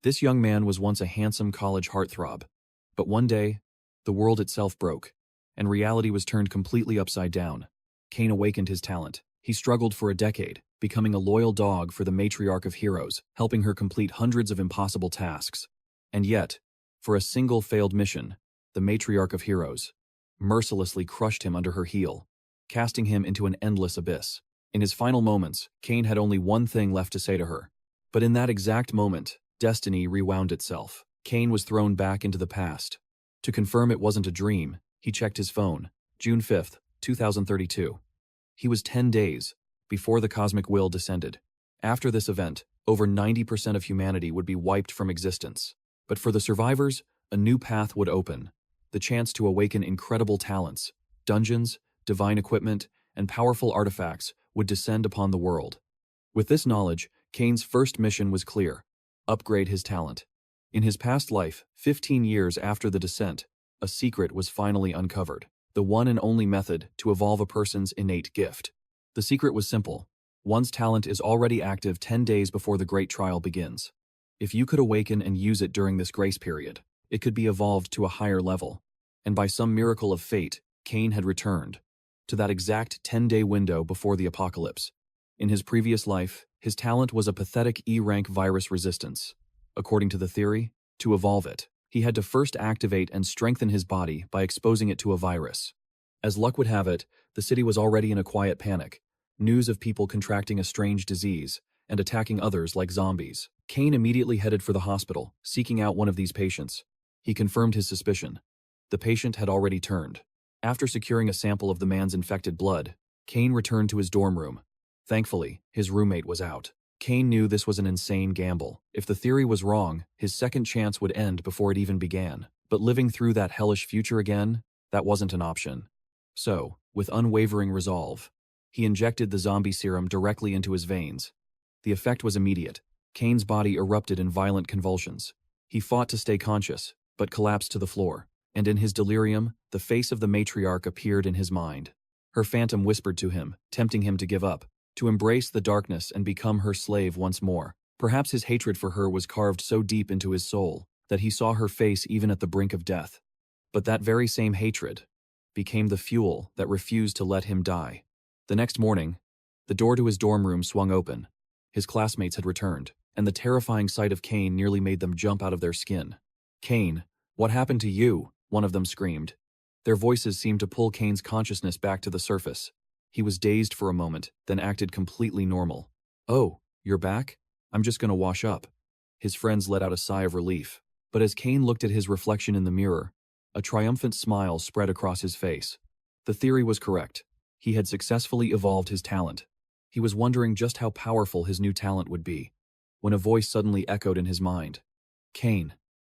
This young man was once a handsome college heartthrob. But one day, the world itself broke, and reality was turned completely upside down. Cain awakened his talent. He struggled for a decade, becoming a loyal dog for the matriarch of heroes, helping her complete hundreds of impossible tasks. And yet, for a single failed mission, the matriarch of heroes mercilessly crushed him under her heel, casting him into an endless abyss. In his final moments, Cain had only one thing left to say to her. But in that exact moment, destiny rewound itself. Cain was thrown back into the past. To confirm it wasn't a dream, he checked his phone. June 5, 2032. He was 10 days before the cosmic will descended. After this event, over 90% of humanity would be wiped from existence. But for the survivors, a new path would open. The chance to awaken incredible talents, dungeons, divine equipment, and powerful artifacts would descend upon the world. With this knowledge, Cain's first mission was clear: upgrade his talent. In his past life, 15 years after the descent, a secret was finally uncovered. The one and only method to evolve a person's innate gift. The secret was simple. One's talent is already active 10 days before the great trial begins. If you could awaken and use it during this grace period, it could be evolved to a higher level. And by some miracle of fate, Cain had returned to that exact 10-day window before the apocalypse. In his previous life, his talent was a pathetic E-rank virus resistance. According to the theory, to evolve it, he had to first activate and strengthen his body by exposing it to a virus. As luck would have it, the city was already in a quiet panic. News of people contracting a strange disease and attacking others like zombies. Cain immediately headed for the hospital, seeking out one of these patients. He confirmed his suspicion. The patient had already turned. After securing a sample of the man's infected blood, Cain returned to his dorm room. Thankfully, his roommate was out. Cain knew this was an insane gamble. If the theory was wrong, his second chance would end before it even began. But living through that hellish future again, that wasn't an option. So, with unwavering resolve, he injected the zombie serum directly into his veins. The effect was immediate. Cain's body erupted in violent convulsions. He fought to stay conscious, but collapsed to the floor. And in his delirium, the face of the matriarch appeared in his mind. Her phantom whispered to him, tempting him to give up, to embrace the darkness and become her slave once more. Perhaps his hatred for her was carved so deep into his soul that he saw her face even at the brink of death. But that very same hatred became the fuel that refused to let him die. The next morning, the door to his dorm room swung open. His classmates had returned, and the terrifying sight of Cain nearly made them jump out of their skin. "Cain, what happened to you?" one of them screamed. Their voices seemed to pull Cain's consciousness back to the surface. He was dazed for a moment, then acted completely normal. "Oh, you're back? I'm just gonna wash up." His friends let out a sigh of relief. But as Cain looked at his reflection in the mirror, a triumphant smile spread across his face. The theory was correct. He had successfully evolved his talent. He was wondering just how powerful his new talent would be, when a voice suddenly echoed in his mind. "Cain,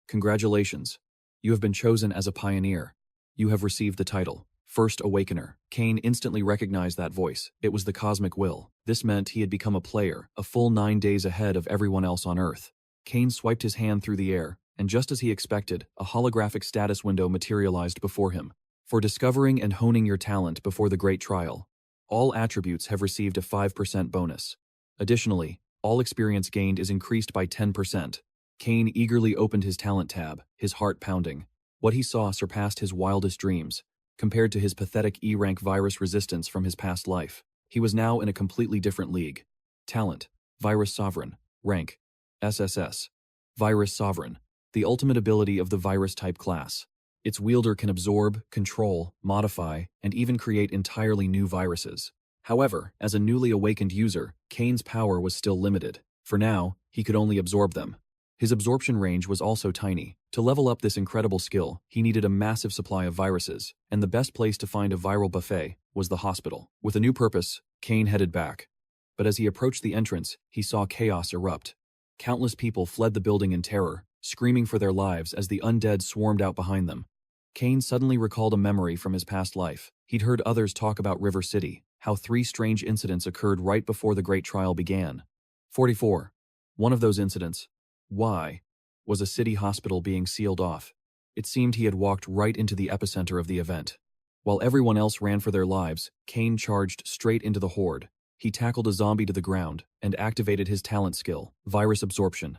congratulations. You have been chosen as a pioneer. You have received the title, First Awakener." Cain instantly recognized that voice. It was the cosmic will. This meant he had become a player, a full 9 days ahead of everyone else on Earth. Cain swiped his hand through the air, and just as he expected, a holographic status window materialized before him. For discovering and honing your talent before the Great Trial, all attributes have received a 5% bonus. Additionally, all experience gained is increased by 10%. Cain eagerly opened his talent tab, his heart pounding. What he saw surpassed his wildest dreams. Compared to his pathetic E-rank virus resistance from his past life, he was now in a completely different league. Talent, Virus Sovereign. Rank, SSS. Virus Sovereign, the ultimate ability of the virus-type class. Its wielder can absorb, control, modify, and even create entirely new viruses. However, as a newly awakened user, Cain's power was still limited. For now, he could only absorb them. His absorption range was also tiny. To level up this incredible skill, he needed a massive supply of viruses, and the best place to find a viral buffet was the hospital. With a new purpose, Cain headed back. But as he approached the entrance, he saw chaos erupt. Countless people fled the building in terror, screaming for their lives as the undead swarmed out behind them. Cain suddenly recalled a memory from his past life. He'd heard others talk about River City, how 3 strange incidents occurred right before the Great Trial began. 44. One of those incidents, why, was a city hospital being sealed off. It seemed he had walked right into the epicenter of the event. While everyone else ran for their lives, Cain charged straight into the horde. He tackled a zombie to the ground and activated his talent skill, virus absorption.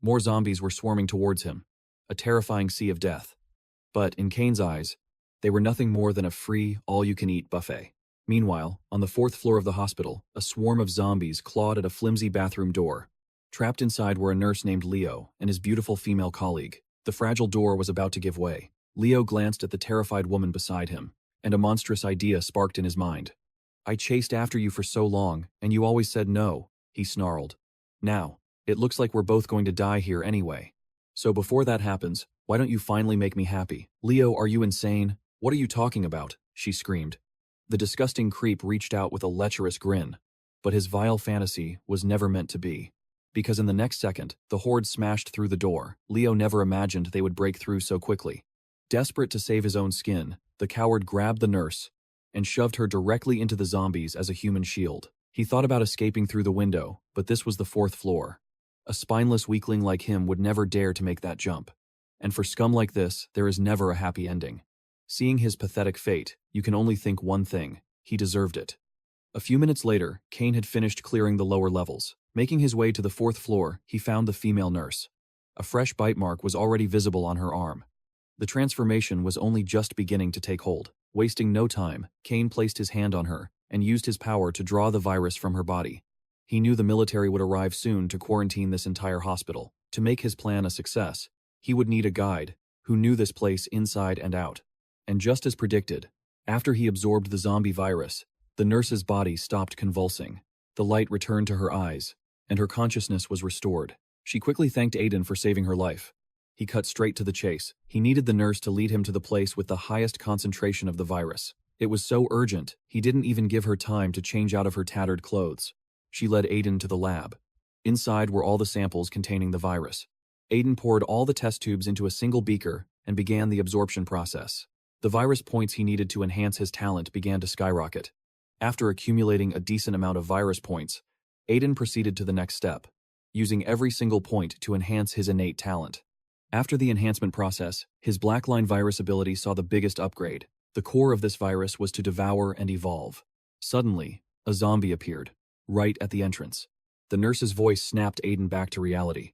More zombies were swarming towards him, a terrifying sea of death. But, in Cain's eyes, they were nothing more than a free, all-you-can-eat buffet. Meanwhile, on the 4th floor of the hospital, a swarm of zombies clawed at a flimsy bathroom door. Trapped inside were a nurse named Leo and his beautiful female colleague. The fragile door was about to give way. Leo glanced at the terrified woman beside him, and a monstrous idea sparked in his mind. "I chased after you for so long, and you always said no," he snarled. "Now, it looks like we're both going to die here anyway. So before that happens, why don't you finally make me happy?" "Leo, are you insane? What are you talking about?" she screamed. The disgusting creep reached out with a lecherous grin, but his vile fantasy was never meant to be. Because in the next second, the horde smashed through the door. Leo never imagined they would break through so quickly. Desperate to save his own skin, the coward grabbed the nurse and shoved her directly into the zombies as a human shield. He thought about escaping through the window, but this was the 4th floor. A spineless weakling like him would never dare to make that jump. And for scum like this, there is never a happy ending. Seeing his pathetic fate, you can only think one thing: he deserved it. A few minutes later, Cain had finished clearing the lower levels. Making his way to the 4th floor, he found the female nurse. A fresh bite mark was already visible on her arm. The transformation was only just beginning to take hold. Wasting no time, Cain placed his hand on her and used his power to draw the virus from her body. He knew the military would arrive soon to quarantine this entire hospital. To make his plan a success, he would need a guide who knew this place inside and out. And just as predicted, after he absorbed the zombie virus, the nurse's body stopped convulsing. The light returned to her eyes, and her consciousness was restored. She quickly thanked Aiden for saving her life. He cut straight to the chase. He needed the nurse to lead him to the place with the highest concentration of the virus. It was so urgent, he didn't even give her time to change out of her tattered clothes. She led Aiden to the lab. Inside were all the samples containing the virus. Aiden poured all the test tubes into a single beaker and began the absorption process. The virus points he needed to enhance his talent began to skyrocket. After accumulating a decent amount of virus points, Aiden proceeded to the next step, using every single point to enhance his innate talent. After the enhancement process, his Blackline virus ability saw the biggest upgrade. The core of this virus was to devour and evolve. Suddenly, a zombie appeared, right at the entrance. The nurse's voice snapped Aiden back to reality.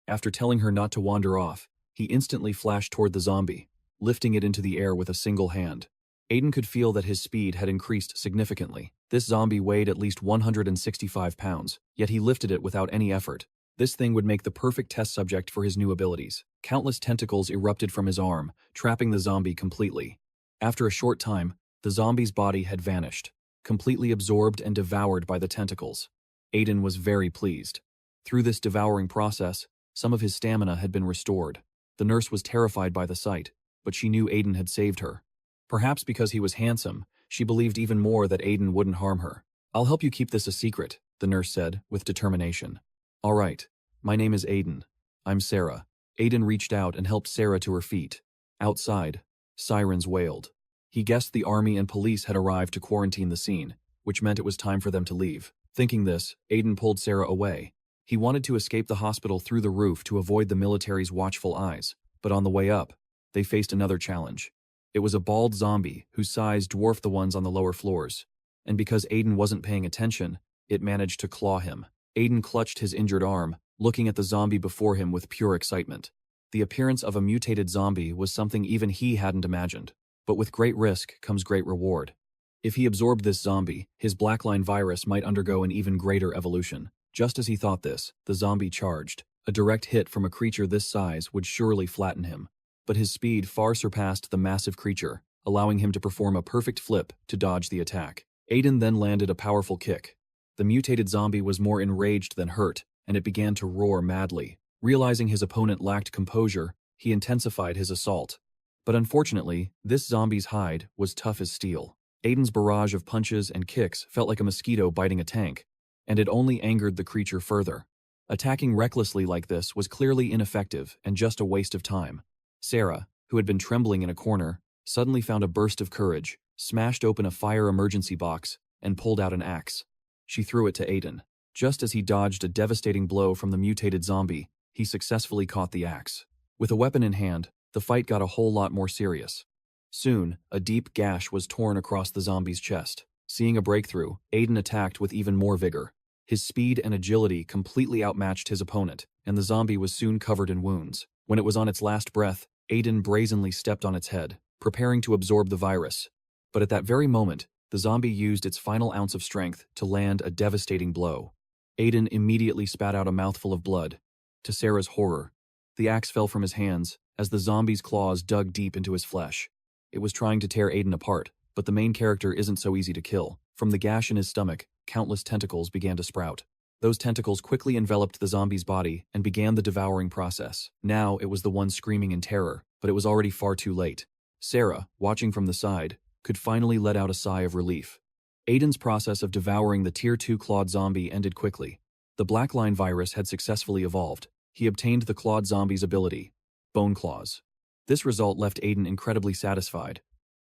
After telling her not to wander off, he instantly flashed toward the zombie, lifting it into the air with a single hand. Aiden could feel that his speed had increased significantly. This zombie weighed at least 165 pounds, yet he lifted it without any effort. This thing would make the perfect test subject for his new abilities. Countless tentacles erupted from his arm, trapping the zombie completely. After a short time, the zombie's body had vanished, completely absorbed and devoured by the tentacles. Aiden was very pleased. Through this devouring process, some of his stamina had been restored. The nurse was terrified by the sight, but she knew Aiden had saved her. Perhaps because he was handsome, she believed even more that Aiden wouldn't harm her. "I'll help you keep this a secret," the nurse said, with determination. "All right, my name is Aiden. I'm Sarah." Aiden reached out and helped Sarah to her feet. Outside, sirens wailed. He guessed the army and police had arrived to quarantine the scene, which meant it was time for them to leave. Thinking this, Aiden pulled Sarah away. He wanted to escape the hospital through the roof to avoid the military's watchful eyes, but on the way up, they faced another challenge. It was a bald zombie whose size dwarfed the ones on the lower floors, and because Aiden wasn't paying attention, it managed to claw him. Aiden clutched his injured arm, looking at the zombie before him with pure excitement. The appearance of a mutated zombie was something even he hadn't imagined, but with great risk comes great reward. If he absorbed this zombie, his Blackline virus might undergo an even greater evolution. Just as he thought this, the zombie charged. A direct hit from a creature this size would surely flatten him. But his speed far surpassed the massive creature, allowing him to perform a perfect flip to dodge the attack. Aiden then landed a powerful kick. The mutated zombie was more enraged than hurt, and it began to roar madly. Realizing his opponent lacked composure, he intensified his assault. But unfortunately, this zombie's hide was tough as steel. Aiden's barrage of punches and kicks felt like a mosquito biting a tank, and it only angered the creature further. Attacking recklessly like this was clearly ineffective and just a waste of time. Sarah, who had been trembling in a corner, suddenly found a burst of courage, smashed open a fire emergency box, and pulled out an axe. She threw it to Aiden. Just as he dodged a devastating blow from the mutated zombie, he successfully caught the axe. With a weapon in hand, the fight got a whole lot more serious. Soon, a deep gash was torn across the zombie's chest. Seeing a breakthrough, Aiden attacked with even more vigor. His speed and agility completely outmatched his opponent, and the zombie was soon covered in wounds. When it was on its last breath, Aiden brazenly stepped on its head, preparing to absorb the virus. But at that very moment, the zombie used its final ounce of strength to land a devastating blow. Aiden immediately spat out a mouthful of blood. To Sarah's horror, the axe fell from his hands as the zombie's claws dug deep into his flesh. It was trying to tear Aiden apart, but the main character isn't so easy to kill. From the gash in his stomach, countless tentacles began to sprout. Those tentacles quickly enveloped the zombie's body and began the devouring process. Now it was the one screaming in terror, but it was already far too late. Sarah, watching from the side, could finally let out a sigh of relief. Aiden's process of devouring the Tier 2 clawed zombie ended quickly. The Blackline virus had successfully evolved. He obtained the clawed zombie's ability, Bone Claws. This result left Aiden incredibly satisfied.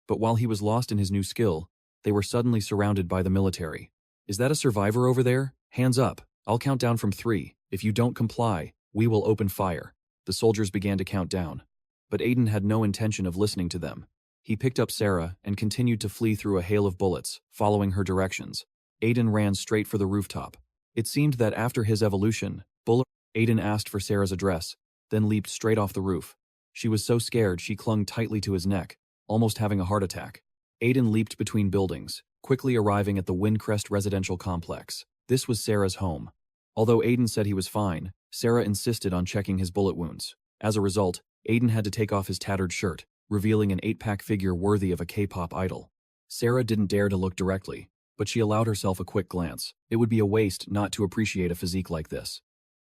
But while he was lost in his new skill, they were suddenly surrounded by the military. "Is that a survivor over there? Hands up. I'll count down from 3. If you don't comply, we will open fire." The soldiers began to count down. But Aiden had no intention of listening to them. He picked up Sarah and continued to flee through a hail of bullets, following her directions. Aiden ran straight for the rooftop. It seemed that after his evolution, Aiden asked for Sarah's address, then leaped straight off the roof. She was so scared she clung tightly to his neck, almost having a heart attack. Aiden leaped between buildings, quickly arriving at the Windcrest residential complex. This was Sarah's home. Although Aiden said he was fine, Sarah insisted on checking his bullet wounds. As a result, Aiden had to take off his tattered shirt, revealing an 8-pack figure worthy of a K-pop idol. Sarah didn't dare to look directly, but she allowed herself a quick glance. It would be a waste not to appreciate a physique like this.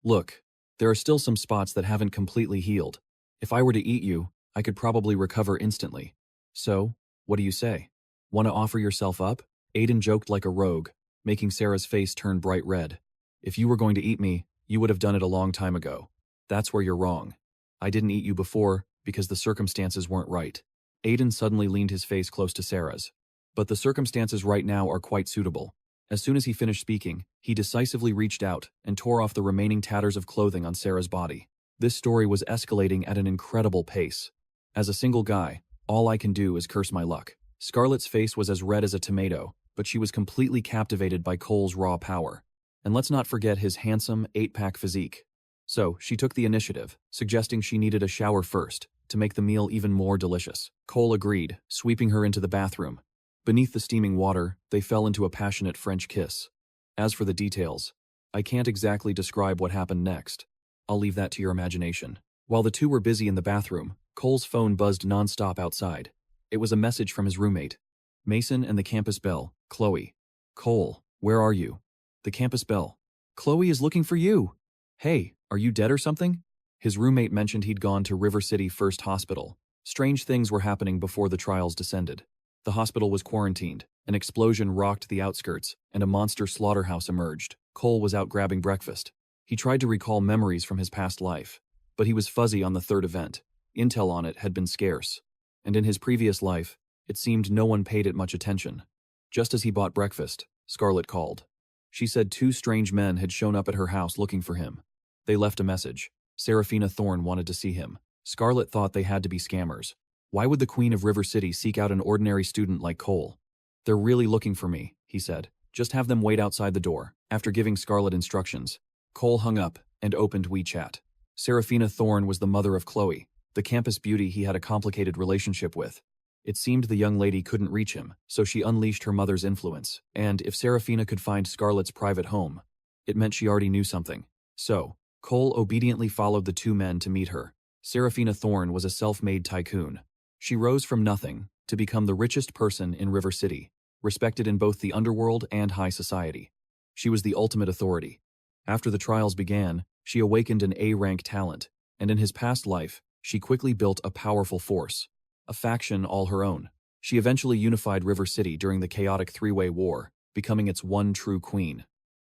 "Look, there are still some spots that haven't completely healed. If I were to eat you, I could probably recover instantly. So, what do you say? Want to offer yourself up?" Aiden joked like a rogue, making Sarah's face turn bright red. "If you were going to eat me, you would have done it a long time ago. That's where you're wrong. I didn't eat you before because the circumstances weren't right." Aiden suddenly leaned his face close to Sarah's. "But the circumstances right now are quite suitable." As soon as he finished speaking, he decisively reached out and tore off the remaining tatters of clothing on Sarah's body. This story was escalating at an incredible pace. As a single guy, all I can do is curse my luck. Scarlett's face was as red as a tomato, but she was completely captivated by Cole's raw power. And let's not forget his handsome 8-pack physique. So, she took the initiative, suggesting she needed a shower first, to make the meal even more delicious. Cole agreed, sweeping her into the bathroom. Beneath the steaming water, they fell into a passionate French kiss. As for the details, I can't exactly describe what happened next. I'll leave that to your imagination. While the two were busy in the bathroom, Cole's phone buzzed nonstop outside. It was a message from his roommate, Mason, and the campus belle, Chloe. "Cole, where are you?" The campus belle. "Chloe is looking for you." "Hey, are you dead or something?" His roommate mentioned he'd gone to River City First Hospital. Strange things were happening before the trials descended. The hospital was quarantined, an explosion rocked the outskirts, and a monster slaughterhouse emerged. Cole was out grabbing breakfast. He tried to recall memories from his past life, but he was fuzzy on the third event. Intel on it had been scarce, and in his previous life, it seemed no one paid it much attention. Just as he bought breakfast, Scarlett called. She said 2 strange men had shown up at her house looking for him. They left a message. Seraphina Thorne wanted to see him. Scarlett thought they had to be scammers. Why would the Queen of River City seek out an ordinary student like Cole? "They're really looking for me," he said. "Just have them wait outside the door." After giving Scarlett instructions, Cole hung up and opened WeChat. Seraphina Thorne was the mother of Chloe, the campus beauty he had a complicated relationship with. It seemed the young lady couldn't reach him, so she unleashed her mother's influence, and if Seraphina could find Scarlett's private home, it meant she already knew something. So, Cole obediently followed the 2 men to meet her. Seraphina Thorne was a self-made tycoon. She rose from nothing to become the richest person in River City, respected in both the underworld and high society. She was the ultimate authority. After the trials began, she awakened an A-rank talent, and in his past life, she quickly built a powerful force, a faction all her own. She eventually unified River City during the chaotic 3-way war, becoming its one true queen.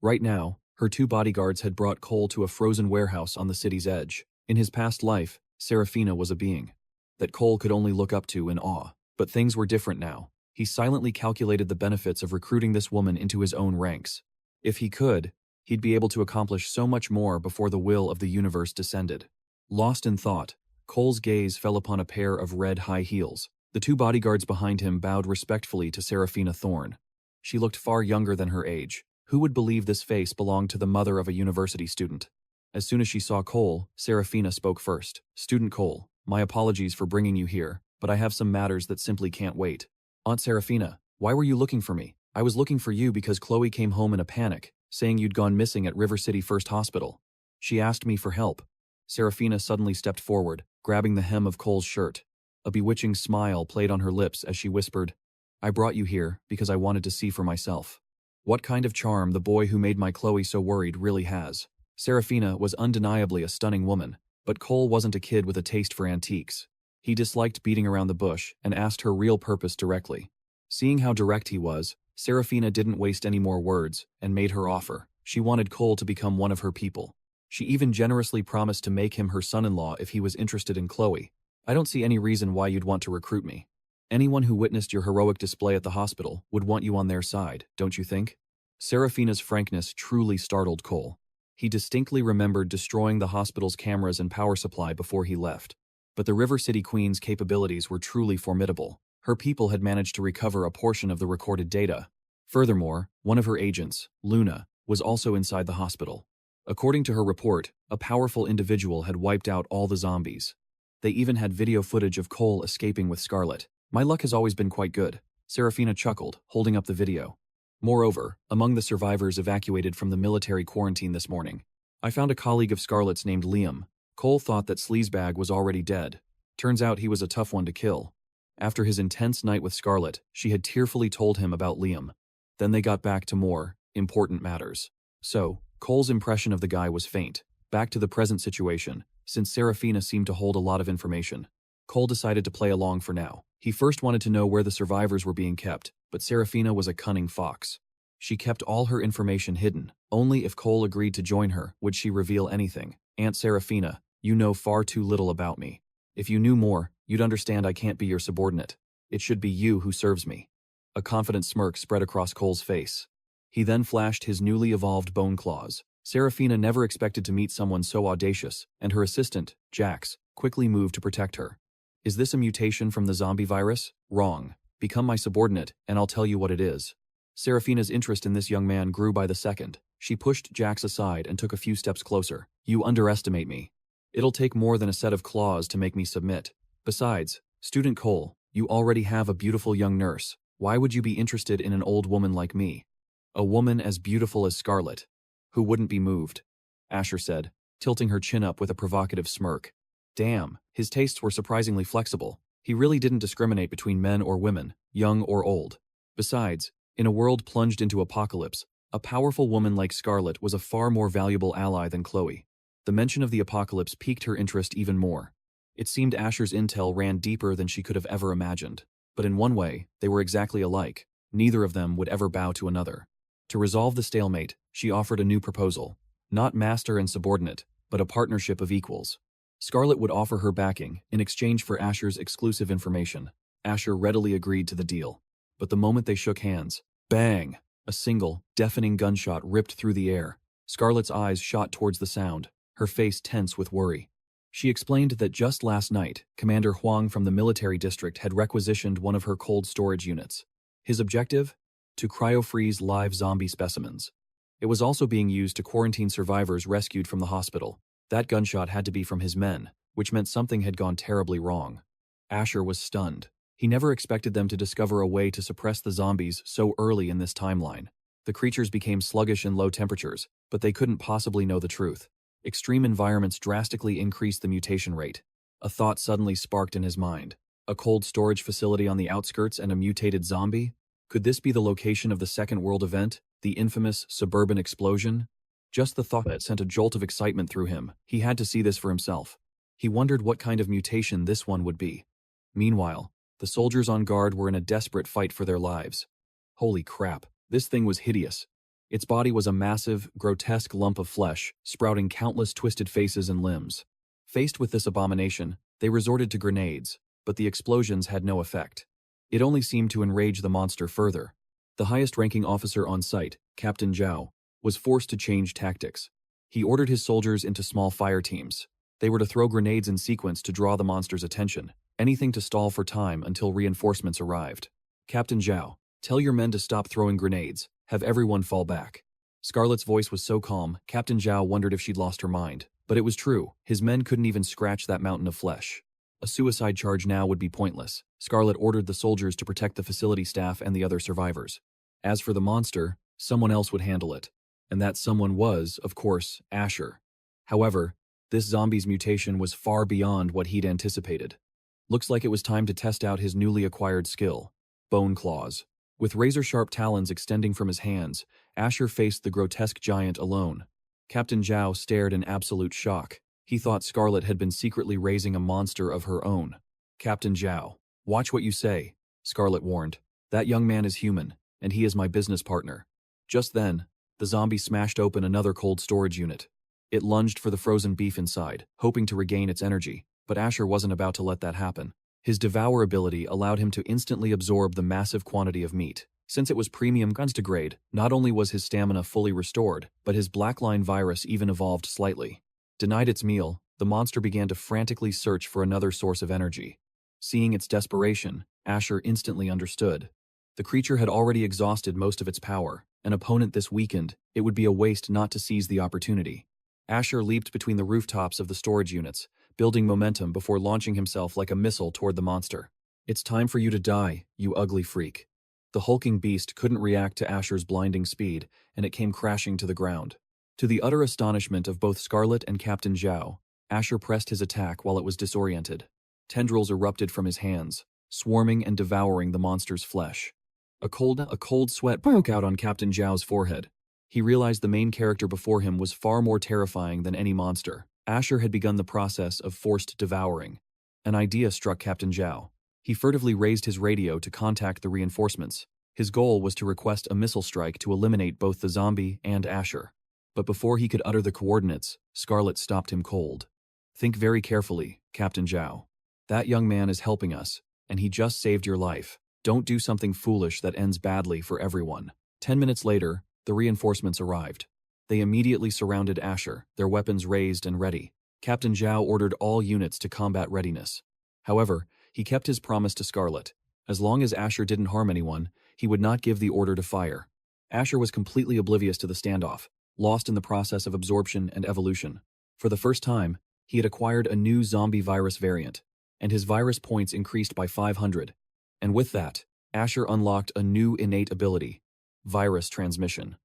Right now, her 2 bodyguards had brought Cole to a frozen warehouse on the city's edge. In his past life, Seraphina was a being that Cole could only look up to in awe. But things were different now. He silently calculated the benefits of recruiting this woman into his own ranks. If he could, he'd be able to accomplish so much more before the will of the universe descended. Lost in thought, Cole's gaze fell upon a pair of red high heels. The 2 bodyguards behind him bowed respectfully to Seraphina Thorne. She looked far younger than her age. Who would believe this face belonged to the mother of a university student? As soon as she saw Cole, Serafina spoke first. "Student Cole, my apologies for bringing you here, but I have some matters that simply can't wait." "Aunt Serafina, why were you looking for me?" "I was looking for you because Chloe came home in a panic, saying you'd gone missing at River City First Hospital. She asked me for help." Serafina suddenly stepped forward, grabbing the hem of Cole's shirt. A bewitching smile played on her lips as she whispered, "I brought you here because I wanted to see for myself what kind of charm the boy who made my Chloe so worried really has." Serafina was undeniably a stunning woman, but Cole wasn't a kid with a taste for antiques. He disliked beating around the bush and asked her real purpose directly. Seeing how direct he was, Serafina didn't waste any more words and made her offer. She wanted Cole to become one of her people. She even generously promised to make him her son-in-law if he was interested in Chloe. "I don't see any reason why you'd want to recruit me. Anyone who witnessed your heroic display at the hospital would want you on their side, don't you think?" Serafina's frankness truly startled Cole. He distinctly remembered destroying the hospital's cameras and power supply before he left. But the River City Queen's capabilities were truly formidable. Her people had managed to recover a portion of the recorded data. Furthermore, one of her agents, Luna, was also inside the hospital. According to her report, a powerful individual had wiped out all the zombies. They even had video footage of Cole escaping with Scarlet. "My luck has always been quite good," Serafina chuckled, holding up the video. "Moreover, among the survivors evacuated from the military quarantine this morning, I found a colleague of Scarlet's named Liam. Cole thought that Sleazebag was already dead. Turns out he was a tough one to kill. After his intense night with Scarlet, she had tearfully told him about Liam. Then they got back to more important matters." So, Cole's impression of the guy was faint. Back to the present situation, since Serafina seemed to hold a lot of information. Cole decided to play along for now. He first wanted to know where the survivors were being kept, but Serafina was a cunning fox. She kept all her information hidden. Only if Cole agreed to join her would she reveal anything. "Aunt Serafina, you know far too little about me. If you knew more, you'd understand I can't be your subordinate. It should be you who serves me." A confident smirk spread across Cole's face. He then flashed his newly evolved bone claws. Serafina never expected to meet someone so audacious, and her assistant, Jax, quickly moved to protect her. "Is this a mutation from the zombie virus?" "Wrong. Become my subordinate, and I'll tell you what it is." Serafina's interest in this young man grew by the second. She pushed Jax aside and took a few steps closer. "You underestimate me. It'll take more than a set of claws to make me submit. Besides, Student Cole, you already have a beautiful young nurse. Why would you be interested in an old woman like me?" "A woman as beautiful as Scarlet. Who wouldn't be moved?" Asher said, tilting her chin up with a provocative smirk. Damn, his tastes were surprisingly flexible. He really didn't discriminate between men or women, young or old. Besides, in a world plunged into apocalypse, a powerful woman like Scarlet was a far more valuable ally than Chloe. The mention of the apocalypse piqued her interest even more. It seemed Asher's intel ran deeper than she could have ever imagined. But in one way, they were exactly alike. Neither of them would ever bow to another. To resolve the stalemate, she offered a new proposal. Not master and subordinate, but a partnership of equals. Scarlet would offer her backing in exchange for Asher's exclusive information. Asher readily agreed to the deal. But the moment they shook hands, bang! A single, deafening gunshot ripped through the air. Scarlet's eyes shot towards the sound, her face tense with worry. She explained that just last night, Commander Huang from the military district had requisitioned one of her cold storage units. His objective? To cryo-freeze live zombie specimens. It was also being used to quarantine survivors rescued from the hospital. That gunshot had to be from his men, which meant something had gone terribly wrong. Asher was stunned. He never expected them to discover a way to suppress the zombies so early in this timeline. The creatures became sluggish in low temperatures, but they couldn't possibly know the truth. Extreme environments drastically increased the mutation rate. A thought suddenly sparked in his mind. A cold storage facility on the outskirts and a mutated zombie? Could this be the location of the Second World Event, the infamous suburban explosion? Just the thought sent a jolt of excitement through him. He had to see this for himself. He wondered what kind of mutation this one would be. Meanwhile, the soldiers on guard were in a desperate fight for their lives. Holy crap, this thing was hideous. Its body was a massive, grotesque lump of flesh, sprouting countless twisted faces and limbs. Faced with this abomination, they resorted to grenades, but the explosions had no effect. It only seemed to enrage the monster further. The highest-ranking officer on site, Captain Zhao, was forced to change tactics. He ordered his soldiers into small fire teams. They were to throw grenades in sequence to draw the monster's attention, anything to stall for time until reinforcements arrived. "Captain Zhao, tell your men to stop throwing grenades, have everyone fall back." Scarlet's voice was so calm, Captain Zhao wondered if she'd lost her mind. But it was true, his men couldn't even scratch that mountain of flesh. A suicide charge now would be pointless. Scarlet ordered the soldiers to protect the facility staff and the other survivors. As for the monster, someone else would handle it. And that someone was, of course, Asher. However, this zombie's mutation was far beyond what he'd anticipated. Looks like it was time to test out his newly acquired skill, bone claws. With razor-sharp talons extending from his hands, Asher faced the grotesque giant alone. Captain Zhao stared in absolute shock. He thought Scarlet had been secretly raising a monster of her own. Captain Zhao, watch what you say, Scarlet warned. That young man is human, and he is my business partner. Just then, the zombie smashed open another cold storage unit. It lunged for the frozen beef inside, hoping to regain its energy, but Asher wasn't about to let that happen. His devour ability allowed him to instantly absorb the massive quantity of meat. Since it was premium guns to grade, not only was his stamina fully restored, but his blackline virus even evolved slightly. Denied its meal, the monster began to frantically search for another source of energy. Seeing its desperation, Asher instantly understood. The creature had already exhausted most of its power. An opponent this weakened, it would be a waste not to seize the opportunity. Asher leaped between the rooftops of the storage units, building momentum before launching himself like a missile toward the monster. It's time for you to die, you ugly freak. The hulking beast couldn't react to Asher's blinding speed, and it came crashing to the ground. To the utter astonishment of both Scarlet and Captain Zhao, Asher pressed his attack while it was disoriented. Tendrils erupted from his hands, swarming and devouring the monster's flesh. A cold sweat broke out on Captain Zhao's forehead. He realized the main character before him was far more terrifying than any monster. Asher had begun the process of forced devouring. An idea struck Captain Zhao. He furtively raised his radio to contact the reinforcements. His goal was to request a missile strike to eliminate both the zombie and Asher. But before he could utter the coordinates, Scarlet stopped him cold. Think very carefully, Captain Zhao. That young man is helping us, and he just saved your life. Don't do something foolish that ends badly for everyone. 10 minutes later, the reinforcements arrived. They immediately surrounded Asher, their weapons raised and ready. Captain Zhao ordered all units to combat readiness. However, he kept his promise to Scarlet. As long as Asher didn't harm anyone, he would not give the order to fire. Asher was completely oblivious to the standoff, lost in the process of absorption and evolution. For the first time, he had acquired a new zombie virus variant, and his virus points increased by 500. And with that, Asher unlocked a new innate ability, virus transmission.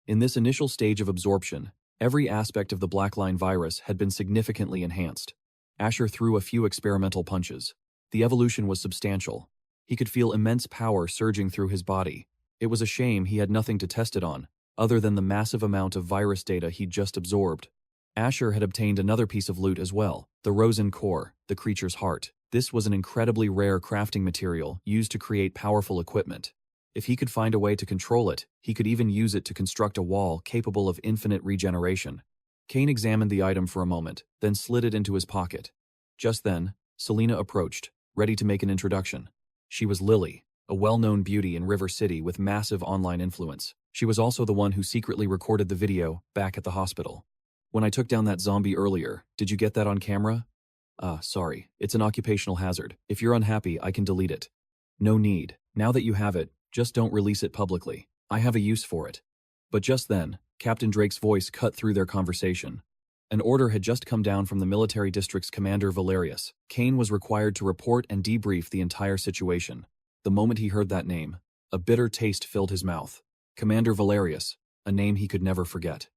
In this initial stage of absorption, every aspect of the Blackline virus had been significantly enhanced. Asher threw a few experimental punches. The evolution was substantial. He could feel immense power surging through his body. It was a shame he had nothing to test it on, other than the massive amount of virus data he'd just absorbed. Asher had obtained another piece of loot as well, the Rosen core, the creature's heart. This was an incredibly rare crafting material used to create powerful equipment. If he could find a way to control it, he could even use it to construct a wall capable of infinite regeneration. Cain examined the item for a moment, then slid it into his pocket. Just then, Selena approached, ready to make an introduction. She was Lily, a well-known beauty in River City with massive online influence. She was also the one who secretly recorded the video back at the hospital. When I took down that zombie earlier, did you get that on camera? Sorry, it's an occupational hazard. If you're unhappy, I can delete it. No need. Now that you have it, just don't release it publicly. I have a use for it. But just then, Captain Drake's voice cut through their conversation. An order had just come down from the military district's commander Valerius. Cain was required to report and debrief the entire situation. The moment he heard that name, a bitter taste filled his mouth. Commander Valerius, a name he could never forget.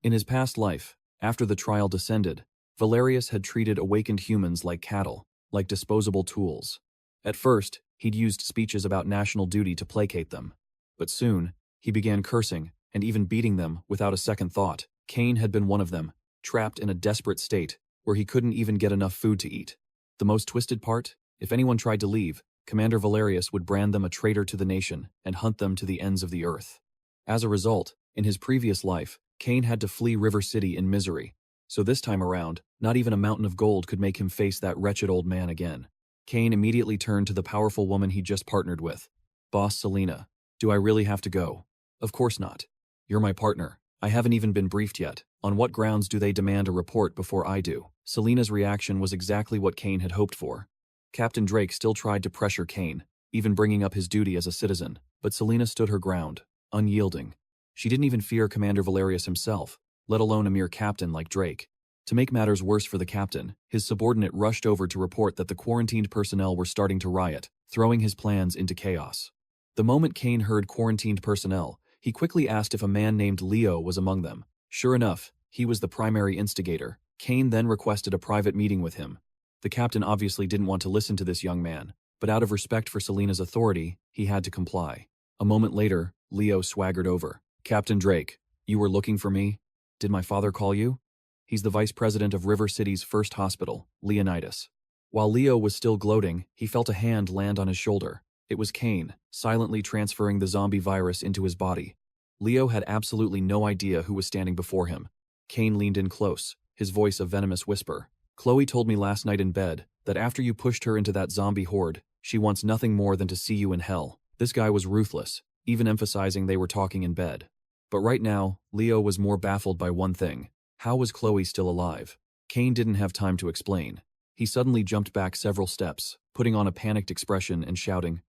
In his past life, after the trial descended, Valerius had treated awakened humans like cattle, like disposable tools. At first, he'd used speeches about national duty to placate them. But soon, he began cursing and even beating them without a second thought. Cain had been one of them, trapped in a desperate state where he couldn't even get enough food to eat. The most twisted part? If anyone tried to leave, Commander Valerius would brand them a traitor to the nation and hunt them to the ends of the earth. As a result, in his previous life, Cain had to flee River City in misery. So this time around, not even a mountain of gold could make him face that wretched old man again. Cain immediately turned to the powerful woman he just partnered with. Boss Selena, do I really have to go? Of course not. You're my partner. I haven't even been briefed yet. On what grounds do they demand a report before I do? Selena's reaction was exactly what Cain had hoped for. Captain Drake still tried to pressure Cain, even bringing up his duty as a citizen, but Selena stood her ground, unyielding. She didn't even fear Commander Valerius himself, let alone a mere captain like Drake. To make matters worse for the captain, his subordinate rushed over to report that the quarantined personnel were starting to riot, throwing his plans into chaos. The moment Cain heard quarantined personnel, he quickly asked if a man named Leo was among them. Sure enough, he was the primary instigator. Cain then requested a private meeting with him. The captain obviously didn't want to listen to this young man, but out of respect for Selena's authority, he had to comply. A moment later, Leo swaggered over. "Captain Drake, you were looking for me? Did my father call you?" He's the vice president of River City's first hospital, Leonidas. While Leo was still gloating, he felt a hand land on his shoulder. It was Cain, silently transferring the zombie virus into his body. Leo had absolutely no idea who was standing before him. Cain leaned in close, his voice a venomous whisper. "Chloe told me last night in bed that after you pushed her into that zombie horde, she wants nothing more than to see you in hell." This guy was ruthless, even emphasizing they were talking in bed. But right now, Leo was more baffled by one thing. How was Chloe still alive? Cain didn't have time to explain. He suddenly jumped back several steps, putting on a panicked expression and shouting,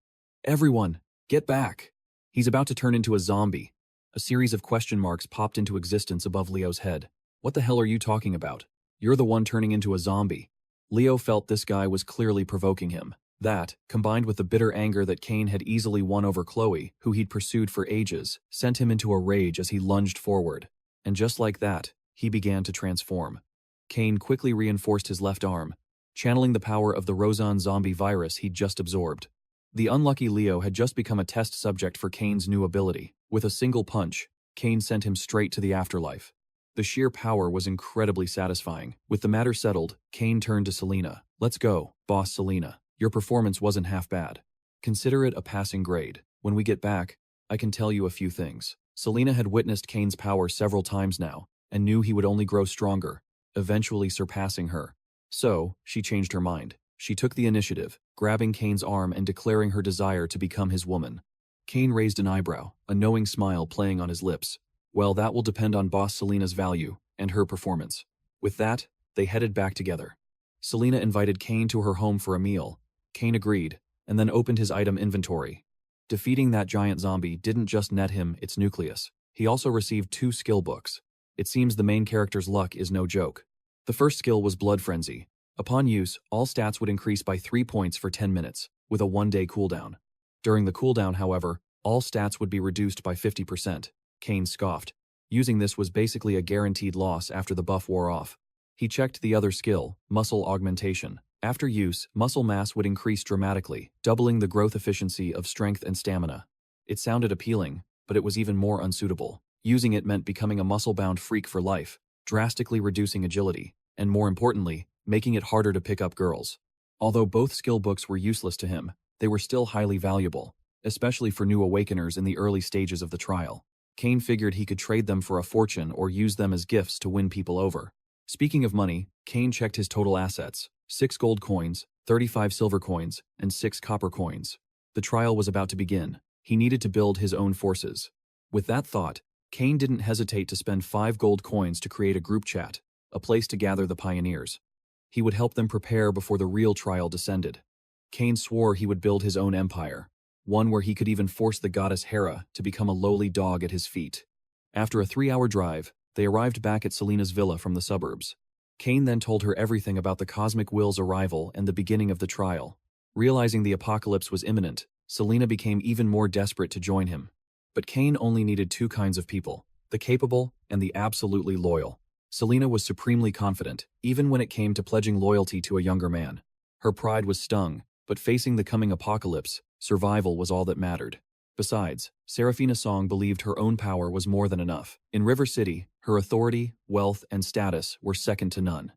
"Everyone, get back! He's about to turn into a zombie." A series of question marks popped into existence above Leo's head. "What the hell are you talking about? You're the one turning into a zombie." Leo felt this guy was clearly provoking him. That, combined with the bitter anger that Cain had easily won over Chloe, who he'd pursued for ages, sent him into a rage as he lunged forward. And just like that, he began to transform. Cain quickly reinforced his left arm, channeling the power of the Rozan zombie virus he'd just absorbed. The unlucky Leo had just become a test subject for Cain's new ability. With a single punch, Cain sent him straight to the afterlife. The sheer power was incredibly satisfying. With the matter settled, Cain turned to Selena. "Let's go, Boss Selena. Your performance wasn't half bad. Consider it a passing grade. When we get back, I can tell you a few things." Selena had witnessed Cain's power several times now, and knew he would only grow stronger, eventually surpassing her. So, she changed her mind. She took the initiative, grabbing Cain's arm and declaring her desire to become his woman. Cain raised an eyebrow, a knowing smile playing on his lips. "Well, that will depend on Boss Selena's value and her performance." With that, they headed back together. Selena invited Cain to her home for a meal. Cain agreed, and then opened his item inventory. Defeating that giant zombie didn't just net him its nucleus. He also received 2 skill books. It seems the main character's luck is no joke. The first skill was Blood Frenzy. Upon use, all stats would increase by 3 points for 10 minutes, with a 1-day cooldown. During the cooldown, however, all stats would be reduced by 50%. Cain scoffed. Using this was basically a guaranteed loss after the buff wore off. He checked the other skill, Muscle Augmentation. After use, muscle mass would increase dramatically, doubling the growth efficiency of strength and stamina. It sounded appealing, but it was even more unsuitable. Using it meant becoming a muscle-bound freak for life, drastically reducing agility, and more importantly, making it harder to pick up girls. Although both skill books were useless to him, they were still highly valuable, especially for new awakeners in the early stages of the trial. Cain figured he could trade them for a fortune or use them as gifts to win people over. Speaking of money, Cain checked his total assets: 6 gold coins, 35 silver coins, and 6 copper coins. The trial was about to begin. He needed to build his own forces. With that thought, Cain didn't hesitate to spend 5 gold coins to create a group chat, a place to gather the pioneers. He would help them prepare before the real trial descended. Cain swore he would build his own empire, one where he could even force the goddess Hera to become a lowly dog at his feet. After a 3-hour drive, they arrived back at Selena's villa from the suburbs. Cain then told her everything about the Cosmic Will's arrival and the beginning of the trial. Realizing the apocalypse was imminent, Selena became even more desperate to join him. But Cain only needed 2 kinds of people: the capable and the absolutely loyal. Selena was supremely confident, even when it came to pledging loyalty to a younger man. Her pride was stung, but facing the coming apocalypse, survival was all that mattered. Besides, Seraphina Song believed her own power was more than enough. In River City, her authority, wealth, and status were second to none.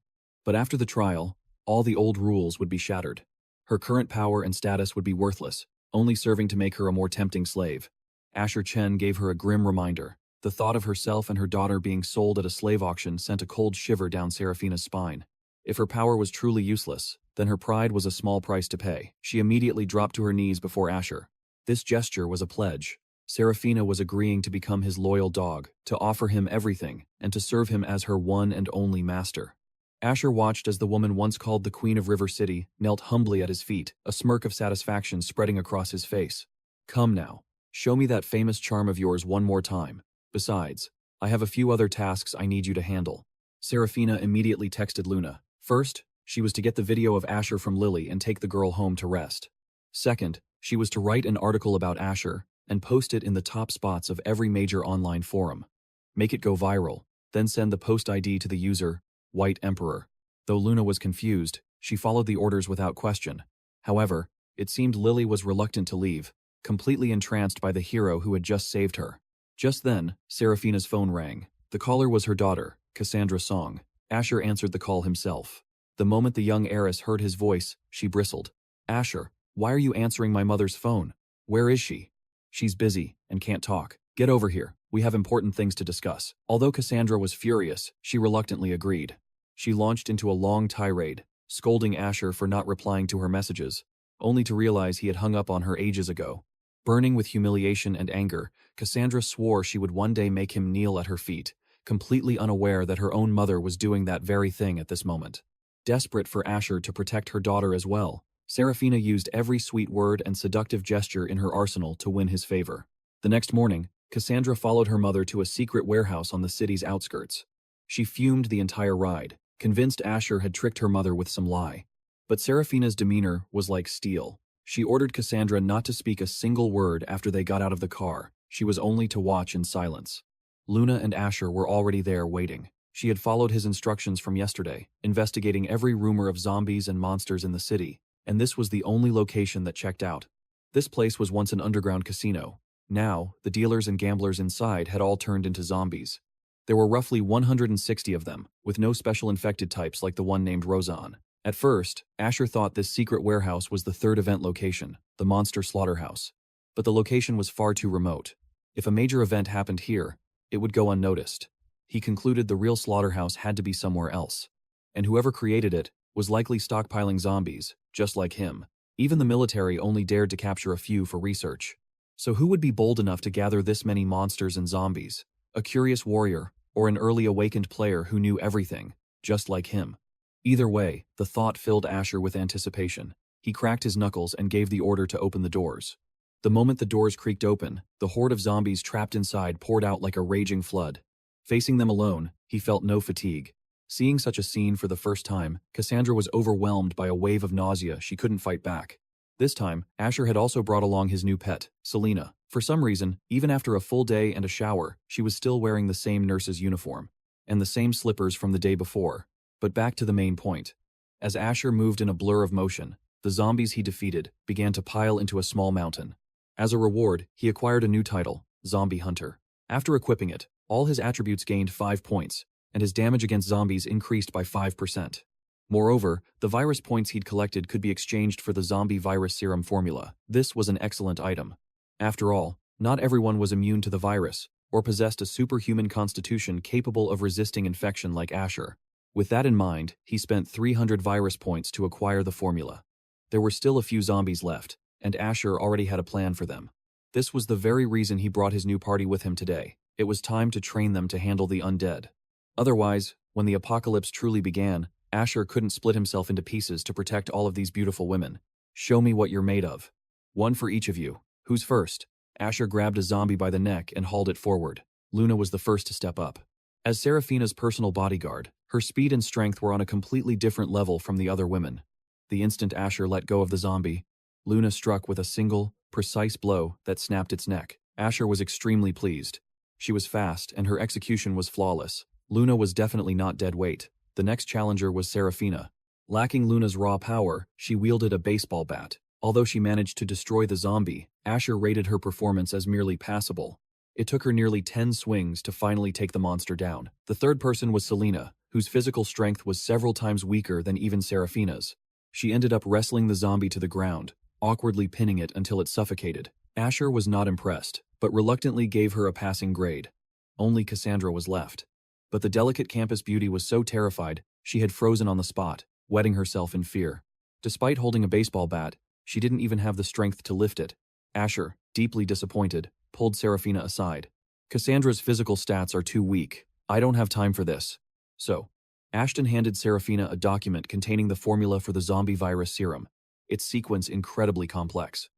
But after the trial, all the old rules would be shattered. Her current power and status would be worthless, only serving to make her a more tempting slave. Asher Chen gave her a grim reminder. The thought of herself and her daughter being sold at a slave auction sent a cold shiver down Seraphina's spine. If her power was truly useless, then her pride was a small price to pay. She immediately dropped to her knees before Asher. This gesture was a pledge. Seraphina was agreeing to become his loyal dog, to offer him everything, and to serve him as her one and only master. Asher watched as the woman once called the Queen of River City knelt humbly at his feet, a smirk of satisfaction spreading across his face. "Come now, show me that famous charm of yours one more time." Besides, I have a few other tasks I need you to handle. Serafina immediately texted Luna. First, she was to get the video of Asher from Lily and take the girl home to rest. Second, she was to write an article about Asher and post it in the top spots of every major online forum. Make it go viral, then send the post ID to the user, White Emperor. Though Luna was confused, she followed the orders without question. However, it seemed Lily was reluctant to leave, completely entranced by the hero who had just saved her. Just then, Serafina's phone rang. The caller was her daughter, Cassandra Song. Asher answered the call himself. The moment the young heiress heard his voice, she bristled. Asher, why are you answering my mother's phone? Where is she? She's busy and can't talk. Get over here. We have important things to discuss. Although Cassandra was furious, she reluctantly agreed. She launched into a long tirade, scolding Asher for not replying to her messages, only to realize he had hung up on her ages ago. Burning with humiliation and anger, Cassandra swore she would one day make him kneel at her feet, completely unaware that her own mother was doing that very thing at this moment. Desperate for Asher to protect her daughter as well, Serafina used every sweet word and seductive gesture in her arsenal to win his favor. The next morning, Cassandra followed her mother to a secret warehouse on the city's outskirts. She fumed the entire ride, convinced Asher had tricked her mother with some lie. But Serafina's demeanor was like steel. She ordered Cassandra not to speak a single word after they got out of the car. She was only to watch in silence. Luna and Asher were already there waiting. She had followed his instructions from yesterday, investigating every rumor of zombies and monsters in the city, and this was the only location that checked out. This place was once an underground casino. Now, the dealers and gamblers inside had all turned into zombies. There were roughly 160 of them, with no special infected types like the one named Rozan. At first, Asher thought this secret warehouse was the third event location, the monster slaughterhouse. But the location was far too remote. If a major event happened here, it would go unnoticed. He concluded the real slaughterhouse had to be somewhere else. And whoever created it was likely stockpiling zombies, just like him. Even the military only dared to capture a few for research. So who would be bold enough to gather this many monsters and zombies? A curious warrior, or an early awakened player who knew everything, just like him? Either way, the thought filled Asher with anticipation. He cracked his knuckles and gave the order to open the doors. The moment the doors creaked open, the horde of zombies trapped inside poured out like a raging flood. Facing them alone, he felt no fatigue. Seeing such a scene for the first time, Cassandra was overwhelmed by a wave of nausea she couldn't fight back. This time, Asher had also brought along his new pet, Selena. For some reason, even after a full day and a shower, she was still wearing the same nurse's uniform, and the same slippers from the day before. But back to the main point. As Asher moved in a blur of motion, the zombies he defeated began to pile into a small mountain. As a reward, he acquired a new title, Zombie Hunter. After equipping it, all his attributes gained 5 points, and his damage against zombies increased by 5%. Moreover, the virus points he'd collected could be exchanged for the zombie virus serum formula. This was an excellent item. After all, not everyone was immune to the virus, or possessed a superhuman constitution capable of resisting infection like Asher. With that in mind, he spent 300 virus points to acquire the formula. There were still a few zombies left, and Asher already had a plan for them. This was the very reason he brought his new party with him today. It was time to train them to handle the undead. Otherwise, when the apocalypse truly began, Asher couldn't split himself into pieces to protect all of these beautiful women. Show me what you're made of. One for each of you. Who's first? Asher grabbed a zombie by the neck and hauled it forward. Luna was the first to step up. As Serafina's personal bodyguard, her speed and strength were on a completely different level from the other women. The instant Asher let go of the zombie, Luna struck with a single, precise blow that snapped its neck. Asher was extremely pleased. She was fast, and her execution was flawless. Luna was definitely not dead weight. The next challenger was Serafina. Lacking Luna's raw power, she wielded a baseball bat. Although she managed to destroy the zombie, Asher rated her performance as merely passable. It took her nearly 10 swings to finally take the monster down. The third person was Selena, whose physical strength was several times weaker than even Serafina's. She ended up wrestling the zombie to the ground, awkwardly pinning it until it suffocated. Asher was not impressed, but reluctantly gave her a passing grade. Only Cassandra was left. But the delicate campus beauty was so terrified, she had frozen on the spot, wetting herself in fear. Despite holding a baseball bat, she didn't even have the strength to lift it. Asher, deeply disappointed, pulled Serafina aside. Cassandra's physical stats are too weak. I don't have time for this. So, Ashton handed Serafina a document containing the formula for the zombie virus serum, its sequence incredibly complex.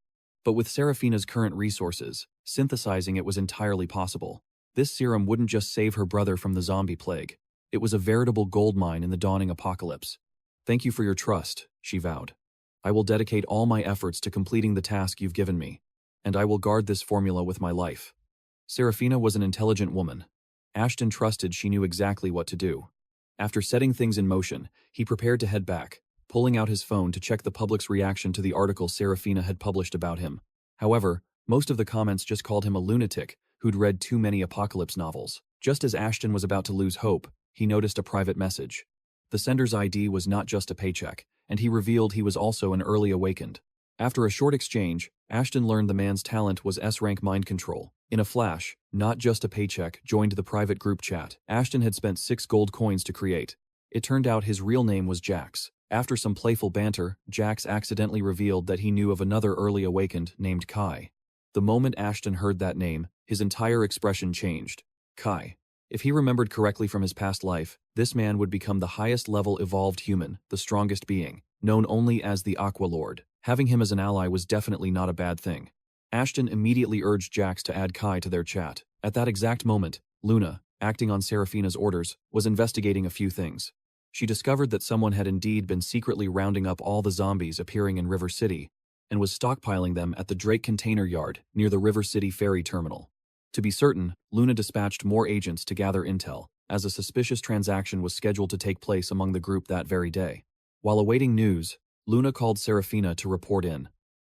But with Serafina's current resources, synthesizing it was entirely possible. This serum wouldn't just save her brother from the zombie plague. It was a veritable goldmine in the dawning apocalypse. "Thank you for your trust," she vowed. "I will dedicate all my efforts to completing the task you've given me, and I will guard this formula with my life." Seraphina was an intelligent woman. Ashton trusted she knew exactly what to do. After setting things in motion, he prepared to head back, pulling out his phone to check the public's reaction to the article Seraphina had published about him. However, most of the comments just called him a lunatic who'd read too many apocalypse novels. Just as Ashton was about to lose hope, he noticed a private message. The sender's ID was not just a paycheck, and he revealed he was also an early awakened. After a short exchange, Ashton learned the man's talent was S-rank mind control. In a flash, not just a paycheck joined the private group chat Ashton had spent 6 gold coins to create. It turned out his real name was Jax. After some playful banter, Jax accidentally revealed that he knew of another early awakened named Kai. The moment Ashton heard that name, his entire expression changed. Kai. If he remembered correctly from his past life, this man would become the highest-level evolved human, the strongest being, known only as the Aqua Lord. Having him as an ally was definitely not a bad thing. Ashton immediately urged Jax to add Kai to their chat. At that exact moment, Luna, acting on Seraphina's orders, was investigating a few things. She discovered that someone had indeed been secretly rounding up all the zombies appearing in River City, and was stockpiling them at the Drake container yard near the River City ferry terminal. To be certain, Luna dispatched more agents to gather intel, as a suspicious transaction was scheduled to take place among the group that very day. While awaiting news, Luna called Seraphina to report in.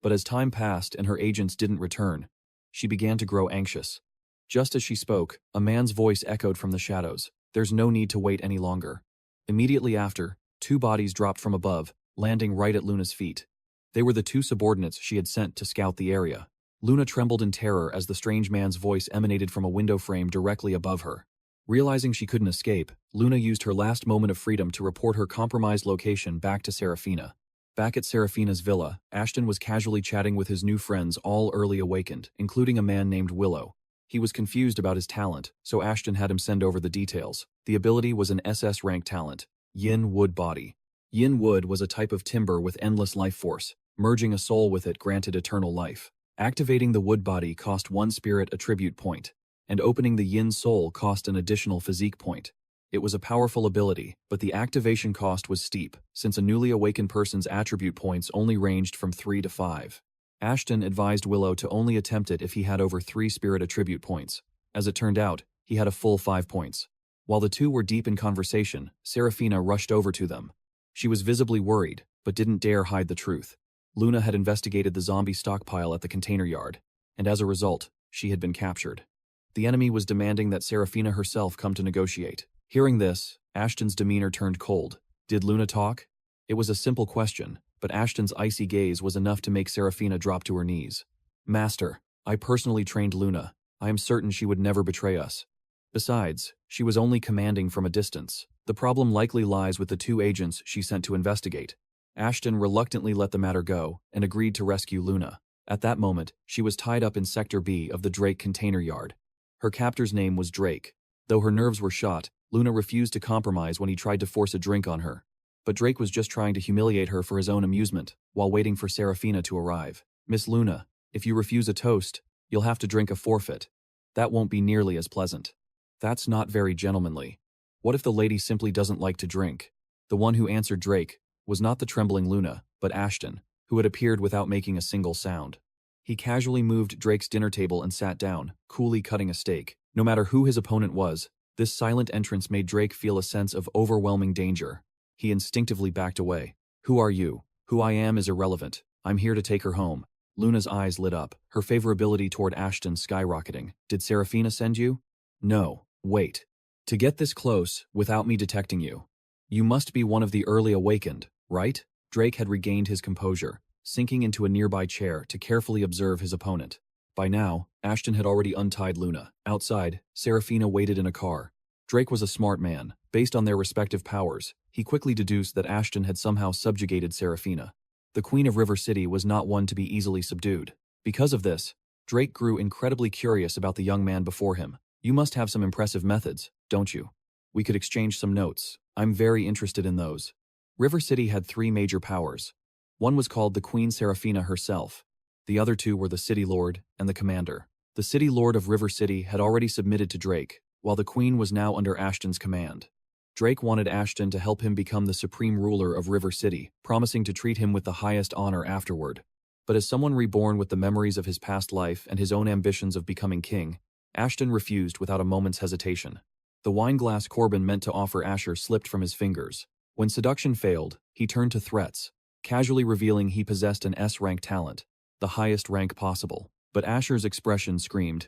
But as time passed and her agents didn't return, she began to grow anxious. Just as she spoke, a man's voice echoed from the shadows. "There's no need to wait any longer." Immediately after, 2 bodies dropped from above, landing right at Luna's feet. They were the 2 subordinates she had sent to scout the area. Luna trembled in terror as the strange man's voice emanated from a window frame directly above her. Realizing she couldn't escape, Luna used her last moment of freedom to report her compromised location back to Seraphina. Back at Seraphina's villa, Ashton was casually chatting with his new friends, all early awakened, including a man named Willow. He was confused about his talent, so Ashton had him send over the details. The ability was an SS-Rank Talent, Yin Wood Body. Yin Wood was a type of timber with endless life force. Merging a soul with it granted eternal life. Activating the wood body cost 1 spirit attribute point, and opening the Yin soul cost an additional physique point. It was a powerful ability, but the activation cost was steep, since a newly awakened person's attribute points only ranged from 3 to 5. Ashton advised Willow to only attempt it if he had over 3 spirit attribute points. As it turned out, he had a full 5 points. While the 2 were deep in conversation, Seraphina rushed over to them. She was visibly worried, but didn't dare hide the truth. Luna had investigated the zombie stockpile at the container yard, and as a result, she had been captured. The enemy was demanding that Seraphina herself come to negotiate. Hearing this, Ashton's demeanor turned cold. Did Luna talk? It was a simple question, but Ashton's icy gaze was enough to make Seraphina drop to her knees. "Master, I personally trained Luna. I am certain she would never betray us. Besides, she was only commanding from a distance. The problem likely lies with the 2 agents she sent to investigate." Ashton reluctantly let the matter go and agreed to rescue Luna. At that moment, she was tied up in Sector B of the Drake container yard. Her captor's name was Drake. Though her nerves were shot, Luna refused to compromise when he tried to force a drink on her. But Drake was just trying to humiliate her for his own amusement, while waiting for Seraphina to arrive. "Miss Luna, if you refuse a toast, you'll have to drink a forfeit. That won't be nearly as pleasant." "That's not very gentlemanly. What if the lady simply doesn't like to drink?" The one who answered Drake was not the trembling Luna, but Ashton, who had appeared without making a single sound. He casually moved Drake's dinner table and sat down, coolly cutting a steak. No matter who his opponent was, this silent entrance made Drake feel a sense of overwhelming danger. He instinctively backed away. "Who are you? Who I am is irrelevant. I'm here to take her home." Luna's eyes lit up, her favorability toward Ashton skyrocketing. "Did Seraphina send you?" "No, wait. To get this close, without me detecting you, you must be one of the early awakened, right?" Drake had regained his composure, sinking into a nearby chair to carefully observe his opponent. By now, Ashton had already untied Luna. Outside, Seraphina waited in a car. Drake was a smart man. Based on their respective powers, he quickly deduced that Ashton had somehow subjugated Seraphina. The Queen of River City was not one to be easily subdued. Because of this, Drake grew incredibly curious about the young man before him. "You must have some impressive methods, don't you? We could exchange some notes. I'm very interested in those." River City had 3 major powers. One was called the Queen Seraphina herself. The other 2 were the City Lord and the Commander. The city lord of River City had already submitted to Drake, while the queen was now under Ashton's command. Drake wanted Ashton to help him become the supreme ruler of River City, promising to treat him with the highest honor afterward. But as someone reborn with the memories of his past life and his own ambitions of becoming king, Ashton refused without a moment's hesitation. The wineglass Corbin meant to offer Asher slipped from his fingers. When seduction failed, he turned to threats, casually revealing he possessed an S-rank talent, the highest rank possible. But Asher's expression screamed,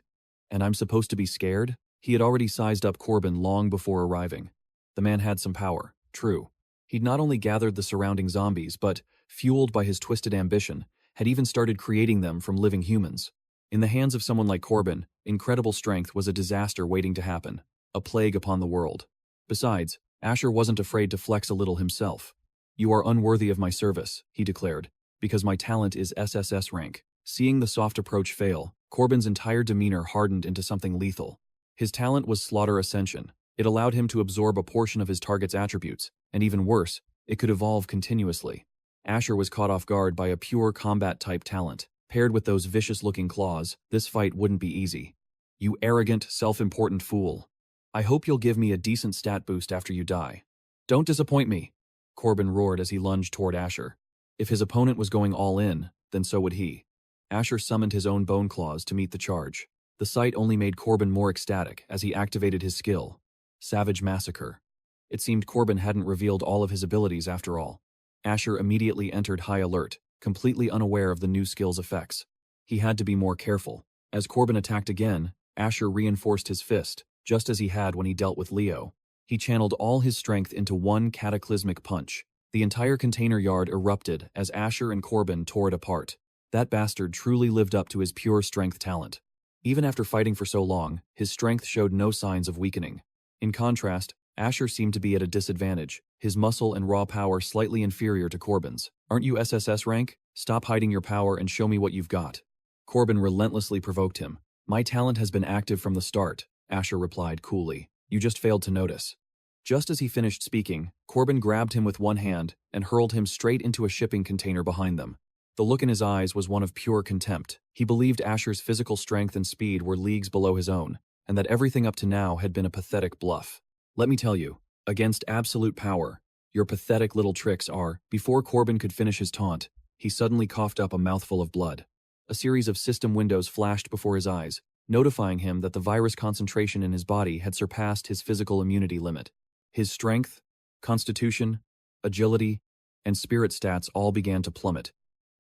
"And I'm supposed to be scared?" He had already sized up Corbin long before arriving. The man had some power, true. He'd not only gathered the surrounding zombies, but, fueled by his twisted ambition, had even started creating them from living humans. In the hands of someone like Corbin, incredible strength was a disaster waiting to happen, a plague upon the world. Besides, Asher wasn't afraid to flex a little himself. "You are unworthy of my service," he declared, "because my talent is SSS rank." Seeing the soft approach fail, Corbin's entire demeanor hardened into something lethal. His talent was Slaughter Ascension. It allowed him to absorb a portion of his target's attributes, and even worse, it could evolve continuously. Asher was caught off guard by a pure combat-type talent. Paired with those vicious-looking claws, this fight wouldn't be easy. "You arrogant, self-important fool. I hope you'll give me a decent stat boost after you die. Don't disappoint me," Corbin roared as he lunged toward Asher. If his opponent was going all in, then so would he. Asher summoned his own bone claws to meet the charge. The sight only made Corbin more ecstatic as he activated his skill, Savage Massacre. It seemed Corbin hadn't revealed all of his abilities after all. Asher immediately entered high alert, completely unaware of the new skill's effects. He had to be more careful. As Corbin attacked again, Asher reinforced his fist, just as he had when he dealt with Leo. He channeled all his strength into one cataclysmic punch. The entire container yard erupted as Asher and Corbin tore it apart. That bastard truly lived up to his pure strength talent. Even after fighting for so long, his strength showed no signs of weakening. In contrast, Asher seemed to be at a disadvantage, his muscle and raw power slightly inferior to Corbin's. "Aren't you SSS rank? Stop hiding your power and show me what you've got." Corbin relentlessly provoked him. "My talent has been active from the start," Asher replied coolly. "You just failed to notice." Just as he finished speaking, Corbin grabbed him with one hand and hurled him straight into a shipping container behind them. The look in his eyes was one of pure contempt. He believed Asher's physical strength and speed were leagues below his own, and that everything up to now had been a pathetic bluff. "Let me tell you, against absolute power, your pathetic little tricks are..." Before Corbin could finish his taunt, he suddenly coughed up a mouthful of blood. A series of system windows flashed before his eyes, notifying him that the virus concentration in his body had surpassed his physical immunity limit. His strength, constitution, agility, and spirit stats all began to plummet.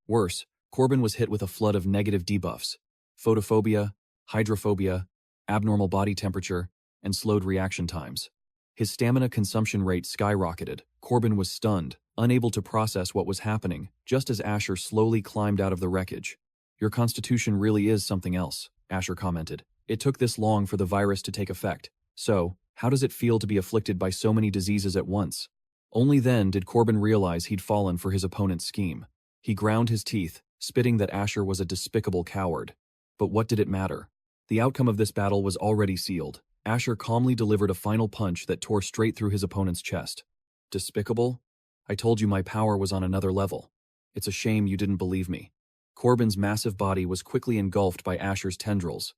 Worse, Corbin was hit with a flood of negative debuffs: photophobia, hydrophobia, abnormal body temperature, and slowed reaction times. His stamina consumption rate skyrocketed. Corbin was stunned, unable to process what was happening, just as Asher slowly climbed out of the wreckage. "Your constitution really is something else," Asher commented. "It took this long for the virus to take effect. So, how does it feel to be afflicted by so many diseases at once?" Only then did Corbin realize he'd fallen for his opponent's scheme. He ground his teeth, spitting that Asher was a despicable coward. But what did it matter? The outcome of this battle was already sealed. Asher calmly delivered a final punch that tore straight through his opponent's chest. "Despicable? I told you my power was on another level. It's a shame you didn't believe me." Corbin's massive body was quickly engulfed by Asher's tendrils.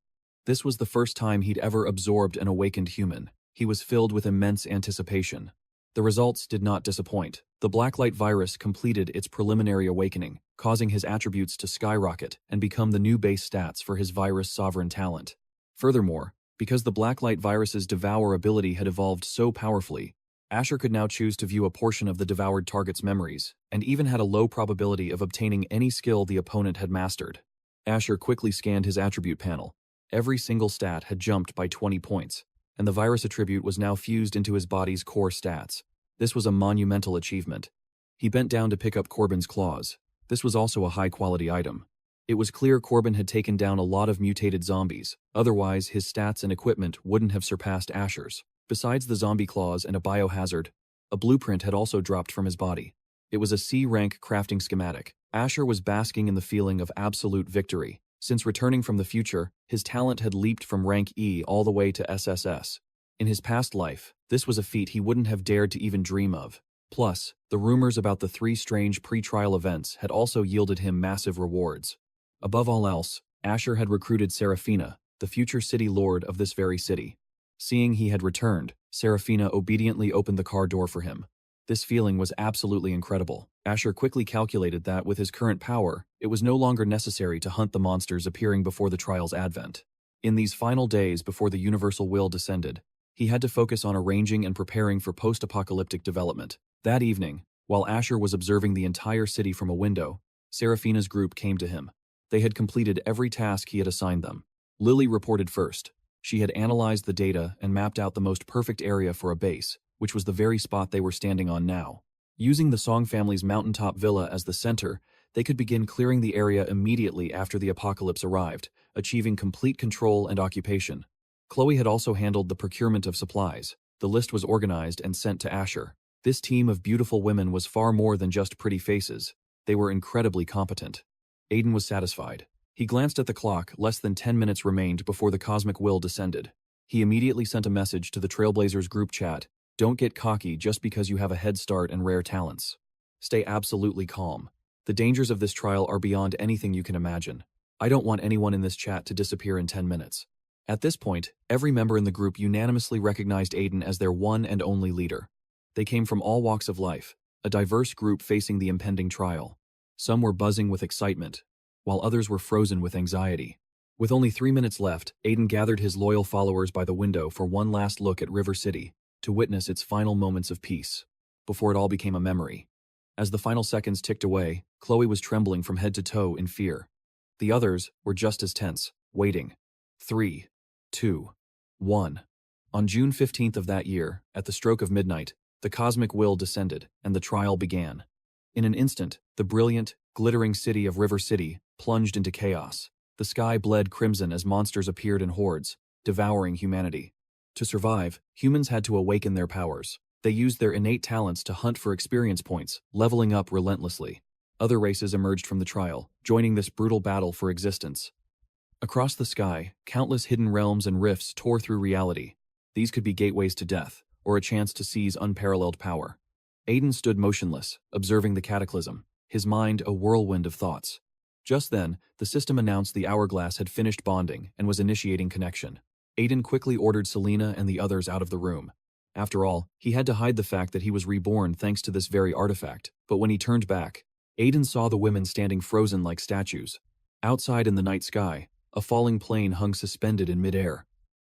This was the first time he'd ever absorbed an awakened human. He was filled with immense anticipation. The results did not disappoint. The Blacklight virus completed its preliminary awakening, causing his attributes to skyrocket and become the new base stats for his virus sovereign talent. Furthermore, because the Blacklight virus's devour ability had evolved so powerfully, Asher could now choose to view a portion of the devoured target's memories, and even had a low probability of obtaining any skill the opponent had mastered. Asher quickly scanned his attribute panel. Every single stat had jumped by 20 points, and the virus attribute was now fused into his body's core stats. This was a monumental achievement. He bent down to pick up Corbin's claws. This was also a high-quality item. It was clear Corbin had taken down a lot of mutated zombies, otherwise his stats and equipment wouldn't have surpassed Asher's. Besides the zombie claws and a biohazard, a blueprint had also dropped from his body. It was a C-rank crafting schematic. Asher was basking in the feeling of absolute victory. Since returning from the future, his talent had leaped from rank E all the way to SSS. In his past life, this was a feat he wouldn't have dared to even dream of. Plus, the rumors about the 3 strange pre-trial events had also yielded him massive rewards. Above all else, Asher had recruited Seraphina, the future city lord of this very city. Seeing he had returned, Serafina obediently opened the car door for him. This feeling was absolutely incredible. Asher quickly calculated that, with his current power, it was no longer necessary to hunt the monsters appearing before the trial's advent. In these final days before the universal will descended, he had to focus on arranging and preparing for post-apocalyptic development. That evening, while Asher was observing the entire city from a window, Serafina's group came to him. They had completed every task he had assigned them. Lily reported first. She had analyzed the data and mapped out the most perfect area for a base, which was the very spot they were standing on now. Using the Song family's mountaintop villa as the center, they could begin clearing the area immediately after the apocalypse arrived, achieving complete control and occupation. Chloe had also handled the procurement of supplies. The list was organized and sent to Asher. This team of beautiful women was far more than just pretty faces. They were incredibly competent. Aiden was satisfied. He glanced at the clock. Less than 10 minutes remained before the cosmic will descended. He immediately sent a message to the Trailblazers group chat. Don't get cocky just because you have a head start and rare talents. Stay absolutely calm. The dangers of this trial are beyond anything you can imagine. I don't want anyone in this chat to disappear in 10 minutes. At this point, every member in the group unanimously recognized Aiden as their one and only leader. They came from all walks of life, a diverse group facing the impending trial. Some were buzzing with excitement, while others were frozen with anxiety. With only 3 minutes left, Aiden gathered his loyal followers by the window for one last look at River City, to witness its final moments of peace, before it all became a memory. As the final seconds ticked away, Chloe was trembling from head to toe in fear. The others were just as tense, waiting. 3, 2, 1. On June 15th of that year, at the stroke of midnight, the cosmic will descended, and the trial began. In an instant, the brilliant, glittering city of River City plunged into chaos. The sky bled crimson as monsters appeared in hordes, devouring humanity. To survive, humans had to awaken their powers. They used their innate talents to hunt for experience points, leveling up relentlessly. Other races emerged from the trial, joining this brutal battle for existence. Across the sky, countless hidden realms and rifts tore through reality. These could be gateways to death, or a chance to seize unparalleled power. Aiden stood motionless, observing the cataclysm, his mind a whirlwind of thoughts. Just then, the system announced the hourglass had finished bonding and was initiating connection. Aiden quickly ordered Selena and the others out of the room. After all, he had to hide the fact that he was reborn thanks to this very artifact, but when he turned back, Aiden saw the women standing frozen like statues. Outside in the night sky, a falling plane hung suspended in midair.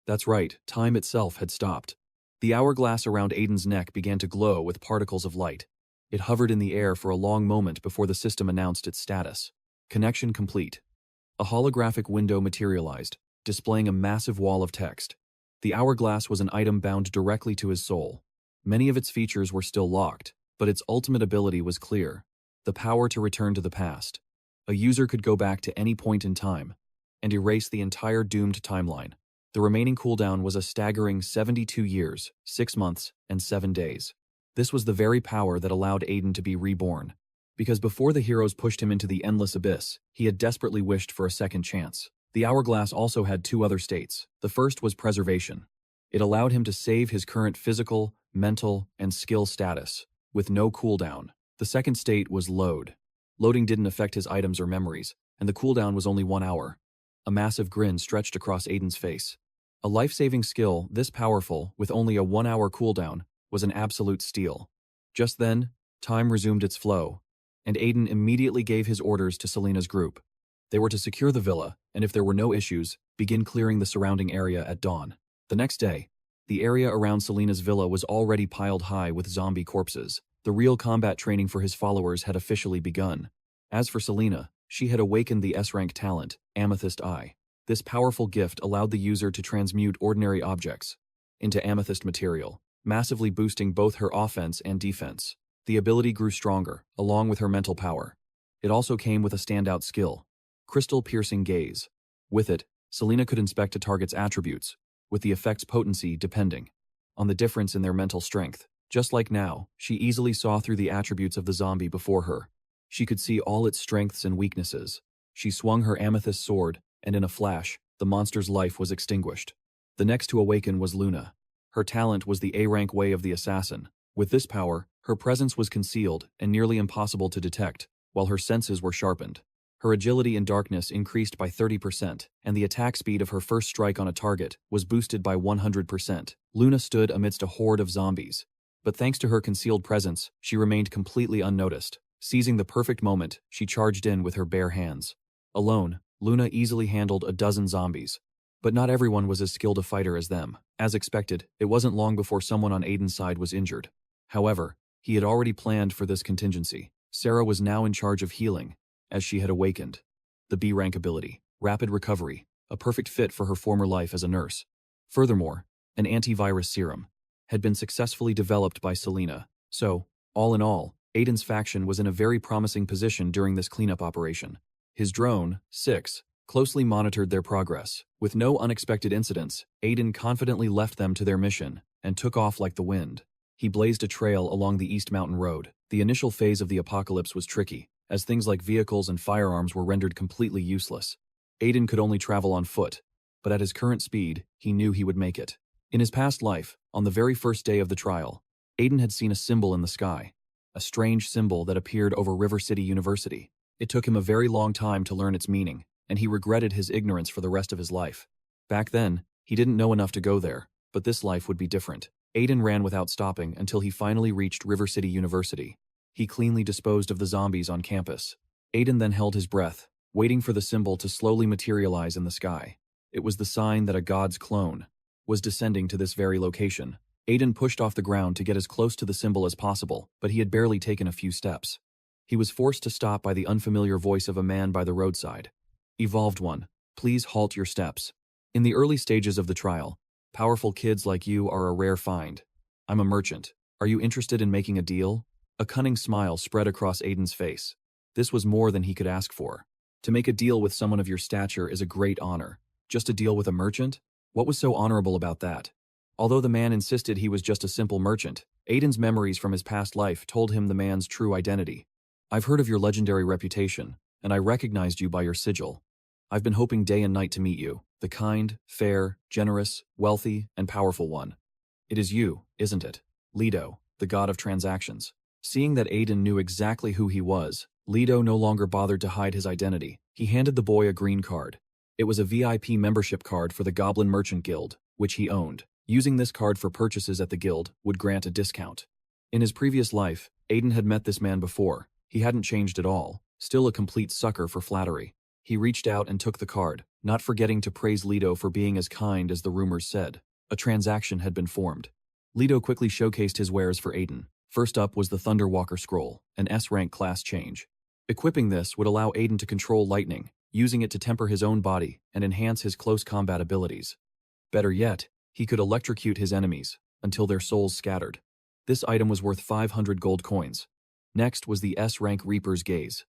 That's right, time itself had stopped. The hourglass around Aiden's neck began to glow with particles of light. It hovered in the air for a long moment before the system announced its status. Connection complete. A holographic window materialized, displaying a massive wall of text. The hourglass was an item bound directly to his soul. Many of its features were still locked, but its ultimate ability was clear: the power to return to the past. A user could go back to any point in time and erase the entire doomed timeline. The remaining cooldown was a staggering 72 years, 6 months, and 7 days. This was the very power that allowed Aiden to be reborn. Because before the heroes pushed him into the endless abyss, he had desperately wished for a second chance. The hourglass also had 2 other states. The first was preservation. It allowed him to save his current physical, mental, and skill status, with no cooldown. The second state was load. Loading didn't affect his items or memories, and the cooldown was only 1 hour. A massive grin stretched across Aiden's face. A life-saving skill this powerful, with only a 1-hour cooldown, was an absolute steal. Just then, time resumed its flow, and Aiden immediately gave his orders to Selena's group. They were to secure the villa, and if there were no issues, begin clearing the surrounding area at dawn. The next day, the area around Selena's villa was already piled high with zombie corpses. The real combat training for his followers had officially begun. As for Selena, she had awakened the S-Rank Talent, Amethyst Eye. This powerful gift allowed the user to transmute ordinary objects into amethyst material, massively boosting both her offense and defense. The ability grew stronger, along with her mental power. It also came with a standout skill: crystal-piercing gaze. With it, Selena could inspect a target's attributes, with the effect's potency depending on the difference in their mental strength. Just like now, she easily saw through the attributes of the zombie before her. She could see all its strengths and weaknesses. She swung her amethyst sword, and in a flash, the monster's life was extinguished. The next to awaken was Luna. Her talent was the A-rank way of the assassin. With this power, her presence was concealed and nearly impossible to detect, while her senses were sharpened. Her agility in darkness increased by 30%, and the attack speed of her first strike on a target was boosted by 100%. Luna stood amidst a horde of zombies, but thanks to her concealed presence, she remained completely unnoticed. Seizing the perfect moment, she charged in with her bare hands. Alone, Luna easily handled a dozen zombies. But not everyone was as skilled a fighter as them. As expected, it wasn't long before someone on Aiden's side was injured. However, he had already planned for this contingency. Sarah was now in charge of healing, as she had awakened. The B rank ability, rapid recovery, a perfect fit for her former life as a nurse. Furthermore, an antivirus serum had been successfully developed by Selena. So, all in all, Aiden's faction was in a very promising position during this cleanup operation. His drone, 6, closely monitored their progress. With no unexpected incidents, Aiden confidently left them to their mission and took off like the wind. He blazed a trail along the East Mountain Road. The initial phase of the apocalypse was tricky, as things like vehicles and firearms were rendered completely useless. Aiden could only travel on foot, but at his current speed, he knew he would make it. In his past life, on the very first day of the trial, Aiden had seen a symbol in the sky, a strange symbol that appeared over River City University. It took him a very long time to learn its meaning, and he regretted his ignorance for the rest of his life. Back then, he didn't know enough to go there, but this life would be different. Aiden ran without stopping until he finally reached River City University. He cleanly disposed of the zombies on campus. Aiden then held his breath, waiting for the symbol to slowly materialize in the sky. It was the sign that a god's clone was descending to this very location. Aiden pushed off the ground to get as close to the symbol as possible, but he had barely taken a few steps. He was forced to stop by the unfamiliar voice of a man by the roadside. "Evolved One, please halt your steps. In the early stages of the trial, powerful kids like you are a rare find. I'm a merchant. Are you interested in making a deal?" A cunning smile spread across Aiden's face. This was more than he could ask for. To make a deal with someone of your stature is a great honor. Just a deal with a merchant? What was so honorable about that? Although the man insisted he was just a simple merchant, Aiden's memories from his past life told him the man's true identity. "I've heard of your legendary reputation, and I recognized you by your sigil. I've been hoping day and night to meet you, the kind, fair, generous, wealthy, and powerful one. It is you, isn't it? Leto, the god of transactions." Seeing that Aiden knew exactly who he was, Leto no longer bothered to hide his identity. He handed the boy a green card. It was a VIP membership card for the Goblin Merchant Guild, which he owned. Using this card for purchases at the guild would grant a discount. In his previous life, Aiden had met this man before. He hadn't changed at all, still a complete sucker for flattery. He reached out and took the card, not forgetting to praise Leto for being as kind as the rumors said. A transaction had been formed. Leto quickly showcased his wares for Aiden. First up was the Thunderwalker Scroll, an S-rank class change. Equipping this would allow Aiden to control lightning, using it to temper his own body and enhance his close combat abilities. Better yet, he could electrocute his enemies until their souls scattered. This item was worth 500 gold coins. Next was the S-rank Reaper's Gaze.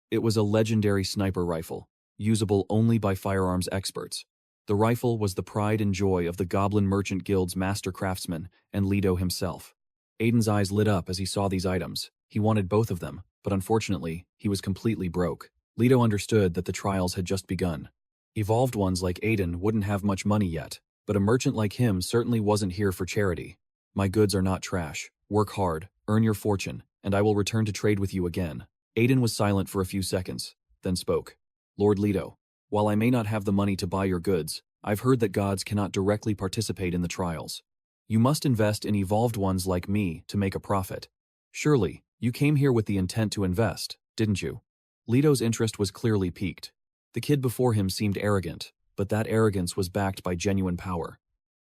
It was a legendary sniper rifle, usable only by firearms experts. The rifle was the pride and joy of the Goblin Merchant Guild's master craftsman and Leto himself. Aiden's eyes lit up as he saw these items. He wanted both of them, but unfortunately, he was completely broke. Leto understood that the trials had just begun. Evolved ones like Aiden wouldn't have much money yet, but a merchant like him certainly wasn't here for charity. "My goods are not trash. Work hard, earn your fortune, and I will return to trade with you again." Aiden was silent for a few seconds, then spoke. "Lord Leto, while I may not have the money to buy your goods, I've heard that gods cannot directly participate in the trials. You must invest in evolved ones like me to make a profit. Surely, you came here with the intent to invest, didn't you?" Leto's interest was clearly piqued. The kid before him seemed arrogant, but that arrogance was backed by genuine power.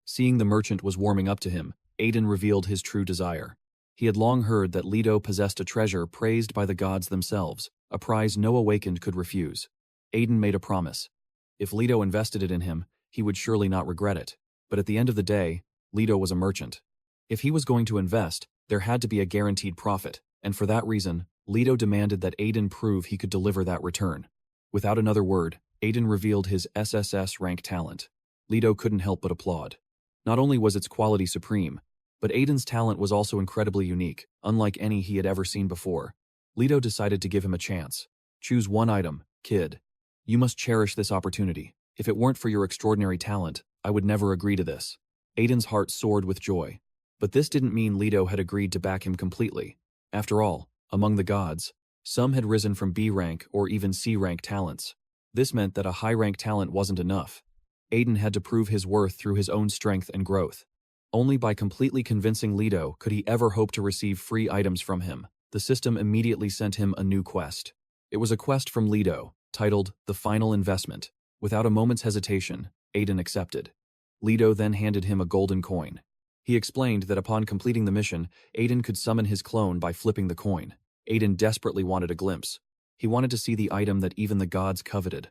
Seeing the merchant was warming up to him, Aiden revealed his true desire. He had long heard that Leto possessed a treasure praised by the gods themselves, a prize no awakened could refuse. Aiden made a promise. If Leto invested it in him, he would surely not regret it. But at the end of the day, Leto was a merchant. If he was going to invest, there had to be a guaranteed profit, and for that reason, Leto demanded that Aiden prove he could deliver that return. Without another word, Aiden revealed his SSS-Rank Talent. Leto couldn't help but applaud. Not only was its quality supreme, but Aiden's talent was also incredibly unique, unlike any he had ever seen before. Leto decided to give him a chance. "Choose one item, kid. You must cherish this opportunity. If it weren't for your extraordinary talent, I would never agree to this." Aiden's heart soared with joy. But this didn't mean Leto had agreed to back him completely. After all, among the gods, Some had risen from B rank or even C rank talents. This meant that a high rank talent wasn't enough. Aiden had to prove his worth through his own strength and growth. Only by completely convincing Leto could he ever hope to receive free items from him. The system immediately sent him a new quest. It was a quest from Leto, titled The Final Investment. Without a moment's hesitation, Aiden accepted. Leto then handed him a golden coin. He explained that upon completing the mission, Aiden could summon his clone by flipping the coin. Aiden desperately wanted a glimpse. He wanted to see the item that even the gods coveted.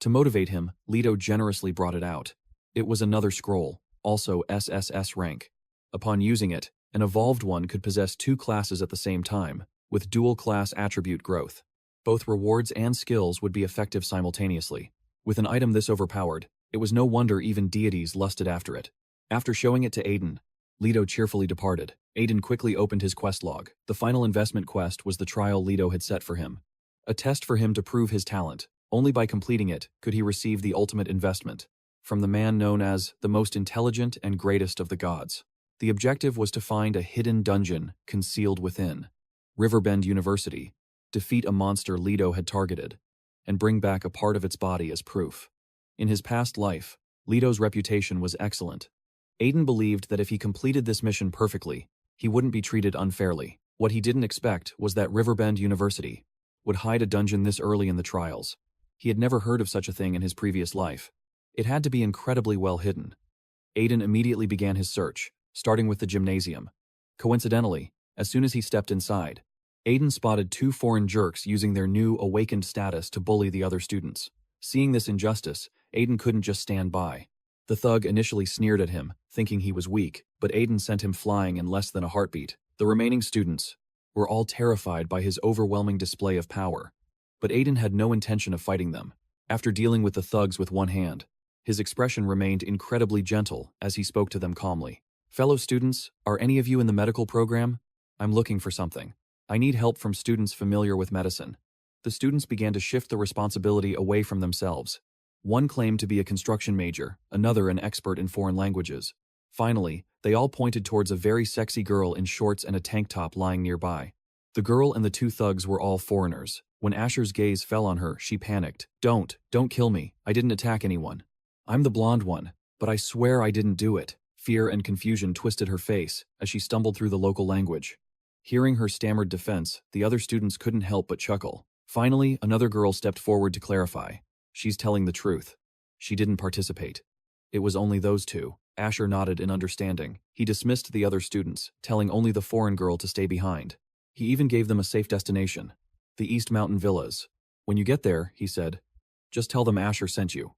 To motivate him, Leto generously brought it out. It was another scroll, also SSS rank. Upon using it, an evolved one could possess 2 classes at the same time, with dual-class attribute growth. Both rewards and skills would be effective simultaneously. With an item this overpowered, it was no wonder even deities lusted after it. After showing it to Aiden, Leto cheerfully departed. Aiden quickly opened his quest log. The final investment quest was the trial Leto had set for him. A test for him to prove his talent. Only by completing it could he receive the ultimate investment from the man known as the most intelligent and greatest of the gods. The objective was to find a hidden dungeon concealed within Riverbend University, defeat a monster Leto had targeted, and bring back a part of its body as proof. In his past life, Leto's reputation was excellent. Aiden believed that if he completed this mission perfectly, he wouldn't be treated unfairly. What he didn't expect was that Riverbend University would hide a dungeon this early in the trials. He had never heard of such a thing in his previous life. It had to be incredibly well hidden. Aiden immediately began his search, starting with the gymnasium. Coincidentally, as soon as he stepped inside, Aiden spotted 2 foreign jerks using their new awakened status to bully the other students. Seeing this injustice, Aiden couldn't just stand by. The thug initially sneered at him, thinking he was weak, but Aiden sent him flying in less than a heartbeat. The remaining students were all terrified by his overwhelming display of power. But Aiden had no intention of fighting them. After dealing with the thugs with one hand, his expression remained incredibly gentle as he spoke to them calmly. "Fellow students, are any of you in the medical program? I'm looking for something. I need help from students familiar with medicine." The students began to shift the responsibility away from themselves. One claimed to be a construction major, another an expert in foreign languages. Finally, they all pointed towards a very sexy girl in shorts and a tank top lying nearby. The girl and the 2 thugs were all foreigners. When Asher's gaze fell on her, she panicked. Don't kill me. I didn't attack anyone. I'm the blonde one, but I swear I didn't do it." Fear and confusion twisted her face as she stumbled through the local language. Hearing her stammered defense, the other students couldn't help but chuckle. Finally, another girl stepped forward to clarify. "She's telling the truth. She didn't participate. It was only those 2. Asher nodded in understanding. He dismissed the other students, telling only the foreign girl to stay behind. He even gave them a safe destination, the East Mountain Villas. "When you get there," he said, "just tell them Asher sent you.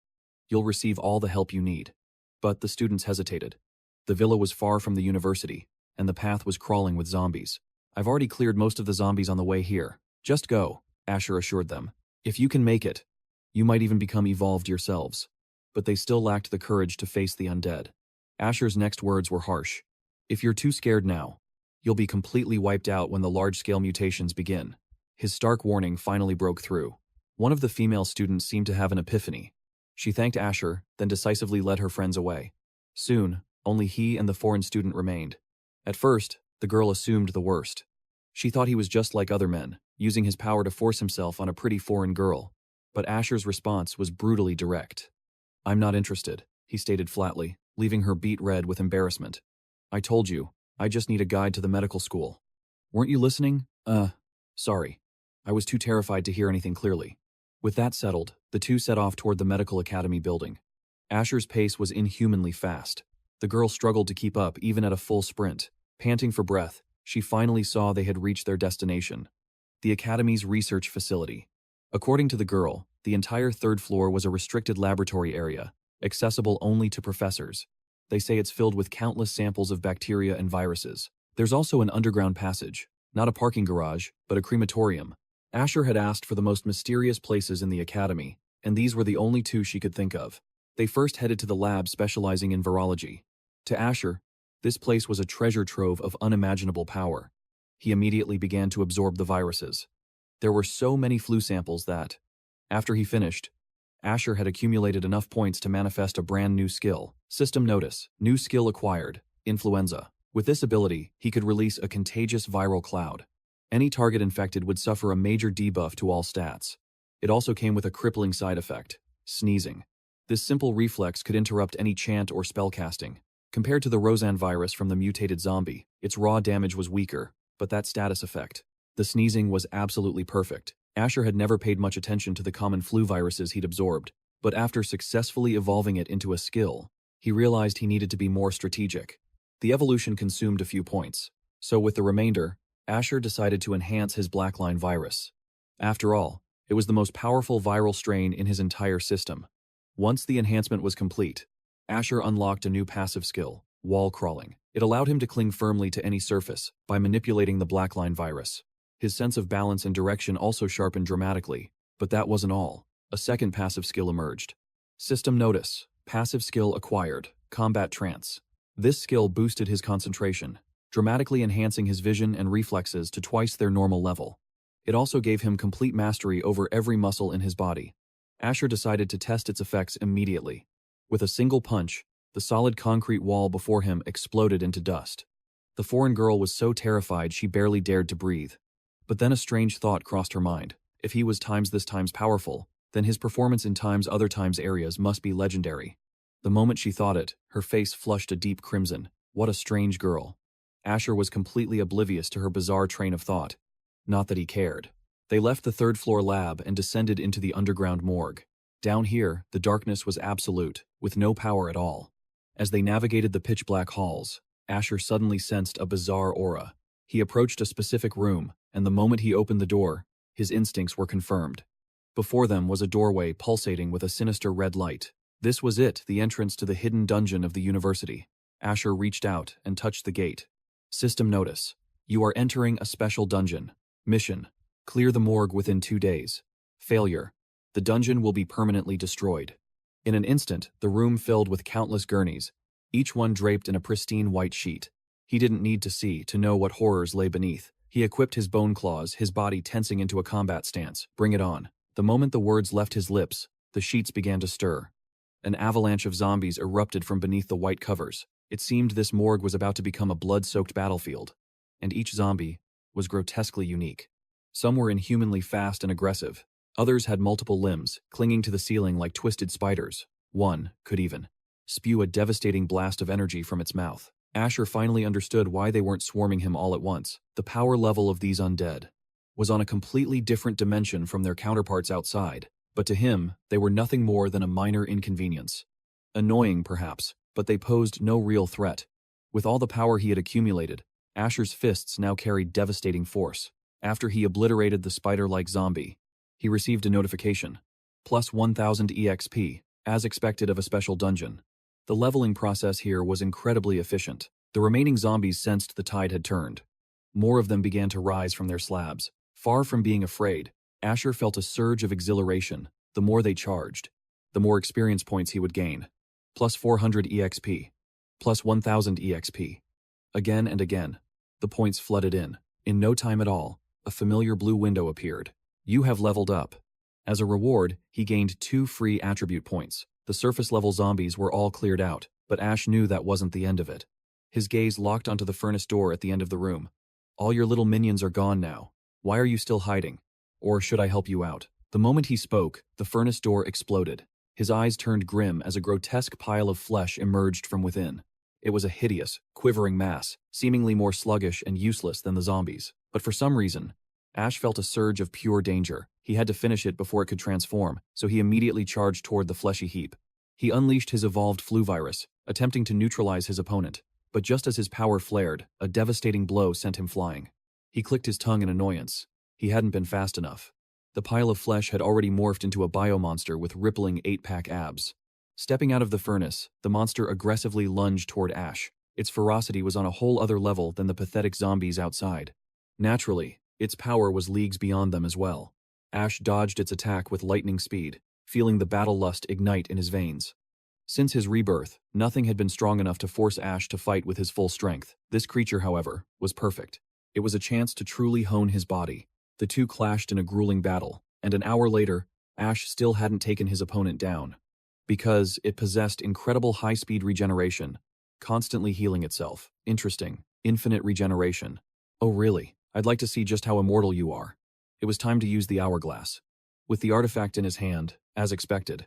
You'll receive all the help you need." But the students hesitated. The villa was far from the university, and the path was crawling with zombies. "I've already cleared most of the zombies on the way here. Just go," Asher assured them. "If you can make it, you might even become evolved yourselves." But they still lacked the courage to face the undead. Asher's next words were harsh. "If you're too scared now, you'll be completely wiped out when the large-scale mutations begin." His stark warning finally broke through. One of the female students seemed to have an epiphany. She thanked Asher, then decisively led her friends away. Soon, only he and the foreign student remained. At first, the girl assumed the worst. She thought he was just like other men, using his power to force himself on a pretty foreign girl. But Asher's response was brutally direct. "I'm not interested," he stated flatly, leaving her beet red with embarrassment. "I told you, I just need a guide to the medical school. Weren't you listening? Sorry. I was too terrified to hear anything clearly." With that settled, the 2 set off toward the medical academy building. Asher's pace was inhumanly fast. The girl struggled to keep up even at a full sprint. Panting for breath, she finally saw they had reached their destination, the academy's research facility. According to the girl, the entire 3rd floor was a restricted laboratory area, accessible only to professors. They say it's filled with countless samples of bacteria and viruses. There's also an underground passage, not a parking garage, but a crematorium. Asher had asked for the most mysterious places in the academy, and these were the only 2 she could think of. They first headed to the lab specializing in virology. To Asher, this place was a treasure trove of unimaginable power. He immediately began to absorb the viruses. There were so many flu samples that, after he finished, Asher had accumulated enough points to manifest a brand new skill. System notice, new skill acquired, influenza. With this ability, he could release a contagious viral cloud. Any target infected would suffer a major debuff to all stats. It also came with a crippling side effect: sneezing. This simple reflex could interrupt any chant or spell casting. Compared to the Roseanne virus from the mutated zombie, its raw damage was weaker, but that status effect, the sneezing, was absolutely perfect. Asher had never paid much attention to the common flu viruses he'd absorbed, but after successfully evolving it into a skill, he realized he needed to be more strategic. The evolution consumed a few points, so with the remainder, Asher decided to enhance his Blackline virus. After all, it was the most powerful viral strain in his entire system. Once the enhancement was complete, Asher unlocked a new passive skill: wall crawling. It allowed him to cling firmly to any surface by manipulating the Blackline virus. His sense of balance and direction also sharpened dramatically, but that wasn't all. A second passive skill emerged. System Notice. Passive skill acquired: Combat Trance. This skill boosted his concentration, dramatically enhancing his vision and reflexes to twice their normal level. It also gave him complete mastery over every muscle in his body. Asher decided to test its effects immediately. With a single punch, the solid concrete wall before him exploded into dust. The foreign girl was so terrified she barely dared to breathe. But then a strange thought crossed her mind. If he was this times powerful, then his performance in other times areas must be legendary. The moment she thought it, her face flushed a deep crimson. What a strange girl. Asher was completely oblivious to her bizarre train of thought. Not that he cared. They left the third-floor lab and descended into the underground morgue. Down here, the darkness was absolute, with no power at all. As they navigated the pitch-black halls, Asher suddenly sensed a bizarre aura. He approached a specific room, and the moment he opened the door, his instincts were confirmed. Before them was a doorway pulsating with a sinister red light. This was it, the entrance to the hidden dungeon of the university. Asher reached out and touched the gate. System Notice. You are entering a special dungeon. Mission: clear the morgue within 2 days. Failure: the dungeon will be permanently destroyed. In an instant, the room filled with countless gurneys, each one draped in a pristine white sheet. He didn't need to see to know what horrors lay beneath. He equipped his bone claws, his body tensing into a combat stance. Bring it on. The moment the words left his lips, the sheets began to stir. An avalanche of zombies erupted from beneath the white covers. It seemed this morgue was about to become a blood-soaked battlefield. And each zombie was grotesquely unique. Some were inhumanly fast and aggressive. Others had multiple limbs, clinging to the ceiling like twisted spiders. One could even spew a devastating blast of energy from its mouth. Asher finally understood why they weren't swarming him all at once. The power level of these undead was on a completely different dimension from their counterparts outside, but to him, they were nothing more than a minor inconvenience. Annoying, perhaps, but they posed no real threat. With all the power he had accumulated, Asher's fists now carried devastating force. After he obliterated the spider-like zombie, he received a notification. Plus 1000 EXP, as expected of a special dungeon. The leveling process here was incredibly efficient. The remaining zombies sensed the tide had turned. More of them began to rise from their slabs. Far from being afraid, Asher felt a surge of exhilaration. The more they charged, the more experience points he would gain. Plus 400 EXP. Plus 1000 EXP. Again and again, the points flooded in. In no time at all, a familiar blue window appeared. You have leveled up. As a reward, he gained 2 free attribute points. The surface-level zombies were all cleared out, but Ash knew that wasn't the end of it. His gaze locked onto the furnace door at the end of the room. All your little minions are gone now. Why are you still hiding? Or should I help you out? The moment he spoke, the furnace door exploded. His eyes turned grim as a grotesque pile of flesh emerged from within. It was a hideous, quivering mass, seemingly more sluggish and useless than the zombies. But for some reason, Ash felt a surge of pure danger. He had to finish it before it could transform, so he immediately charged toward the fleshy heap. He unleashed his evolved flu virus, attempting to neutralize his opponent. But just as his power flared, a devastating blow sent him flying. He clicked his tongue in annoyance. He hadn't been fast enough. The pile of flesh had already morphed into a biomonster with rippling 8-pack abs. Stepping out of the furnace, the monster aggressively lunged toward Ash. Its ferocity was on a whole other level than the pathetic zombies outside. Naturally, its power was leagues beyond them as well. Ash dodged its attack with lightning speed, feeling the battle lust ignite in his veins. Since his rebirth, nothing had been strong enough to force Ash to fight with his full strength. This creature, however, was perfect. It was a chance to truly hone his body. The two clashed in a grueling battle, and an hour later, Ash still hadn't taken his opponent down. Because it possessed incredible high-speed regeneration, constantly healing itself. Interesting. Infinite regeneration. Oh really? I'd like to see just how immortal you are. It was time to use the hourglass. With the artifact in his hand, as expected,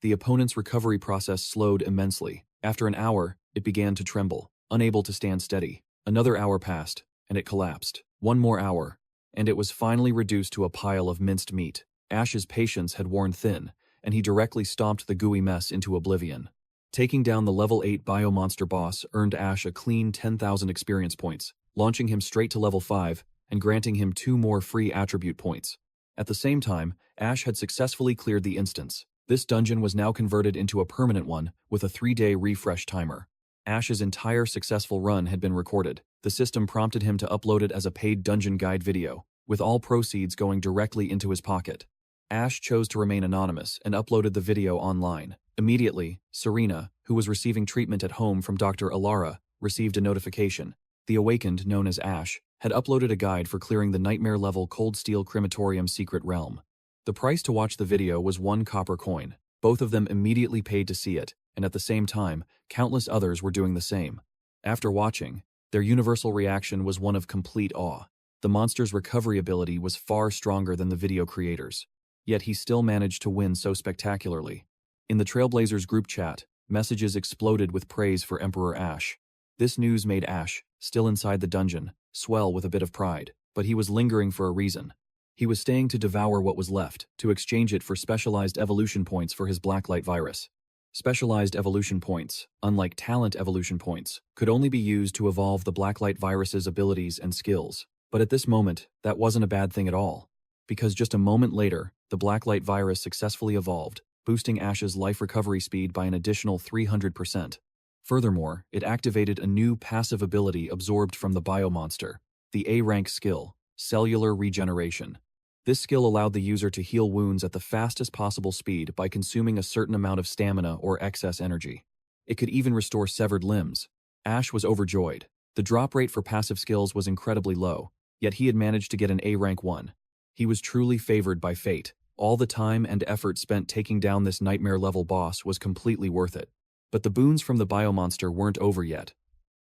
the opponent's recovery process slowed immensely. After an hour, it began to tremble, unable to stand steady. Another hour passed, and it collapsed. One more hour, and it was finally reduced to a pile of minced meat. Ash's patience had worn thin, and he directly stomped the gooey mess into oblivion. Taking down the level 8 biomonster boss earned Ash a clean 10,000 experience points, launching him straight to level 5 and granting him 2 more free attribute points. At the same time, Ash had successfully cleared the instance. This dungeon was now converted into a permanent one with a 3-day refresh timer. Ash's entire successful run had been recorded. The system prompted him to upload it as a paid dungeon guide video, with all proceeds going directly into his pocket. Ash chose to remain anonymous and uploaded the video online. Immediately, Serena, who was receiving treatment at home from Dr. Alara, received a notification. The awakened, known as Ash, had uploaded a guide for clearing the nightmare-level Cold Steel Crematorium secret realm. The price to watch the video was 1 copper coin. Both of them immediately paid to see it, and at the same time, countless others were doing the same. After watching, their universal reaction was one of complete awe. The monster's recovery ability was far stronger than the video creators. Yet he still managed to win so spectacularly. In the Trailblazers group chat, messages exploded with praise for Emperor Ash. This news made Ash, still inside the dungeon, swell with a bit of pride, but he was lingering for a reason. He was staying to devour what was left, to exchange it for specialized evolution points for his Blacklight virus. Specialized evolution points, unlike talent evolution points, could only be used to evolve the Blacklight virus's abilities and skills. But at this moment, that wasn't a bad thing at all, because just a moment later, the Blacklight virus successfully evolved, boosting Ash's life recovery speed by an additional 300%. Furthermore, it activated a new passive ability absorbed from the biomonster, the A-rank skill, cellular regeneration. This skill allowed the user to heal wounds at the fastest possible speed by consuming a certain amount of stamina or excess energy. It could even restore severed limbs. Ash was overjoyed. The drop rate for passive skills was incredibly low, yet he had managed to get an A-rank 1. He was truly favored by fate. All the time and effort spent taking down this nightmare-level boss was completely worth it. But the boons from the biomonster weren't over yet.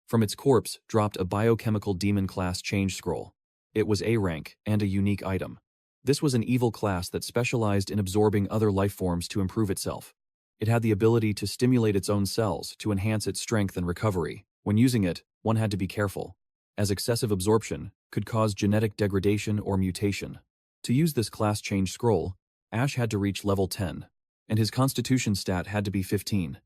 From its corpse dropped a biochemical demon-class change scroll. It was A-rank and a unique item. This was an evil class that specialized in absorbing other life forms to improve itself. It had the ability to stimulate its own cells to enhance its strength and recovery. When using it, one had to be careful, as excessive absorption could cause genetic degradation or mutation. To use this class change scroll, Ash had to reach level 10, and his constitution stat had to be 15.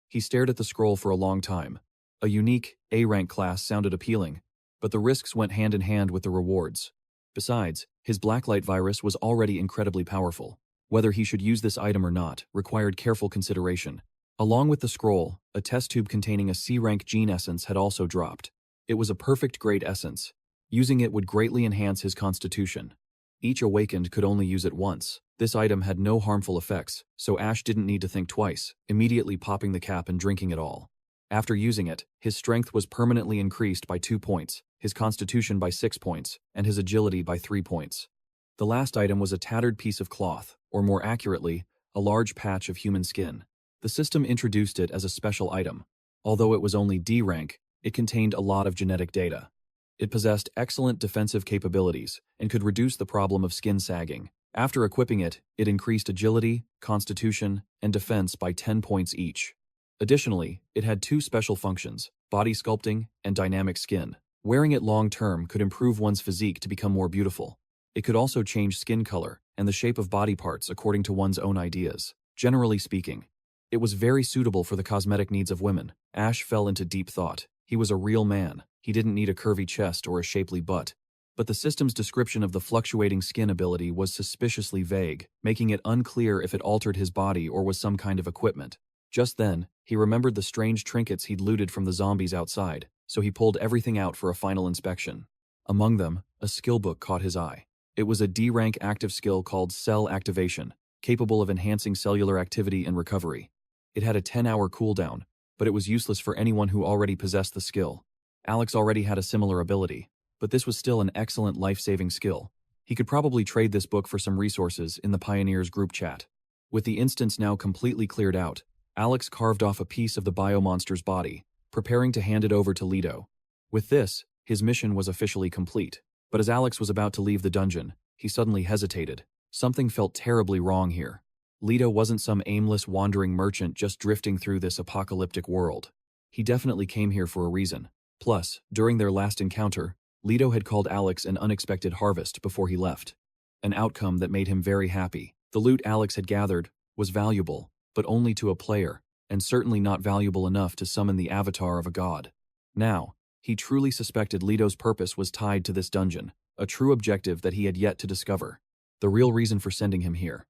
He stared at the scroll for a long time. A unique, A-rank class sounded appealing, but the risks went hand in hand with the rewards. Besides, his Blacklight virus was already incredibly powerful. Whether he should use this item or not required careful consideration. Along with the scroll, a test tube containing a C-rank gene essence had also dropped. It was a perfect grade essence. Using it would greatly enhance his constitution. Each awakened could only use it once. This item had no harmful effects, so Ash didn't need to think twice, immediately popping the cap and drinking it all. After using it, his strength was permanently increased by 2 points, his constitution by 6 points, and his agility by 3 points. The last item was a tattered piece of cloth, or more accurately, a large patch of human skin. The system introduced it as a special item. Although it was only D rank, it contained a lot of genetic data. It possessed excellent defensive capabilities and could reduce the problem of skin sagging. After equipping it, it increased agility, constitution, and defense by 10 points each. Additionally, it had 2 special functions, body sculpting and dynamic skin. Wearing it long-term could improve one's physique to become more beautiful. It could also change skin color and the shape of body parts according to one's own ideas. Generally speaking, it was very suitable for the cosmetic needs of women. Ash fell into deep thought. He was a real man. He didn't need a curvy chest or a shapely butt. But the system's description of the fluctuating skin ability was suspiciously vague, making it unclear if it altered his body or was some kind of equipment. Just then, he remembered the strange trinkets he'd looted from the zombies outside, so he pulled everything out for a final inspection. Among them, a skill book caught his eye. It was a D-rank active skill called Cell Activation, capable of enhancing cellular activity and recovery. It had a 10-hour cooldown, but it was useless for anyone who already possessed the skill. Alex already had a similar ability, but this was still an excellent life-saving skill. He could probably trade this book for some resources in the Pioneers group chat. With the instance now completely cleared out, Alex carved off a piece of the biomonster's body, preparing to hand it over to Leto. With this, his mission was officially complete. But as Alex was about to leave the dungeon, he suddenly hesitated. Something felt terribly wrong here. Leto wasn't some aimless wandering merchant just drifting through this apocalyptic world. He definitely came here for a reason. Plus, during their last encounter, Leto had called Alex an unexpected harvest before he left. An outcome that made him very happy. The loot Alex had gathered was valuable, but only to a player, and certainly not valuable enough to summon the avatar of a god. Now, he truly suspected Leto's purpose was tied to this dungeon, a true objective that he had yet to discover. The real reason for sending him here.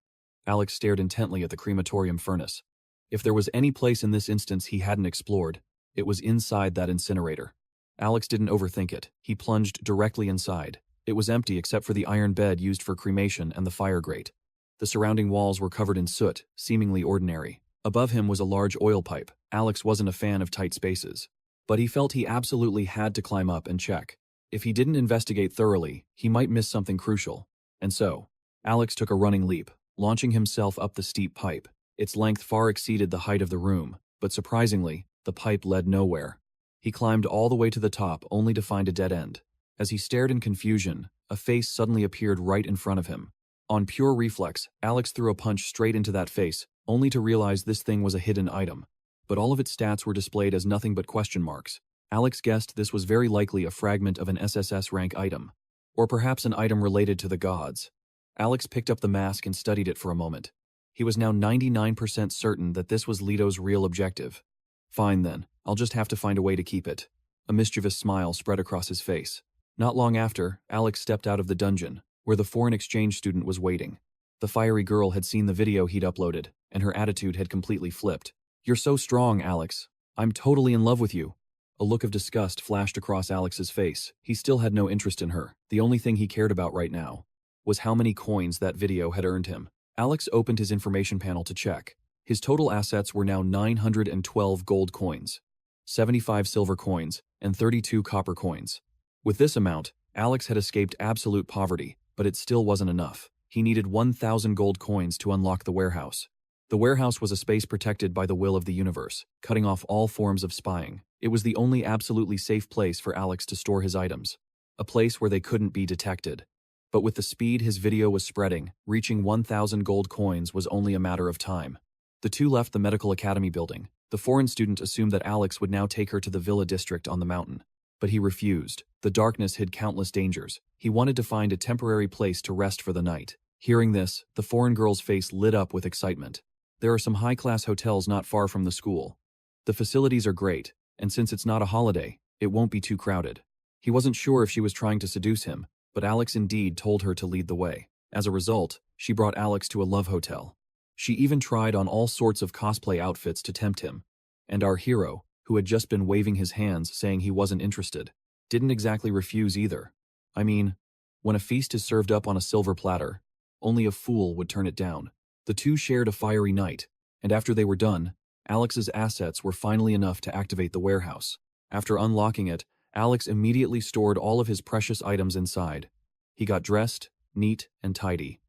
Alex stared intently at the crematorium furnace. If there was any place in this instance he hadn't explored, it was inside that incinerator. Alex didn't overthink it. He plunged directly inside. It was empty except for the iron bed used for cremation and the fire grate. The surrounding walls were covered in soot, seemingly ordinary. Above him was a large oil pipe. Alex wasn't a fan of tight spaces, but he felt he absolutely had to climb up and check. If he didn't investigate thoroughly, he might miss something crucial. And so, Alex took a running leap, launching himself up the steep pipe. Its length far exceeded the height of the room, but surprisingly, the pipe led nowhere. He climbed all the way to the top only to find a dead end. As he stared in confusion, a face suddenly appeared right in front of him. On pure reflex, Alex threw a punch straight into that face, only to realize this thing was a hidden item. But all of its stats were displayed as nothing but question marks. Alex guessed this was very likely a fragment of an SSS rank item, or perhaps an item related to the gods. Alex picked up the mask and studied it for a moment. He was now 99% certain that this was Leto's real objective. Fine then, I'll just have to find a way to keep it. A mischievous smile spread across his face. Not long after, Alex stepped out of the dungeon, where the foreign exchange student was waiting. The fiery girl had seen the video he'd uploaded, and her attitude had completely flipped. "You're so strong, Alex. I'm totally in love with you." A look of disgust flashed across Alex's face. He still had no interest in her. The only thing he cared about right now was how many coins that video had earned him. Alex opened his information panel to check. His total assets were now 912 gold coins, 75 silver coins, and 32 copper coins. With this amount, Alex had escaped absolute poverty, but it still wasn't enough. He needed 1,000 gold coins to unlock the warehouse. The warehouse was a space protected by the will of the universe, cutting off all forms of spying. It was the only absolutely safe place for Alex to store his items, a place where they couldn't be detected. But with the speed his video was spreading, reaching 1,000 gold coins was only a matter of time. The two left the medical academy building. The foreign student assumed that Alex would now take her to the villa district on the mountain. But he refused. The darkness hid countless dangers. He wanted to find a temporary place to rest for the night. Hearing this, the foreign girl's face lit up with excitement. There are some high-class hotels not far from the school. The facilities are great, and since it's not a holiday, it won't be too crowded. He wasn't sure if she was trying to seduce him, but Alex indeed told her to lead the way. As a result, she brought Alex to a love hotel. She even tried on all sorts of cosplay outfits to tempt him. And our hero, who had just been waving his hands saying he wasn't interested, didn't exactly refuse either. I mean, when a feast is served up on a silver platter, only a fool would turn it down. The two shared a fiery night, and after they were done, Alex's assets were finally enough to activate the warehouse. After unlocking it, Alex immediately stored all of his precious items inside. He got dressed, neat, and tidy.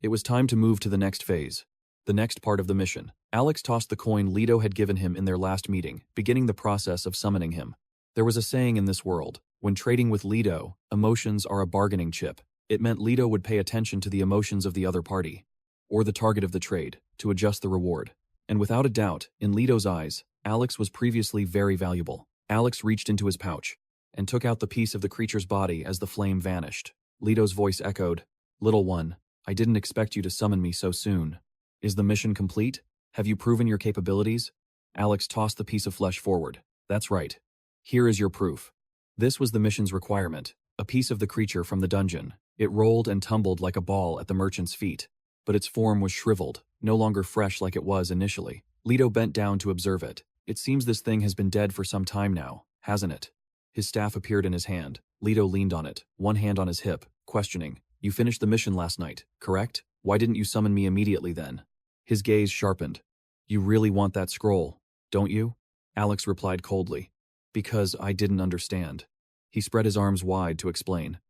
It was time to move to the next phase, the next part of the mission. Alex tossed the coin Leto had given him in their last meeting, beginning the process of summoning him. There was a saying in this world, when trading with Leto, emotions are a bargaining chip. It meant Leto would pay attention to the emotions of the other party, or the target of the trade, to adjust the reward. And without a doubt, in Leto's eyes, Alex was previously very valuable. Alex reached into his pouch and took out the piece of the creature's body as the flame vanished. Leto's voice echoed, "Little one, I didn't expect you to summon me so soon. Is the mission complete? Have you proven your capabilities?" Alex tossed the piece of flesh forward. "That's right. Here is your proof." This was the mission's requirement, a piece of the creature from the dungeon. It rolled and tumbled like a ball at the merchant's feet, but its form was shriveled, no longer fresh like it was initially. Leto bent down to observe it. "It seems this thing has been dead for some time now, hasn't it?" His staff appeared in his hand. Leto leaned on it, one hand on his hip, questioning. "You finished the mission last night, correct? Why didn't you summon me immediately then?" His gaze sharpened. "You really want that scroll, don't you?" Alex replied coldly. "Because I didn't understand." He spread his arms wide to explain.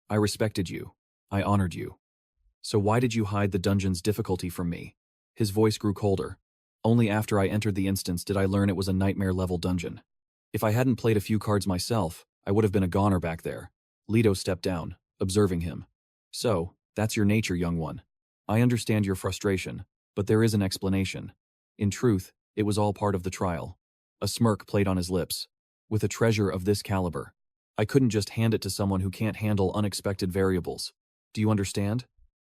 "I respected you. I honored you. So why did you hide the dungeon's difficulty from me?" His voice grew colder. "Only after I entered the instance did I learn it was a nightmare-level dungeon. If I hadn't played a few cards myself, I would have been a goner back there." Leto stepped down. observing him. So, that's your nature, young one. I understand your frustration, but there is an explanation. In truth, it was all part of the trial. A smirk played on his lips. With a treasure of this caliber, I couldn't just hand it to someone who can't handle unexpected variables. Do you understand?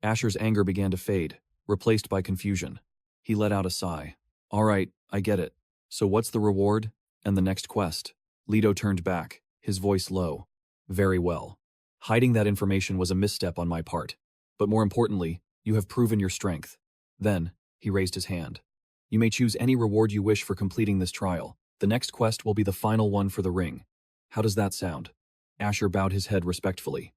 Asher's anger began to fade, replaced by confusion. He let out a sigh. All right, I get it. So what's the reward? And the next quest? Leto turned back, his voice low. Very well. Hiding that information was a misstep on my part. But more importantly, you have proven your strength. Then, he raised his hand. You may choose any reward you wish for completing this trial. The next quest will be the final one for the ring. How does that sound? Asher bowed his head respectfully.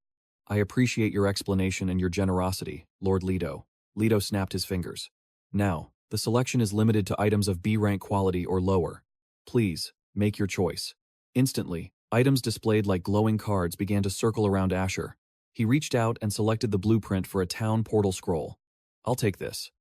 I appreciate your explanation and your generosity, Lord Leto. Leto snapped his fingers. Now, the selection is limited to items of B rank quality or lower. Please, make your choice. Instantly, items displayed like glowing cards began to circle around Asher. He reached out and selected the blueprint for a town portal scroll. I'll take this.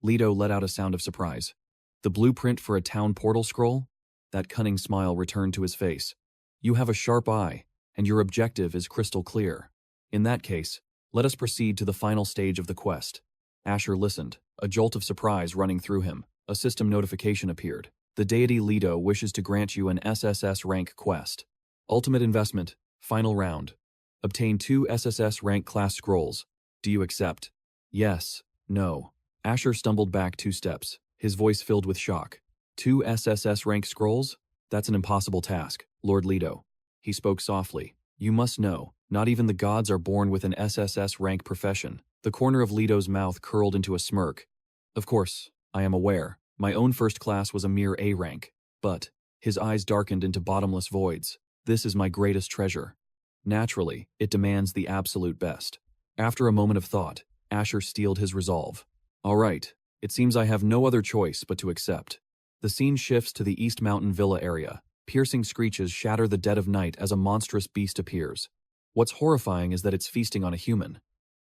Leto let out a sound of surprise. The blueprint for a town portal scroll? That cunning smile returned to his face. You have a sharp eye, and your objective is crystal clear. In that case, let us proceed to the final stage of the quest. Asher listened, a jolt of surprise running through him. A system notification appeared. The deity Leto wishes to grant you an SSS rank quest. Ultimate investment, final round. Obtain 2 SSS rank class scrolls. Do you accept? Yes, no. Asher stumbled back 2 steps, his voice filled with shock. 2 SSS rank scrolls? That's an impossible task, Lord Leto. He spoke softly. You must know, not even the gods are born with an SSS rank profession. The corner of Leto's mouth curled into a smirk. Of course, I am aware. My own first class was a mere A rank. But, his eyes darkened into bottomless voids. This is my greatest treasure. Naturally, it demands the absolute best. After a moment of thought, Asher steeled his resolve. All right, it seems I have no other choice but to accept. The scene shifts to the East Mountain Villa area. Piercing screeches shatter the dead of night as a monstrous beast appears. What's horrifying is that it's feasting on a human.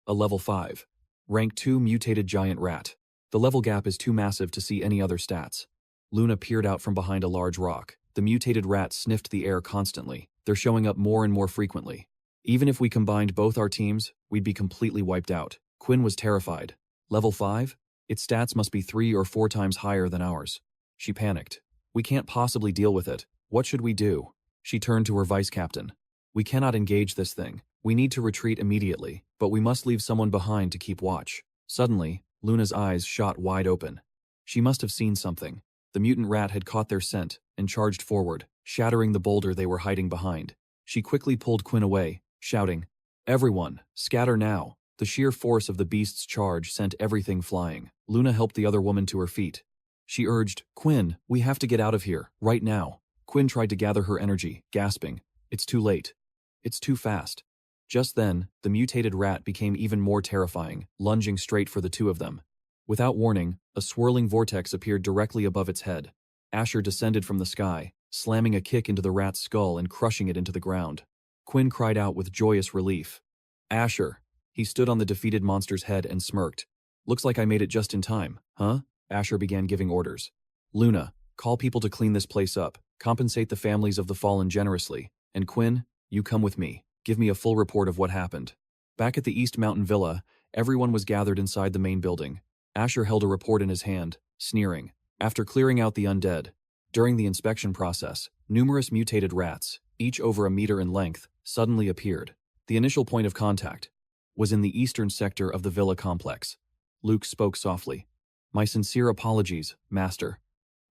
A level 5. Rank 2 mutated giant rat. The level gap is too massive to see any other stats. Luna peered out from behind a large rock. The mutated rat sniffed the air constantly. They're showing up more and more frequently. Even if we combined both our teams, we'd be completely wiped out. Quinn was terrified. Level 5? Its stats must be 3 or 4 times higher than ours. She panicked. We can't possibly deal with it. What should we do? She turned to her vice captain. We cannot engage this thing. We need to retreat immediately, but we must leave someone behind to keep watch. Suddenly, Luna's eyes shot wide open. She must have seen something. The mutant rat had caught their scent and charged forward, shattering the boulder they were hiding behind. She quickly pulled Quinn away, shouting, Everyone, scatter now. The sheer force of the beast's charge sent everything flying. Luna helped the other woman to her feet. She urged, Quinn, we have to get out of here, right now. Quinn tried to gather her energy, gasping, It's too late. It's too fast. Just then, the mutated rat became even more terrifying, lunging straight for the two of them. Without warning, a swirling vortex appeared directly above its head. Asher descended from the sky, slamming a kick into the rat's skull and crushing it into the ground. Quinn cried out with joyous relief. Asher! He stood on the defeated monster's head and smirked. Looks like I made it just in time, huh? Asher began giving orders. Luna, call people to clean this place up, compensate the families of the fallen generously, and Quinn, you come with me. Give me a full report of what happened. Back at the East Mountain Villa, everyone was gathered inside the main building. Asher held a report in his hand, sneering. After clearing out the undead, during the inspection process, numerous mutated rats, each over a meter in length, suddenly appeared. The initial point of contact was in the eastern sector of the villa complex. Luke spoke softly. My sincere apologies, Master.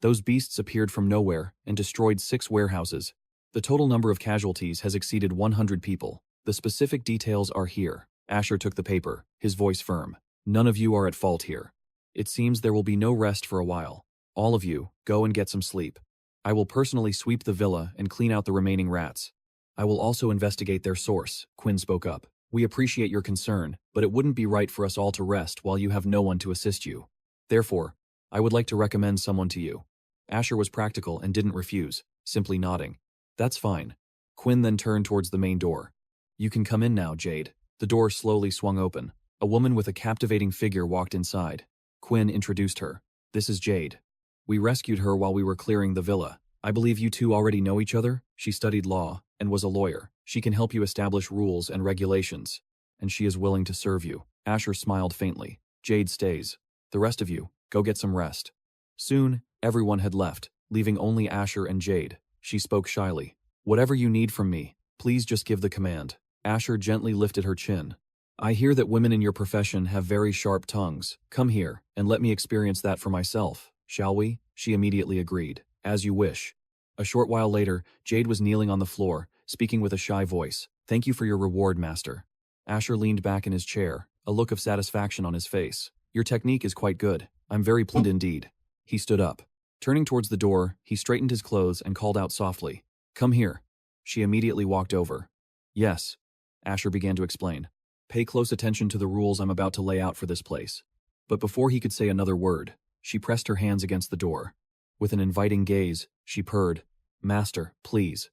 Those beasts appeared from nowhere and destroyed 6 warehouses. The total number of casualties has exceeded 100 people. The specific details are here. Asher took the paper, his voice firm. None of you are at fault here. It seems there will be no rest for a while. All of you, go and get some sleep. I will personally sweep the villa and clean out the remaining rats. I will also investigate their source, Quinn spoke up. We appreciate your concern, but it wouldn't be right for us all to rest while you have no one to assist you. Therefore, I would like to recommend someone to you. Asher was practical and didn't refuse, simply nodding. That's fine. Quinn then turned towards the main door. You can come in now, Jade. The door slowly swung open. A woman with a captivating figure walked inside. Quinn introduced her. This is Jade. We rescued her while we were clearing the villa. I believe you two already know each other. She studied law and was a lawyer. She can help you establish rules and regulations. and she is willing to serve you. Asher smiled faintly. Jade stays. The rest of you, go get some rest. Soon, everyone had left, leaving only Asher and Jade. She spoke shyly. Whatever you need from me, please just give the command. Asher gently lifted her chin. I hear that women in your profession have very sharp tongues. Come here, and let me experience that for myself, shall we? She immediately agreed. As you wish. A short while later, Jade was kneeling on the floor, speaking with a shy voice. Thank you for your reward, master. Asher leaned back in his chair, a look of satisfaction on his face. Your technique is quite good. I'm very pleased indeed. He stood up. Turning towards the door, he straightened his clothes and called out softly. Come here. She immediately walked over. Yes. Asher began to explain. Pay close attention to the rules I'm about to lay out for this place. But before he could say another word, she pressed her hands against the door. With an inviting gaze, she purred. Master, please.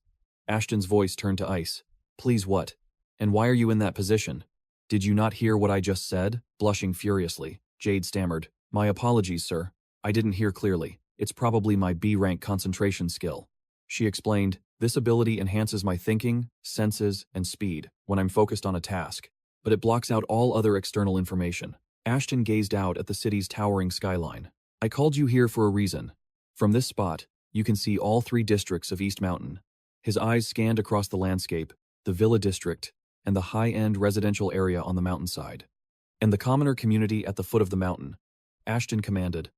Ashton's voice turned to ice. Please what? And why are you in that position? Did you not hear what I just said? Blushing furiously, Jade stammered. My apologies, sir. I didn't hear clearly. It's probably my B-rank concentration skill. She explained, this ability enhances my thinking, senses, and speed when I'm focused on a task, but it blocks out all other external information. Ashton gazed out at the city's towering skyline. I called you here for a reason. From this spot, you can see all 3 districts of East Mountain. His eyes scanned across the landscape, the Villa District, and the high-end residential area on the mountainside, and the commoner community at the foot of the mountain. Ashton commanded,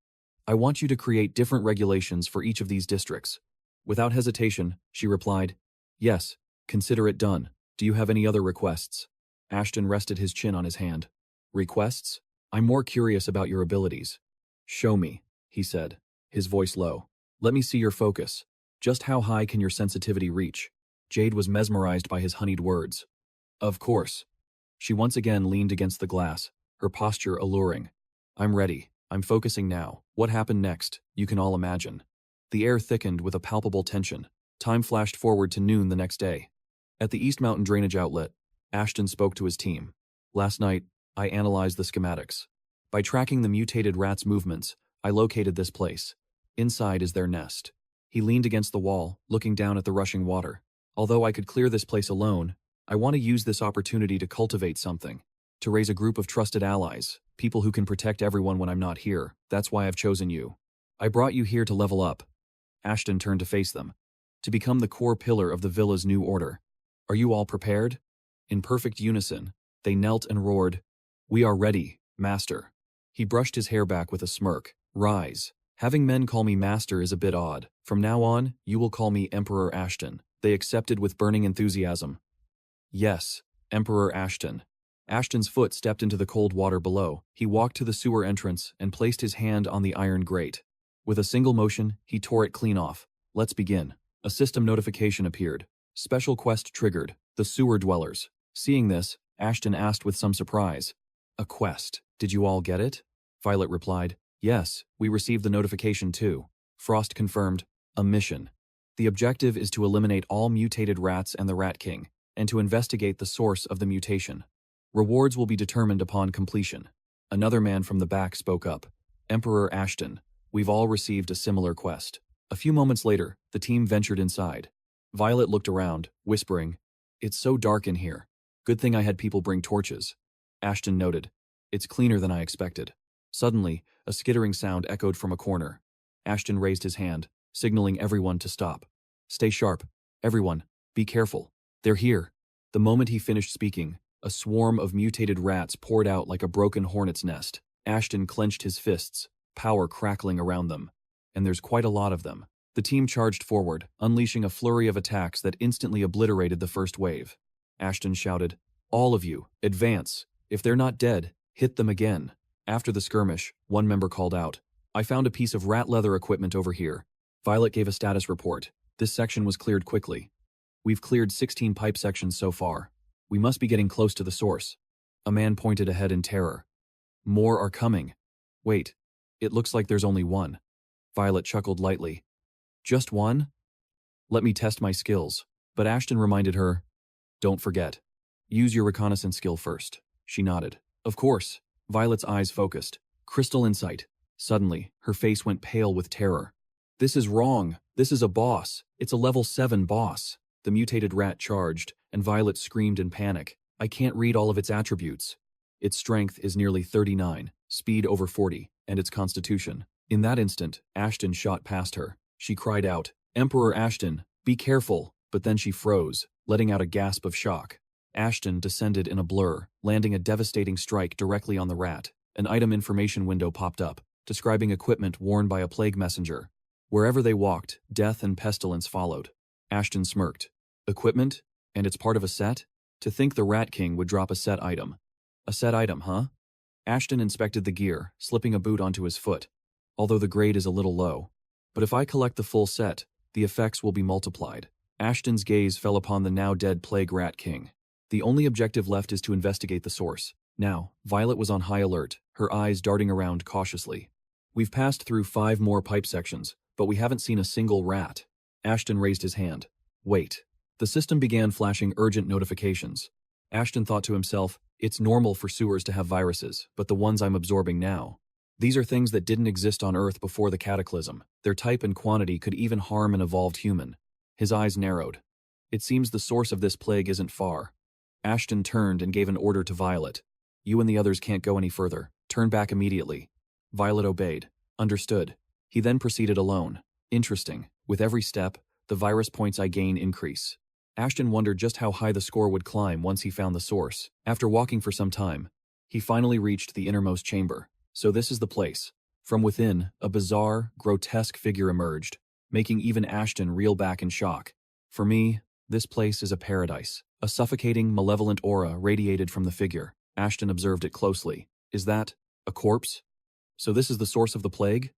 I want you to create different regulations for each of these districts. Without hesitation, she replied, Yes, consider it done. Do you have any other requests? Ashton rested his chin on his hand. Requests? I'm more curious about your abilities. Show me, he said, his voice low. Let me see your focus. Just how high can your sensitivity reach? Jade was mesmerized by his honeyed words. Of course. She once again leaned against the glass, her posture alluring. I'm ready. I'm focusing now. What happened next, you can all imagine. The air thickened with a palpable tension. Time flashed forward to noon the next day. At the East Mountain drainage outlet, Ashton spoke to his team. Last night, I analyzed the schematics. By tracking the mutated rats' movements, I located this place. Inside is their nest. He leaned against the wall, looking down at the rushing water. Although I could clear this place alone, I want to use this opportunity to cultivate something. To raise a group of trusted allies, people who can protect everyone when I'm not here. That's why I've chosen you. I brought you here to level up. Ashton turned to face them. To become the core pillar of the villa's new order. Are you all prepared? In perfect unison, they knelt and roared, We are ready, master. He brushed his hair back with a smirk. Rise. Having men call me master is a bit odd. From now on, you will call me Emperor Ashton. They accepted with burning enthusiasm. Yes, Emperor Ashton. Ashton's foot stepped into the cold water below. He walked to the sewer entrance and placed his hand on the iron grate. With a single motion, he tore it clean off. Let's begin. A system notification appeared. Special quest triggered. The sewer dwellers. Seeing this, Ashton asked with some surprise. A quest. Did you all get it? Violet replied. Yes, we received the notification too. Frost confirmed. A mission. The objective is to eliminate all mutated rats and the Rat King, and to investigate the source of the mutation. Rewards will be determined upon completion. Another man from the back spoke up. Emperor Ashton, we've all received a similar quest. A few moments later, the team ventured inside. Violet looked around, whispering, It's so dark in here. Good thing I had people bring torches. Ashton noted, It's cleaner than I expected. Suddenly, a skittering sound echoed from a corner. Ashton raised his hand, signaling everyone to stop. Stay sharp. Everyone, be careful. They're here. The moment he finished speaking, a swarm of mutated rats poured out like a broken hornet's nest. Ashton clenched his fists, power crackling around them. And there's quite a lot of them. The team charged forward, unleashing a flurry of attacks that instantly obliterated the first wave. Ashton shouted, All of you, advance. If they're not dead, hit them again. After the skirmish, one member called out, I found a piece of rat leather equipment over here. Violet gave a status report. This section was cleared quickly. We've cleared 16 pipe sections so far. We must be getting close to the source. A man pointed ahead in terror. More are coming. Wait, it looks like there's only one. Violet chuckled lightly. Just one? Let me test my skills. But Ashton reminded her, Don't forget. Use your reconnaissance skill first. She nodded. Of course. Violet's eyes focused. Crystal insight. Suddenly, her face went pale with terror. This is wrong. This is a boss. It's a level 7 boss. The mutated rat charged, and Violet screamed in panic. I can't read all of its attributes. Its strength is nearly 39, speed over 40, and its constitution. In that instant, Ashton shot past her. She cried out, "Emperor Ashton, be careful," but then she froze, letting out a gasp of shock. Ashton descended in a blur, landing a devastating strike directly on the rat. An item information window popped up, describing equipment worn by a plague messenger. Wherever they walked, death and pestilence followed. Ashton smirked. Equipment? And it's part of a set? To think the Rat King would drop a set item. A set item, huh? Ashton inspected the gear, slipping a boot onto his foot, although the grade is a little low. But if I collect the full set, the effects will be multiplied. Ashton's gaze fell upon the now dead Plague Rat King. The only objective left is to investigate the source. Now, Violet was on high alert, her eyes darting around cautiously. We've passed through 5 more pipe sections, but we haven't seen a single rat. Ashton raised his hand. Wait. The system began flashing urgent notifications. Ashton thought to himself, it's normal for sewers to have viruses, but the ones I'm absorbing now. These are things that didn't exist on Earth before the cataclysm. Their type and quantity could even harm an evolved human. His eyes narrowed. It seems the source of this plague isn't far. Ashton turned and gave an order to Violet. You and the others can't go any further. Turn back immediately. Violet obeyed. Understood. He then proceeded alone. Interesting. With every step, the virus points I gain increase. Ashton wondered just how high the score would climb once he found the source. After walking for some time, he finally reached the innermost chamber. So this is the place. From within, a bizarre, grotesque figure emerged, making even Ashton reel back in shock. For me, this place is a paradise. A suffocating, malevolent aura radiated from the figure. Ashton observed it closely. Is that a corpse? So this is the source of the plague?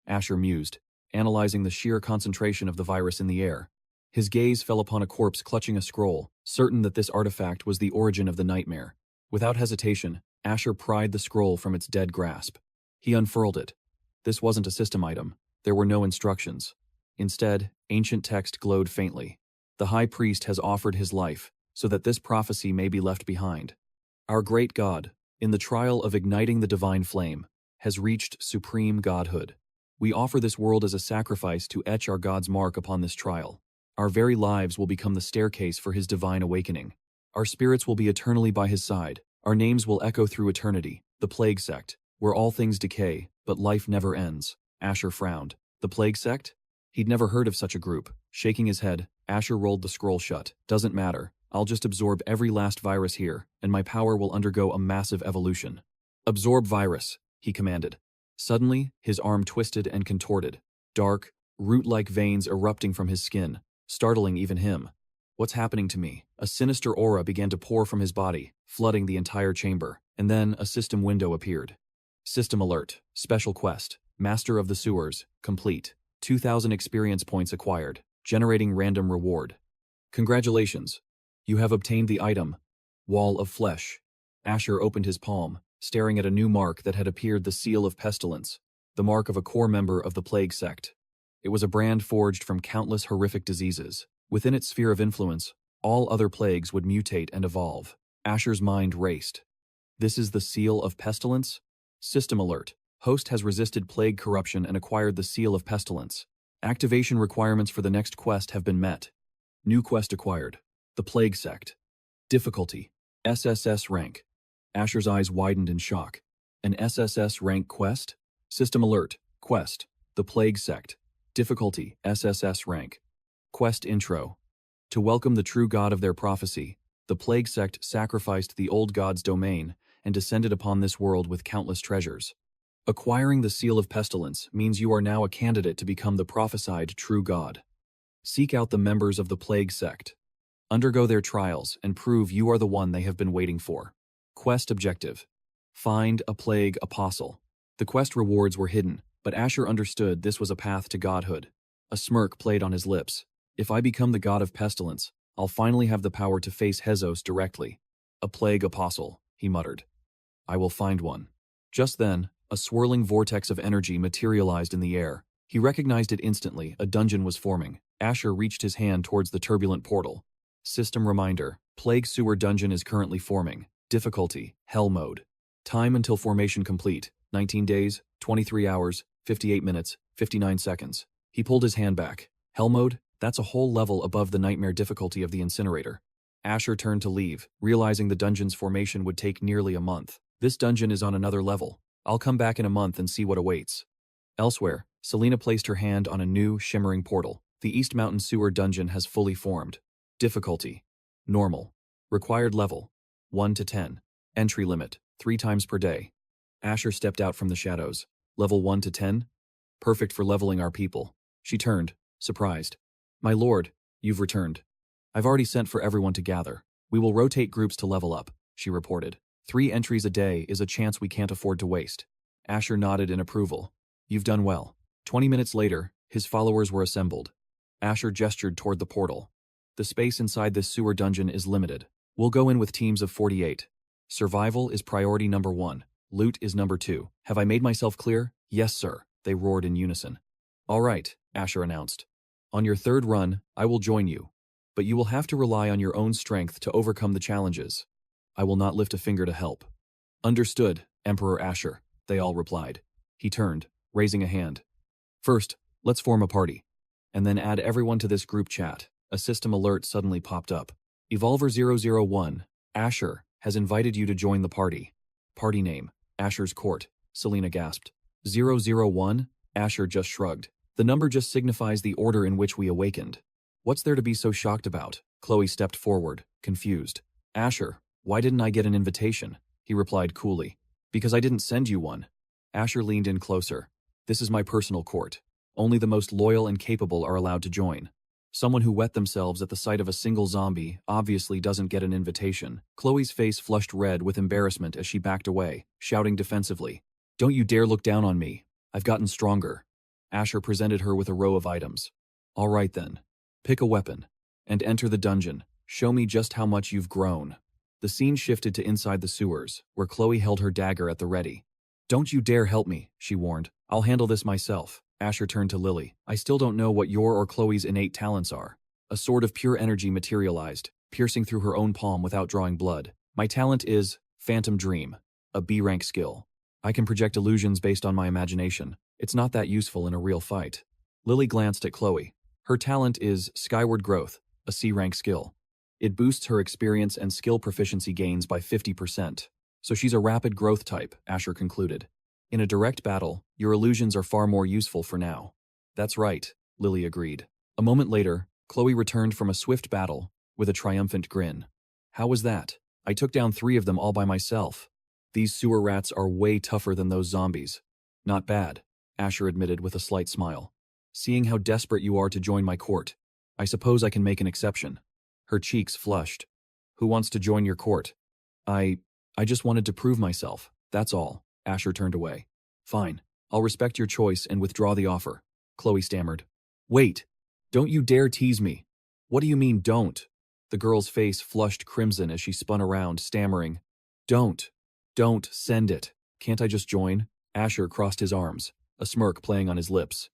Asher mused, analyzing the sheer concentration of the virus in the air. His gaze fell upon a corpse clutching a scroll, certain that this artifact was the origin of the nightmare. Without hesitation, Asher pried the scroll from its dead grasp. He unfurled it. This wasn't a system item. There were no instructions. Instead, ancient text glowed faintly. The high priest has offered his life, so that this prophecy may be left behind. Our great God, in the trial of igniting the divine flame, has reached supreme godhood. We offer this world as a sacrifice to etch our God's mark upon this trial. Our very lives will become the staircase for his divine awakening. Our spirits will be eternally by his side. Our names will echo through eternity. The Plague Sect, where all things decay, but life never ends. Asher frowned. The Plague Sect? He'd never heard of such a group. Shaking his head, Asher rolled the scroll shut. Doesn't matter. I'll just absorb every last virus here, and my power will undergo a massive evolution. Absorb virus, he commanded. Suddenly, his arm twisted and contorted. Dark, root-like veins erupting from his skin, startling even him. What's happening to me? A sinister aura began to pour from his body, flooding the entire chamber, and then a system window appeared. System alert. Special quest. Master of the Sewers. Complete. 2,000 experience points acquired. Generating random reward. Congratulations. You have obtained the item. Wall of Flesh. Asher opened his palm, staring at a new mark that had appeared, the Seal of Pestilence, the mark of a core member of the Plague Sect. It was a brand forged from countless horrific diseases. Within its sphere of influence, all other plagues would mutate and evolve. Asher's mind raced. This is the Seal of Pestilence? System alert. Host has resisted plague corruption and acquired the Seal of Pestilence. Activation requirements for the next quest have been met. New quest acquired. The Plague Sect. Difficulty. SSS rank. Asher's eyes widened in shock. An SSS rank quest? System alert. Quest. The Plague Sect. Difficulty. SSS rank. Quest intro. To welcome the true god of their prophecy, the Plague Sect sacrificed the old god's domain and descended upon this world with countless treasures. Acquiring the Seal of Pestilence means you are now a candidate to become the prophesied true god. Seek out the members of the Plague Sect. Undergo their trials and prove you are the one they have been waiting for. Quest objective. Find a plague apostle. The quest rewards were hidden, but Asher understood this was a path to godhood. A smirk played on his lips. If I become the god of pestilence, I'll finally have the power to face Hezos directly. A plague apostle, he muttered. I will find one. Just then, a swirling vortex of energy materialized in the air. He recognized it instantly. A dungeon was forming. Asher reached his hand towards the turbulent portal. System reminder. Plague sewer dungeon is currently forming. Difficulty. Hell mode. Time until formation complete. 19 days, 23 hours, 58 minutes, 59 seconds. He pulled his hand back. Hell mode? That's a whole level above the nightmare difficulty of the incinerator. Asher turned to leave, realizing the dungeon's formation would take nearly a month. This dungeon is on another level. I'll come back in a month and see what awaits. Elsewhere, Selena placed her hand on a new, shimmering portal. The East Mountain Sewer dungeon has fully formed. Difficulty: normal. Required level: 1 to 10. Entry limit: 3 times per day. Asher stepped out from the shadows. Level 1 to 10? Perfect for leveling our people. She turned, surprised. My lord, you've returned. I've already sent for everyone to gather. We will rotate groups to level up, she reported. 3 entries a day is a chance we can't afford to waste. Asher nodded in approval. You've done well. 20 minutes later, his followers were assembled. Asher gestured toward the portal. The space inside this sewer dungeon is limited. We'll go in with teams of 48. Survival is priority number 1. Loot is number 2. Have I made myself clear? Yes, sir, they roared in unison. All right, Asher announced. On your 3rd run, I will join you. But you will have to rely on your own strength to overcome the challenges. I will not lift a finger to help. Understood, Emperor Asher, they all replied. He turned, raising a hand. First, let's form a party. And then add everyone to this group chat. A system alert suddenly popped up. Evolver 001, Asher, has invited you to join the party. Party name: Asher's Court, Selena gasped. 001? Asher just shrugged. The number just signifies the order in which we awakened. What's there to be so shocked about? Chloe stepped forward, confused. Asher, why didn't I get an invitation? He replied coolly. Because I didn't send you one. Asher leaned in closer. This is my personal court. Only the most loyal and capable are allowed to join. Someone who wet themselves at the sight of a single zombie obviously doesn't get an invitation. Chloe's face flushed red with embarrassment as she backed away, shouting defensively. Don't you dare look down on me. I've gotten stronger. Asher presented her with a row of items. All right then. Pick a weapon. And enter the dungeon. Show me just how much you've grown. The scene shifted to inside the sewers, where Chloe held her dagger at the ready. Don't you dare help me, she warned. I'll handle this myself. Asher turned to Lily. I still don't know what your or Chloe's innate talents are. A sword of pure energy materialized, piercing through her own palm without drawing blood. My talent is Phantom Dream, a B-rank skill. I can project illusions based on my imagination. It's not that useful in a real fight. Lily glanced at Chloe. Her talent is Skyward Growth, a C-rank skill. It boosts her experience and skill proficiency gains by 50%. So she's a rapid growth type, Asher concluded. In a direct battle, your illusions are far more useful for now. That's right, Lily agreed. A moment later, Chloe returned from a swift battle with a triumphant grin. How was that? I took down 3 of them all by myself. These sewer rats are way tougher than those zombies. Not bad, Asher admitted with a slight smile. Seeing how desperate you are to join my court, I suppose I can make an exception. Her cheeks flushed. Who wants to join your court? I just wanted to prove myself, that's all. Asher turned away. Fine, I'll respect your choice and withdraw the offer, Chloe stammered. Wait, don't you dare tease me. What do you mean don't? The girl's face flushed crimson as she spun around, stammering. Don't send it. Can't I just join? Asher crossed his arms, a smirk playing on his lips.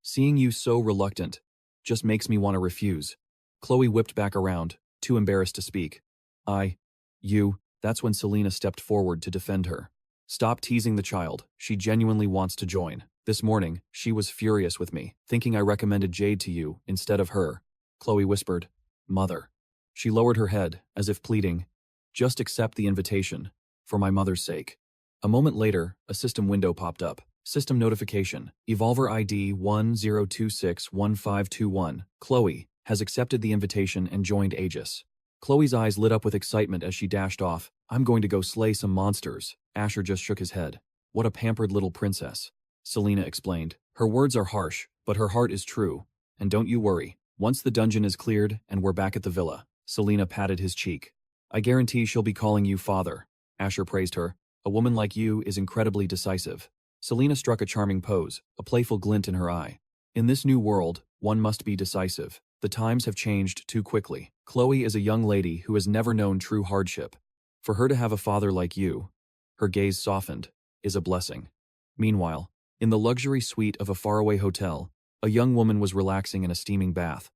Seeing you so reluctant just makes me want to refuse. Chloe whipped back around, too embarrassed to speak. That's when Selena stepped forward to defend her. Stop teasing the child, she genuinely wants to join. This morning, she was furious with me, thinking I recommended Jade to you instead of her. Chloe whispered, Mother. She lowered her head, as if pleading, just accept the invitation, for my mother's sake. A moment later, a system window popped up. System notification, Evolver ID 10261521, Chloe, has accepted the invitation and joined Aegis. Chloe's eyes lit up with excitement as she dashed off. I'm going to go slay some monsters. Asher just shook his head. What a pampered little princess. Selena explained. Her words are harsh, but her heart is true. And don't you worry. Once the dungeon is cleared and we're back at the villa, Selena patted his cheek. I guarantee she'll be calling you father. Asher praised her. A woman like you is incredibly decisive. Selena struck a charming pose, a playful glint in her eye. In this new world, one must be decisive. The times have changed too quickly. Chloe is a young lady who has never known true hardship. For her to have a father like you, her gaze softened, is a blessing. Meanwhile, in the luxury suite of a faraway hotel, a young woman was relaxing in a steaming bath.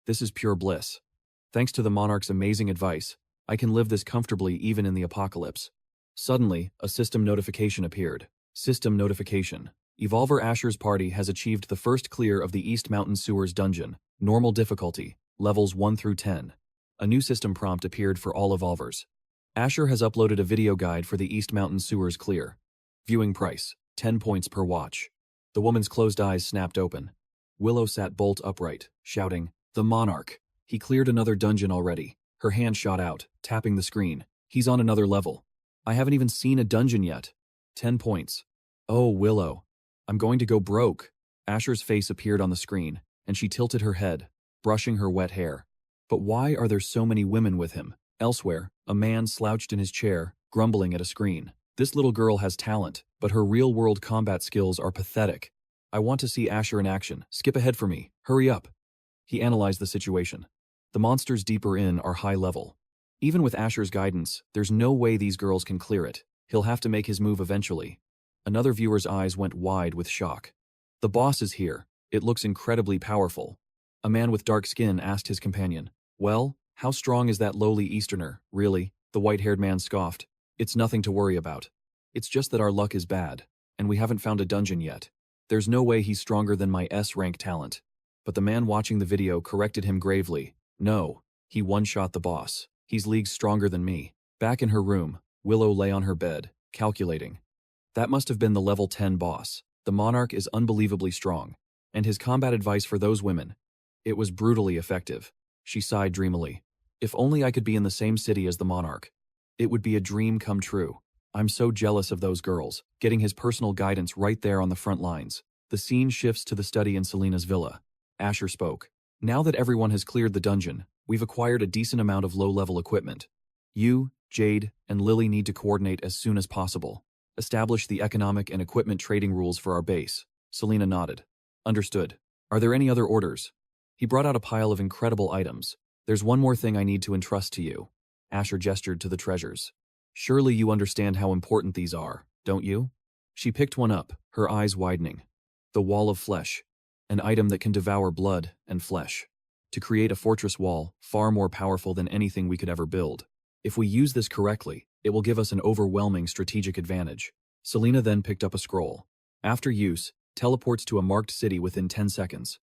This is pure bliss. Thanks to the monarch's amazing advice, I can live this comfortably even in the apocalypse. Suddenly, a system notification appeared. System notification. Evolver Asher's party has achieved the first clear of the East Mountain Sewers dungeon. Normal difficulty, levels 1 through 10. A new system prompt appeared for all evolvers. Asher has uploaded a video guide for the East Mountain Sewers Clear. Viewing price, 10 points per watch. The woman's closed eyes snapped open. Willow sat bolt upright, shouting, "The Monarch! He cleared another dungeon already." Her hand shot out, tapping the screen. "He's on another level. I haven't even seen a dungeon yet." 10 points. "Oh, Willow. I'm going to go broke." Asher's face appeared on the screen, and she tilted her head, brushing her wet hair. But why are there so many women with him? Elsewhere, a man slouched in his chair, grumbling at a screen. This little girl has talent, but her real-world combat skills are pathetic. "I want to see Asher in action. Skip ahead for me. Hurry up." He analyzed the situation. The monsters deeper in are high level. Even with Asher's guidance, there's no way these girls can clear it. He'll have to make his move eventually. Another viewer's eyes went wide with shock. "The boss is here. It looks incredibly powerful." A man with dark skin asked his companion, "Well, how strong is that lowly Easterner, really?" The white-haired man scoffed. "It's nothing to worry about. It's just that our luck is bad, and we haven't found a dungeon yet. There's no way he's stronger than my S-rank talent." But the man watching the video corrected him gravely. "No, he one-shot the boss. He's leagues stronger than me." Back in her room, Willow lay on her bed, calculating. That must have been the level 10 boss. The Monarch is unbelievably strong, and his combat advice for those women, it was brutally effective. She sighed dreamily. "If only I could be in the same city as the Monarch. It would be a dream come true. I'm so jealous of those girls, getting his personal guidance right there on the front lines." The scene shifts to the study in Selena's villa. Asher spoke. "Now that everyone has cleared the dungeon, we've acquired a decent amount of low-level equipment. You, Jade, and Lily need to coordinate as soon as possible. Establish the economic and equipment trading rules for our base." Selena nodded. "Understood. Are there any other orders?" He brought out a pile of incredible items. "There's one more thing I need to entrust to you." Asher gestured to the treasures. "Surely you understand how important these are, don't you?" She picked one up, her eyes widening. The Wall of Flesh. An item that can devour blood and flesh. To create a fortress wall, far more powerful than anything we could ever build. If we use this correctly, it will give us an overwhelming strategic advantage. Selena then picked up a scroll. After use, teleports to a marked city within 10 seconds.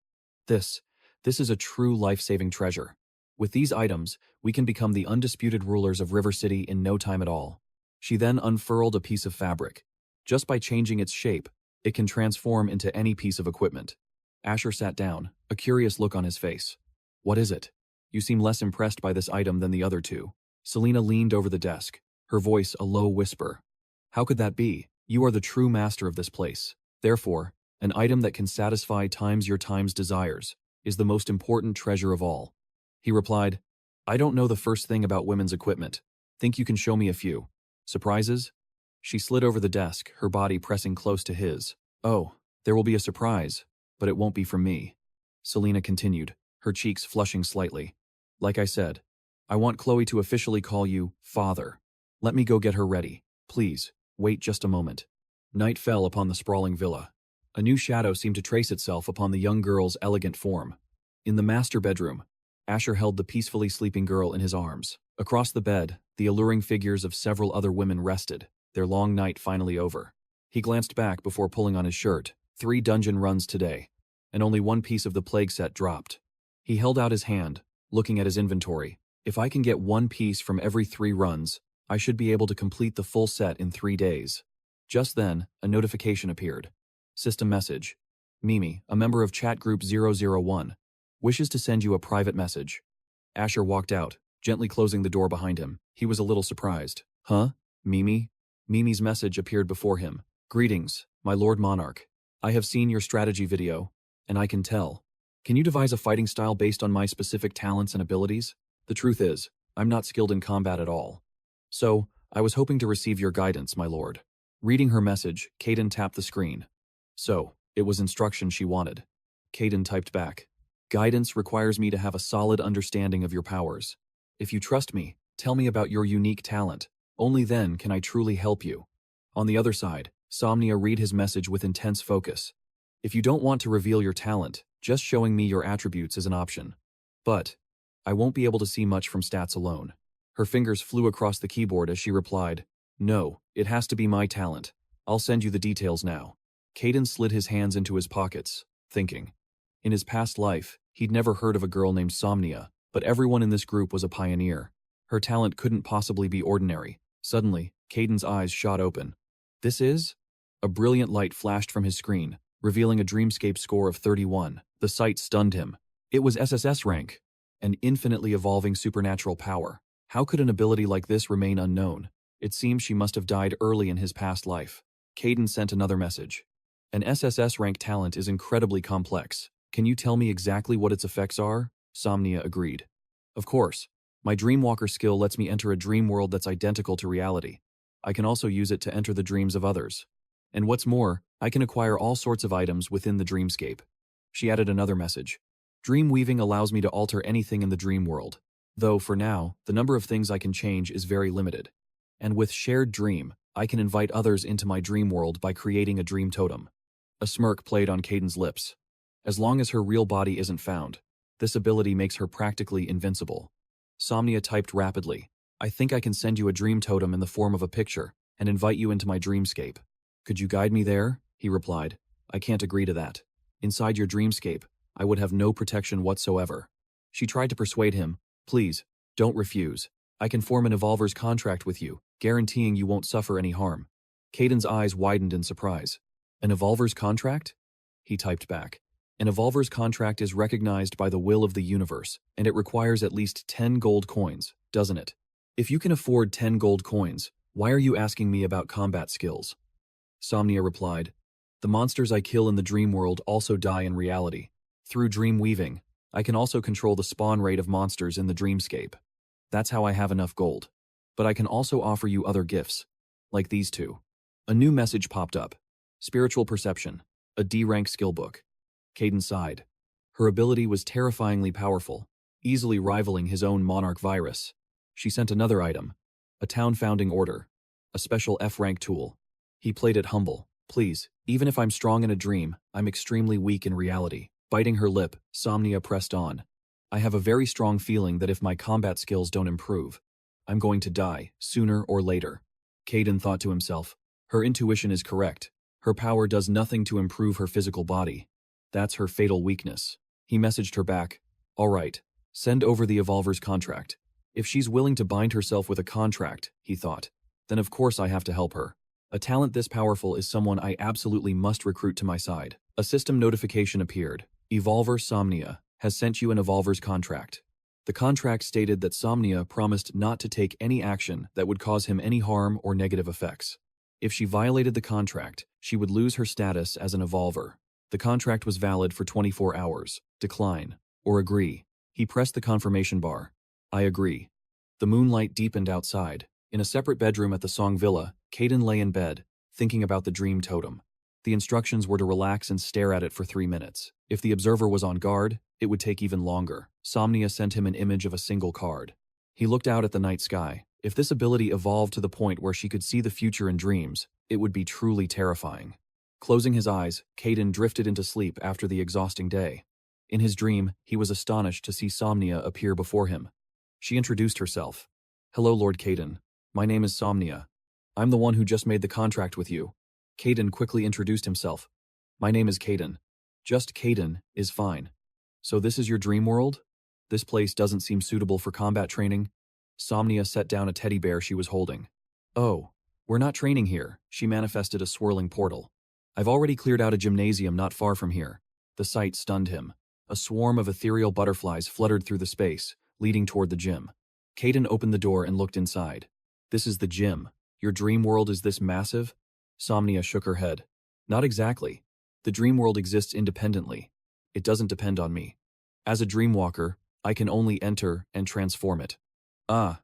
This is a true life-saving treasure. With these items, we can become the undisputed rulers of River City in no time at all. She then unfurled a piece of fabric. Just by changing its shape, it can transform into any piece of equipment. Asher sat down, a curious look on his face. "What is it? You seem less impressed by this item than the other two." Selena leaned over the desk, her voice a low whisper. "How could that be? You are the true master of this place. Therefore, an item that can satisfy times your time's desires is the most important treasure of all." He replied, "I don't know the first thing about women's equipment. Think you can show me a few surprises?" She slid over the desk, her body pressing close to his. "Oh, there will be a surprise, but it won't be from me." Selena continued, her cheeks flushing slightly. "Like I said, I want Chloe to officially call you Father. Let me go get her ready. Please, wait just a moment." Night fell upon the sprawling villa. A new shadow seemed to trace itself upon the young girl's elegant form. In the master bedroom, Asher held the peacefully sleeping girl in his arms. Across the bed, the alluring figures of several other women rested, their long night finally over. He glanced back before pulling on his shirt. 3 dungeon runs today, and only 1 piece of the plague set dropped. He held out his hand, looking at his inventory. "If I can get 1 piece from every 3 runs, I should be able to complete the full set in 3 days. Just then, a notification appeared. System message. "Mimi, a member of chat group 001, wishes to send you a private message." Asher walked out, gently closing the door behind him. He was a little surprised. "Huh? Mimi?" Mimi's message appeared before him. "Greetings, my Lord Monarch. I have seen your strategy video, and I can tell. Can you devise a fighting style based on my specific talents and abilities? The truth is, I'm not skilled in combat at all. So, I was hoping to receive your guidance, my lord." Reading her message, Caden tapped the screen. So, it was instruction she wanted. Caden typed back, "Guidance requires me to have a solid understanding of your powers. If you trust me, tell me about your unique talent. Only then can I truly help you." On the other side, Somnia read his message with intense focus. "If you don't want to reveal your talent, just showing me your attributes is an option. But I won't be able to see much from stats alone." Her fingers flew across the keyboard as she replied, "No, it has to be my talent. I'll send you the details now." Caden slid his hands into his pockets, thinking. In his past life, he'd never heard of a girl named Somnia, But everyone in this group was a pioneer. Her talent couldn't possibly be ordinary. Suddenly, Caden's eyes shot open. This is? A brilliant light flashed from his screen, revealing a dreamscape score of 31. The sight stunned him. It was SSS rank, an infinitely evolving supernatural power. How could an ability like this remain unknown? It seems she must have died early in his past life. Caden sent another message. An SSS-Rank talent is incredibly complex. Can you tell me exactly what its effects are? Somnia agreed. Of course. My Dreamwalker skill lets me enter a dream world that's identical to reality. I can also use it to enter the dreams of others. And what's more, I can acquire all sorts of items within the dreamscape. She added another message. Dream weaving allows me to alter anything in the dream world. Though, for now, the number of things I can change is very limited. And with shared dream, I can invite others into my dream world by creating a dream totem. A smirk played on Caden's lips. As long as her real body isn't found, this ability makes her practically invincible. Somnia typed rapidly. I think I can send you a dream totem in the form of a picture and invite you into my dreamscape. Could you guide me there? He replied. I can't agree to that. Inside your dreamscape, I would have no protection whatsoever. She tried to persuade him. Please, don't refuse. I can form an evolver's contract with you, guaranteeing you won't suffer any harm. Caden's eyes widened in surprise. An evolver's contract? He typed back. An evolver's contract is recognized by the will of the universe, and it requires at least 10 gold coins, doesn't it? If you can afford 10 gold coins, why are you asking me about combat skills? Somnia replied. The monsters I kill in the dream world also die in reality. Through dream weaving, I can also control the spawn rate of monsters in the dreamscape. That's how I have enough gold. But I can also offer you other gifts, like these two. A new message popped up. Spiritual Perception, a D-rank skill book. Caden sighed. Her ability was terrifyingly powerful, easily rivaling his own Monarch virus. She sent another item, a town founding order, a special F-rank tool. He played it humble. Please, even if I'm strong in a dream, I'm extremely weak in reality. Biting her lip, Somnia pressed on. I have a very strong feeling that if my combat skills don't improve, I'm going to die, sooner or later. Caden thought to himself. Her intuition is correct. Her power does nothing to improve her physical body. That's her fatal weakness. He messaged her back. All right, send over the evolver's contract. If she's willing to bind herself with a contract, he thought, then of course I have to help her. A talent this powerful is someone I absolutely must recruit to my side. A system notification appeared. Evolver Somnia has sent you an evolver's contract. The contract stated that Somnia promised not to take any action that would cause him any harm or negative effects. If she violated the contract, she would lose her status as an evolver. The contract was valid for 24 hours. Decline or agree. He pressed the confirmation bar. I agree. The moonlight deepened outside. In a separate bedroom at the Song Villa, Caden lay in bed, thinking about the dream totem. The instructions were to relax and stare at it for 3 minutes. If the observer was on guard, it would take even longer. Somnia sent him an image of a single card. He looked out at the night sky. If this ability evolved to the point where she could see the future in dreams, it would be truly terrifying. Closing his eyes, Caden drifted into sleep after the exhausting day. In his dream, he was astonished to see Somnia appear before him. She introduced herself. Hello, Lord Caden. My name is Somnia. I'm the one who just made the contract with you. Caden quickly introduced himself. My name is Caden. Just Caden is fine. So this is your dream world? This place doesn't seem suitable for combat training. Somnia set down a teddy bear she was holding. Oh, we're not training here. She manifested a swirling portal. I've already cleared out a gymnasium not far from here. The sight stunned him. A swarm of ethereal butterflies fluttered through the space, leading toward the gym. Caden opened the door and looked inside. This is the gym. Your dream world is this massive? Somnia shook her head. Not exactly. The dream world exists independently. It doesn't depend on me. As a dreamwalker, I can only enter and transform it. Ah,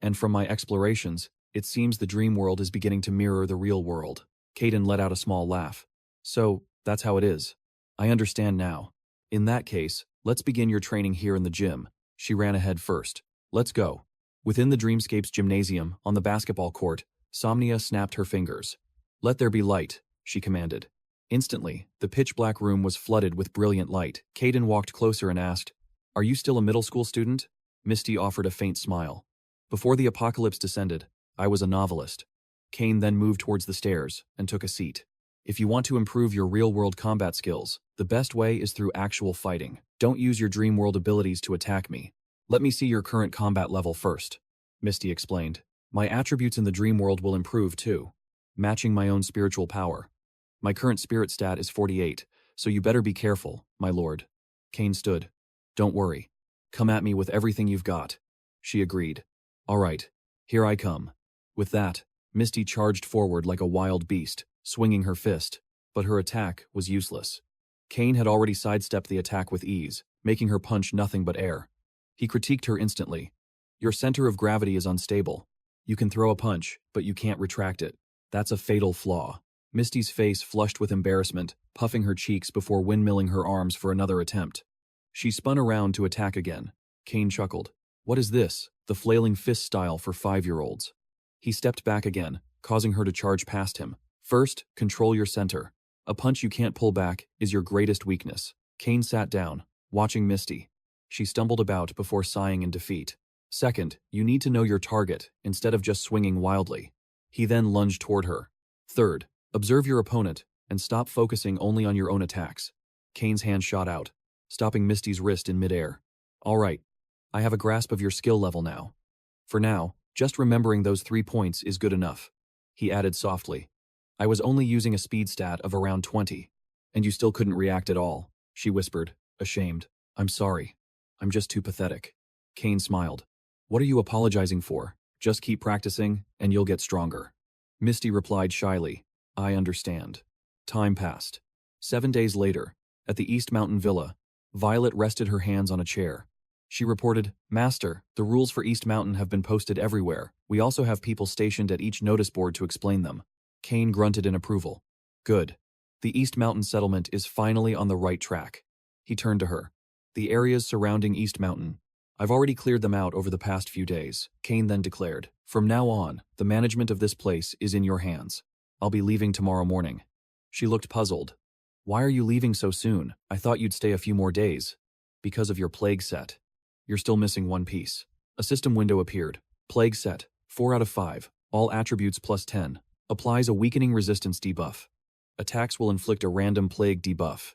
and from my explorations, it seems the dream world is beginning to mirror the real world. Caden let out a small laugh. So, that's how it is. I understand now. In that case, let's begin your training here in the gym. She ran ahead first. Let's go. Within the Dreamscape's gymnasium, on the basketball court, Somnia snapped her fingers. Let there be light, she commanded. Instantly, the pitch-black room was flooded with brilliant light. Caden walked closer and asked, Are you still a middle school student? Misty offered a faint smile. Before the apocalypse descended, I was a novelist. Cain then moved towards the stairs and took a seat. If you want to improve your real-world combat skills, the best way is through actual fighting. Don't use your dream world abilities to attack me. Let me see your current combat level first, Misty explained. My attributes in the dream world will improve too, matching my own spiritual power. My current spirit stat is 48, so you better be careful, my lord. Cain stood. Don't worry. Come at me with everything you've got. She agreed. All right, here I come. With that, Misty charged forward like a wild beast, swinging her fist, but her attack was useless. Cain had already sidestepped the attack with ease, making her punch nothing but air. He critiqued her instantly. Your center of gravity is unstable. You can throw a punch, but you can't retract it. That's a fatal flaw. Misty's face flushed with embarrassment, puffing her cheeks before windmilling her arms for another attempt. She spun around to attack again. Cain chuckled. What is this? The flailing fist style for 5-year-olds. He stepped back again, causing her to charge past him. First, control your center. A punch you can't pull back is your greatest weakness. Cain sat down, watching Misty. She stumbled about before sighing in defeat. Second, you need to know your target, instead of just swinging wildly. He then lunged toward her. Third, observe your opponent, and stop focusing only on your own attacks. Cain's hand shot out, stopping Misty's wrist in midair. All right, I have a grasp of your skill level now. For now, just remembering those 3 points is good enough. He added softly. I was only using a speed stat of around 20. And you still couldn't react at all, she whispered, ashamed. I'm sorry. I'm just too pathetic. Cain smiled. What are you apologizing for? Just keep practicing, and you'll get stronger. Misty replied shyly. I understand. Time passed. 7 days later, at the East Mountain Villa, Violet rested her hands on a chair. She reported, Master, the rules for East Mountain have been posted everywhere. We also have people stationed at each notice board to explain them. Cain grunted in approval. Good. The East Mountain settlement is finally on the right track. He turned to her. The areas surrounding East Mountain. I've already cleared them out over the past few days, Cain then declared. From now on, the management of this place is in your hands. I'll be leaving tomorrow morning. She looked puzzled. Why are you leaving so soon? I thought you'd stay a few more days. Because of your plague set. You're still missing one piece. A system window appeared. Plague set, 4 out of 5, all attributes plus 10. Applies a weakening resistance debuff. Attacks will inflict a random plague debuff.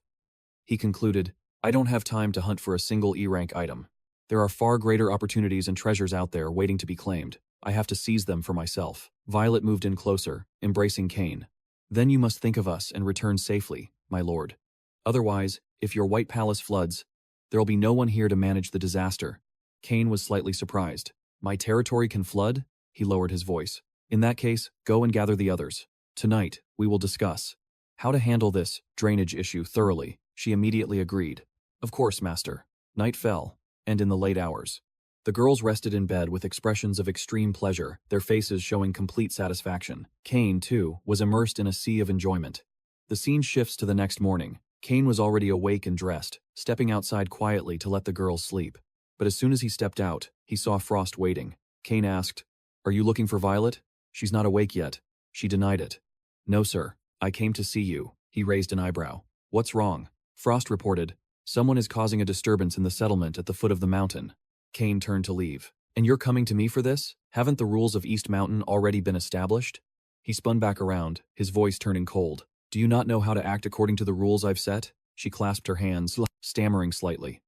He concluded, I don't have time to hunt for a single E-rank item. There are far greater opportunities and treasures out there waiting to be claimed. I have to seize them for myself. Violet moved in closer, embracing Cain. Then you must think of us and return safely, my lord. Otherwise, if your White Palace floods, there'll be no one here to manage the disaster. Cain was slightly surprised. My territory can flood? He lowered his voice. In that case, go and gather the others. Tonight, we will discuss how to handle this drainage issue thoroughly. She immediately agreed. Of course, master. Night fell, and in the late hours. The girls rested in bed with expressions of extreme pleasure, their faces showing complete satisfaction. Cain, too, was immersed in a sea of enjoyment. The scene shifts to the next morning. Cain was already awake and dressed, stepping outside quietly to let the girls sleep. But as soon as he stepped out, he saw Frost waiting. Cain asked, Are you looking for Violet? She's not awake yet. She denied it. No, sir. I came to see you. He raised an eyebrow. What's wrong? Frost reported. Someone is causing a disturbance in the settlement at the foot of the mountain. Cain turned to leave. And you're coming to me for this? Haven't the rules of East Mountain already been established? He spun back around, his voice turning cold. Do you not know how to act according to the rules I've set? She clasped her hands, stammering slightly.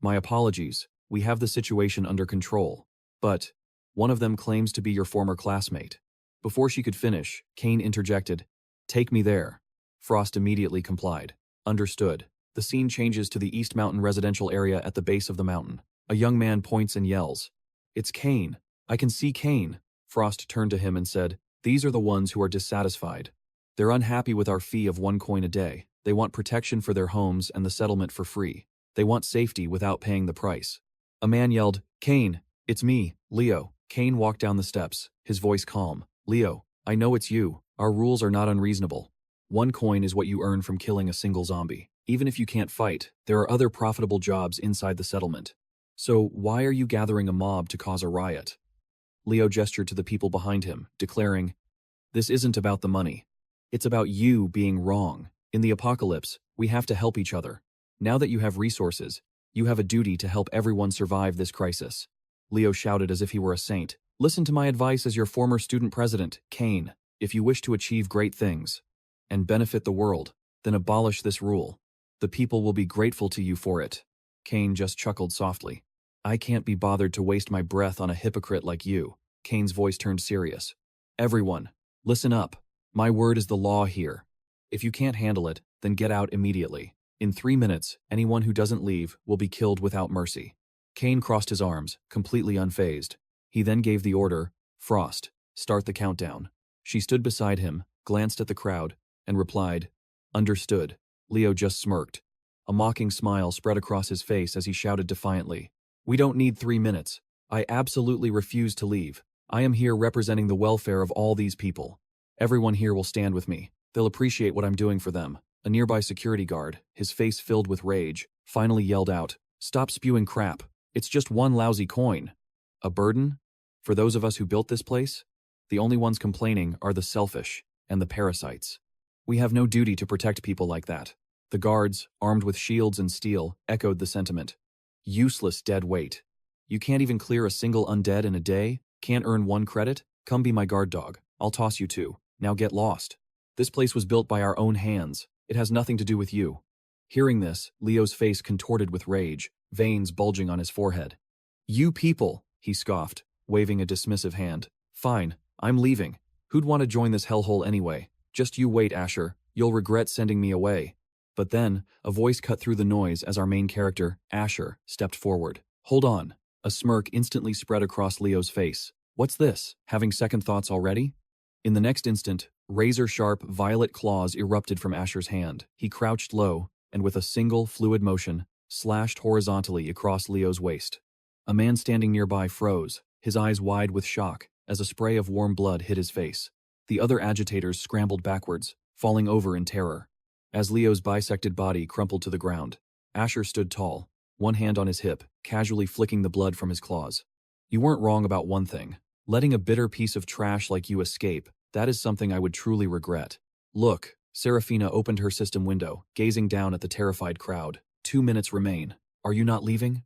My apologies. We have the situation under control. But one of them claims to be your former classmate. Before she could finish, Cain interjected. Take me there. Frost immediately complied. Understood. The scene changes to the East Mountain residential area at the base of the mountain. A young man points and yells. It's Cain. I can see Cain. Frost turned to him and said, These are the ones who are dissatisfied. They're unhappy with our fee of 1 coin a day. They want protection for their homes and the settlement for free. They want safety without paying the price. A man yelled, Cain, it's me, Leo. Cain walked down the steps, his voice calm. Leo, I know it's you. Our rules are not unreasonable. 1 coin is what you earn from killing a single zombie. Even if you can't fight, there are other profitable jobs inside the settlement. So why are you gathering a mob to cause a riot? Leo gestured to the people behind him, declaring, This isn't about the money. It's about you being wrong. In the apocalypse, we have to help each other. Now that you have resources, you have a duty to help everyone survive this crisis. Leo shouted as if he were a saint. Listen to my advice as your former student president, Cain. If you wish to achieve great things and benefit the world, then abolish this rule. The people will be grateful to you for it. Cain just chuckled softly. I can't be bothered to waste my breath on a hypocrite like you. Cain's voice turned serious. Everyone, listen up. My word is the law here. If you can't handle it, then get out immediately. In 3 minutes, anyone who doesn't leave will be killed without mercy. Cain crossed his arms, completely unfazed. He then gave the order, Frost, start the countdown. She stood beside him, glanced at the crowd, and replied, Understood. Leo just smirked. A mocking smile spread across his face as he shouted defiantly, We don't need 3 minutes. I absolutely refuse to leave. I am here representing the welfare of all these people. Everyone here will stand with me. They'll appreciate what I'm doing for them. A nearby security guard, his face filled with rage, finally yelled out, Stop spewing crap. It's just one lousy coin. A burden? For those of us who built this place? The only ones complaining are the selfish and the parasites. We have no duty to protect people like that. The guards, armed with shields and steel, echoed the sentiment. Useless dead weight. You can't even clear a single undead in a day? Can't earn 1 credit? Come be my guard dog. I'll toss you 2. Now get lost. This place was built by our own hands. It has nothing to do with you. Hearing this, Leo's face contorted with rage, veins bulging on his forehead. You people, he scoffed, waving a dismissive hand. Fine, I'm leaving. Who'd want to join this hellhole anyway? Just you wait, Asher. You'll regret sending me away. But then, a voice cut through the noise as our main character, Asher, stepped forward. Hold on. A smirk instantly spread across Leo's face. What's this? Having second thoughts already? In the next instant, razor-sharp violet claws erupted from Asher's hand. He crouched low, and with a single fluid motion, slashed horizontally across Leo's waist. A man standing nearby froze, his eyes wide with shock, as a spray of warm blood hit his face. The other agitators scrambled backwards, falling over in terror. As Leo's bisected body crumpled to the ground, Asher stood tall, one hand on his hip, casually flicking the blood from his claws. You weren't wrong about one thing. Letting a bitter piece of trash like you escape, that is something I would truly regret. Look, Serafina opened her system window, gazing down at the terrified crowd. 2 minutes remain. Are you not leaving?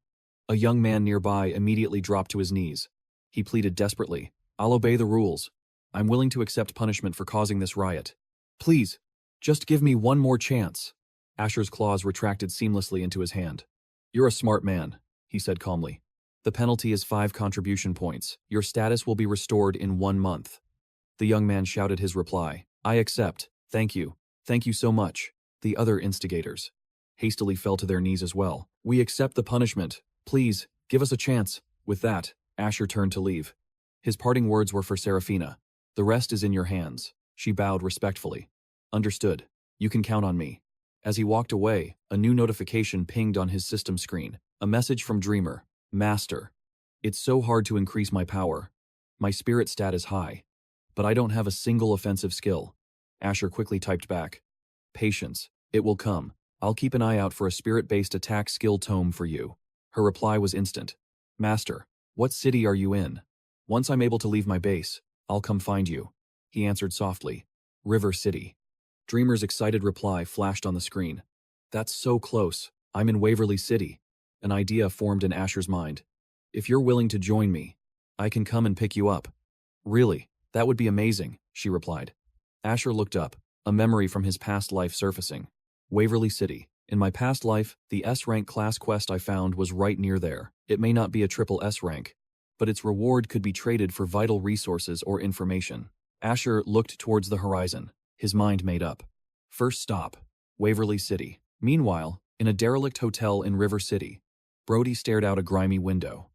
A young man nearby immediately dropped to his knees. He pleaded desperately, I'll obey the rules. I'm willing to accept punishment for causing this riot. Please, just give me one more chance. Asher's claws retracted seamlessly into his hand. You're a smart man, he said calmly. The penalty is 5 contribution points. Your status will be restored in 1 month. The young man shouted his reply. I accept. Thank you. Thank you so much. The other instigators hastily fell to their knees as well. We accept the punishment. Please, give us a chance. With that, Asher turned to leave. His parting words were for Serafina. The rest is in your hands. She bowed respectfully. Understood. You can count on me. As he walked away, a new notification pinged on his system screen. A message from Dreamer. Master. It's so hard to increase my power. My spirit stat is high. But I don't have a single offensive skill. Asher quickly typed back. Patience. It will come. I'll keep an eye out for a spirit-based attack skill tome for you. Her reply was instant. Master, what city are you in? Once I'm able to leave my base, I'll come find you. He answered softly. River City. Dreamer's excited reply flashed on the screen. That's so close. I'm in Waverly City. An idea formed in Asher's mind. If you're willing to join me, I can come and pick you up. Really, that would be amazing, she replied. Asher looked up, a memory from his past life surfacing. Waverly City. In my past life, the S-rank class quest I found was right near there. It may not be a triple S rank, but its reward could be traded for vital resources or information. Asher looked towards the horizon, his mind made up. First stop, Waverly City. Meanwhile, in a derelict hotel in River City, Brody stared out a grimy window.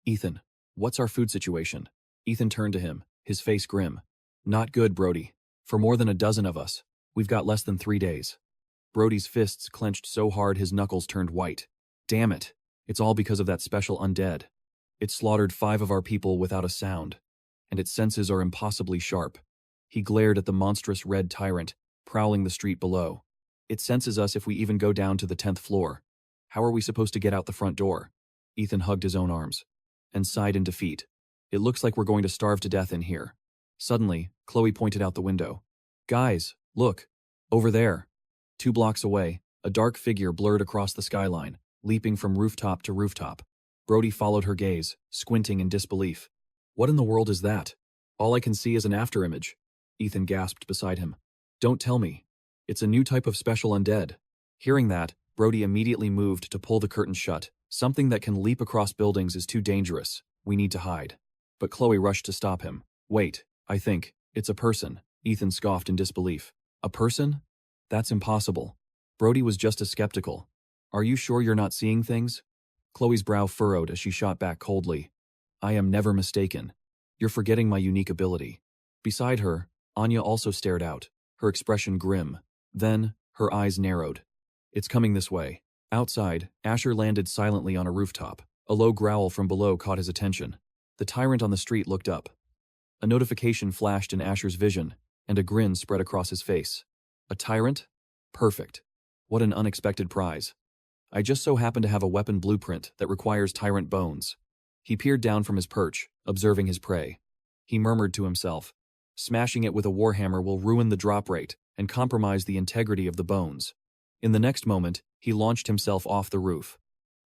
Ethan, what's our food situation? Ethan turned to him, his face grim. Not good, Brody. For more than a dozen of us, we've got less than 3 days. Brody's fists clenched so hard his knuckles turned white. Damn it. It's all because of that special undead. It slaughtered 5 of our people without a sound, and its senses are impossibly sharp. He glared at the monstrous red tyrant, prowling the street below. It senses us if we even go down to the 10th floor. How are we supposed to get out the front door? Ethan hugged his own arms and sighed in defeat. It looks like we're going to starve to death in here. Suddenly, Chloe pointed out the window. Guys, look. Over there. 2 blocks away, a dark figure blurred across the skyline, leaping from rooftop to rooftop. Brody followed her gaze, squinting in disbelief. What in the world is that? All I can see is an afterimage. Ethan gasped beside him. Don't tell me. It's a new type of special undead. Hearing that, Brody immediately moved to pull the curtain shut, Something that can leap across buildings is too dangerous. We need to hide. But Chloe rushed to stop him. Wait, I think, it's a person. Ethan scoffed in disbelief. A person? That's impossible. Brody was just as skeptical. Are you sure you're not seeing things? Chloe's brow furrowed as she shot back coldly. I am never mistaken. You're forgetting my unique ability. Beside her, Anya also stared out, her expression grim. Then, her eyes narrowed. It's coming this way. Outside, Asher landed silently on a rooftop. A low growl from below caught his attention. The tyrant on the street looked up. A notification flashed in Asher's vision, and a grin spread across his face. A tyrant? Perfect. What an unexpected prize. I just so happen to have a weapon blueprint that requires tyrant bones. He peered down from his perch, observing his prey. He murmured to himself, smashing it with a warhammer will ruin the drop rate and compromise the integrity of the bones. In the next moment, he launched himself off the roof,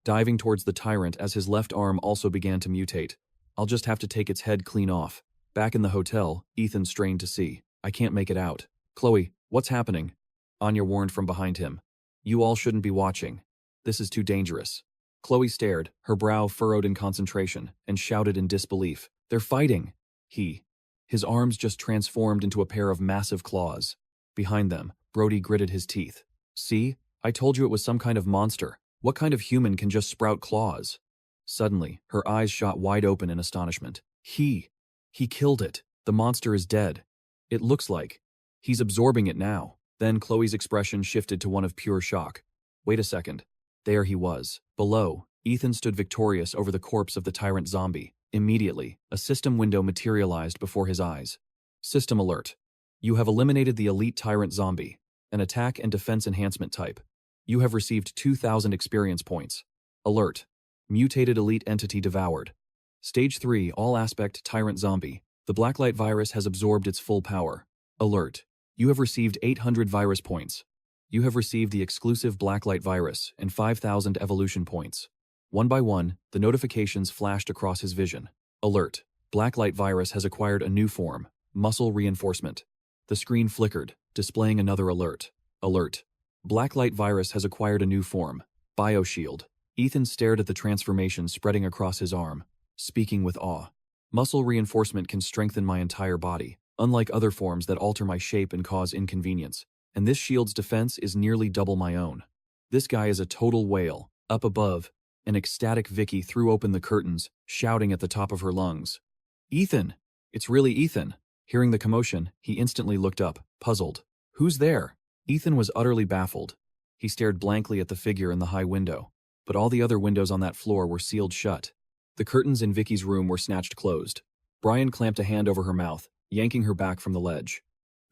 diving towards the tyrant as his left arm also began to mutate. I'll just have to take its head clean off. Back in the hotel, Ethan strained to see. I can't make it out. Chloe, what's happening? Anya warned from behind him. You all shouldn't be watching. This is too dangerous. Chloe stared, her brow furrowed in concentration, and shouted in disbelief. They're fighting! His arms just transformed into a pair of massive claws. Behind them, Brody gritted his teeth. See? I told you it was some kind of monster. What kind of human can just sprout claws? Suddenly, her eyes shot wide open in astonishment. He killed it. The monster is dead. It looks like. He's absorbing it now. Then Chloe's expression shifted to one of pure shock. Wait a second. There he was. Below, Ethan stood victorious over the corpse of the tyrant zombie. Immediately, a system window materialized before his eyes. System alert. You have eliminated the elite tyrant zombie, an attack and defense enhancement type. You have received 2,000 experience points. Alert. Mutated elite entity devoured. Stage 3 all aspect tyrant zombie. The blacklight virus has absorbed its full power. Alert. You have received 800 virus points. You have received the exclusive blacklight virus and 5,000 evolution points. One by one, the notifications flashed across his vision. Alert. Blacklight virus has acquired a new form, muscle reinforcement. The screen flickered, displaying another alert. Alert. Blacklight virus has acquired a new form, bioshield. Ethan stared at the transformation spreading across his arm, speaking with awe. Muscle reinforcement can strengthen my entire body, unlike other forms that alter my shape and cause inconvenience. And this shield's defense is nearly double my own. This guy is a total whale. Up above, an ecstatic Vicky threw open the curtains, shouting at the top of her lungs. Ethan! It's really Ethan! Hearing the commotion, he instantly looked up, puzzled. Who's there? Ethan was utterly baffled. He stared blankly at the figure in the high window, but all the other windows on that floor were sealed shut. The curtains in Vicky's room were snatched closed. Brian clamped a hand over her mouth, yanking her back from the ledge.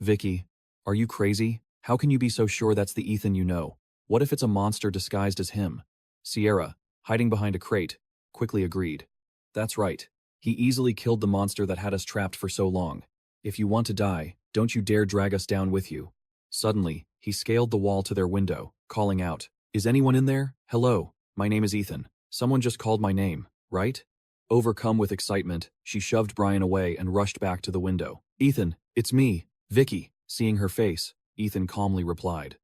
Vicky, are you crazy? How can you be so sure that's the Ethan you know? What if it's a monster disguised as him? Sierra, hiding behind a crate, quickly agreed. That's right. He easily killed the monster that had us trapped for so long. If you want to die, don't you dare drag us down with you. Suddenly, he scaled the wall to their window, calling out, Is anyone in there? Hello, my name is Ethan. Someone just called my name, right? Overcome with excitement, she shoved Brian away and rushed back to the window. Ethan, it's me, Vicky. Seeing her face, Ethan calmly replied.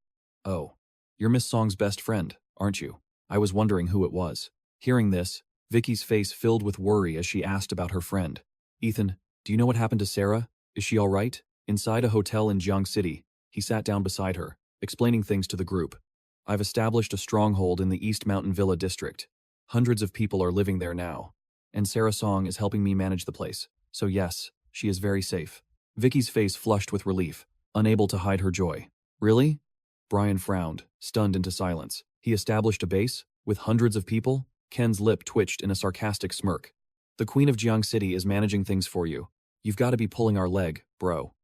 Oh, you're Miss Song's best friend, aren't you? I was wondering who it was. Hearing this, Vicky's face filled with worry as she asked about her friend. Ethan, do you know what happened to Sarah? Is she all right? Inside a hotel in Jiang City, he sat down beside her, explaining things to the group. I've established a stronghold in the East Mountain Villa district. Hundreds of people are living there now. And Sarah Song is helping me manage the place. So yes, she is very safe. Vicky's face flushed with relief, unable to hide her joy. Really? Brian frowned, stunned into silence. He established a base? With hundreds of people? Ken's lip twitched in a sarcastic smirk. The Queen of Jiang City is managing things for you. You've got to be pulling our leg, bro.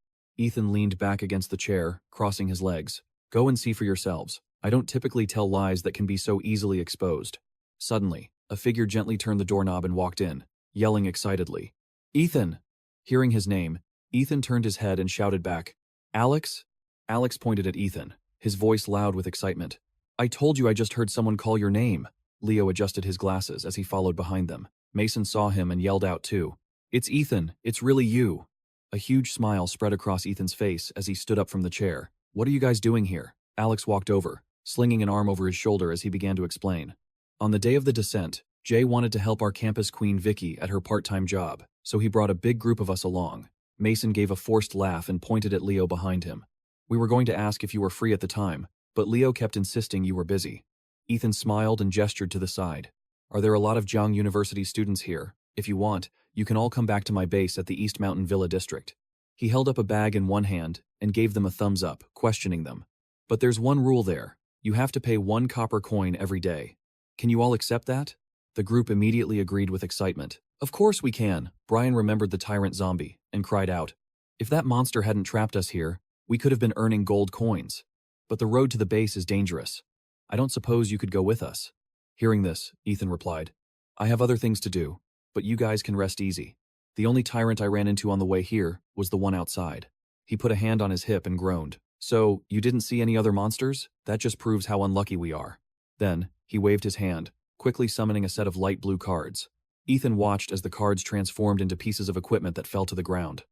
Ethan leaned back against the chair, crossing his legs. Go and see for yourselves. I don't typically tell lies that can be so easily exposed. Suddenly, a figure gently turned the doorknob and walked in, yelling excitedly. Ethan! Hearing his name, Ethan turned his head and shouted back, Alex? Alex pointed at Ethan, his voice loud with excitement. I told you I just heard someone call your name. Leo adjusted his glasses as he followed behind them. Mason saw him and yelled out too. It's Ethan, it's really you. A huge smile spread across Ethan's face as he stood up from the chair. What are you guys doing here? Alex walked over, slinging an arm over his shoulder as he began to explain. On the day of the descent, Jay wanted to help our campus queen Vicky at her part-time job, so he brought a big group of us along. Mason gave a forced laugh and pointed at Leo behind him. We were going to ask if you were free at the time, but Leo kept insisting you were busy. Ethan smiled and gestured to the side. Are there a lot of Jiang University students here? If you want, you can all come back to my base at the East Mountain Villa District. He held up a bag in one hand and gave them a thumbs up, questioning them. But there's one rule there. You have to pay 1 copper coin every day. Can you all accept that? The group immediately agreed with excitement. Of course we can. Brian remembered the tyrant zombie and cried out. If that monster hadn't trapped us here, we could have been earning gold coins. But the road to the base is dangerous. I don't suppose you could go with us. Hearing this, Ethan replied, I have other things to do, but you guys can rest easy. The only tyrant I ran into on the way here was the one outside. He put a hand on his hip and groaned. So, you didn't see any other monsters? That just proves how unlucky we are. Then, he waved his hand, quickly summoning a set of light blue cards. Ethan watched as the cards transformed into pieces of equipment that fell to the ground.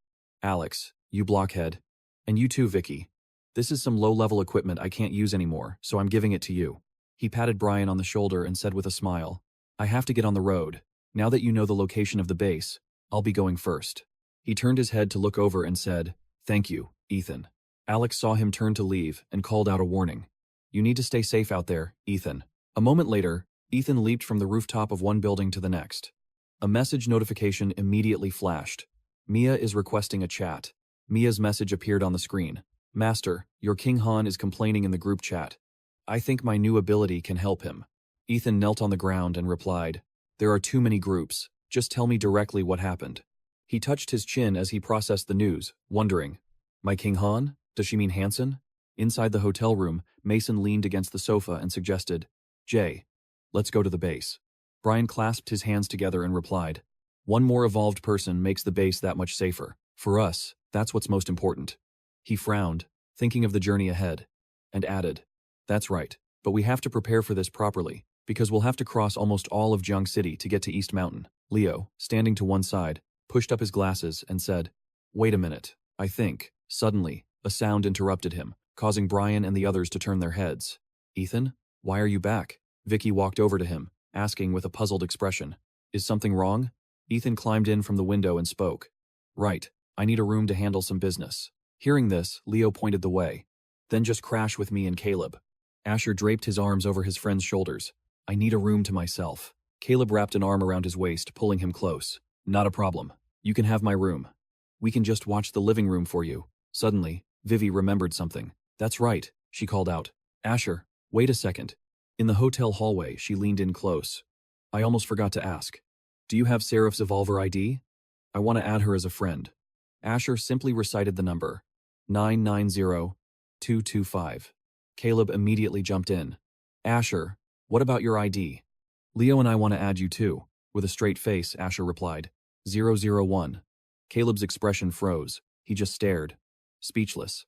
Alex, you blockhead. And you too, Vicky. This is some low-level equipment I can't use anymore, so I'm giving it to you. He patted Brian on the shoulder and said with a smile, I have to get on the road. Now that you know the location of the base, I'll be going first. He turned his head to look over and said, Thank you, Ethan. Alex saw him turn to leave and called out a warning. You need to stay safe out there, Ethan. A moment later, Ethan leaped from the rooftop of one building to the next. A message notification immediately flashed. Mia is requesting a chat. Mia's message appeared on the screen. Master, your King Han is complaining in the group chat. I think my new ability can help him. Ethan knelt on the ground and replied, There are too many groups. Just tell me directly what happened. He touched his chin as he processed the news, wondering, My King Han? Does she mean Hanson? Inside the hotel room, Mason leaned against the sofa and suggested, Jay, let's go to the base. Brian clasped his hands together and replied, One more evolved person makes the base that much safer. For us, that's what's most important. He frowned, thinking of the journey ahead, and added, That's right, but we have to prepare for this properly, because we'll have to cross almost all of Jiang City to get to East Mountain. Leo, standing to one side, pushed up his glasses and said, Wait a minute, I think. Suddenly, a sound interrupted him, causing Brian and the others to turn their heads. Ethan, why are you back? Vicky walked over to him, asking with a puzzled expression. Is something wrong? Ethan climbed in from the window and spoke. Right, I need a room to handle some business. Hearing this, Leo pointed the way. Then just crash with me and Caleb. Asher draped his arms over his friend's shoulders. I need a room to myself. Caleb wrapped an arm around his waist, pulling him close. Not a problem. You can have my room. We can just watch the living room for you. Suddenly, Vivi remembered something. That's right, she called out. Asher, wait a second. In the hotel hallway, she leaned in close. I almost forgot to ask. Do you have Seraph's Evolver ID? I want to add her as a friend. Asher simply recited the number. 990225. Caleb immediately jumped in. Asher, what about your ID? Leo and I want to add you too. With a straight face, Asher replied. 001. Caleb's expression froze. He just stared. Speechless.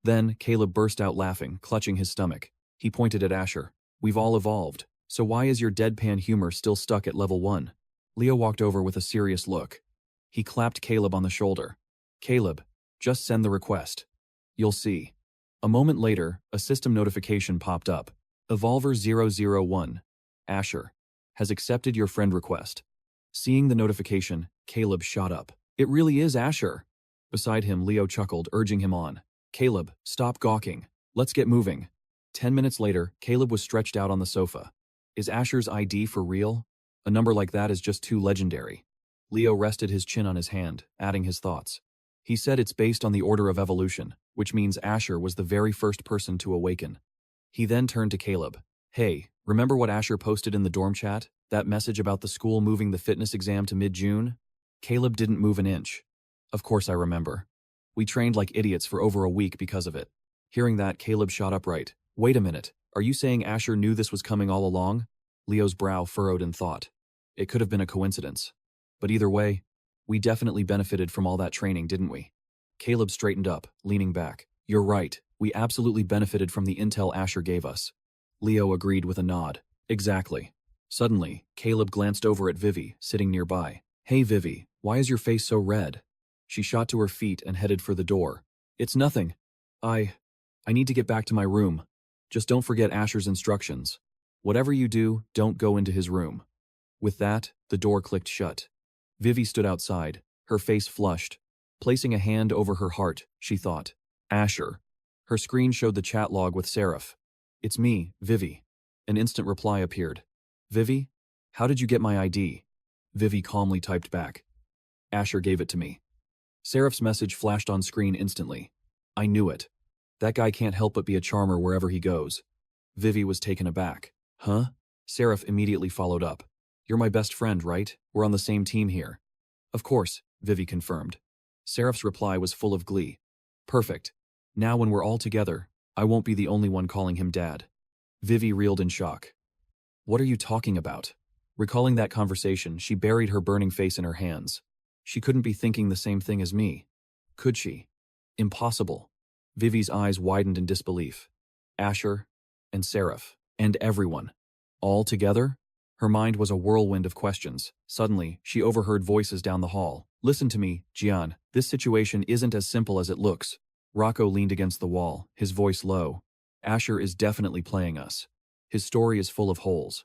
Then, Caleb burst out laughing, clutching his stomach. He pointed at Asher. We've all evolved. So why is your deadpan humor still stuck at level 1? Leo walked over with a serious look. He clapped Caleb on the shoulder. Caleb, just send the request. You'll see. A moment later, a system notification popped up. Evolver 001, Asher, has accepted your friend request. Seeing the notification, Caleb shot up. It really is Asher. Beside him, Leo chuckled, urging him on. Caleb, stop gawking. Let's get moving. 10 minutes later, Caleb was stretched out on the sofa. Is Asher's ID for real? A number like that is just too legendary. Leo rested his chin on his hand, adding his thoughts. He said it's based on the order of evolution, which means Asher was the very first person to awaken. He then turned to Caleb. Hey, remember what Asher posted in the dorm chat? That message about the school moving the fitness exam to mid-June? Caleb didn't move an inch. Of course I remember. We trained like idiots for over a week because of it. Hearing that, Caleb shot upright. Wait a minute, are you saying Asher knew this was coming all along? Leo's brow furrowed in thought. It could have been a coincidence. But either way, we definitely benefited from all that training, didn't we? Caleb straightened up, leaning back. You're right, we absolutely benefited from the intel Asher gave us. Leo agreed with a nod. Exactly. Suddenly, Caleb glanced over at Vivi, sitting nearby. Hey Vivi, why is your face so red? She shot to her feet and headed for the door. It's nothing. I need to get back to my room. Just don't forget Asher's instructions. Whatever you do, don't go into his room. With that, the door clicked shut. Vivi stood outside, her face flushed. Placing a hand over her heart, she thought, Asher. Her screen showed the chat log with Seraph. It's me, Vivi. An instant reply appeared. Vivi? How did you get my ID? Vivi calmly typed back. Asher gave it to me. Seraph's message flashed on screen instantly. I knew it. That guy can't help but be a charmer wherever he goes. Vivi was taken aback. Huh? Seraph immediately followed up. You're my best friend, right? We're on the same team here. Of course, Vivi confirmed. Seraph's reply was full of glee. Perfect. Now when we're all together, I won't be the only one calling him Dad. Vivi reeled in shock. What are you talking about? Recalling that conversation, she buried her burning face in her hands. She couldn't be thinking the same thing as me. Could she? Impossible. Vivi's eyes widened in disbelief. Asher, and Seraph, and everyone. All together? Her mind was a whirlwind of questions. Suddenly, she overheard voices down the hall. Listen to me, Jian. This situation isn't as simple as it looks. Rocco leaned against the wall, his voice low. Asher is definitely playing us. His story is full of holes.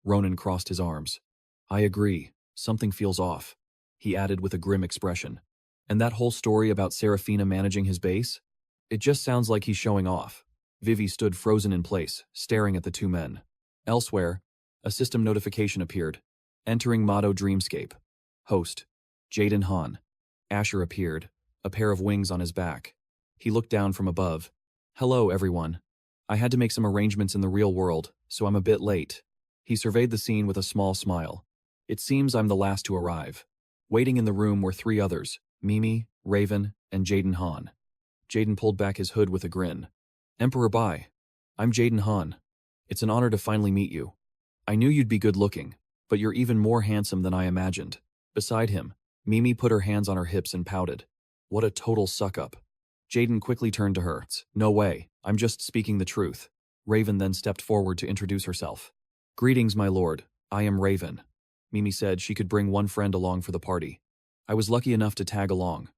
Ronan crossed his arms. I agree. Something feels off. He added with a grim expression. And that whole story about Seraphina managing his base? It just sounds like he's showing off. Vivi stood frozen in place, staring at the two men. Elsewhere, a system notification appeared. Entering Motto Dreamscape. Host. Jaden Han. Asher appeared, a pair of wings on his back. He looked down from above. Hello, everyone. I had to make some arrangements in the real world, so I'm a bit late. He surveyed the scene with a small smile. It seems I'm the last to arrive. Waiting in the room were three others, Mimi, Raven, and Jaden Han. Jaden pulled back his hood with a grin. Emperor Bai. I'm Jaden Han. It's an honor to finally meet you. I knew you'd be good looking, but you're even more handsome than I imagined. Beside him, Mimi put her hands on her hips and pouted. What a total suck-up. Jaden quickly turned to her. No way, I'm just speaking the truth. Raven then stepped forward to introduce herself. Greetings, my lord. I am Raven. Mimi said she could bring one friend along for the party. I was lucky enough to tag along.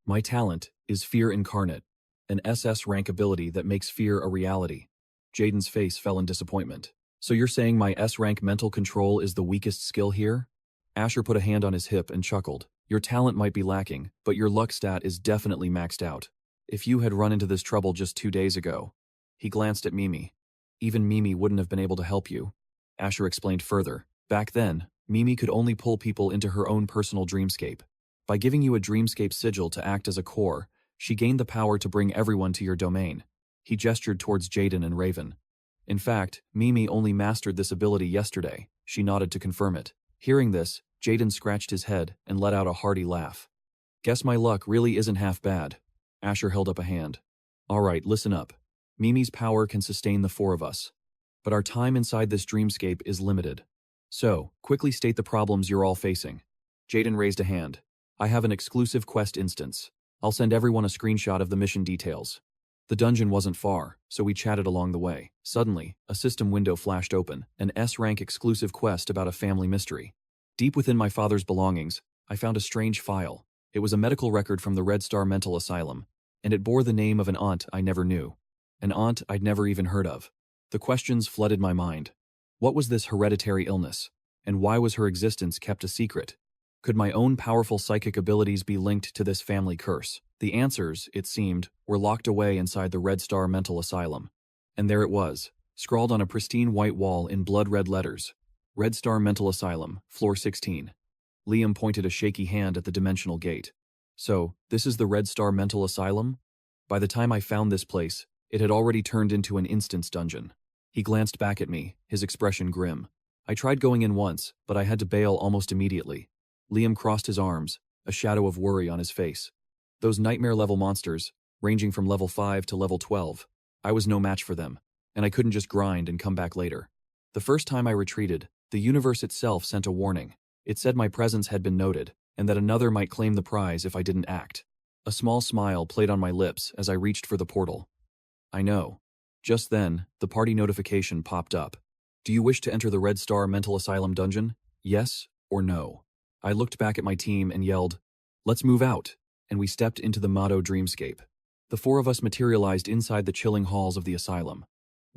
My talent is Fear Incarnate, an SS rank ability that makes fear a reality. Jaden's face fell in disappointment. So you're saying my S-rank mental control is the weakest skill here? Asher put a hand on his hip and chuckled. Your talent might be lacking, but your luck stat is definitely maxed out. If you had run into this trouble just 2 days ago. He glanced at Mimi. Even Mimi wouldn't have been able to help you. Asher explained further. Back then, Mimi could only pull people into her own personal dreamscape. By giving you a dreamscape sigil to act as a core, she gained the power to bring everyone to your domain. He gestured towards Jaden and Raven. In fact, Mimi only mastered this ability yesterday. She nodded to confirm it. Hearing this, Jaden scratched his head and let out a hearty laugh. Guess my luck really isn't half bad. Asher held up a hand. Alright, listen up. Mimi's power can sustain the four of us. But our time inside this dreamscape is limited. So, quickly state the problems you're all facing. Jaden raised a hand. I have an exclusive quest instance. I'll send everyone a screenshot of the mission details. The dungeon wasn't far, so we chatted along the way. Suddenly, a system window flashed open, an S-rank exclusive quest about a family mystery. Deep within my father's belongings, I found a strange file. It was a medical record from the Red Star Mental Asylum, and it bore the name of an aunt I never knew. An aunt I'd never even heard of. The questions flooded my mind. What was this hereditary illness, and why was her existence kept a secret? Could my own powerful psychic abilities be linked to this family curse? The answers, it seemed, were locked away inside the Red Star Mental Asylum. And there it was, scrawled on a pristine white wall in blood-red letters. Red Star Mental Asylum, floor 16. Liam pointed a shaky hand at the dimensional gate. So, this is the Red Star Mental Asylum? By the time I found this place, it had already turned into an instance dungeon. He glanced back at me, his expression grim. I tried going in once, but I had to bail almost immediately. Liam crossed his arms, a shadow of worry on his face. Those nightmare-level monsters, ranging from level 5 to level 12, I was no match for them, and I couldn't just grind and come back later. The first time I retreated, the universe itself sent a warning. It said my presence had been noted, and that another might claim the prize if I didn't act. A small smile played on my lips as I reached for the portal. I know. Just then, the party notification popped up. Do you wish to enter the Red Star Mental Asylum dungeon? Yes or no? I looked back at my team and yelled, Let's move out, and we stepped into the Motto Dreamscape. The four of us materialized inside the chilling halls of the asylum.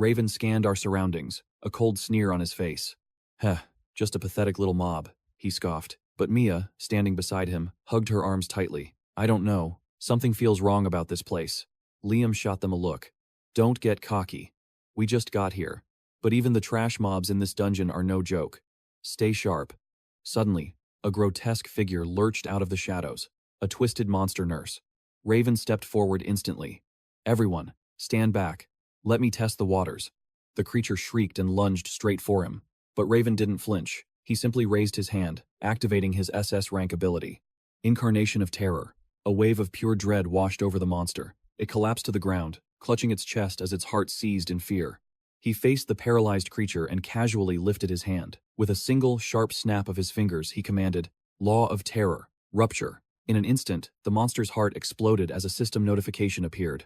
Raven scanned our surroundings, a cold sneer on his face. Heh, just a pathetic little mob, he scoffed. But Mia, standing beside him, hugged her arms tightly. I don't know. Something feels wrong about this place. Liam shot them a look. Don't get cocky. We just got here. But even the trash mobs in this dungeon are no joke. Stay sharp. Suddenly, a grotesque figure lurched out of the shadows. A twisted monster nurse. Raven stepped forward instantly. Everyone, stand back. Let me test the waters. The creature shrieked and lunged straight for him. But Raven didn't flinch. He simply raised his hand, activating his SS rank ability. Incarnation of Terror. A wave of pure dread washed over the monster. It collapsed to the ground, clutching its chest as its heart seized in fear. He faced the paralyzed creature and casually lifted his hand. With a single, sharp snap of his fingers, he commanded, Law of Terror, Rupture. In an instant, the monster's heart exploded as a system notification appeared.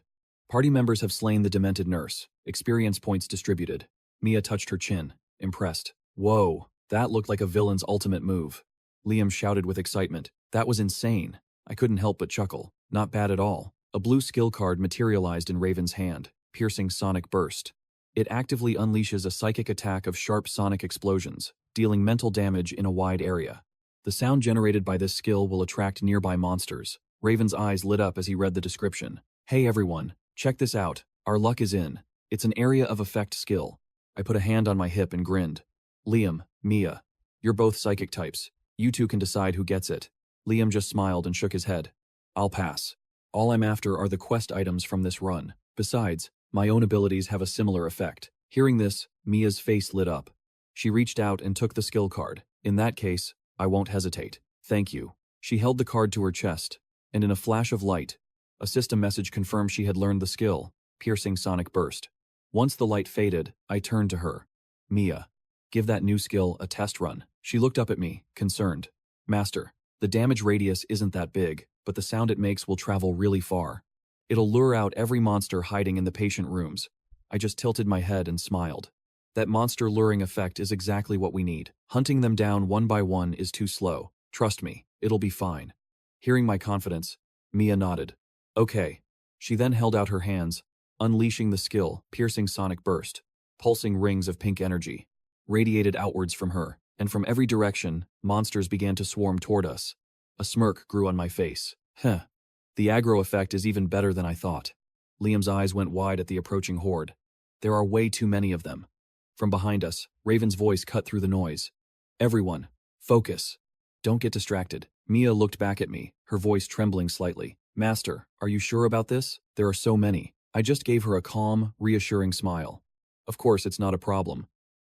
Party members have slain the demented nurse. Experience points distributed. Mia touched her chin, impressed. Whoa, that looked like a villain's ultimate move. Liam shouted with excitement. That was insane. I couldn't help but chuckle. Not bad at all. A blue skill card materialized in Raven's hand, piercing sonic burst. It actively unleashes a psychic attack of sharp sonic explosions, dealing mental damage in a wide area. The sound generated by this skill will attract nearby monsters. Raven's eyes lit up as he read the description. Hey everyone, check this out. Our luck is in. It's an area of effect skill. I put a hand on my hip and grinned. Liam, Mia, you're both psychic types. You two can decide who gets it. Liam just smiled and shook his head. I'll pass. All I'm after are the quest items from this run. Besides, my own abilities have a similar effect. Hearing this, Mia's face lit up. She reached out and took the skill card. In that case, I won't hesitate. Thank you. She held the card to her chest, and in a flash of light, a system message confirmed she had learned the skill, piercing sonic burst. Once the light faded, I turned to her. Mia, give that new skill a test run. She looked up at me, concerned. Master, the damage radius isn't that big, but the sound it makes will travel really far. It'll lure out every monster hiding in the patient rooms. I just tilted my head and smiled. That monster luring effect is exactly what we need. Hunting them down one by one is too slow. Trust me, it'll be fine. Hearing my confidence, Mia nodded. Okay. She then held out her hands, unleashing the skill, piercing sonic burst. Pulsing rings of pink energy radiated outwards from her, and from every direction, monsters began to swarm toward us. A smirk grew on my face. The aggro effect is even better than I thought. Liam's eyes went wide at the approaching horde. There are way too many of them. From behind us, Raven's voice cut through the noise. Everyone, focus. Don't get distracted. Mia looked back at me, her voice trembling slightly. Master, are you sure about this? There are so many. I just gave her a calm, reassuring smile. Of course, it's not a problem.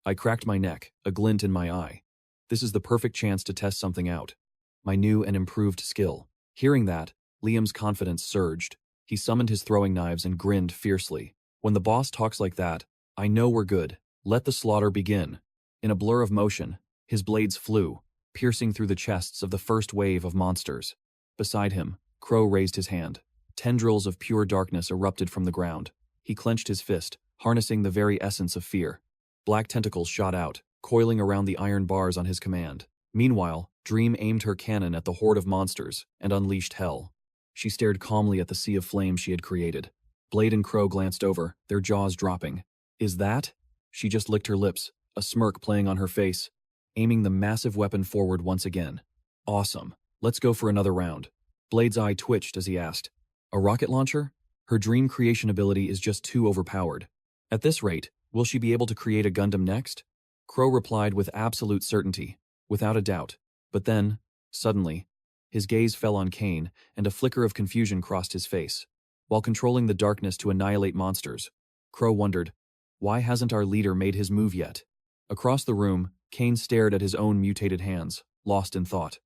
I cracked my neck, a glint in my eye. This is the perfect chance to test something out. My new and improved skill. Hearing that, Liam's confidence surged. He summoned his throwing knives and grinned fiercely. When the boss talks like that, I know we're good. Let the slaughter begin. In a blur of motion, his blades flew, piercing through the chests of the first wave of monsters. Beside him, Crow raised his hand. Tendrils of pure darkness erupted from the ground. He clenched his fist, harnessing the very essence of fear. Black tentacles shot out, coiling around the iron bars on his command. Meanwhile, Dream aimed her cannon at the horde of monsters and unleashed hell. She stared calmly at the sea of flame she had created. Blade and Crow glanced over, their jaws dropping. Is that? She just licked her lips, a smirk playing on her face, aiming the massive weapon forward once again. Awesome. Let's go for another round. Blade's eye twitched as he asked, a rocket launcher? Her dream creation ability is just too overpowered. At this rate, will she be able to create a Gundam next? Crow replied with absolute certainty, without a doubt. But then, suddenly, his gaze fell on Cain, and a flicker of confusion crossed his face. While controlling the darkness to annihilate monsters, Crow wondered, why hasn't our leader made his move yet? Across the room, Cain stared at his own mutated hands, lost in thought.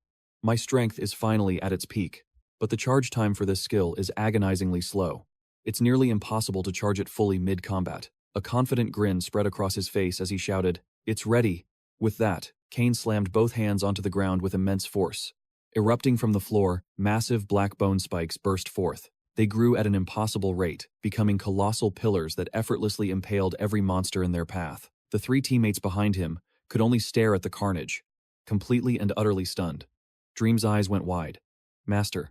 My strength is finally at its peak, but the charge time for this skill is agonizingly slow. It's nearly impossible to charge it fully mid-combat. A confident grin spread across his face as he shouted, it's ready. With that, Cain slammed both hands onto the ground with immense force. Erupting from the floor, massive black bone spikes burst forth. They grew at an impossible rate, becoming colossal pillars that effortlessly impaled every monster in their path. The three teammates behind him could only stare at the carnage, completely and utterly stunned. Dream's eyes went wide. Master,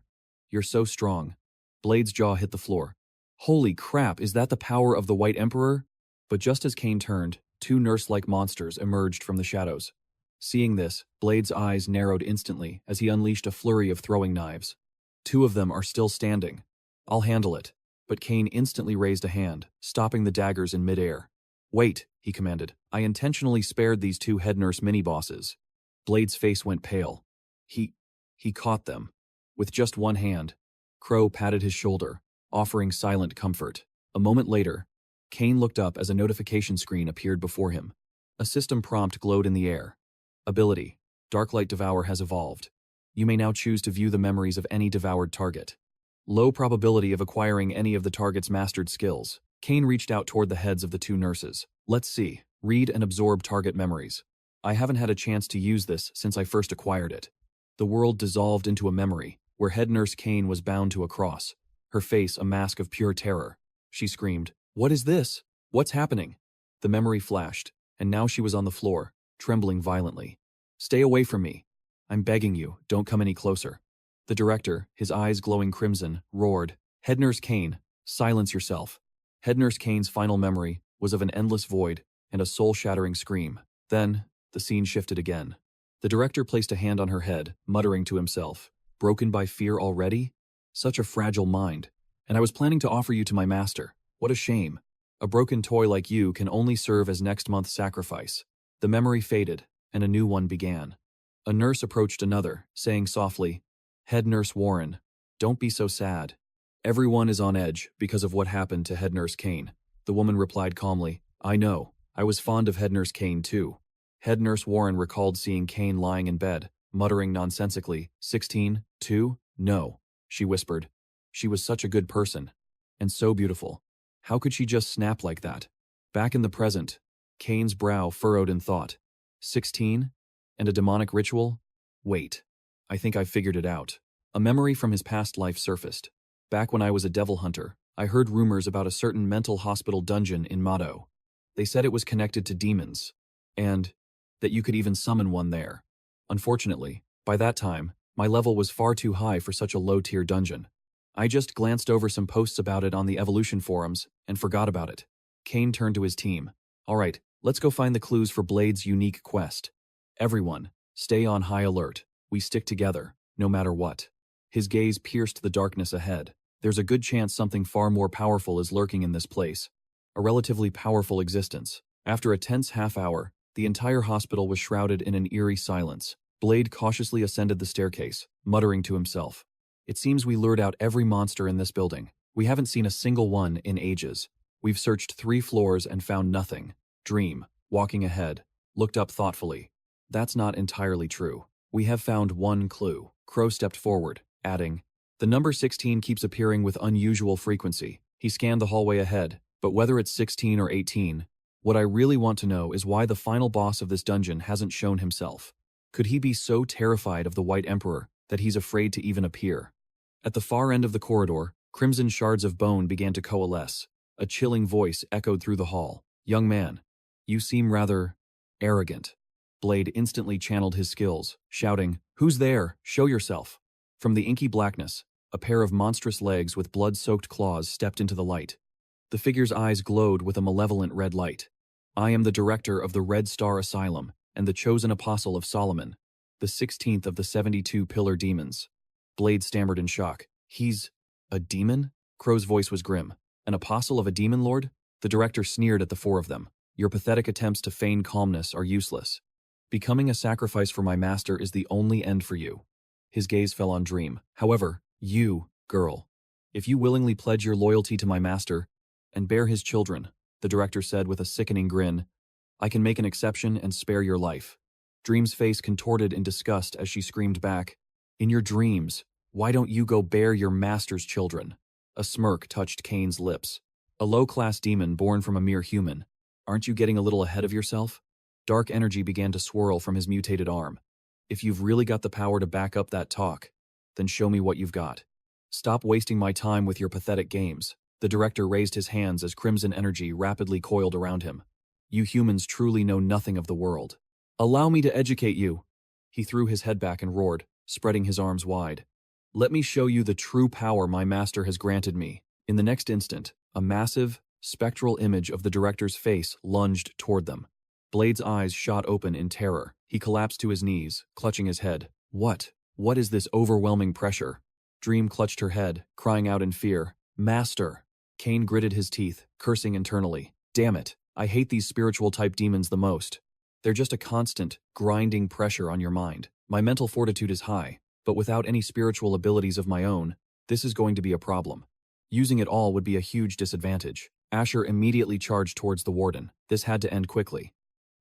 you're so strong. Blade's jaw hit the floor. Holy crap, is that the power of the White Emperor? But just as Cain turned, two nurse-like monsters emerged from the shadows. Seeing this, Blade's eyes narrowed instantly as he unleashed a flurry of throwing knives. Two of them are still standing. I'll handle it. But Cain instantly raised a hand, stopping the daggers in midair. Wait, he commanded. I intentionally spared these two head nurse mini-bosses. Blade's face went pale. He caught them. With just one hand, Crow patted his shoulder, offering silent comfort. A moment later, Cain looked up as a notification screen appeared before him. A system prompt glowed in the air. Ability: Darklight Devour has evolved. You may now choose to view the memories of any devoured target. Low probability of acquiring any of the target's mastered skills. Cain reached out toward the heads of the two nurses. Let's see. Read and absorb target memories. I haven't had a chance to use this since I first acquired it. The world dissolved into a memory, where head nurse Cain was bound to a cross, her face a mask of pure terror. She screamed, "What is this? What's happening?" The memory flashed, and now she was on the floor, trembling violently. "Stay away from me. I'm begging you, don't come any closer." The director, his eyes glowing crimson, roared, "Head nurse Cain, silence yourself." Head nurse Cain's final memory was of an endless void and a soul-shattering scream. Then, the scene shifted again. The director placed a hand on her head, muttering to himself, "Broken by fear already? Such a fragile mind. And I was planning to offer you to my master. What a shame. A broken toy like you can only serve as next month's sacrifice." The memory faded, and a new one began. A nurse approached another, saying softly, "Head nurse Warren, don't be so sad. Everyone is on edge because of what happened to head nurse Cain." The woman replied calmly, "I know. I was fond of head nurse Cain too." Head nurse Warren recalled seeing Cain lying in bed, muttering nonsensically, 16, 2, no, she whispered. She was such a good person. And so beautiful. How could she just snap like that? Back in the present, Cain's brow furrowed in thought. 16? And a demonic ritual? Wait. I think I figured it out. A memory from his past life surfaced. Back when I was a devil hunter, I heard rumors about a certain mental hospital dungeon in Mado. They said it was connected to demons, and that you could even summon one there. Unfortunately, by that time, my level was far too high for such a low-tier dungeon. I just glanced over some posts about it on the evolution forums and forgot about it. Cain turned to his team. "All right, let's go find the clues for Blade's unique quest. Everyone, stay on high alert. We stick together, no matter what." His gaze pierced the darkness ahead. There's a good chance something far more powerful is lurking in this place. A relatively powerful existence. After a tense half-hour, the entire hospital was shrouded in an eerie silence. Blade cautiously ascended the staircase, muttering to himself. "It seems we lured out every monster in this building. We haven't seen a single one in ages. We've searched 3 floors and found nothing." Dream, walking ahead, looked up thoughtfully. "That's not entirely true. We have found one clue." Crow stepped forward, adding, "The number 16 keeps appearing with unusual frequency." He scanned the hallway ahead, but whether it's 16 or 18, what I really want to know is why the final boss of this dungeon hasn't shown himself. Could he be so terrified of the White Emperor that he's afraid to even appear? At the far end of the corridor, crimson shards of bone began to coalesce. A chilling voice echoed through the hall. "Young man, you seem rather arrogant." Blade instantly channeled his skills, shouting, "Who's there? Show yourself." From the inky blackness, a pair of monstrous legs with blood-soaked claws stepped into the light. The figure's eyes glowed with a malevolent red light. "I am the director of the Red Star Asylum and the chosen apostle of Solomon, the 16th of the 72 pillar demons." Blade stammered in shock. "He's a demon?" Crow's voice was grim. "An apostle of a demon lord?" The director sneered at the 4 of them. "Your pathetic attempts to feign calmness are useless. Becoming a sacrifice for my master is the only end for you." His gaze fell on Dream. "However, you, girl, if you willingly pledge your loyalty to my master and bear his children," the director said with a sickening grin, "I can make an exception and spare your life." Dream's face contorted in disgust as she screamed back, "In your dreams, why don't you go bear your master's children?" A smirk touched Cain's lips. "A low-class demon born from a mere human. Aren't you getting a little ahead of yourself?" Dark energy began to swirl from his mutated arm. "If you've really got the power to back up that talk, then show me what you've got. Stop wasting my time with your pathetic games." The director raised his hands as crimson energy rapidly coiled around him. "You humans truly know nothing of the world. Allow me to educate you." He threw his head back and roared, spreading his arms wide. "Let me show you the true power my master has granted me." In the next instant, a massive, Spectral image of the director's face lunged toward them. Blade's eyes shot open in terror. He collapsed to his knees, clutching his head. What? What is this overwhelming pressure? Dream clutched her head, crying out in fear. Master! Cain gritted his teeth, cursing internally. Damn it, I hate these spiritual-type demons the most. They're just a constant, grinding pressure on your mind. My mental fortitude is high, but without any spiritual abilities of my own, this is going to be a problem. Using it all would be a huge disadvantage. Asher immediately charged towards the warden. This had to end quickly.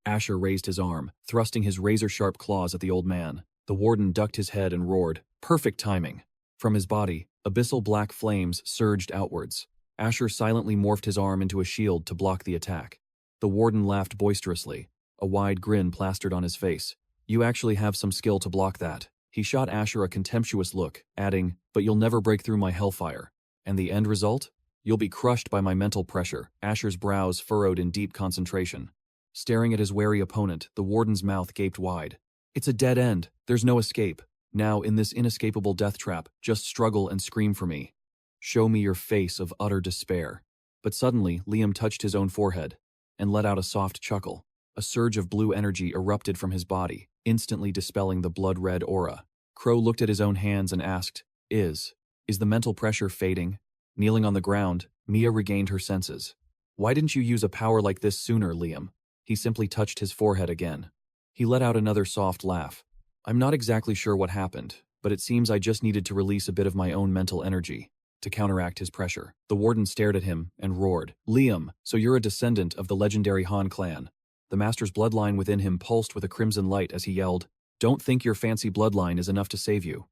Asher raised his arm, thrusting his razor-sharp claws at the old man. The warden ducked his head and roared. Perfect timing. From his body, abyssal black flames surged outwards. Asher silently morphed his arm into a shield to block the attack. The warden laughed boisterously, a wide grin plastered on his face. You actually have some skill to block that. He shot Asher a contemptuous look, adding, but you'll never break through my hellfire. And the end result? You'll be crushed by my mental pressure. Asher's brows furrowed in deep concentration. Staring at his wary opponent, the warden's mouth gaped wide. It's a dead end. There's no escape. Now, in this inescapable death trap, just struggle and scream for me. Show me your face of utter despair. But suddenly, Liam touched his own forehead and let out a soft chuckle. A surge of blue energy erupted from his body, instantly dispelling the blood-red aura. Crow looked at his own hands and asked, Is the mental pressure fading? Kneeling on the ground, Mia regained her senses. Why didn't you use a power like this sooner, Liam? He simply touched his forehead again. He let out another soft laugh. I'm not exactly sure what happened, but it seems I just needed to release a bit of my own mental energy to counteract his pressure. The warden stared at him and roared, Liam, so you're a descendant of the legendary Han clan. The master's bloodline within him pulsed with a crimson light as he yelled, Don't think your fancy bloodline is enough to save you.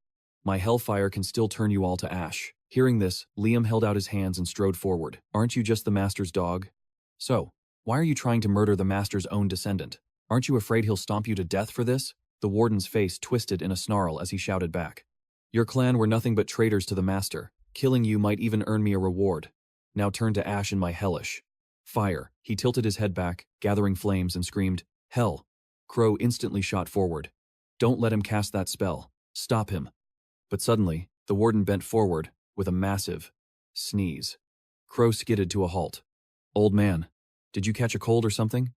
My hellfire can still turn you all to ash. Hearing this, Liam held out his hands and strode forward. Aren't you just the master's dog? So, why are you trying to murder the master's own descendant? Aren't you afraid he'll stomp you to death for this? The warden's face twisted in a snarl as he shouted back. Your clan were nothing but traitors to the master. Killing you might even earn me a reward. Now turn to ash in my hellish fire. He tilted his head back, gathering flames, and screamed, Hell! Crow instantly shot forward. Don't let him cast that spell. Stop him. But suddenly, the warden bent forward with a massive sneeze. Crow skidded to a halt. Old man, did you catch a cold or something?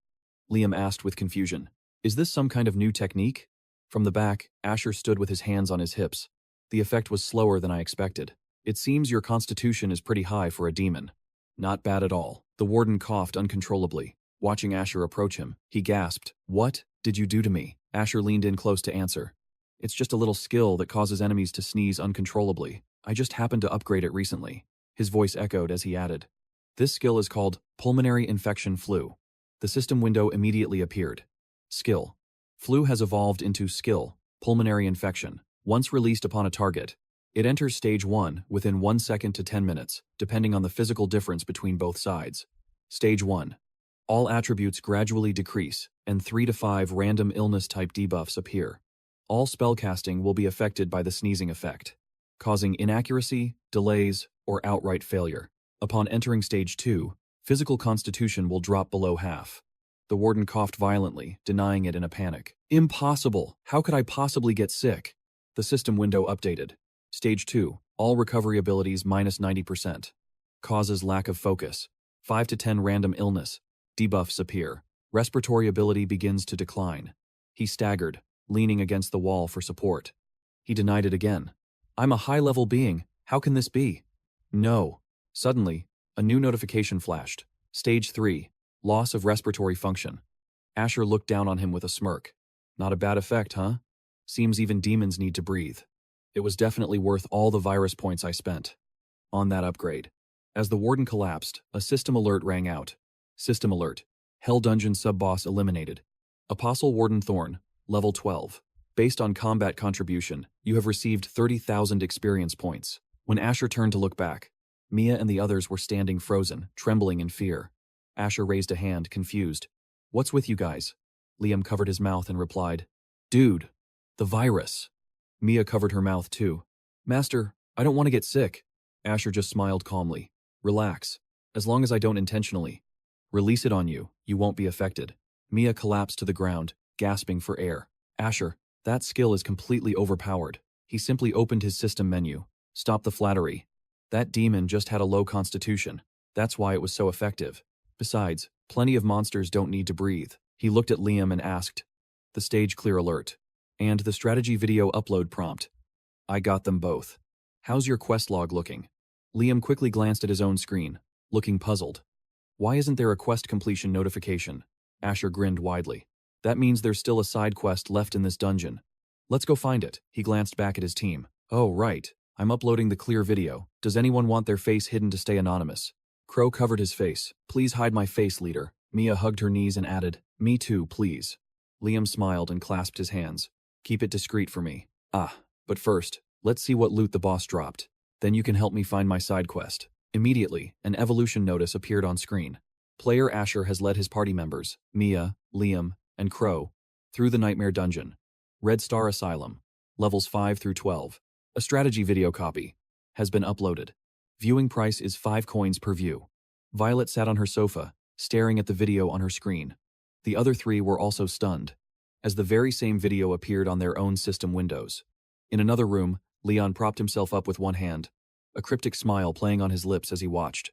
Liam asked with confusion. Is this some kind of new technique? From the back, Asher stood with his hands on his hips. The effect was slower than I expected. It seems your constitution is pretty high for a demon. Not bad at all. The warden coughed uncontrollably. Watching Asher approach him, he gasped, What did you do to me? Asher leaned in close to answer. It's just a little skill that causes enemies to sneeze uncontrollably. I just happened to upgrade it recently. His voice echoed as he added, This skill is called Pulmonary Infection Flu. The system window immediately appeared. Skill. Flu has evolved into skill, Pulmonary Infection. Once released upon a target, it enters stage 1 within 1 second to 10 minutes, depending on the physical difference between both sides. Stage 1. All attributes gradually decrease, and 3 to 5 random illness-type debuffs appear. All spellcasting will be affected by the sneezing effect, causing inaccuracy, delays, or outright failure. Upon entering stage 2, physical constitution will drop below half. The warden coughed violently, denying it in a panic. Impossible! How could I possibly get sick? The system window updated. Stage 2, all recovery abilities minus 90%. Causes lack of focus. 5 to 10 random illness. Debuffs appear. Respiratory ability begins to decline. He staggered, leaning against the wall for support. He denied it again. I'm a high-level being. How can this be? No. Suddenly, a new notification flashed. Stage 3, loss of respiratory function. Asher looked down on him with a smirk. Not a bad effect, huh? Seems even demons need to breathe. It was definitely worth all the virus points I spent on that upgrade. As the warden collapsed, a system alert rang out. System alert. Hell Dungeon sub-boss eliminated. Apostle Warden Thorn, level 12. Based on combat contribution, you have received 30,000 experience points. When Asher turned to look back, Mia and the others were standing frozen, trembling in fear. Asher raised a hand, confused. What's with you guys? Liam covered his mouth and replied, Dude, the virus. Mia covered her mouth too. Master, I don't want to get sick. Asher just smiled calmly. Relax. As long as I don't intentionally release it on you, you won't be affected. Mia collapsed to the ground, gasping for air. Asher, that skill is completely overpowered. He simply opened his system menu. Stop the flattery. That demon just had a low constitution. That's why it was so effective. Besides, plenty of monsters don't need to breathe. He looked at Liam and asked, "The stage clear alert. And the strategy video upload prompt." "I got them both. How's your quest log looking?" Liam quickly glanced at his own screen, looking puzzled. "Why isn't there a quest completion notification?" Asher grinned widely. "That means there's still a side quest left in this dungeon. Let's go find it." He glanced back at his team. "Oh, right. I'm uploading the clear video. Does anyone want their face hidden to stay anonymous?" Crow covered his face. "Please hide my face, leader." Mia hugged her knees and added, "Me too, please." Liam smiled and clasped his hands. "Keep it discreet for me." But first, let's see what loot the boss dropped. Then you can help me find my side quest." Immediately, an evolution notice appeared on screen. Player Asher has led his party members, Mia, Liam, and Crow, through the Nightmare Dungeon. Red Star Asylum, levels 5 through 12. A strategy video copy has been uploaded. Viewing price is 5 coins per view. Violet sat on her sofa, staring at the video on her screen. The other 3 were also stunned, as the very same video appeared on their own system windows. In another room, Leon propped himself up with one hand, a cryptic smile playing on his lips as he watched.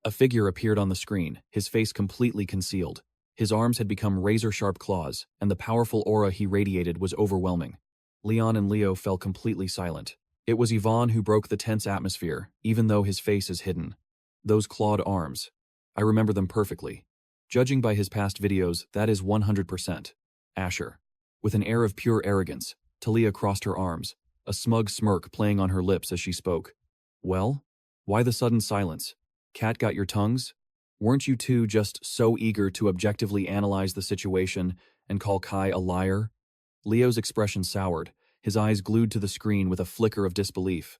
A figure appeared on the screen, his face completely concealed. His arms had become razor-sharp claws, and the powerful aura he radiated was overwhelming. Leon and Leo fell completely silent. It was Yvonne who broke the tense atmosphere, even though his face is hidden. Those clawed arms. I remember them perfectly. Judging by his past videos, that is 100%. Asher. With an air of pure arrogance, Talia crossed her arms, a smug smirk playing on her lips as she spoke. "Well? Why the sudden silence? Cat got your tongues? Weren't you two just so eager to objectively analyze the situation and call Kai a liar?" Leo's expression soured, his eyes glued to the screen with a flicker of disbelief.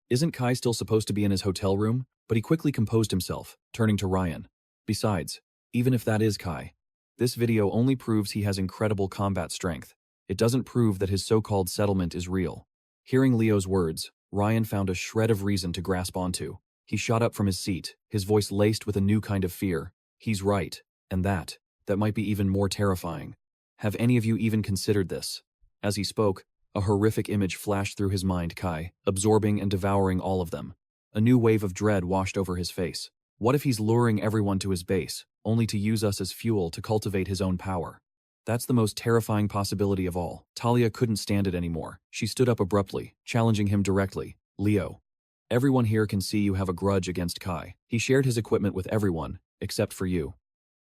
Isn't Kai still supposed to be in his hotel room? But he quickly composed himself, turning to Ryan. Besides, even if that is Kai, this video only proves he has incredible combat strength. It doesn't prove that his so-called settlement is real. Hearing Leo's words, Ryan found a shred of reason to grasp onto. He shot up from his seat, his voice laced with a new kind of fear. He's right, and that might be even more terrifying. Have any of you even considered this? As he spoke, a horrific image flashed through his mind, Kai, absorbing and devouring all of them. A new wave of dread washed over his face. What if he's luring everyone to his base, only to use us as fuel to cultivate his own power? That's the most terrifying possibility of all. Talia couldn't stand it anymore. She stood up abruptly, challenging him directly. "Leo, everyone here can see you have a grudge against Kai. He shared his equipment with everyone, except for you.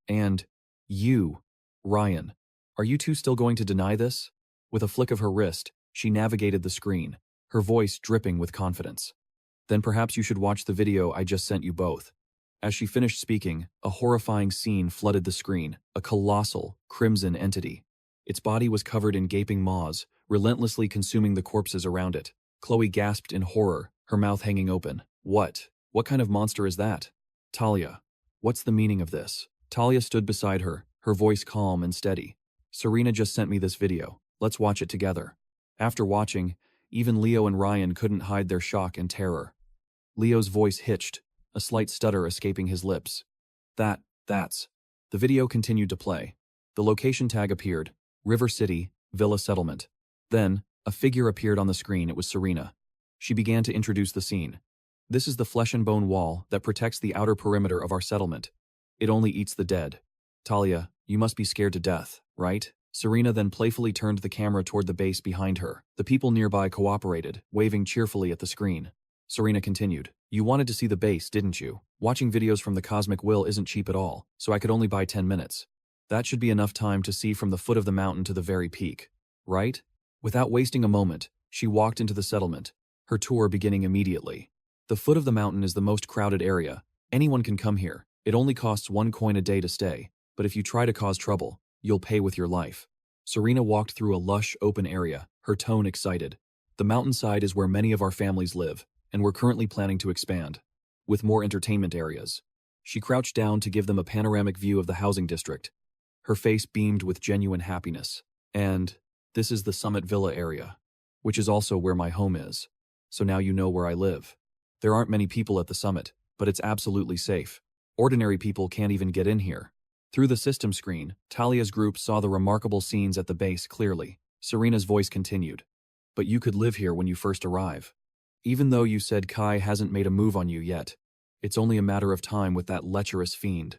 And you, Ryan. Are you two still going to deny this?" With a flick of her wrist, she navigated the screen, her voice dripping with confidence. "Then perhaps you should watch the video I just sent you both." As she finished speaking, a horrifying scene flooded the screen, a colossal, crimson entity. Its body was covered in gaping maws, relentlessly consuming the corpses around it. Chloe gasped in horror, her mouth hanging open. What kind of monster is that?" "Talia, what's the meaning of this?" Talia stood beside her, her voice calm and steady. "Serena just sent me this video. Let's watch it together." After watching, even Leo and Ryan couldn't hide their shock and terror. Leo's voice hitched, a slight stutter escaping his lips. That's... The video continued to play. The location tag appeared, River City, Villa Settlement. Then, a figure appeared on the screen. It was Serena. She began to introduce the scene. "This is the flesh and bone wall that protects the outer perimeter of our settlement. It only eats the dead. Talia, you must be scared to death, right?" Serena then playfully turned the camera toward the base behind her. The people nearby cooperated, waving cheerfully at the screen. Serena continued, "You wanted to see the base, didn't you? Watching videos from the Cosmic Will isn't cheap at all, so I could only buy 10 minutes. That should be enough time to see from the foot of the mountain to the very peak, right?" Without wasting a moment, she walked into the settlement, her tour beginning immediately. "The foot of the mountain is the most crowded area. Anyone can come here. It only costs 1 coin a day to stay, but if you try to cause trouble, you'll pay with your life." Serena walked through a lush, open area, her tone excited. "The mountainside is where many of our families live, and we're currently planning to expand, with more entertainment areas." She crouched down to give them a panoramic view of the housing district. Her face beamed with genuine happiness. "And this is the Summit Villa area, which is also where my home is. So now you know where I live. There aren't many people at the summit, but it's absolutely safe. Ordinary people can't even get in here." Through the system screen, Talia's group saw the remarkable scenes at the base clearly. Serena's voice continued. "But you could live here when you first arrive. Even though you said Kai hasn't made a move on you yet, It's only a matter of time with that lecherous fiend.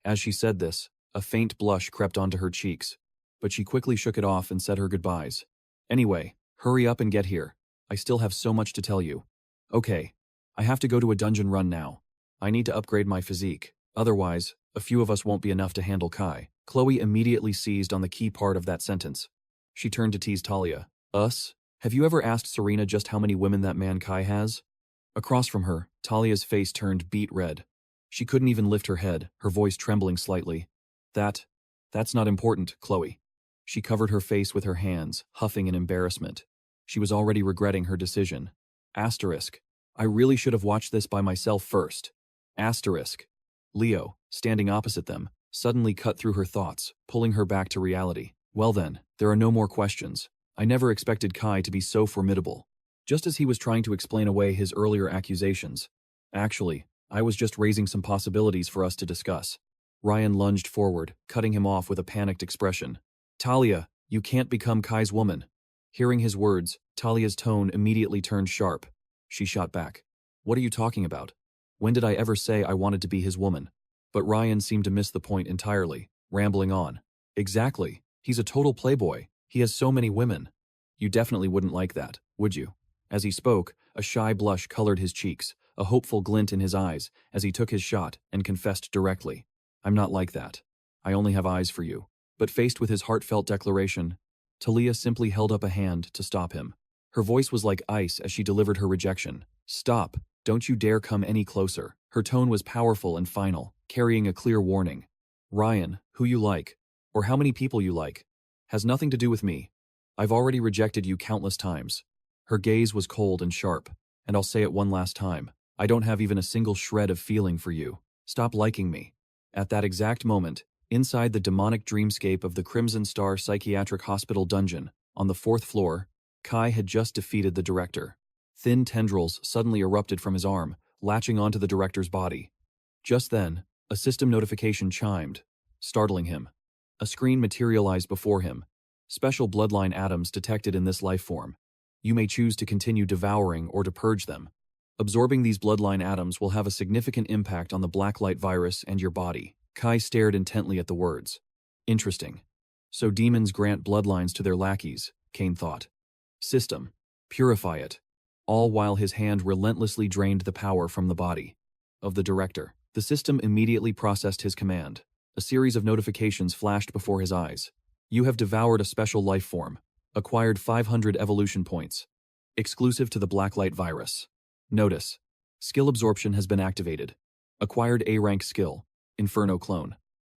As she said this, a faint blush crept onto her cheeks, but she quickly shook it off and said her goodbyes. Anyway, hurry up and get here. I still have so much to tell you. Okay, I have to go to a dungeon run now. I need to upgrade my physique. Otherwise, a few of us won't be enough to handle Kai. Chloe immediately seized on the key part of that sentence. She turned to tease Talia. Us? Have you ever asked Serena just how many women that man Kai has? Across from her, Talia's face turned beet red. She couldn't even lift her head, her voice trembling slightly. That's not important, Chloe. She covered her face with her hands, huffing in embarrassment. She was already regretting her decision. Asterisk. I really should have watched this by myself first. Asterisk. Leo, standing opposite them, suddenly cut through her thoughts, pulling her back to reality. Well then, there are no more questions. I never expected Kai to be so formidable. Just as he was trying to explain away his earlier accusations. Actually, I was just raising some possibilities for us to discuss. Ryan lunged forward, cutting him off with a panicked expression. Talia, you can't become Kai's woman. Hearing his words, Talia's tone immediately turned sharp. She shot back. What are you talking about? When did I ever say I wanted to be his woman? But Ryan seemed to miss the point entirely, rambling on. Exactly. He's a total playboy. He has so many women. You definitely wouldn't like that, would you? As he spoke, a shy blush colored his cheeks, a hopeful glint in his eyes as he took his shot and confessed directly. I'm not like that. I only have eyes for you. But faced with his heartfelt declaration, Talia simply held up a hand to stop him. Her voice was like ice as she delivered her rejection. Stop. Don't you dare come any closer. Her tone was powerful and final, carrying a clear warning. Ryan, who you like, or how many people you like, has nothing to do with me. I've already rejected you countless times. Her gaze was cold and sharp, and I'll say it one last time. I don't have even a single shred of feeling for you. Stop liking me. At that exact moment, inside the demonic dreamscape of the Crimson Star Psychiatric Hospital dungeon, on the 4th floor, Kai had just defeated the director. Thin tendrils suddenly erupted from his arm, latching onto the director's body. Just then, a system notification chimed, startling him. A screen materialized before him. Special bloodline atoms detected in this life form. You may choose to continue devouring or to purge them. Absorbing these bloodline atoms will have a significant impact on the blacklight virus and your body. Kai stared intently at the words. Interesting. So demons grant bloodlines to their lackeys, Cain thought. System. Purify it. All while his hand relentlessly drained the power from the body of the director. The system immediately processed his command. A series of notifications flashed before his eyes. You have devoured a special life form. Acquired 500 evolution points. Exclusive to the blacklight virus. Notice. Skill absorption has been activated. Acquired A-rank skill. Inferno clone.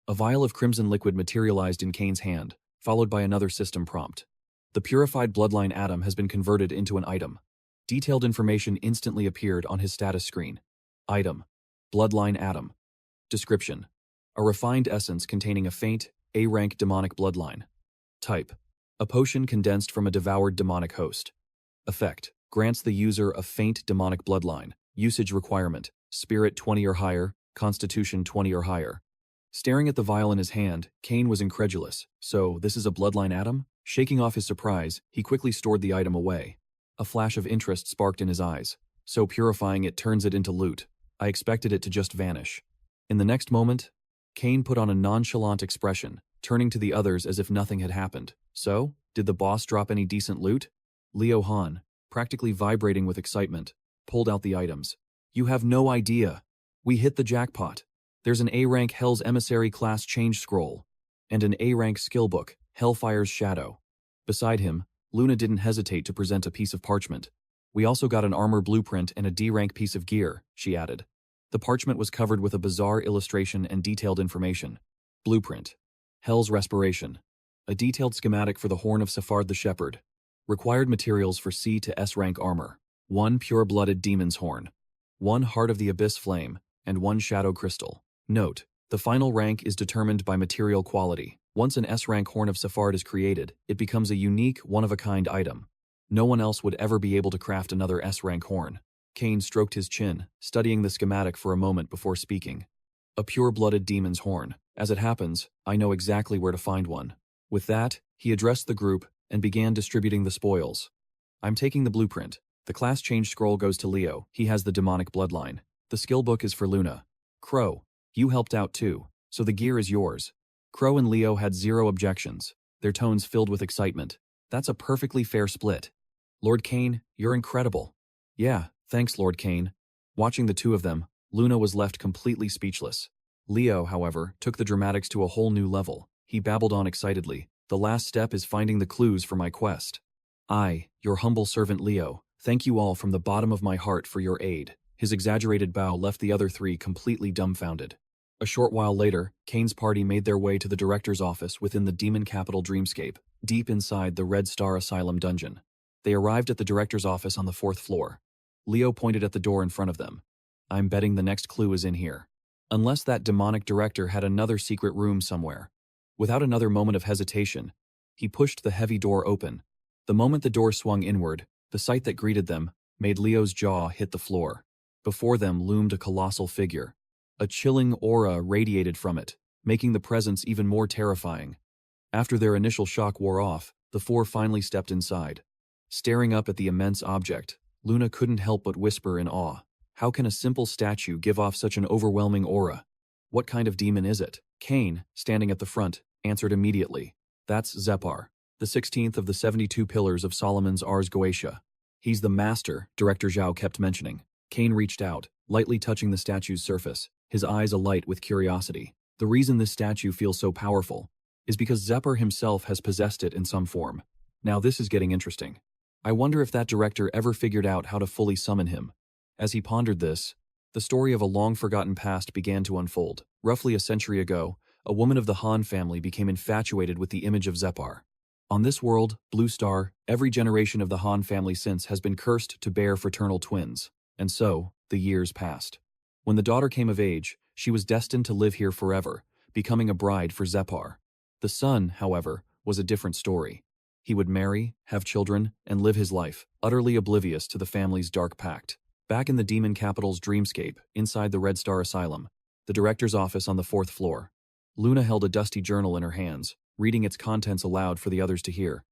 A vial of crimson liquid materialized in Cain's hand, followed by another system prompt. The purified bloodline atom has been converted into an item. Detailed information instantly appeared on his status screen. Item. Bloodline atom. Description. A refined essence containing a faint, A-rank demonic bloodline. Type. A potion condensed from a devoured demonic host. Effect. Grants the user a faint demonic bloodline. Usage requirement. Spirit 20 or higher, Constitution 20 or higher. Staring at the vial in his hand, Cain was incredulous. So, this is a bloodline atom? Shaking off his surprise, he quickly stored the item away. A flash of interest sparked in his eyes. So purifying it turns it into loot. I expected it to just vanish. In the next moment, Cain put on a nonchalant expression, turning to the others as if nothing had happened. So, did the boss drop any decent loot? Leo Han, practically vibrating with excitement, pulled out the items. You have no idea. We hit the jackpot. There's an A-rank Hell's Emissary class change scroll, and an A-rank skill book, Hellfire's Shadow. Beside him, Luna didn't hesitate to present a piece of parchment. We also got an armor blueprint and a D-rank piece of gear, she added. The parchment was covered with a bizarre illustration and detailed information. Blueprint. Hell's Respiration. A detailed schematic for the Horn of Safard the Shepherd. Required materials for C to S rank armor. 1 pure-blooded demon's horn. 1 Heart of the Abyss flame, and 1 shadow crystal. Note, the final rank is determined by material quality. Once an S-rank Horn of Safard is created, it becomes a unique, one-of-a-kind item. No one else would ever be able to craft another S-rank horn. Cain stroked his chin, studying the schematic for a moment before speaking. A pure-blooded demon's horn. As it happens, I know exactly where to find one. With that, he addressed the group and began distributing the spoils. I'm taking the blueprint. The class change scroll goes to Leo. He has the demonic bloodline. The skill book is for Luna. Crow, you helped out too, so the gear is yours. Crow and Leo had zero objections, their tones filled with excitement. That's a perfectly fair split. Lord Cain, you're incredible. Yeah, thanks Lord Cain. Watching the two of them, Luna was left completely speechless. Leo, however, took the dramatics to a whole new level. He babbled on excitedly. The last step is finding the clues for my quest. I, your humble servant Leo, thank you all from the bottom of my heart for your aid. His exaggerated bow left the other three completely dumbfounded. A short while later, Cain's party made their way to the director's office within the demon capital Dreamscape, deep inside the Red Star Asylum dungeon. They arrived at the director's office on the 4th floor. Leo pointed at the door in front of them. I'm betting the next clue is in here. Unless that demonic director had another secret room somewhere. Without another moment of hesitation, he pushed the heavy door open. The moment the door swung inward, the sight that greeted them made Leo's jaw hit the floor. Before them loomed a colossal figure. A chilling aura radiated from it, making the presence even more terrifying. After their initial shock wore off, the four finally stepped inside. Staring up at the immense object, Luna couldn't help but whisper in awe. How can a simple statue give off such an overwhelming aura? What kind of demon is it? Cain, standing at the front, answered immediately. That's Zepar, the 16th of the 72 pillars of Solomon's Ars Goetia. He's the master, Director Zhao kept mentioning. Cain reached out, lightly touching the statue's surface, his eyes alight with curiosity. The reason this statue feels so powerful is because Zepar himself has possessed it in some form. Now this is getting interesting. I wonder if that director ever figured out how to fully summon him. As he pondered this, the story of a long-forgotten past began to unfold. Roughly a century ago, a woman of the Han family became infatuated with the image of Zepar. On this world, Blue Star, every generation of the Han family since has been cursed to bear fraternal twins. And so, the years passed. When the daughter came of age, she was destined to live here forever, becoming a bride for Zepar. The son, however, was a different story. He would marry, have children, and live his life, utterly oblivious to the family's dark pact. Back in the demon capital's dreamscape, inside the Red Star Asylum, the director's office on the 4th floor, Luna held a dusty journal in her hands, reading its contents aloud for the others to hear.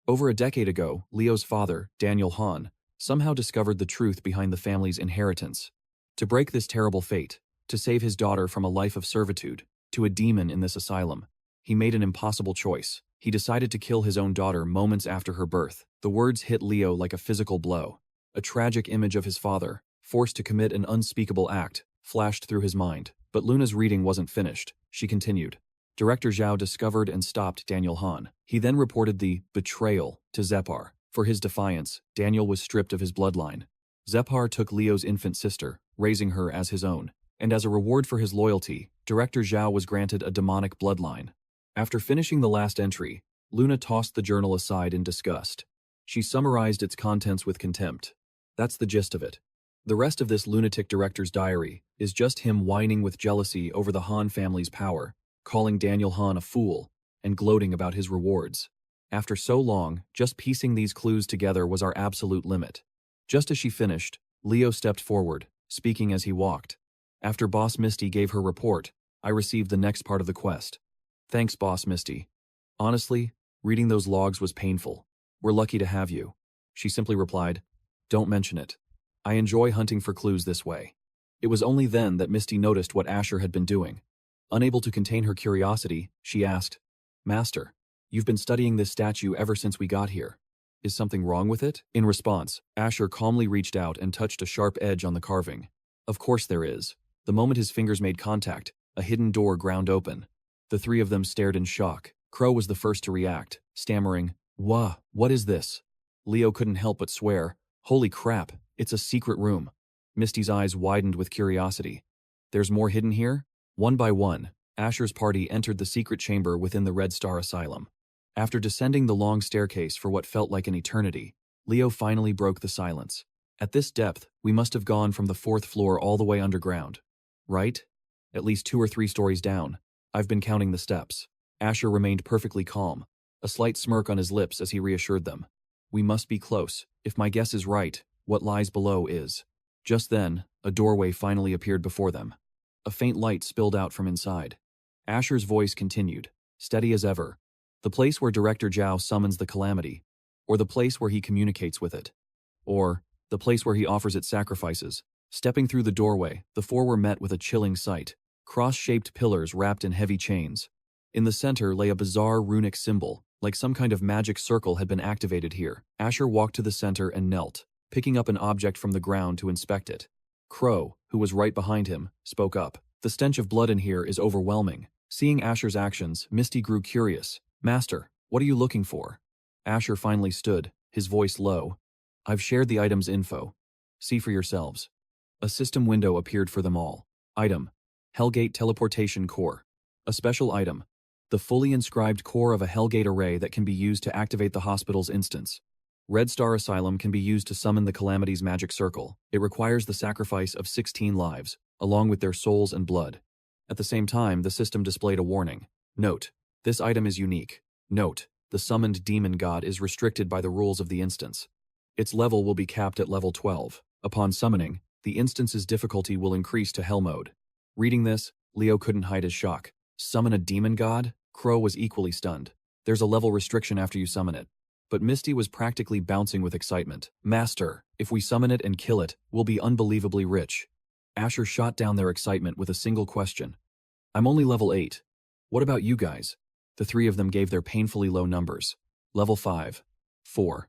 Over a decade ago, Leo's father, Daniel Han, somehow discovered the truth behind the family's inheritance. To break this terrible fate, to save his daughter from a life of servitude, to a demon in this asylum, he made an impossible choice. He decided to kill his own daughter moments after her birth. The words hit Leo like a physical blow. A tragic image of his father, forced to commit an unspeakable act, flashed through his mind. But Luna's reading wasn't finished. She continued. Director Zhao discovered and stopped Daniel Han. He then reported the betrayal to Zepar. For his defiance, Daniel was stripped of his bloodline. Zepar took Leo's infant sister, raising her as his own. And as a reward for his loyalty, Director Zhao was granted a demonic bloodline. After finishing the last entry, Luna tossed the journal aside in disgust. She summarized its contents with contempt. That's the gist of it. The rest of this lunatic director's diary is just him whining with jealousy over the Han family's power, calling Daniel Han a fool, and gloating about his rewards. After so long, just piecing these clues together was our absolute limit. Just as she finished, Leo stepped forward, speaking as he walked. After Boss Misty gave her report, I received the next part of the quest. Thanks, Boss Misty. Honestly, reading those logs was painful. We're lucky to have you. She simply replied, Don't mention it. I enjoy hunting for clues this way. It was only then that Misty noticed what Asher had been doing. Unable to contain her curiosity, she asked, Master, you've been studying this statue ever since we got here. Is something wrong with it? In response, Asher calmly reached out and touched a sharp edge on the carving. Of course there is. The moment his fingers made contact, a hidden door ground open. The three of them stared in shock. Crow was the first to react, stammering, what is this? Leo couldn't help but swear, Holy crap, it's a secret room. Misty's eyes widened with curiosity. There's more hidden here? One by one, Asher's party entered the secret chamber within the Red Star Asylum. After descending the long staircase for what felt like an eternity, Leo finally broke the silence. At this depth, we must have gone from the 4th floor all the way underground. Right? At least 2 or 3 stories down. I've been counting the steps. Asher remained perfectly calm, a slight smirk on his lips as he reassured them. We must be close. If my guess is right, what lies below is. Just then, a doorway finally appeared before them. A faint light spilled out from inside. Asher's voice continued, steady as ever. The place where Director Zhao summons the calamity, or the place where he communicates with it, or the place where he offers its sacrifices. Stepping through the doorway, the four were met with a chilling sight. Cross-shaped pillars wrapped in heavy chains. In the center lay a bizarre runic symbol, like some kind of magic circle had been activated here. Asher walked to the center and knelt, picking up an object from the ground to inspect it. Crow, who was right behind him, spoke up. The stench of blood in here is overwhelming. Seeing Asher's actions, Misty grew curious. Master, what are you looking for? Asher finally stood, his voice low. I've shared the item's info. See for yourselves. A system window appeared for them all. Item: Hellgate Teleportation Core. A special item: the fully inscribed core of a Hellgate array that can be used to activate the hospital's instance. Red Star Asylum can be used to summon the Calamity's magic circle. It requires the sacrifice of 16 lives, along with their souls and blood. At the same time, the system displayed a warning. Note: this item is unique. Note: the summoned demon god is restricted by the rules of the instance. Its level will be capped at level 12. Upon summoning, the instance's difficulty will increase to Hell mode. Reading this, Leo couldn't hide his shock. Summon a demon god? Crow was equally stunned. There's a level restriction after you summon it. But Misty was practically bouncing with excitement. Master, if we summon it and kill it, we'll be unbelievably rich. Asher shot down their excitement with a single question. I'm only level 8. What about you guys? The three of them gave their painfully low numbers. Level 5. 4.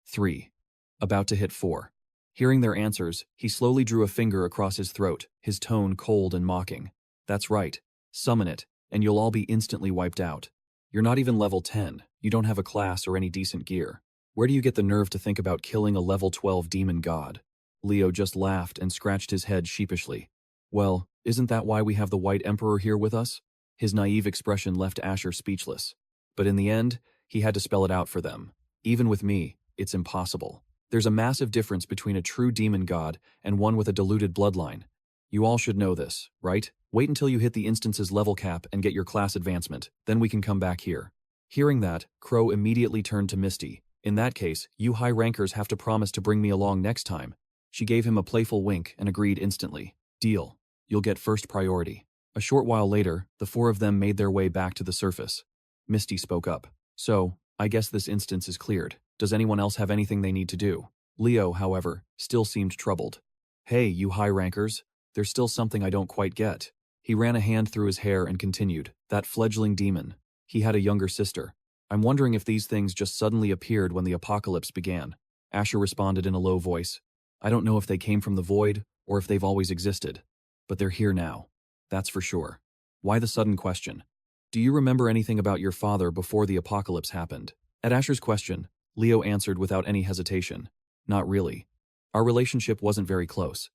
3. About to hit 4. Hearing their answers, he slowly drew a finger across his throat, his tone cold and mocking. That's right. Summon it, and you'll all be instantly wiped out. You're not even level 10. You don't have a class or any decent gear. Where do you get the nerve to think about killing a level 12 demon god? Leo just laughed and scratched his head sheepishly. Well, isn't that why we have the White Emperor here with us? His naive expression left Asher speechless. But in the end, he had to spell it out for them. Even with me, it's impossible. There's a massive difference between a true demon god and one with a diluted bloodline. You all should know this, right? Wait until you hit the instance's level cap and get your class advancement, then we can come back here. Hearing that, Crow immediately turned to Misty. In that case, you high rankers have to promise to bring me along next time. She gave him a playful wink and agreed instantly. Deal. You'll get first priority. A short while later, the four of them made their way back to the surface. Misty spoke up. So, I guess this instance is cleared. Does anyone else have anything they need to do? Leo, however, still seemed troubled. Hey, you high rankers, there's still something I don't quite get. He ran a hand through his hair and continued. That fledgling demon. He had a younger sister. I'm wondering if these things just suddenly appeared when the apocalypse began. Asher responded in a low voice. I don't know if they came from the void or if they've always existed. But they're here now. That's for sure. Why the sudden question? Do you remember anything about your father before the apocalypse happened? At Asher's question, Leo answered without any hesitation. Not really. Our relationship wasn't very close.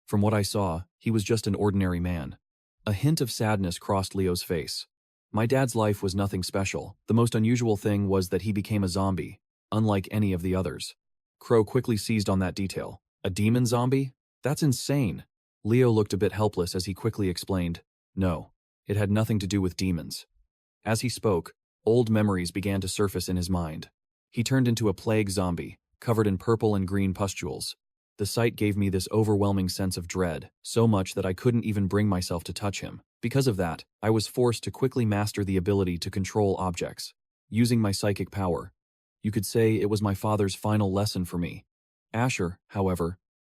From what I saw, he was just an ordinary man. A hint of sadness crossed Leo's face. My dad's life was nothing special. The most unusual thing was that he became a zombie, unlike any of the others. Crow quickly seized on that detail. A demon zombie? That's insane. Leo looked a bit helpless as he quickly explained. No, it had nothing to do with demons. As he spoke, old memories began to surface in his mind. He turned into a plague zombie, covered in purple and green pustules. The sight gave me this overwhelming sense of dread, so much that I couldn't even bring myself to touch him. Because of that, I was forced to quickly master the ability to control objects. Using my psychic power. You could say it was my father's final lesson for me. Asher, however,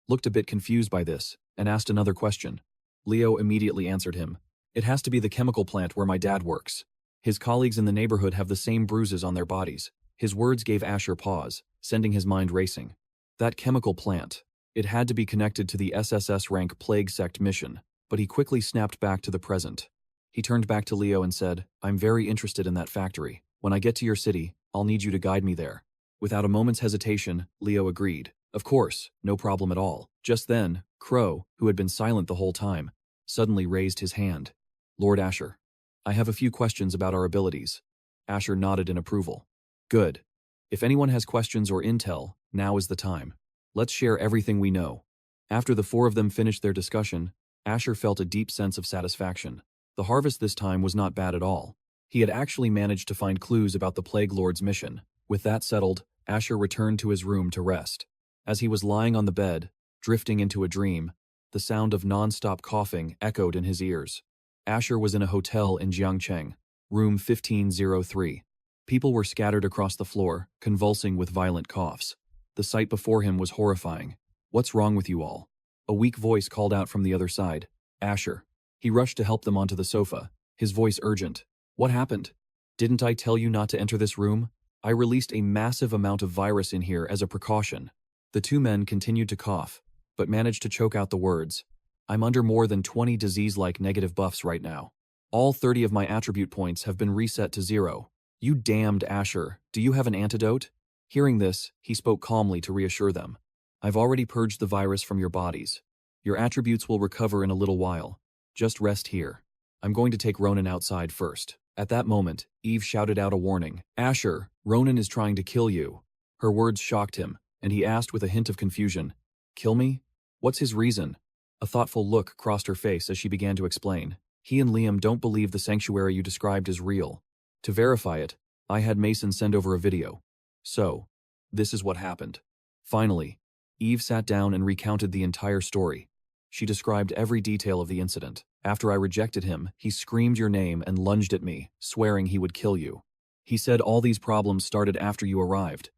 looked a bit confused by this, and asked another question. Leo immediately answered him. It has to be the chemical plant where my dad works. His colleagues in the neighborhood have the same bruises on their bodies. His words gave Asher pause, sending his mind racing. That chemical plant. It had to be connected to the SSS-Rank Plague Sect mission, but he quickly snapped back to the present. He turned back to Leo and said, I'm very interested in that factory. When I get to your city, I'll need you to guide me there. Without a moment's hesitation, Leo agreed. Of course, no problem at all. Just then, Crow, who had been silent the whole time, suddenly raised his hand. Lord Asher, I have a few questions about our abilities. Asher nodded in approval. Good. If anyone has questions or intel, now is the time. Let's share everything we know. After the four of them finished their discussion, Asher felt a deep sense of satisfaction. The harvest this time was not bad at all. He had actually managed to find clues about the Plague Lord's mission. With that settled, Asher returned to his room to rest. As he was lying on the bed, drifting into a dream, the sound of non-stop coughing echoed in his ears. Asher was in a hotel in Jiangcheng, room 1503. People were scattered across the floor, convulsing with violent coughs. The sight before him was horrifying. What's wrong with you all? A weak voice called out from the other side. Asher. He rushed to help them onto the sofa, his voice urgent. What happened? Didn't I tell you not to enter this room? I released a massive amount of virus in here as a precaution. The two men continued to cough, but managed to choke out the words. I'm under more than 20 disease-like negative buffs right now. All 30 of my attribute points have been reset to 0. You damned Asher, do you have an antidote? Hearing this, he spoke calmly to reassure them. I've already purged the virus from your bodies. Your attributes will recover in a little while. Just rest here. I'm going to take Ronan outside first. At that moment, Eve shouted out a warning. Asher, Ronan is trying to kill you. Her words shocked him, and he asked with a hint of confusion. Kill me? What's his reason? A thoughtful look crossed her face as she began to explain. He and Liam don't believe the sanctuary you described is real. To verify it, I had Mason send over a video. So, this is what happened. Finally, Eve sat down and recounted the entire story. She described every detail of the incident. After I rejected him, he screamed your name and lunged at me, swearing he would kill you. He said all these problems started after you arrived,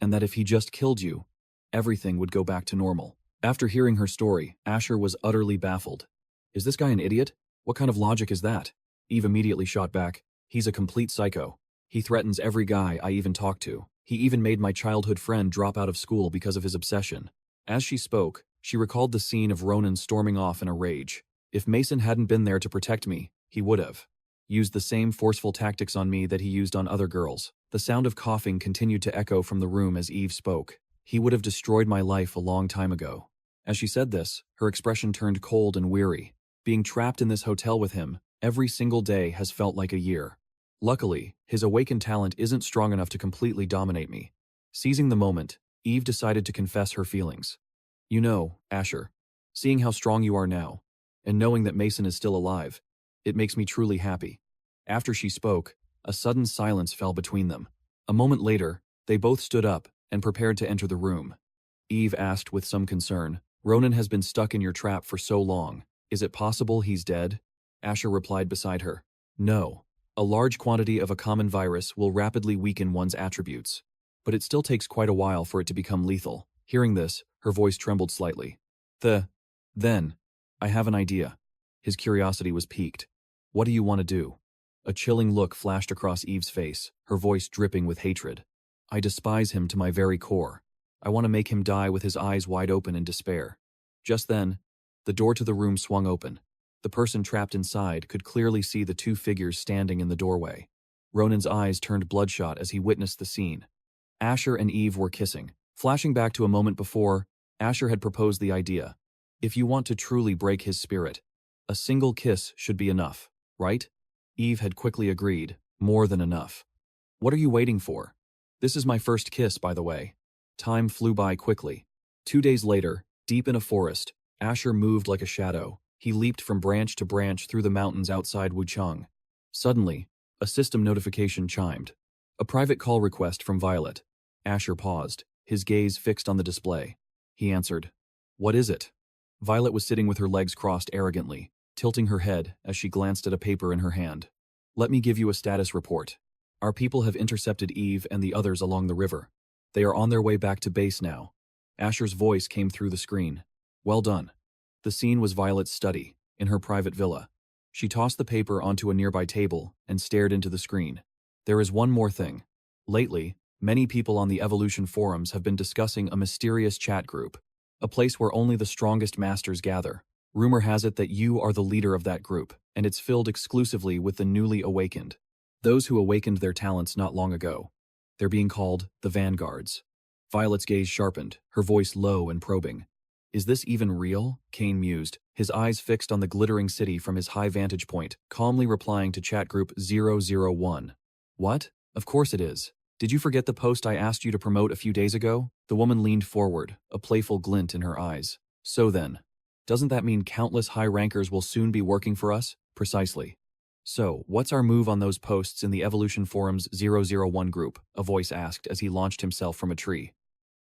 and that if he just killed you, everything would go back to normal. After hearing her story, Asher was utterly baffled. Is this guy an idiot? What kind of logic is that? Eve immediately shot back. He's a complete psycho. He threatens every guy I even talk to. He even made my childhood friend drop out of school because of his obsession. As she spoke, she recalled the scene of Ronan storming off in a rage. If Mason hadn't been there to protect me, he would have used the same forceful tactics on me that he used on other girls. The sound of coughing continued to echo from the room as Eve spoke. He would have destroyed my life a long time ago. As she said this, her expression turned cold and weary. Being trapped in this hotel with him, every single day has felt like a year. Luckily, his awakened talent isn't strong enough to completely dominate me. Seizing the moment, Eve decided to confess her feelings. You know, Asher, seeing how strong you are now, and knowing that Mason is still alive, it makes me truly happy. After she spoke, a sudden silence fell between them. A moment later, they both stood up and prepared to enter the room. Eve asked with some concern, Ronan has been stuck in your trap for so long. Is it possible he's dead? Asher replied beside her. No. A large quantity of a common virus will rapidly weaken one's attributes, but it still takes quite a while for it to become lethal. Hearing this, her voice trembled slightly. Then, I have an idea. His curiosity was piqued. What do you want to do? A chilling look flashed across Eve's face, her voice dripping with hatred. I despise him to my very core. I want to make him die with his eyes wide open in despair. Just then, the door to the room swung open. The person trapped inside could clearly see the two figures standing in the doorway. Ronan's eyes turned bloodshot as he witnessed the scene. Asher and Eve were kissing. Flashing back to a moment before, Asher had proposed the idea. If you want to truly break his spirit, a single kiss should be enough, right? Eve had quickly agreed, more than enough. What are you waiting for? This is my first kiss, by the way. Time flew by quickly. 2 days later, deep in a forest, Asher moved like a shadow. He leaped from branch to branch through the mountains outside Wuchang. Suddenly, a system notification chimed. A private call request from Violet. Asher paused, his gaze fixed on the display. He answered, What is it? Violet was sitting with her legs crossed arrogantly, tilting her head as she glanced at a paper in her hand. Let me give you a status report. Our people have intercepted Eve and the others along the river. They are on their way back to base now. Asher's voice came through the screen. Well done. The scene was Violet's study, in her private villa. She tossed the paper onto a nearby table and stared into the screen. There is one more thing. Lately, many people on the Evolution forums have been discussing a mysterious chat group, a place where only the strongest masters gather. Rumor has it that you are the leader of that group, and it's filled exclusively with the newly awakened. Those who awakened their talents not long ago. They're being called the vanguards. Violet's gaze sharpened, her voice low and probing. Is this even real? Cain mused, his eyes fixed on the glittering city from his high vantage point, calmly replying to chat group 001. What? Of course it is. Did you forget the post I asked you to promote a few days ago? The woman leaned forward, a playful glint in her eyes. So then, doesn't that mean countless high rankers will soon be working for us? Precisely. So, what's our move on those posts in the Evolution Forum's 001 group? A voice asked as he launched himself from a tree.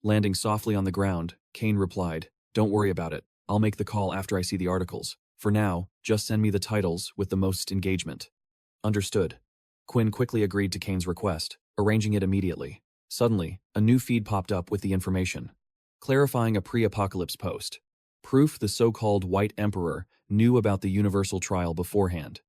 Landing softly on the ground, Cain replied, Don't worry about it. I'll make the call after I see the articles. For now, just send me the titles with the most engagement. Understood. Quinn quickly agreed to Cain's request, arranging it immediately. Suddenly, a new feed popped up with the information. Clarifying a pre-apocalypse post. Proof the so-called White Emperor knew about the universal trial beforehand.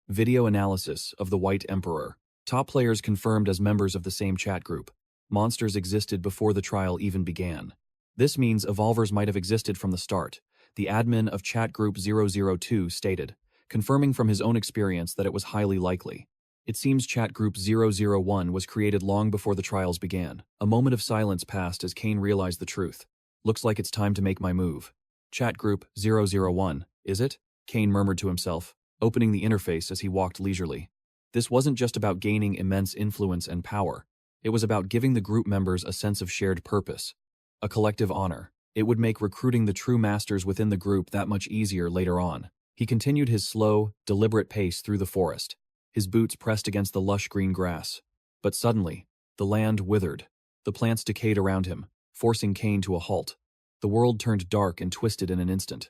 Video analysis of the White Emperor. Top players confirmed as members of the same chat group. Monsters existed before the trial even began. This means evolvers might have existed from the start, the admin of chat group 002 stated, confirming from his own experience that it was highly likely. It seems chat group 001 was created long before the trials began. A moment of silence passed as Cain realized the truth. Looks like it's time to make my move. Chat group 001, is it? Cain murmured to himself, opening the interface as he walked leisurely. This wasn't just about gaining immense influence and power. It was about giving the group members a sense of shared purpose, a collective honor. It would make recruiting the true masters within the group that much easier later on. He continued his slow, deliberate pace through the forest, his boots pressed against the lush green grass. But suddenly, the land withered. The plants decayed around him, forcing Cain to a halt. The world turned dark and twisted in an instant.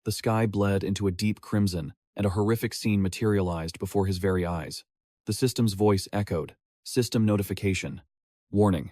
The sky bled into a deep crimson, and a horrific scene materialized before his very eyes. The system's voice echoed. System notification. Warning.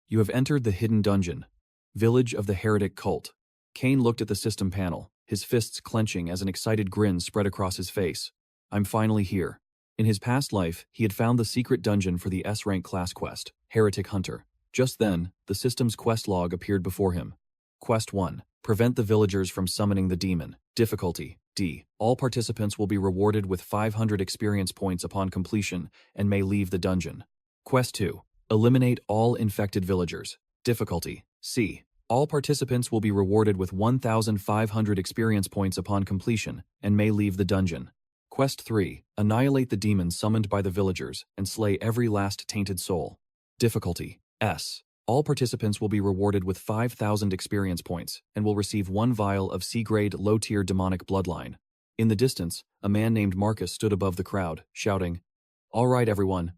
You have entered the hidden dungeon. Village of the Heretic Cult. Cain looked at the system panel, his fists clenching as an excited grin spread across his face. I'm finally here. In his past life, he had found the secret dungeon for the S-Rank class quest, Heretic Hunter. Just then, the system's quest log appeared before him. Quest 1. Prevent the villagers from summoning the demon. Difficulty, D. All participants will be rewarded with 500 experience points upon completion and may leave the dungeon. Quest 2. Eliminate all infected villagers. Difficulty, C. All participants will be rewarded with 1,500 experience points upon completion and may leave the dungeon. Quest 3. Annihilate the demons summoned by the villagers and slay every last tainted soul. Difficulty, S. All participants will be rewarded with 5,000 experience points and will receive 1 vial of C-grade low-tier demonic bloodline. In the distance, a man named Marcus stood above the crowd, shouting, "All right, everyone.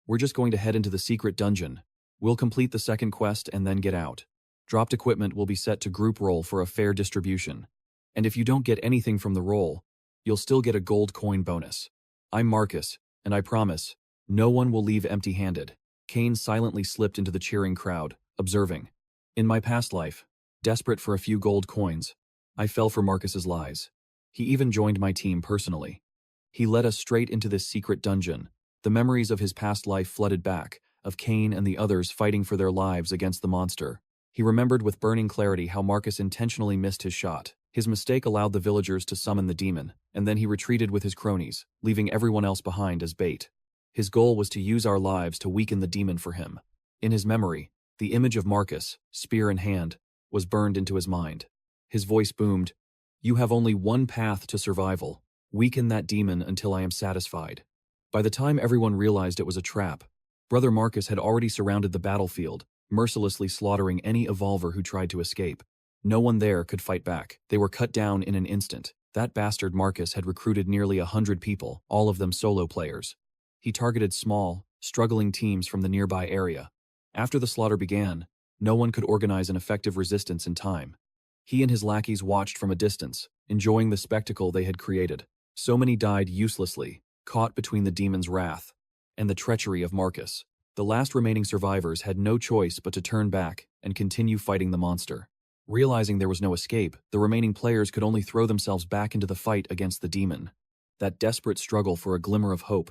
We're just going to head into the secret dungeon. We'll complete the second quest and then get out. Dropped equipment will be set to group roll for a fair distribution. And if you don't get anything from the roll, you'll still get a gold coin bonus. I'm Marcus, and I promise, no one will leave empty-handed." Cain silently slipped into the cheering crowd, observing. In my past life, desperate for a few gold coins, I fell for Marcus's lies. He even joined my team personally. He led us straight into this secret dungeon. The memories of his past life flooded back, of Cain and the others fighting for their lives against the monster. He remembered with burning clarity how Marcus intentionally missed his shot. His mistake allowed the villagers to summon the demon, and then he retreated with his cronies, leaving everyone else behind as bait. His goal was to use our lives to weaken the demon for him. In his memory, the image of Marcus, spear in hand, was burned into his mind. His voice boomed, "You have only one path to survival. Weaken that demon until I am satisfied." By the time everyone realized it was a trap, Brother Marcus had already surrounded the battlefield, mercilessly slaughtering any evolver who tried to escape. No one there could fight back. They were cut down in an instant. That bastard Marcus had recruited nearly 100 people, all of them solo players. He targeted small, struggling teams from the nearby area. After the slaughter began, no one could organize an effective resistance in time. He and his lackeys watched from a distance, enjoying the spectacle they had created. So many died uselessly, caught between the demon's wrath and the treachery of Marcus. The last remaining survivors had no choice but to turn back and continue fighting the monster. Realizing there was no escape, the remaining players could only throw themselves back into the fight against the demon. That desperate struggle for a glimmer of hope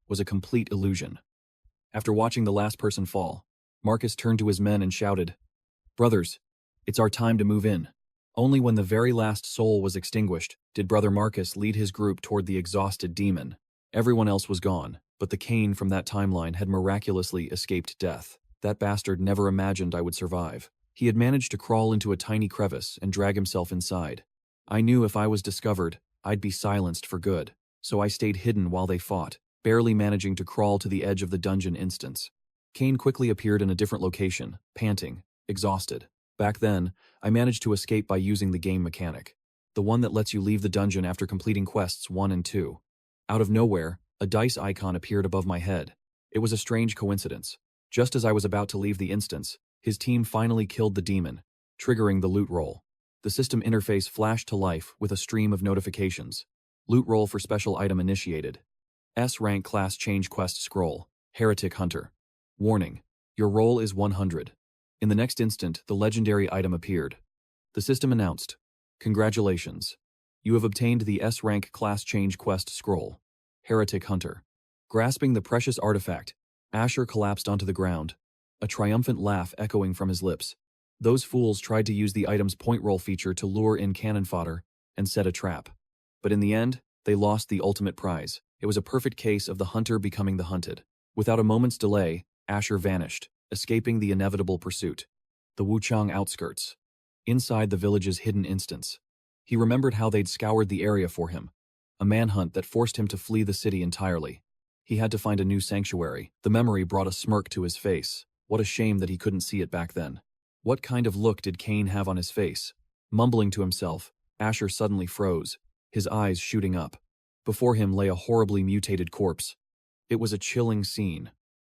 was a complete illusion. After watching the last person fall, Marcus turned to his men and shouted, "Brothers, it's our time to move in." Only when the very last soul was extinguished did Brother Marcus lead his group toward the exhausted demon. Everyone else was gone, but the Cain from that timeline had miraculously escaped death. That bastard never imagined I would survive. He had managed to crawl into a tiny crevice and drag himself inside. I knew if I was discovered, I'd be silenced for good, so I stayed hidden while they fought, barely managing to crawl to the edge of the dungeon instance. Cain quickly appeared in a different location, panting, exhausted. Back then, I managed to escape by using the game mechanic, the one that lets you leave the dungeon after completing quests 1 and 2. Out of nowhere, a dice icon appeared above my head. It was a strange coincidence. Just as I was about to leave the instance, his team finally killed the demon, triggering the loot roll. The system interface flashed to life with a stream of notifications. Loot roll for special item initiated. S-Rank class change quest scroll. Heretic Hunter. Warning. Your roll is 100. In the next instant, the legendary item appeared. The system announced, Congratulations. You have obtained the S-Rank Class Change Quest Scroll. Heretic Hunter. Grasping the precious artifact, Asher collapsed onto the ground, a triumphant laugh echoing from his lips. Those fools tried to use the item's point roll feature to lure in cannon fodder and set a trap. But in the end, they lost the ultimate prize. It was a perfect case of the hunter becoming the hunted. Without a moment's delay, Asher vanished, escaping the inevitable pursuit. The Wuchang outskirts. Inside the village's hidden instance. He remembered how they'd scoured the area for him, a manhunt that forced him to flee the city entirely. He had to find a new sanctuary. The memory brought a smirk to his face. What a shame that he couldn't see it back then. What kind of look did Cain have on his face? Mumbling to himself, Asher suddenly froze, his eyes shooting up. Before him lay a horribly mutated corpse. It was a chilling scene.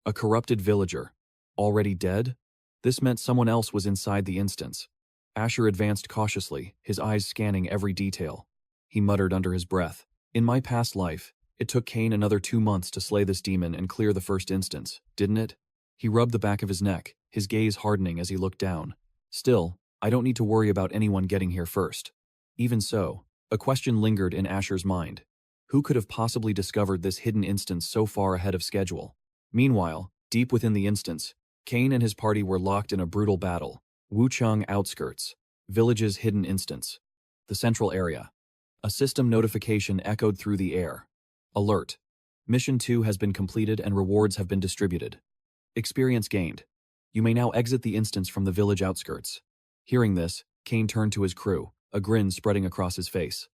A corrupted villager. Already dead? This meant someone else was inside the instance. Asher advanced cautiously, his eyes scanning every detail. He muttered under his breath, "In my past life, it took Cain another 2 months to slay this demon and clear the first instance, didn't it?" He rubbed the back of his neck, his gaze hardening as he looked down. "Still, I don't need to worry about anyone getting here first." Even so, a question lingered in Asher's mind. Who could have possibly discovered this hidden instance so far ahead of schedule? Meanwhile, deep within the instance, Cain and his party were locked in a brutal battle. Wuchang outskirts, village's hidden instance. The central area. A system notification echoed through the air. Alert. Mission 2 has been completed and rewards have been distributed. Experience gained. You may now exit the instance from the village outskirts. Hearing this, Cain turned to his crew, a grin spreading across his face.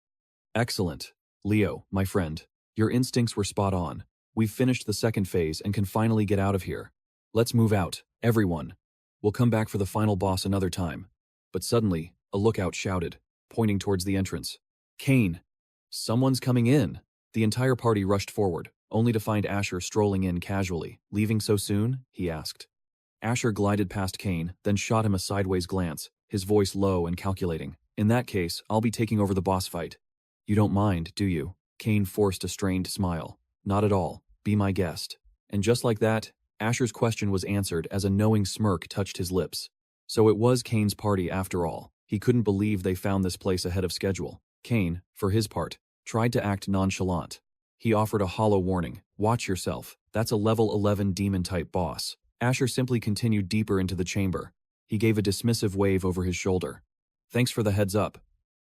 Excellent. Leo, my friend. Your instincts were spot on. We've finished the second phase and can finally get out of here. Let's move out, everyone. We'll come back for the final boss another time. But suddenly, a lookout shouted, pointing towards the entrance. Cain! Someone's coming in! The entire party rushed forward, only to find Asher strolling in casually. Leaving so soon? He asked. Asher glided past Cain, then shot him a sideways glance, his voice low and calculating. In that case, I'll be taking over the boss fight. You don't mind, do you? Cain forced a strained smile. Not at all. Be my guest. And just like that, Asher's question was answered as a knowing smirk touched his lips. So it was Cain's party after all. He couldn't believe they found this place ahead of schedule. Cain, for his part, tried to act nonchalant. He offered a hollow warning. Watch yourself. That's a level 11 demon-type boss. Asher simply continued deeper into the chamber. He gave a dismissive wave over his shoulder. Thanks for the heads up.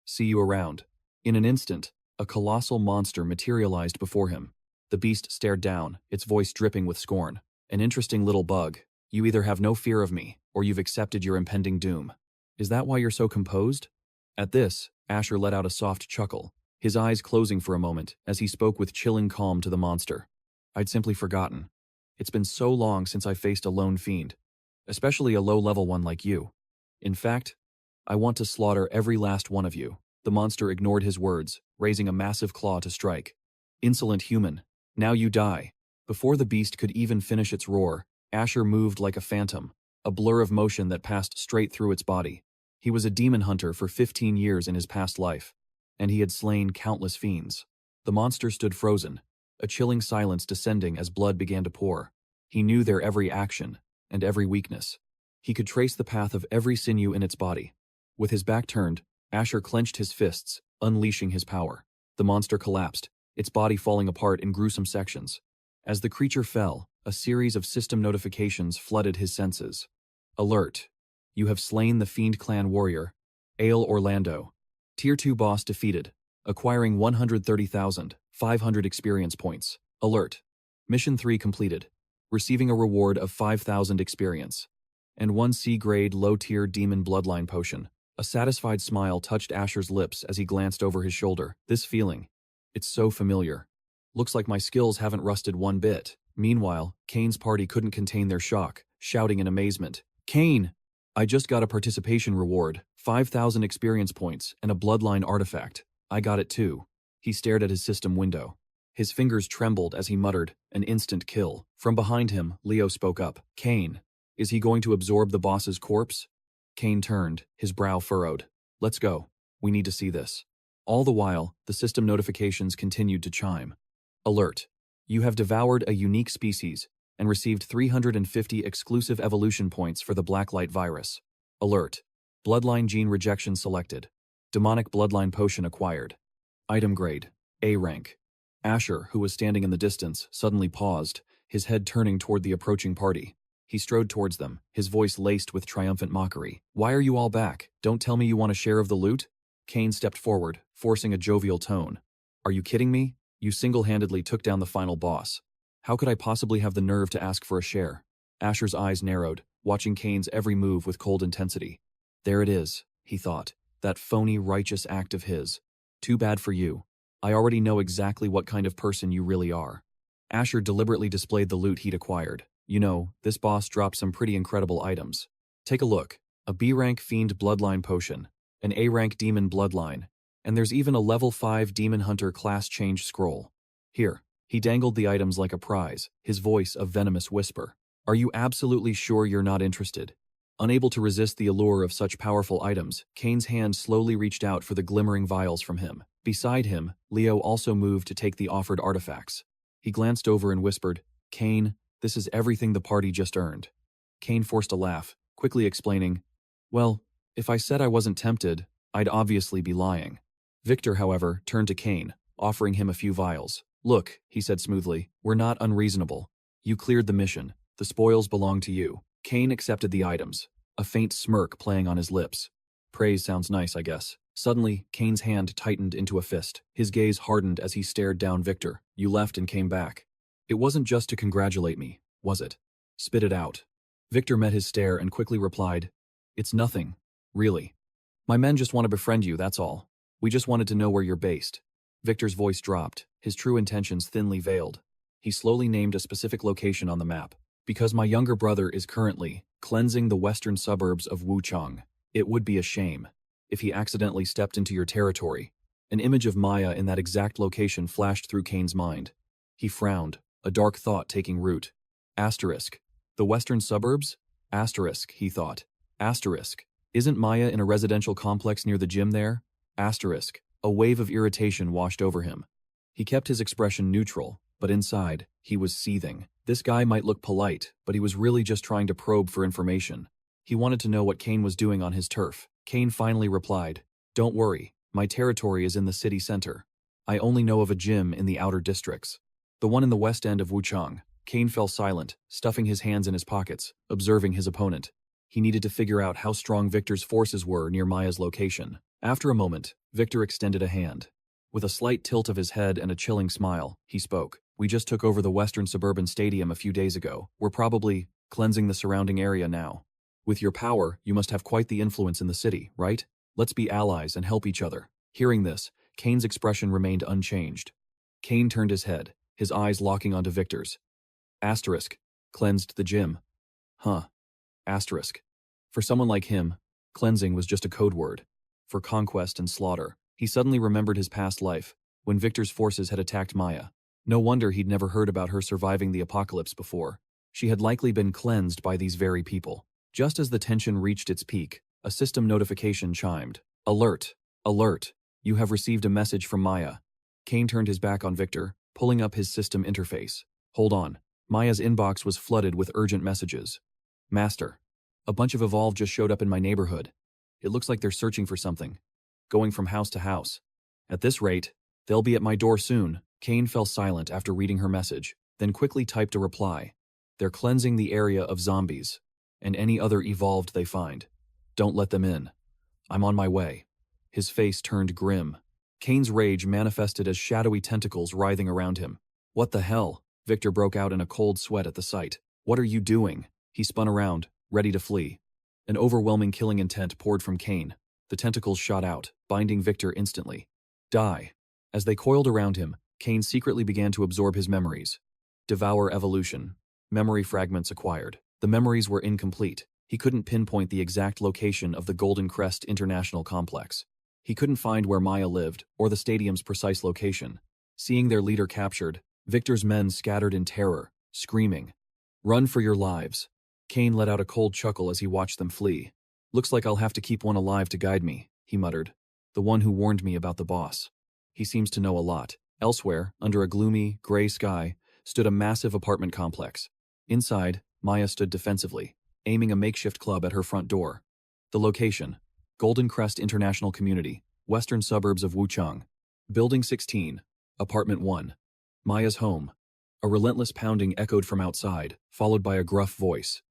See you around. In an instant, a colossal monster materialized before him. The beast stared down, its voice dripping with scorn. An interesting little bug. You either have no fear of me, or you've accepted your impending doom. Is that why you're so composed? At this, Asher let out a soft chuckle, his eyes closing for a moment as he spoke with chilling calm to the monster. I'd simply forgotten. It's been so long since I faced a lone fiend, especially a low-level one like you. In fact, I want to slaughter every last one of you. The monster ignored his words, raising a massive claw to strike. Insolent human, now you die. Before the beast could even finish its roar, Asher moved like a phantom, a blur of motion that passed straight through its body. He was a demon hunter for 15 years in his past life, and he had slain countless fiends. The monster stood frozen, a chilling silence descending as blood began to pour. He knew their every action and every weakness. He could trace the path of every sinew in its body. With his back turned, Asher clenched his fists, unleashing his power. The monster collapsed, its body falling apart in gruesome sections. As the creature fell, a series of system notifications flooded his senses. Alert. You have slain the Fiend Clan warrior, Ale Orlando. Tier 2 boss defeated, acquiring 130,500 experience points. Alert. Mission 3 completed, receiving a reward of 5,000 experience. And 1 C-grade low-tier demon bloodline potion. A satisfied smile touched Asher's lips as he glanced over his shoulder. This feeling. It's so familiar. Looks like my skills haven't rusted one bit. Meanwhile, Cain's party couldn't contain their shock, shouting in amazement. Cain! I just got a participation reward, 5,000 experience points, and a bloodline artifact. I got it too. He stared at his system window. His fingers trembled as he muttered, an instant kill. From behind him, Leo spoke up. Cain, is he going to absorb the boss's corpse? Cain turned, his brow furrowed. Let's go. We need to see this. All the while, the system notifications continued to chime. Alert. You have devoured a unique species and received 350 exclusive evolution points for the blacklight virus. Alert. Bloodline gene rejection selected. Demonic bloodline potion acquired. Item grade, A rank. Asher, who was standing in the distance, suddenly paused, his head turning toward the approaching party. He strode towards them, his voice laced with triumphant mockery. "Why are you all back? Don't tell me you want a share of the loot?" Cain stepped forward, forcing a jovial tone. "Are you kidding me? You single-handedly took down the final boss. How could I possibly have the nerve to ask for a share?" Asher's eyes narrowed, watching Cain's every move with cold intensity. "There it is," he thought, "that phony righteous act of his. Too bad for you. I already know exactly what kind of person you really are." Asher deliberately displayed the loot he'd acquired. "You know, this boss dropped some pretty incredible items. Take a look. A B-rank fiend bloodline potion, an A-rank demon bloodline, and there's even a level 5 demon hunter class change scroll. Here." He dangled the items like a prize, his voice a venomous whisper. "Are you absolutely sure you're not interested?" Unable to resist the allure of such powerful items, Cain's hand slowly reached out for the glimmering vials from him. Beside him, Leo also moved to take the offered artifacts. He glanced over and whispered, "Cain, this is everything the party just earned." Cain forced a laugh, quickly explaining, "Well, if I said I wasn't tempted, I'd obviously be lying." Victor, however, turned to Cain, offering him a few vials. "Look," he said smoothly, "we're not unreasonable. You cleared the mission. The spoils belong to you." Cain accepted the items, a faint smirk playing on his lips. Praise sounds nice, I guess. Suddenly, Cain's hand tightened into a fist. His gaze hardened as he stared down Victor. "You left and came back. It wasn't just to congratulate me, was it? Spit it out." Victor met his stare and quickly replied, "It's nothing, really. My men just want to befriend you, that's all. We just wanted to know where you're based." Victor's voice dropped, his true intentions thinly veiled. He slowly named a specific location on the map. "Because my younger brother is currently cleansing the western suburbs of Wuchang. It would be a shame if he accidentally stepped into your territory." An image of Maya in that exact location flashed through Cain's mind. He frowned, a dark thought taking root. Asterisk. The western suburbs? Asterisk, he thought. Asterisk. Isn't Maya in a residential complex near the gym there? Asterisk. A wave of irritation washed over him. He kept his expression neutral, but inside, he was seething. This guy might look polite, but he was really just trying to probe for information. He wanted to know what Cain was doing on his turf. Cain finally replied, "Don't worry, my territory is in the city center. I only know of a gym in the outer districts. The one in the west end of Wuchang." Cain fell silent, stuffing his hands in his pockets, observing his opponent. He needed to figure out how strong Victor's forces were near Maya's location. After a moment, Victor extended a hand. With a slight tilt of his head and a chilling smile, he spoke. "We just took over the western suburban stadium a few days ago. We're probably cleansing the surrounding area now. With your power, you must have quite the influence in the city, right? Let's be allies and help each other." Hearing this, Cain's expression remained unchanged. Cain turned his head, his eyes locking onto Victor's. Asterisk. Cleansed the gym. Huh. Asterisk. For someone like him, cleansing was just a code word for conquest and slaughter. He suddenly remembered his past life, when Victor's forces had attacked Maya. No wonder he'd never heard about her surviving the apocalypse before. She had likely been cleansed by these very people. Just as the tension reached its peak, a system notification chimed. "Alert! Alert! You have received a message from Maya." Cain turned his back on Victor, pulling up his system interface. "Hold on." Maya's inbox was flooded with urgent messages. "Master, a bunch of Evolve just showed up in my neighborhood. It looks like they're searching for something, going from house to house. At this rate, they'll be at my door soon." Cain fell silent after reading her message, then quickly typed a reply. "They're cleansing the area of zombies, and any other evolved they find. Don't let them in. I'm on my way." His face turned grim. Cain's rage manifested as shadowy tentacles writhing around him. "What the hell?" Victor broke out in a cold sweat at the sight. "What are you doing?" He spun around, ready to flee. An overwhelming killing intent poured from Cain. The tentacles shot out, binding Victor instantly. "Die." As they coiled around him, Cain secretly began to absorb his memories. Devour evolution. Memory fragments acquired. The memories were incomplete. He couldn't pinpoint the exact location of the Golden Crest International Complex. He couldn't find where Maya lived, or the stadium's precise location. Seeing their leader captured, Victor's men scattered in terror, screaming, "Run for your lives." Cain let out a cold chuckle as he watched them flee. "Looks like I'll have to keep one alive to guide me," he muttered. "The one who warned me about the boss. He seems to know a lot." Elsewhere, under a gloomy, gray sky, stood a massive apartment complex. Inside, Maya stood defensively, aiming a makeshift club at her front door. The location: Golden Crest International Community, western suburbs of Wuchang. Building 16, Apartment 1. Maya's home. A relentless pounding echoed from outside, followed by a gruff voice.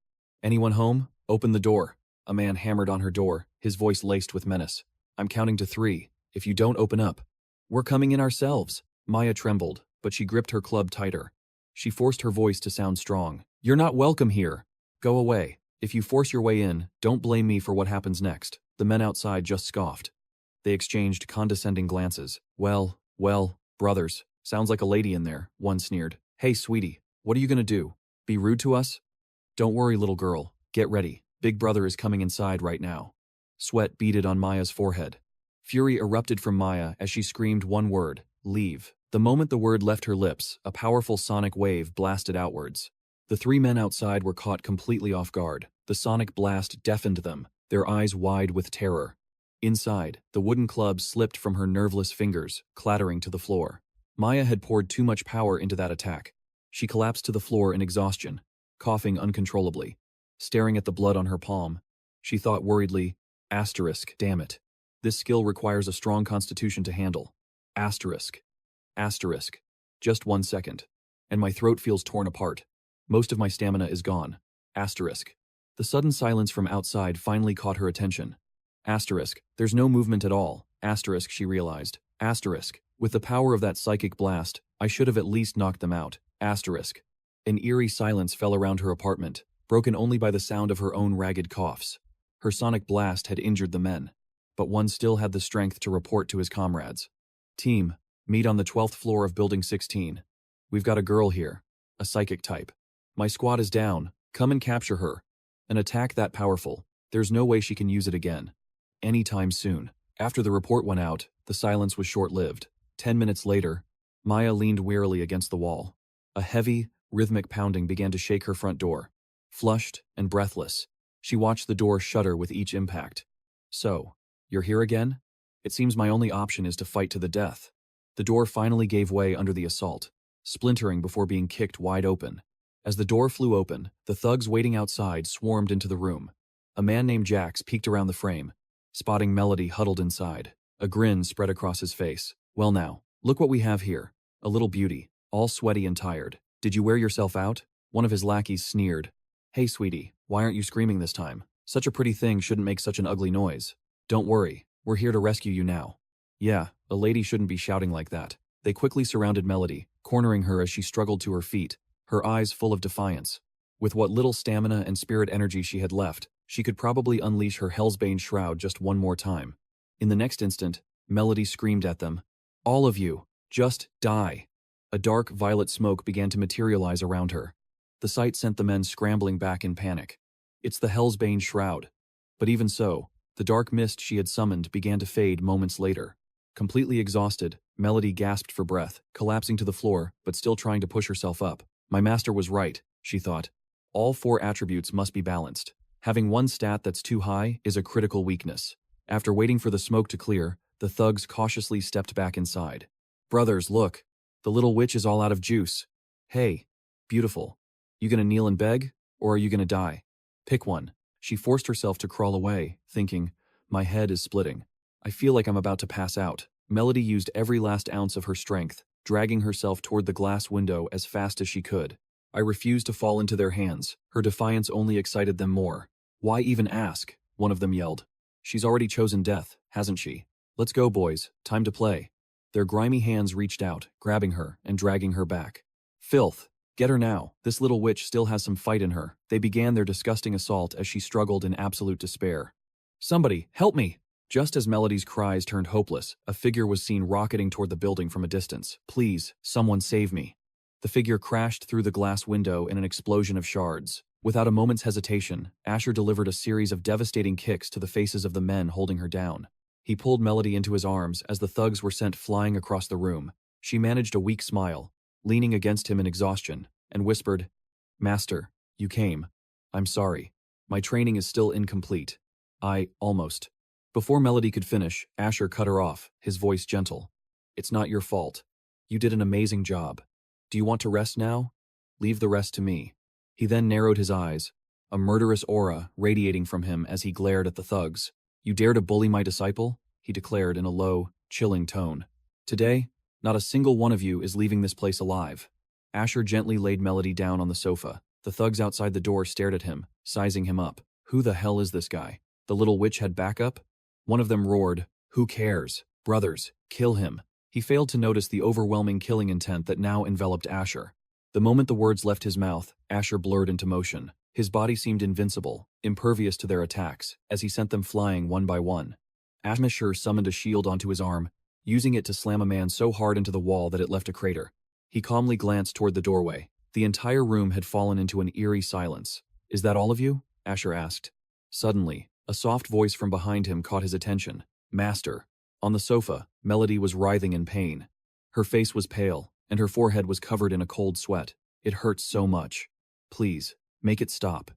"Anyone home? Open the door." A man hammered on her door, his voice laced with menace. "I'm counting to 3. If you don't open up, we're coming in ourselves." Maya trembled, but she gripped her club tighter. She forced her voice to sound strong. "You're not welcome here. Go away. If you force your way in, don't blame me for what happens next." The men outside just scoffed. They exchanged condescending glances. Well, brothers, sounds like a lady in there," one sneered. "Hey, sweetie, what are you gonna do? Be rude to us?" "Don't worry, little girl. Get ready. Big brother is coming inside right now." Sweat beaded on Maya's forehead. Fury erupted from Maya as she screamed one word: leave. The moment the word left her lips, a powerful sonic wave blasted outwards. The 3 men outside were caught completely off guard. The sonic blast deafened them, their eyes wide with terror. Inside, the wooden club slipped from her nerveless fingers, clattering to the floor. Maya had poured too much power into that attack. She collapsed to the floor in exhaustion, coughing uncontrollably. Staring at the blood on her palm, she thought worriedly, asterisk, damn it. This skill requires a strong constitution to handle. Asterisk. Asterisk. Just 1 second. And my throat feels torn apart. Most of my stamina is gone. Asterisk. The sudden silence from outside finally caught her attention. Asterisk. There's no movement at all. Asterisk, she realized. Asterisk. With the power of that psychic blast, I should have at least knocked them out. Asterisk. An eerie silence fell around her apartment, broken only by the sound of her own ragged coughs. Her sonic blast had injured the men, but one still had the strength to report to his comrades. "Team, meet on the 12th floor of Building 16. We've got a girl here, a psychic type. My squad is down, come and capture her. An attack that powerful, there's no way she can use it again. Anytime soon." After the report went out, the silence was short-lived. 10 minutes later, Maya leaned wearily against the wall. A heavy, rhythmic pounding began to shake her front door. Flushed and breathless, she watched the door shudder with each impact. "So, you're here again? It seems my only option is to fight to the death." The door finally gave way under the assault, splintering before being kicked wide open. As the door flew open, the thugs waiting outside swarmed into the room. A man named Jax peeked around the frame, spotting Melody huddled inside. A grin spread across his face. "Well now, look what we have here. A little beauty, all sweaty and tired. Did you wear yourself out?" One of his lackeys sneered. "Hey sweetie, why aren't you screaming this time? Such a pretty thing shouldn't make such an ugly noise. Don't worry, we're here to rescue you now." "Yeah, a lady shouldn't be shouting like that." They quickly surrounded Melody, cornering her as she struggled to her feet, her eyes full of defiance. With what little stamina and spirit energy she had left, she could probably unleash her Hellsbane shroud just one more time. In the next instant, Melody screamed at them, "All of you, just die." A dark violet smoke began to materialize around her. The sight sent the men scrambling back in panic. It's the Hellsbane shroud. But even so, the dark mist she had summoned began to fade moments later. Completely exhausted, Melody gasped for breath, collapsing to the floor, but still trying to push herself up. My master was right, she thought. All 4 attributes must be balanced. Having one stat that's too high is a critical weakness. After waiting for the smoke to clear, the thugs cautiously stepped back inside. "Brothers, look. The little witch is all out of juice. Hey, beautiful. You gonna kneel and beg, or are you gonna die? Pick one." She forced herself to crawl away, thinking, "My head is splitting. I feel like I'm about to pass out." Melody used every last ounce of her strength, dragging herself toward the glass window as fast as she could. I refused to fall into their hands. Her defiance only excited them more. "Why even ask?" one of them yelled. "She's already chosen death, hasn't she? Let's go, boys. Time to play." Their grimy hands reached out, grabbing her and dragging her back. "Filth. Get her now. This little witch still has some fight in her." They began their disgusting assault as she struggled in absolute despair. "Somebody, help me!" Just as Melody's cries turned hopeless, a figure was seen rocketing toward the building from a distance. "Please, someone save me." The figure crashed through the glass window in an explosion of shards. Without a moment's hesitation, Asher delivered a series of devastating kicks to the faces of the men holding her down. He pulled Melody into his arms as the thugs were sent flying across the room. She managed a weak smile, leaning against him in exhaustion, and whispered, "Master, you came. I'm sorry. My training is still incomplete. Almost." Before Melody could finish, Asher cut her off, his voice gentle. "It's not your fault. You did an amazing job. Do you want to rest now? Leave the rest to me." He then narrowed his eyes, a murderous aura radiating from him as he glared at the thugs. "You dare to bully my disciple? he declared in a low, chilling tone. Today, not a single one of you is leaving this place alive. Asher gently laid Melody down on the sofa. The thugs outside the door stared at him, sizing him up. Who the hell is this guy? The little witch had backup? One of them roared, "Who cares? Brothers, kill him." He failed to notice the overwhelming killing intent that now enveloped Asher. The moment the words left his mouth, Asher blurred into motion. His body seemed invincible, impervious to their attacks, as he sent them flying one by one. Asher summoned a shield onto his arm, using it to slam a man so hard into the wall that it left a crater. He calmly glanced toward the doorway. The entire room had fallen into an eerie silence. "Is that all of you?" Asher asked. Suddenly, a soft voice from behind him caught his attention. "Master." On the sofa, Melody was writhing in pain. Her face was pale, and her forehead was covered in a cold sweat. "It hurts so much. Please, make it stop."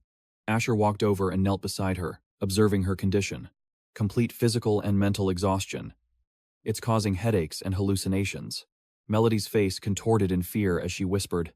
Asher walked over and knelt beside her, observing her condition. Complete physical and mental exhaustion. "It's causing headaches and hallucinations." Melody's face contorted in fear as she whispered,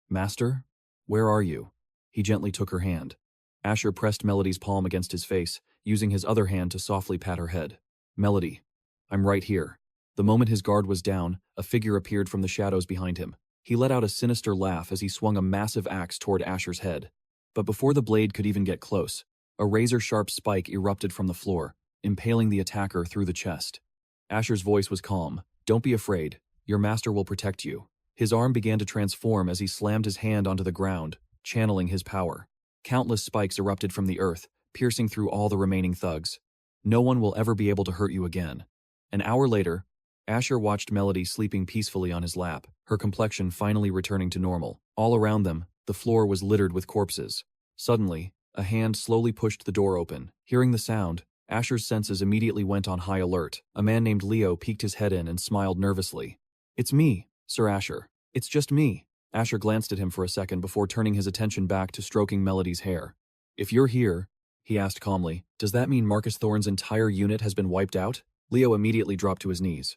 "Master? Where are you?" He gently took her hand. Asher pressed Melody's palm against his face, using his other hand to softly pat her head. "Melody, I'm right here." The moment his guard was down, a figure appeared from the shadows behind him. He let out a sinister laugh as he swung a massive axe toward Asher's head. But before the blade could even get close, a razor-sharp spike erupted from the floor, impaling the attacker through the chest. Asher's voice was calm. "Don't be afraid. Your master will protect you." His arm began to transform as he slammed his hand onto the ground, channeling his power. Countless spikes erupted from the earth, piercing through all the remaining thugs. "No one will ever be able to hurt you again." An hour later, Asher watched Melody sleeping peacefully on his lap, her complexion finally returning to normal. All around them, the floor was littered with corpses. Suddenly, a hand slowly pushed the door open. Hearing the sound, Asher's senses immediately went on high alert. A man named Leo peeked his head in and smiled nervously. "It's me, Sir Asher. It's just me." Asher glanced at him for a second before turning his attention back to stroking Melody's hair. "If you're here," he asked calmly, "does that mean Marcus Thorne's entire unit has been wiped out?" Leo immediately dropped to his knees.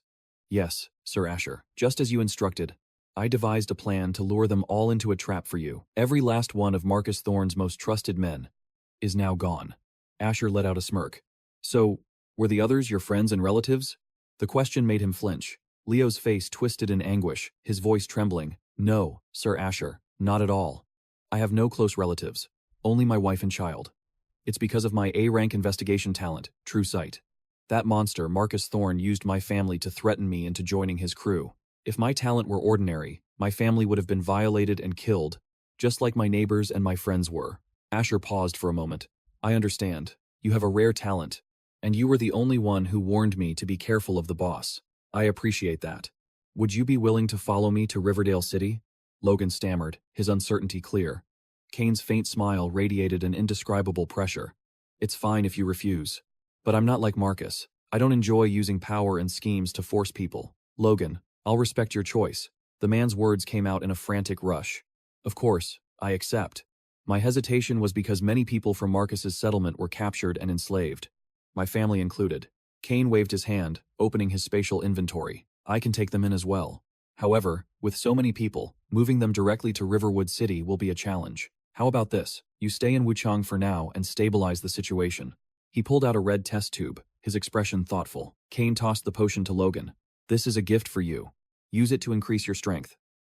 "Yes, Sir Asher. Just as you instructed. I devised a plan to lure them all into a trap for you. Every last one of Marcus Thorne's most trusted men is now gone." Asher let out a smirk. "So, were the others your friends and relatives?" The question made him flinch. Leo's face twisted in anguish, his voice trembling. "No, Sir Asher, not at all. I have no close relatives. Only my wife and child. It's because of my A-rank investigation talent, True Sight. That monster, Marcus Thorne, used my family to threaten me into joining his crew. If my talent were ordinary, my family would have been violated and killed, just like my neighbors and my friends were." Asher paused for a moment. "I understand. You have a rare talent, and you were the only one who warned me to be careful of the boss. I appreciate that. Would you be willing to follow me to Riverdale City?" Logan stammered, his uncertainty clear. Cain's faint smile radiated an indescribable pressure. "It's fine if you refuse. But I'm not like Marcus. I don't enjoy using power and schemes to force people. Logan, I'll respect your choice." The man's words came out in a frantic rush. "Of course, I accept. My hesitation was because many people from Marcus's settlement were captured and enslaved. My family included." Cain waved his hand, opening his spatial inventory. "I can take them in as well. However, with so many people, moving them directly to Riverwood City will be a challenge. How about this? You stay in Wuchang for now and stabilize the situation." He pulled out a red test tube, his expression thoughtful. Cain tossed the potion to Logan. "This is a gift for you. Use it to increase your strength.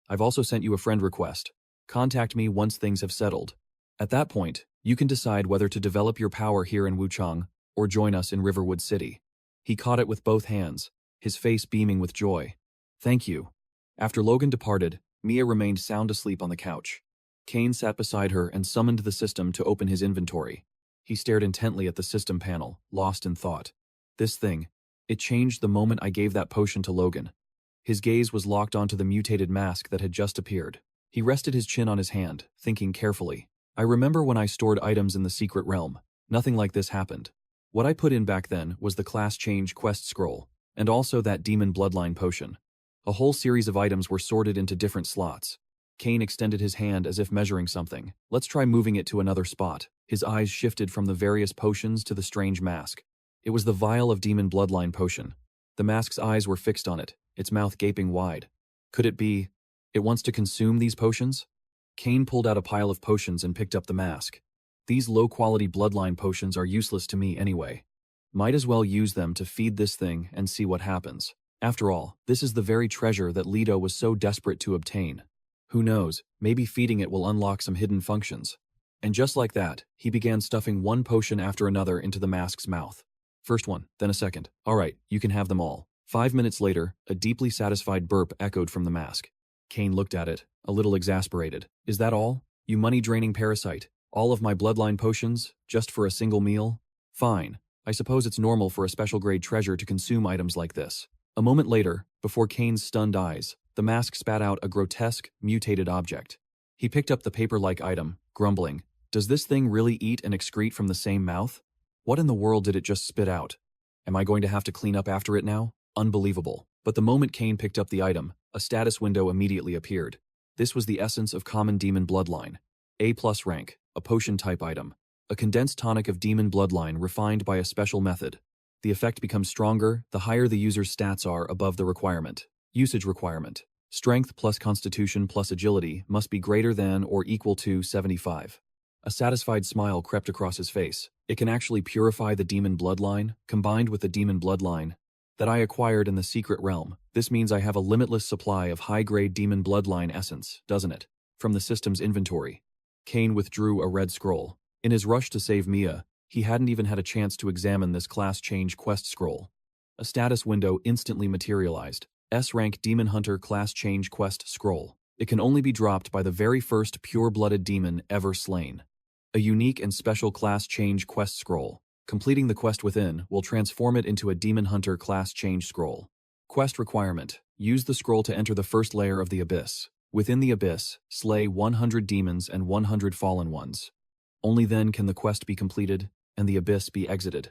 I've also sent you a friend request. Contact me once things have settled. At that point, you can decide whether to develop your power here in Wuchang or join us in Riverwood City." He caught it with both hands, his face beaming with joy. "Thank you." After Logan departed, Mia remained sound asleep on the couch. Cain sat beside her and summoned the system to open his inventory. He stared intently at the system panel, lost in thought. "This thing, it changed the moment I gave that potion to Logan." His gaze was locked onto the mutated mask that had just appeared. He rested his chin on his hand, thinking carefully. "I remember when I stored items in the secret realm. Nothing like this happened. What I put in back then was the class change quest scroll, and also that demon bloodline potion. A whole series of items were sorted into different slots." Cain extended his hand as if measuring something. "Let's try moving it to another spot." His eyes shifted from the various potions to the strange mask. It was the vial of demon bloodline potion. The mask's eyes were fixed on it, its mouth gaping wide. Could it be, it wants to consume these potions? Cain pulled out a pile of potions and picked up the mask. "These low-quality bloodline potions are useless to me anyway." Might as well use them to feed this thing and see what happens. After all, this is the very treasure that Leto was so desperate to obtain. Who knows, maybe feeding it will unlock some hidden functions. And just like that, he began stuffing one potion after another into the mask's mouth. First one, then a second. All right, you can have them all. 5 minutes later, a deeply satisfied burp echoed from the mask. Cain looked at it, a little exasperated. Is that all? You money-draining parasite. All of my bloodline potions, just for a single meal? Fine. I suppose it's normal for a special-grade treasure to consume items like this. A moment later, before Cain's stunned eyes, the mask spat out a grotesque, mutated object. He picked up the paper-like item, grumbling. Does this thing really eat and excrete from the same mouth? What in the world did it just spit out? Am I going to have to clean up after it now? Unbelievable. But the moment Cain picked up the item, a status window immediately appeared. This was the essence of common demon bloodline. A+ rank, a potion-type item. A condensed tonic of demon bloodline refined by a special method. The effect becomes stronger the higher the user's stats are above the requirement. Usage requirement. Strength plus constitution plus agility must be greater than or equal to 75. A satisfied smile crept across his face. It can actually purify the demon bloodline, combined with the demon bloodline that I acquired in the secret realm. This means I have a limitless supply of high-grade demon bloodline essence, doesn't it? From the system's inventory. Cain withdrew a red scroll. In his rush to save Mia, he hadn't even had a chance to examine this class change quest scroll. A status window instantly materialized. S-rank Demon Hunter class change quest scroll. It can only be dropped by the very first pure-blooded demon ever slain. A unique and special class change quest scroll. Completing the quest within will transform it into a Demon Hunter class change scroll. Quest requirement. Use the scroll to enter the first layer of the Abyss. Within the Abyss, slay 100 demons and 100 fallen ones. Only then can the quest be completed and the Abyss be exited.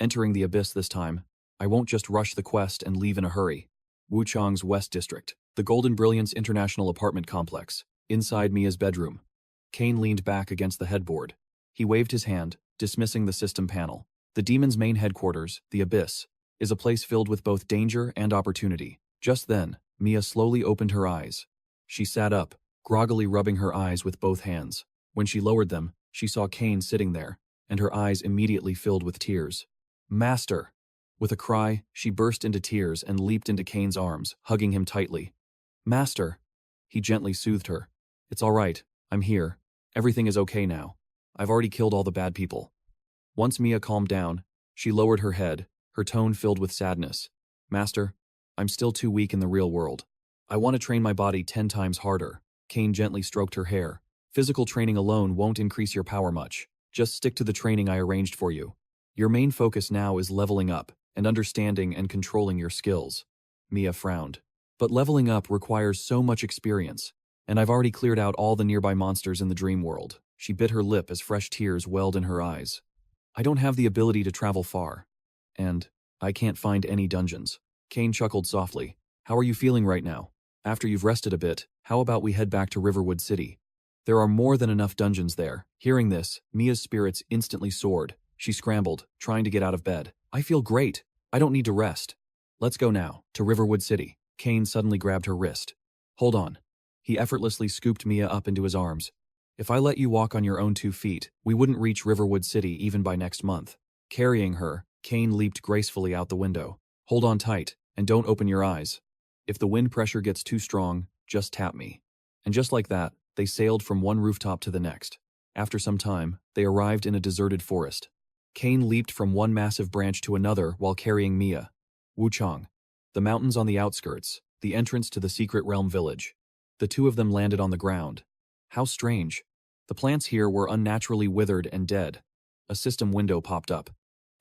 Entering the Abyss this time, I won't just rush the quest and leave in a hurry. Wuchang's West District. The Golden Brilliance International Apartment Complex. Inside Mia's bedroom. Cain leaned back against the headboard. He waved his hand, dismissing the system panel. The demon's main headquarters, the Abyss, is a place filled with both danger and opportunity. Just then, Mia slowly opened her eyes. She sat up, groggily rubbing her eyes with both hands. When she lowered them, she saw Cain sitting there, and her eyes immediately filled with tears. Master! With a cry, she burst into tears and leaped into Cain's arms, hugging him tightly. Master! He gently soothed her. It's all right, I'm here. Everything is okay now. I've already killed all the bad people. Once Mia calmed down, she lowered her head, her tone filled with sadness. Master, I'm still too weak in the real world. I want to train my body 10 times harder. Cain gently stroked her hair. Physical training alone won't increase your power much. Just stick to the training I arranged for you. Your main focus now is leveling up and understanding and controlling your skills. Mia frowned. But leveling up requires so much experience, and I've already cleared out all the nearby monsters in the dream world. She bit her lip as fresh tears welled in her eyes. I don't have the ability to travel far. And I can't find any dungeons. Cain chuckled softly. How are you feeling right now? After you've rested a bit, how about we head back to Riverwood City? There are more than enough dungeons there. Hearing this, Mia's spirits instantly soared. She scrambled, trying to get out of bed. I feel great. I don't need to rest. Let's go now, to Riverwood City. Cain suddenly grabbed her wrist. Hold on. He effortlessly scooped Mia up into his arms. If I let you walk on your own 2 feet, we wouldn't reach Riverwood City even by next month. Carrying her, Cain leaped gracefully out the window. Hold on tight, and don't open your eyes. If the wind pressure gets too strong, just tap me. And just like that, they sailed from one rooftop to the next. After some time, they arrived in a deserted forest. Cain leaped from one massive branch to another while carrying Mia. Wuchang. The mountains on the outskirts, the entrance to the secret realm village. The two of them landed on the ground. How strange. The plants here were unnaturally withered and dead. A system window popped up.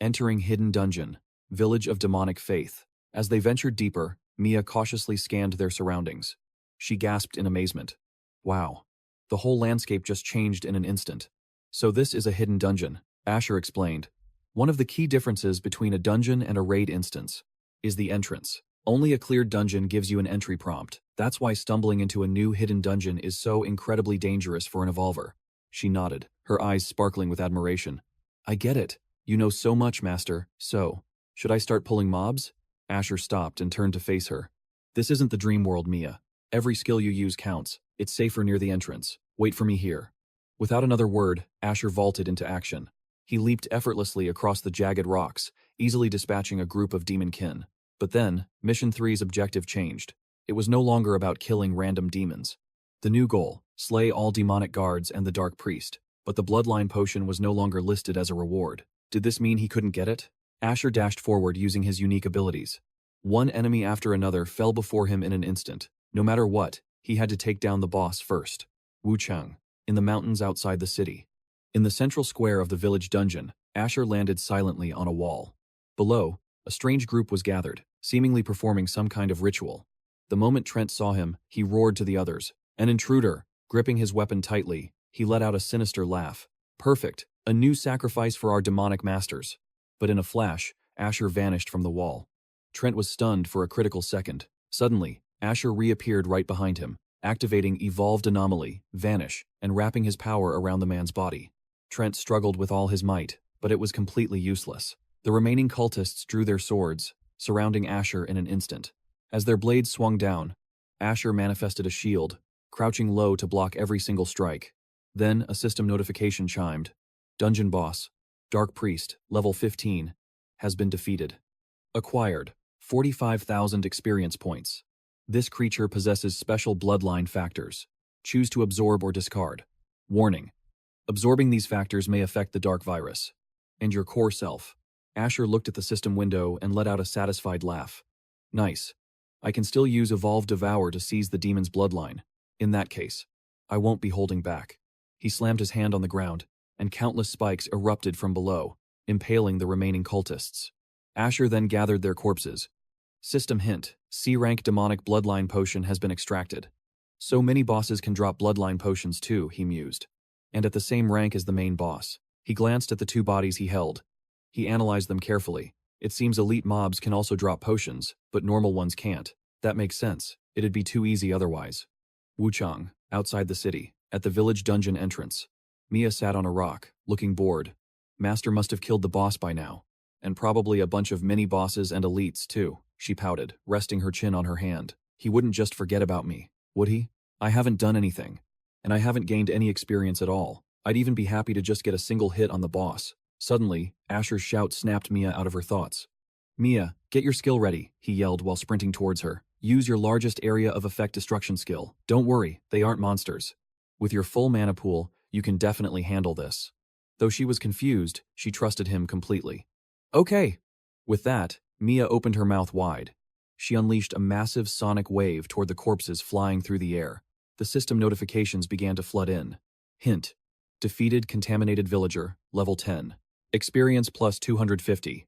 Entering hidden dungeon. Village of demonic faith. As they ventured deeper, Mia cautiously scanned their surroundings. She gasped in amazement. Wow. The whole landscape just changed in an instant. So this is a hidden dungeon, Asher explained. One of the key differences between a dungeon and a raid instance is the entrance. Only a cleared dungeon gives you an entry prompt. That's why stumbling into a new hidden dungeon is so incredibly dangerous for an evolver. She nodded, her eyes sparkling with admiration. I get it. You know so much, Master. So, should I start pulling mobs? Asher stopped and turned to face her. This isn't the dream world, Mia. Every skill you use counts. It's safer near the entrance. Wait for me here. Without another word, Asher vaulted into action. He leaped effortlessly across the jagged rocks, easily dispatching a group of demon kin. But then, Mission 3's objective changed. It was no longer about killing random demons. The new goal, slay all demonic guards and the Dark Priest. But the bloodline potion was no longer listed as a reward. Did this mean he couldn't get it? Asher dashed forward using his unique abilities. One enemy after another fell before him in an instant. No matter what, he had to take down the boss first. Wuchang, in the mountains outside the city. In the central square of the village dungeon, Asher landed silently on a wall. Below, a strange group was gathered, seemingly performing some kind of ritual. The moment Trent saw him, he roared to the others. An intruder! Gripping his weapon tightly, he let out a sinister laugh. Perfect! A new sacrifice for our demonic masters. But in a flash, Asher vanished from the wall. Trent was stunned for a critical second. Suddenly, Asher reappeared right behind him, activating Evolved Anomaly, Vanish, and wrapping his power around the man's body. Trent struggled with all his might, but it was completely useless. The remaining cultists drew their swords, surrounding Asher in an instant. As their blades swung down, Asher manifested a shield, crouching low to block every single strike. Then a system notification chimed. Dungeon Boss, Dark Priest, level 15, has been defeated. Acquired, 45,000 experience points. This creature possesses special bloodline factors. Choose to absorb or discard. Warning. Absorbing these factors may affect the dark virus. And your core self. Asher looked at the system window and let out a satisfied laugh. Nice. I can still use Evolve Devour to seize the demon's bloodline. In that case, I won't be holding back. He slammed his hand on the ground, and countless spikes erupted from below, impaling the remaining cultists. Asher then gathered their corpses. System hint, C-rank demonic bloodline potion has been extracted. So many bosses can drop bloodline potions too, he mused. And at the same rank as the main boss. He glanced at the two bodies he held. He analyzed them carefully. It seems elite mobs can also drop potions, but normal ones can't. That makes sense. It'd be too easy otherwise. Wuchang, outside the city, at the village dungeon entrance. Mia sat on a rock, looking bored. Master must have killed the boss by now. And probably a bunch of mini-bosses and elites, too, she pouted, resting her chin on her hand. He wouldn't just forget about me, would he? I haven't done anything. And I haven't gained any experience at all. I'd even be happy to just get a single hit on the boss. Suddenly, Asher's shout snapped Mia out of her thoughts. Mia, get your skill ready, he yelled while sprinting towards her. Use your largest area of effect destruction skill. Don't worry, they aren't monsters. With your full mana pool, you can definitely handle this. Though she was confused, she trusted him completely. Okay. With that, Mia opened her mouth wide. She unleashed a massive sonic wave toward the corpses flying through the air. The system notifications began to flood in. Hint. Defeated contaminated villager, level 10. Experience plus 250.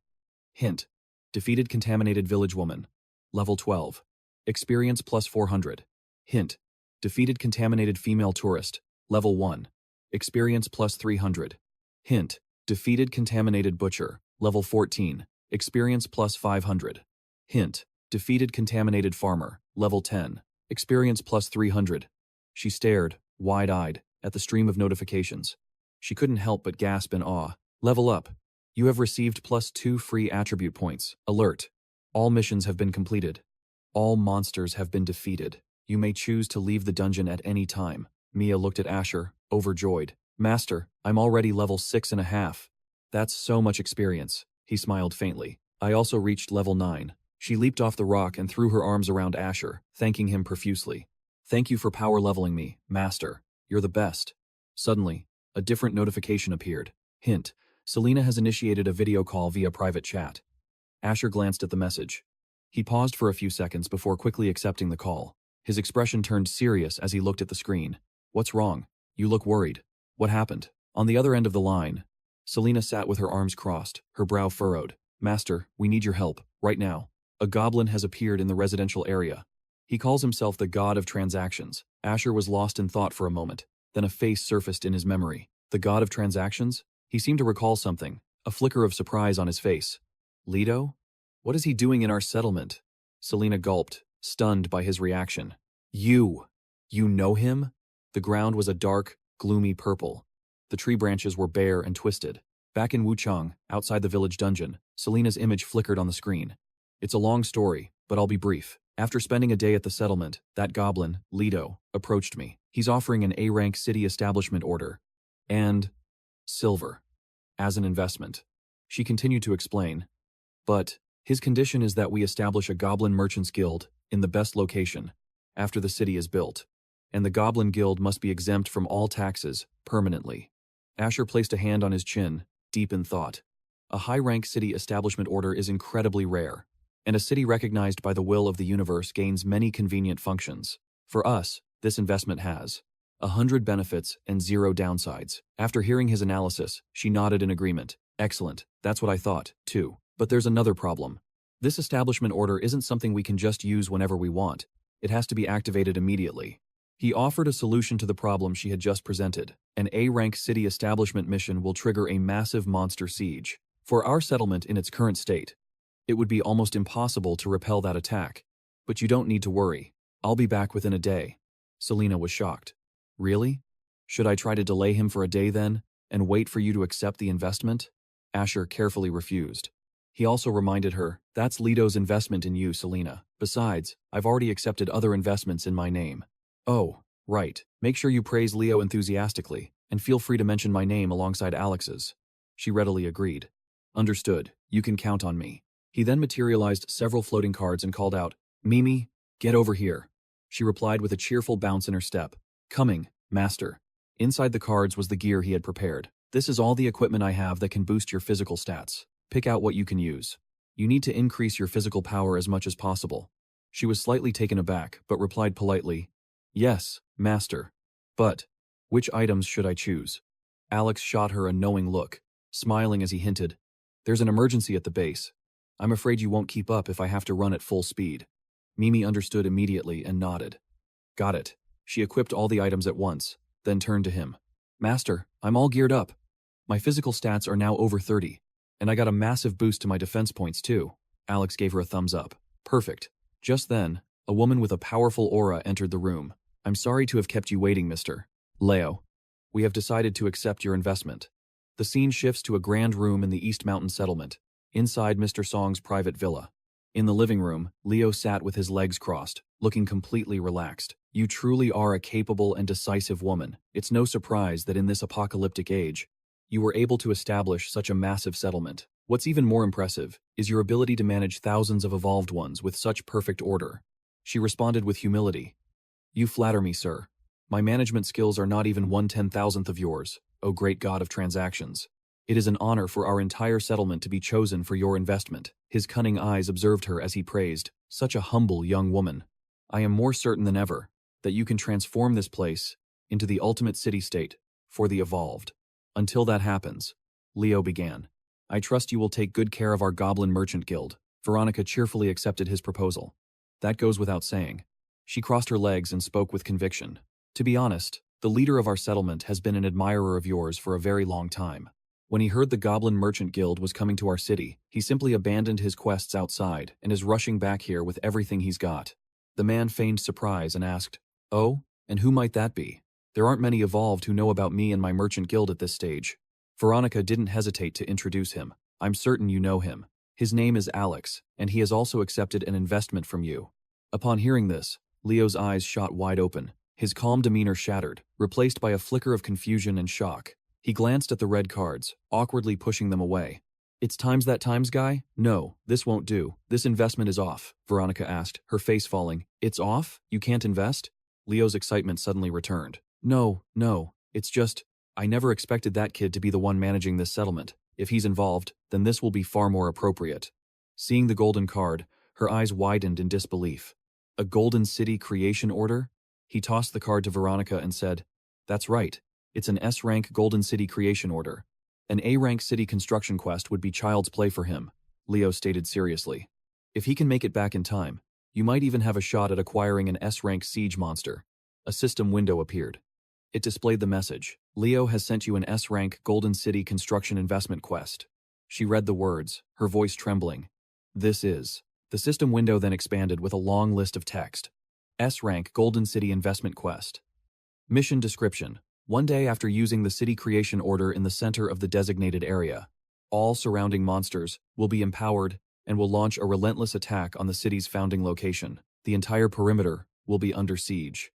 Hint. Defeated contaminated village woman, level 12. Experience plus 400. Hint. Defeated contaminated female tourist, level 1. Experience plus 300. Hint. Defeated contaminated butcher, level 14. Experience plus 500. Hint. Defeated contaminated farmer, level 10. Experience plus 300. She stared, wide-eyed, at the stream of notifications. She couldn't help but gasp in awe. Level up. You have received plus 2 free attribute points. Alert. All missions have been completed. All monsters have been defeated. You may choose to leave the dungeon at any time. Mia looked at Asher, overjoyed. Master, I'm already level 6.5. That's so much experience. He smiled faintly. I also reached level 9. She leaped off the rock and threw her arms around Asher, thanking him profusely. Thank you for power leveling me, Master. You're the best. Suddenly, a different notification appeared. Hint. Selena has initiated a video call via private chat. Asher glanced at the message. He paused for a few seconds before quickly accepting the call. His expression turned serious as he looked at the screen. What's wrong? You look worried. What happened? On the other end of the line, Selena sat with her arms crossed, her brow furrowed. Master, we need your help, right now. A goblin has appeared in the residential area. He calls himself the God of Transactions. Asher was lost in thought for a moment. Then a face surfaced in his memory. The God of Transactions? He seemed to recall something, a flicker of surprise on his face. Leto? What is he doing in our settlement? Selena gulped, stunned by his reaction. You know him? The ground was a dark, gloomy purple. The tree branches were bare and twisted. Back in Wuchang, outside the village dungeon, Selena's image flickered on the screen. It's a long story, but I'll be brief. After spending a day at the settlement, that goblin, Leto, approached me. He's offering an A-rank city establishment order. And silver. as an investment. She continued to explain. But his condition is that we establish a Goblin Merchants Guild in the best location, after the city is built. And the Goblin Guild must be exempt from all taxes, permanently. Asher placed a hand on his chin, deep in thought. A high-rank city establishment order is incredibly rare, and a city recognized by the will of the universe gains many convenient functions. For us, this investment has 100 benefits and 0 downsides. After hearing his analysis, she nodded in agreement. Excellent, that's what I thought, too. But there's another problem. This establishment order isn't something we can just use whenever we want. It has to be activated immediately. He offered a solution to the problem she had just presented. An A-rank city establishment mission will trigger a massive monster siege. For our settlement in its current state, it would be almost impossible to repel that attack. But you don't need to worry. I'll be back within a day. Selena was shocked. Really? Should I try to delay him for a day then, and wait for you to accept the investment? Asher carefully refused. He also reminded her, that's Leto's investment in you, Selena. Besides, I've already accepted other investments in my name. Oh, right. Make sure you praise Leo enthusiastically, and feel free to mention my name alongside Alex's. She readily agreed. Understood. You can count on me. He then materialized several floating cards and called out, Mimi, get over here. She replied with a cheerful bounce in her step. Coming, master. Inside the cards was the gear he had prepared. This is all the equipment I have that can boost your physical stats. Pick out what you can use. You need to increase your physical power as much as possible. She was slightly taken aback, but replied politely, Yes, master. But, which items should I choose? Alex shot her a knowing look, smiling as he hinted, There's an emergency at the base. I'm afraid you won't keep up if I have to run at full speed. Mimi understood immediately and nodded. Got it. She equipped all the items at once, then turned to him. Master, I'm all geared up. My physical stats are now over 30, and I got a massive boost to my defense points too. Alex gave her a thumbs up. Perfect. Just then, a woman with a powerful aura entered the room. I'm sorry to have kept you waiting, Mr. Leo. We have decided to accept your investment. The scene shifts to a grand room in the East Mountain settlement, inside Mr. Song's private villa. In the living room, Leo sat with his legs crossed, looking completely relaxed. You truly are a capable and decisive woman. It's no surprise that in this apocalyptic age, you were able to establish such a massive settlement. What's even more impressive is your ability to manage thousands of evolved ones with such perfect order. She responded with humility. You flatter me, sir. My management skills are not even 1/10,000th of yours, O great god of transactions. It is an honor for our entire settlement to be chosen for your investment. His cunning eyes observed her as he praised, such a humble young woman. I am more certain than ever that you can transform this place into the ultimate city-state for the evolved. Until that happens, Leo began. I trust you will take good care of our Goblin Merchant Guild. Veronica cheerfully accepted his proposal. That goes without saying. She crossed her legs and spoke with conviction. To be honest, the leader of our settlement has been an admirer of yours for a very long time. When he heard the Goblin Merchant Guild was coming to our city, he simply abandoned his quests outside and is rushing back here with everything he's got. The man feigned surprise and asked, Oh, and who might that be? There aren't many evolved who know about me and my merchant guild at this stage. Veronica didn't hesitate to introduce him. I'm certain you know him. His name is Alex, and he has also accepted an investment from you. Upon hearing this, Leo's eyes shot wide open. His calm demeanor shattered, replaced by a flicker of confusion and shock. He glanced at the red cards, awkwardly pushing them away. It's times that times, guy? No, this won't do. This investment is off, Veronica asked, her face falling. It's off? You can't invest? Leo's excitement suddenly returned. No, it's just, I never expected that kid to be the one managing this settlement. If he's involved, then this will be far more appropriate. Seeing the golden card, her eyes widened in disbelief. A Golden City creation order? He tossed the card to Veronica and said, That's right. It's an S-rank Golden City creation order. An A-rank city construction quest would be child's play for him, Leo stated seriously. If he can make it back in time, you might even have a shot at acquiring an S-rank siege monster. A system window appeared. It displayed the message, Leo has sent you an S-rank Golden City construction investment quest. She read the words, her voice trembling. This is. The system window then expanded with a long list of text. S-rank Golden City investment quest. Mission description. One day after using the city creation order in the center of the designated area, all surrounding monsters will be empowered and will launch a relentless attack on the city's founding location. The entire perimeter will be under siege.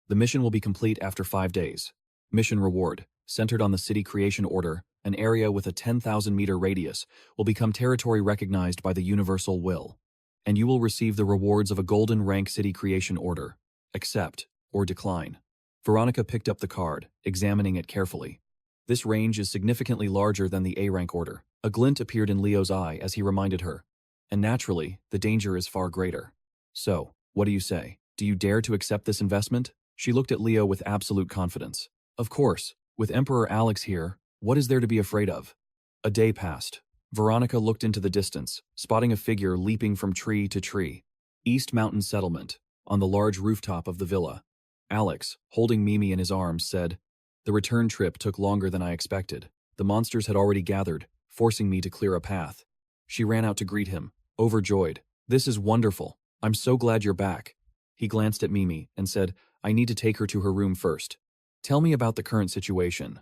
The mission will be complete after 5 days. Mission reward. centered on the city creation order, an area with a 10,000-meter radius, will become territory recognized by the universal will. And you will receive the rewards of a golden rank city creation order. Accept or decline. Veronica picked up the card, examining it carefully. This range is significantly larger than the A-rank order. A glint appeared in Leo's eye as he reminded her. And naturally, the danger is far greater. So, what do you say? Do you dare to accept this investment? She looked at Leo with absolute confidence. Of course, with Emperor Alex here, what is there to be afraid of? A day passed. Veronica looked into the distance, spotting a figure leaping from tree to tree. East Mountain Settlement, on the large rooftop of the villa. Alex, holding Mimi in his arms, said, "The return trip took longer than I expected. The monsters had already gathered, forcing me to clear a path." She ran out to greet him, overjoyed. "This is wonderful. I'm so glad you're back." He glanced at Mimi and said, "I need to take her to her room first. Tell me about the current situation."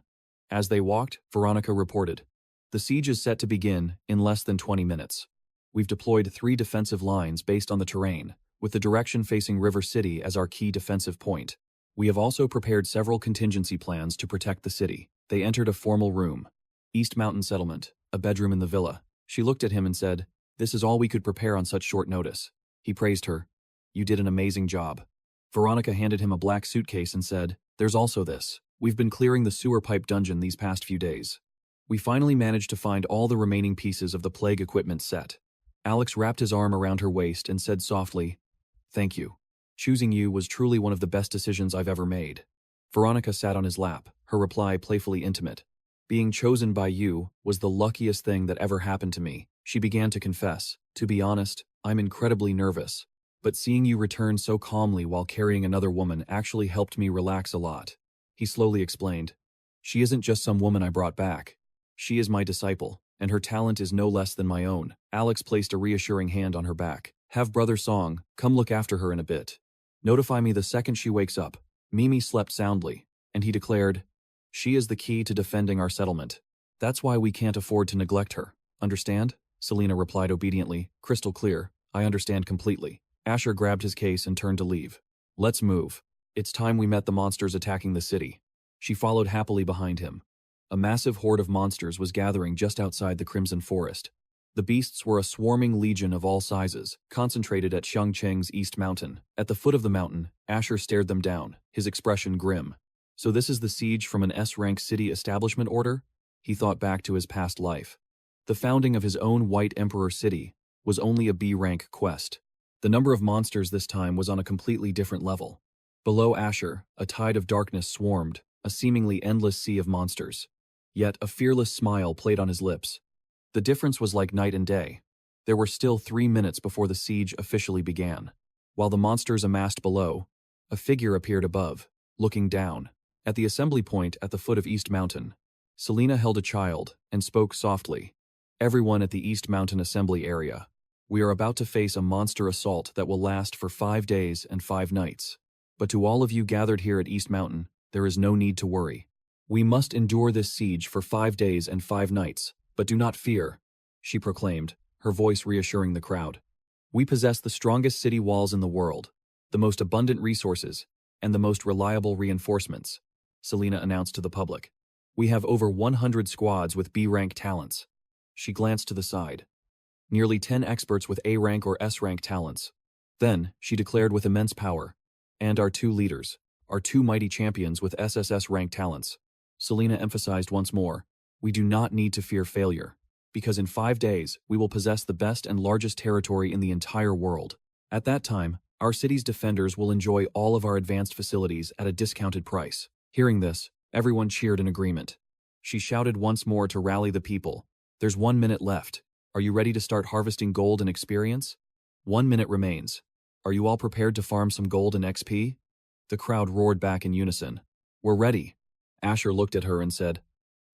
As they walked, Veronica reported, "The siege is set to begin in less than 20 minutes. We've deployed 3 defensive lines based on the terrain, with the direction facing River City as our key defensive point. We have also prepared several contingency plans to protect the city." They entered a formal room. East Mountain Settlement, a bedroom in the villa. She looked at him and said, "This is all we could prepare on such short notice." He praised her. "You did an amazing job." Veronica handed him a black suitcase and said, "There's also this. We've been clearing the sewer pipe dungeon these past few days. We finally managed to find all the remaining pieces of the plague equipment set." Alex wrapped his arm around her waist and said softly, "Thank you. Choosing you was truly one of the best decisions I've ever made." Veronica sat on his lap, her reply playfully intimate. "Being chosen by you was the luckiest thing that ever happened to me." She began to confess, "To be honest, I'm incredibly nervous. But seeing you return so calmly while carrying another woman actually helped me relax a lot." He slowly explained, "She isn't just some woman I brought back. She is my disciple, and her talent is no less than my own." Alex placed a reassuring hand on her back. "Have Brother Song come look after her in a bit. Notify me the second she wakes up." Mimi slept soundly, and he declared, "She is the key to defending our settlement. That's why we can't afford to neglect her. Understand?" Selena replied obediently, crystal clear, "I understand completely." Asher grabbed his case and turned to leave. "Let's move. It's time we met the monsters attacking the city." She followed happily behind him. A massive horde of monsters was gathering just outside the Crimson Forest. The beasts were a swarming legion of all sizes, concentrated at Xiangcheng's East Mountain. At the foot of the mountain, Asher stared them down, his expression grim. So this is the siege from an S-rank city establishment order? He thought back to his past life. The founding of his own White Emperor city was only a B-rank quest. The number of monsters this time was on a completely different level. Below Asher, a tide of darkness swarmed, a seemingly endless sea of monsters. Yet a fearless smile played on his lips. The difference was like night and day. There were still 3 minutes before the siege officially began. While the monsters amassed below, a figure appeared above, looking down. At the assembly point at the foot of East Mountain, Selena held a child and spoke softly. "Everyone at the East Mountain Assembly area. We are about to face a monster assault that will last for 5 days and 5 nights. But to all of you gathered here at East Mountain, there is no need to worry. We must endure this siege for 5 days and 5 nights, but do not fear," she proclaimed, her voice reassuring the crowd. "We possess the strongest city walls in the world, the most abundant resources, and the most reliable reinforcements," Selena announced to the public. "We have over 100 squads with B-rank talents." She glanced to the side. Nearly 10 experts with A-rank or S-rank talents. Then, she declared with immense power, "And our 2 leaders, our 2 mighty champions with SSS-Rank Talents." Selena emphasized once more, "We do not need to fear failure, because in 5 days, we will possess the best and largest territory in the entire world. At that time, our city's defenders will enjoy all of our advanced facilities at a discounted price." Hearing this, everyone cheered in agreement. She shouted once more to rally the people, "There's 1 minute left. Are you ready to start harvesting gold and experience? 1 minute remains. Are you all prepared to farm some gold and XP?" The crowd roared back in unison. "We're ready." Asher looked at her and said,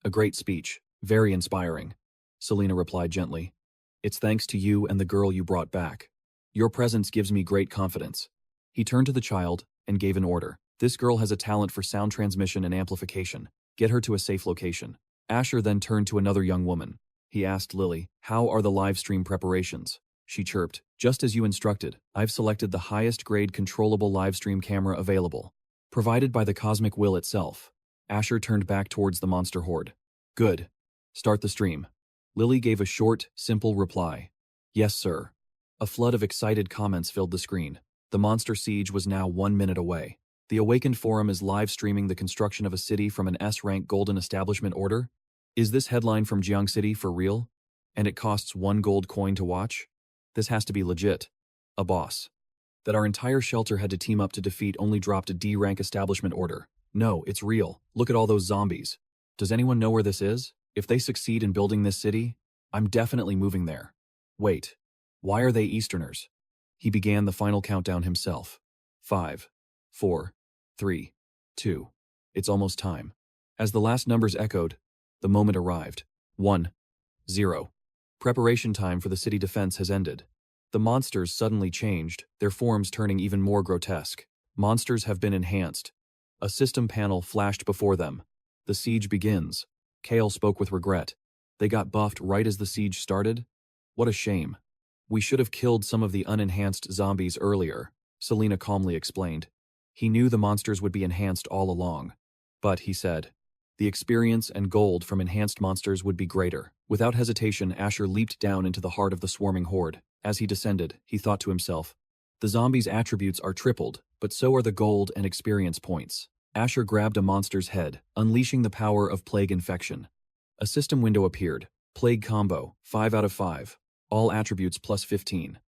"A great speech, very inspiring." Selena replied gently, "It's thanks to you and the girl you brought back. Your presence gives me great confidence." He turned to the child and gave an order. "This girl has a talent for sound transmission and amplification. Get her to a safe location." Asher then turned to another young woman. He asked Lily, "How are the live stream preparations?" She chirped, "Just as you instructed, I've selected the highest grade controllable live stream camera available, provided by the cosmic will itself. Asher turned back towards the monster horde. Good. Start the stream. Lily gave a short, simple reply. Yes, sir. A flood of excited comments filled the screen. The monster siege was now 1 minute away. The Awakened Forum is live streaming the construction of a city from an S-rank golden establishment order? Is this headline from Jiang City for real? And it costs 1 gold coin to watch? This has to be legit. A boss. That our entire shelter had to team up to defeat only dropped a D-rank establishment order. No, it's real. Look at all those zombies. Does anyone know where this is? If they succeed in building this city, I'm definitely moving there. Wait. Why are they Easterners? He began the final countdown himself. 5, 4, 3, 2. It's almost time. As the last numbers echoed, the moment arrived. 1, 0. Preparation time for the city defense has ended. The monsters suddenly changed, their forms turning even more grotesque. Monsters have been enhanced. A system panel flashed before them. The siege begins. Kale spoke with regret. They got buffed right as the siege started? What a shame. We should have killed some of the unenhanced zombies earlier, Selena calmly explained. He knew the monsters would be enhanced all along. But, he said, the experience and gold from enhanced monsters would be greater. Without hesitation, Asher leaped down into the heart of the swarming horde. As he descended, he thought to himself, the zombies' attributes are tripled, but so are the gold and experience points. Asher grabbed a monster's head, unleashing the power of plague infection. A system window appeared. Plague combo, 5 out of 5. All attributes plus 15.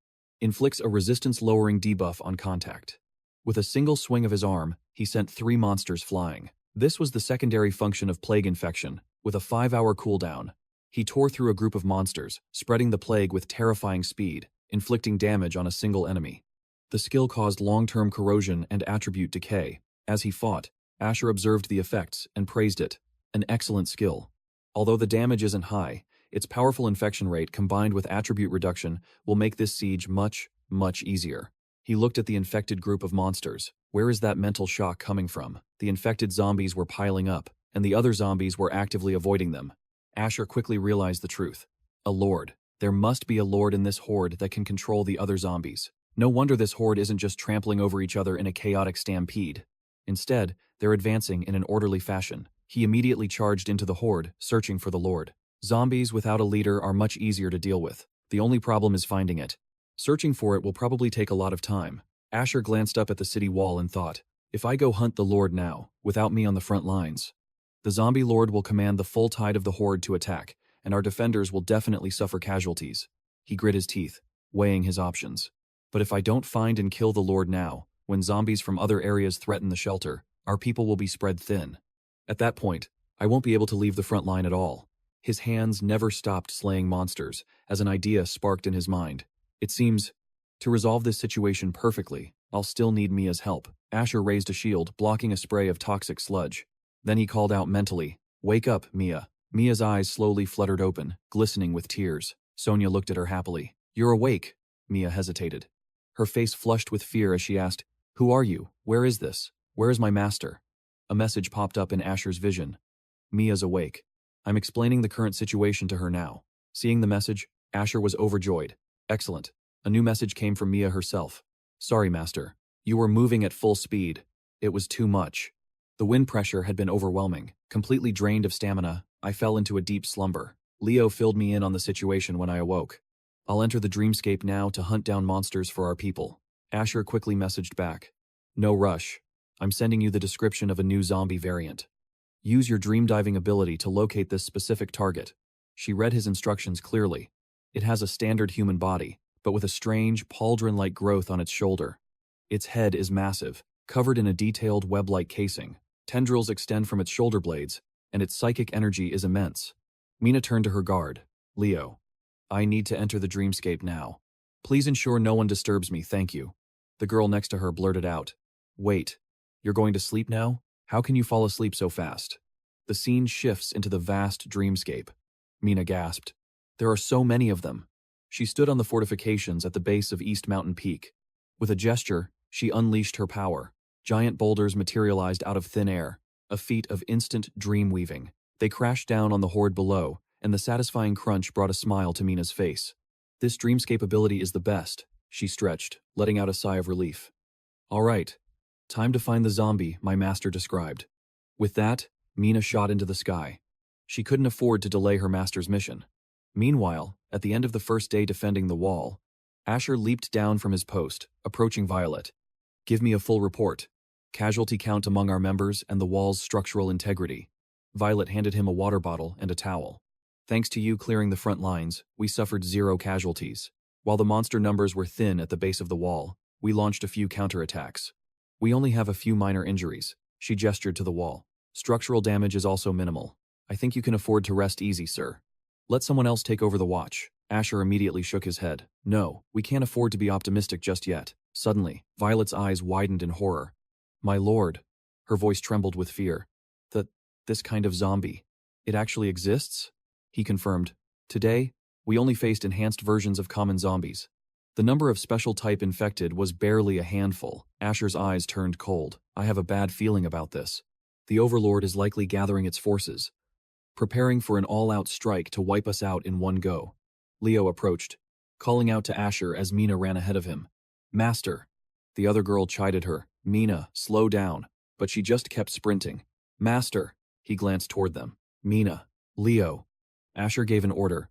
Inflicts a resistance-lowering debuff on contact. With a single swing of his arm, he sent 3 monsters flying. This was the secondary function of plague infection, with a 5-hour cooldown. He tore through a group of monsters, spreading the plague with terrifying speed, inflicting damage on a single enemy. The skill caused long-term corrosion and attribute decay. As he fought, Asher observed the effects and praised it. An excellent skill. Although the damage isn't high, its powerful infection rate combined with attribute reduction will make this siege much, much easier. He looked at the infected group of monsters. Where is that mental shock coming from? The infected zombies were piling up, and the other zombies were actively avoiding them. Asher quickly realized the truth. A lord. There must be a lord in this horde that can control the other zombies. No wonder this horde isn't just trampling over each other in a chaotic stampede. Instead, they're advancing in an orderly fashion. He immediately charged into the horde, searching for the lord. Zombies without a leader are much easier to deal with. The only problem is finding it. Searching for it will probably take a lot of time. Asher glanced up at the city wall and thought, if I go hunt the lord now, without me on the front lines, the zombie lord will command the full tide of the horde to attack, and our defenders will definitely suffer casualties. He grit his teeth, weighing his options. But if I don't find and kill the lord now, when zombies from other areas threaten the shelter, our people will be spread thin. At that point, I won't be able to leave the front line at all. His hands never stopped slaying monsters, as an idea sparked in his mind. It seems, to resolve this situation perfectly, I'll still need Mia's help. Asher raised a shield, blocking a spray of toxic sludge. Then he called out mentally, wake up, Mia. Mia's eyes slowly fluttered open, glistening with tears. Sonia looked at her happily. You're awake. Mia hesitated. Her face flushed with fear as she asked, who are you? Where is this? Where is my master? A message popped up in Asher's vision. Mia's awake. I'm explaining the current situation to her now. Seeing the message, Asher was overjoyed. Excellent. A new message came from Mia herself. Sorry, master. You were moving at full speed. It was too much. The wind pressure had been overwhelming. Completely drained of stamina, I fell into a deep slumber. Leo filled me in on the situation when I awoke. I'll enter the dreamscape now to hunt down monsters for our people. Asher quickly messaged back. No rush. I'm sending you the description of a new zombie variant. Use your dream diving ability to locate this specific target. She read his instructions clearly. It has a standard human body, but with a strange, pauldron-like growth on its shoulder. Its head is massive, covered in a detailed web-like casing. Tendrils extend from its shoulder blades, and its psychic energy is immense. Mina turned to her guard. Leo, I need to enter the dreamscape now. Please ensure no one disturbs me, thank you. The girl next to her blurted out. Wait, you're going to sleep now? How can you fall asleep so fast? The scene shifts into the vast dreamscape. Mina gasped. There are so many of them. She stood on the fortifications at the base of East Mountain Peak. With a gesture, she unleashed her power. Giant boulders materialized out of thin air, a feat of instant dream weaving. They crashed down on the horde below, and the satisfying crunch brought a smile to Mina's face. This dreamscape ability is the best, she stretched, letting out a sigh of relief. All right, time to find the zombie my master described. With that, Mina shot into the sky. She couldn't afford to delay her master's mission. Meanwhile, at the end of the first day defending the wall, Asher leaped down from his post, approaching Violet. "Give me a full report. Casualty count among our members and the wall's structural integrity." Violet handed him a water bottle and a towel. "Thanks to you clearing the front lines, we suffered 0 casualties. While the monster numbers were thin at the base of the wall, we launched a few counterattacks. We only have a few minor injuries." She gestured to the wall. "Structural damage is also minimal. I think you can afford to rest easy, sir. Let someone else take over the watch." Asher immediately shook his head. "No, we can't afford to be optimistic just yet." Suddenly, Violet's eyes widened in horror. "My lord." Her voice trembled with fear. This kind of zombie. It actually exists?" He confirmed. "Today, we only faced enhanced versions of common zombies. The number of special type infected was barely a handful." Asher's eyes turned cold. "I have a bad feeling about this. The Overlord is likely gathering its forces, preparing for an all-out strike to wipe us out in one go." Leo approached, calling out to Asher as Mina ran ahead of him. "Master." The other girl chided her. "Mina, slow down." But she just kept sprinting. "Master." He glanced toward them. "Mina. Leo." Asher gave an order.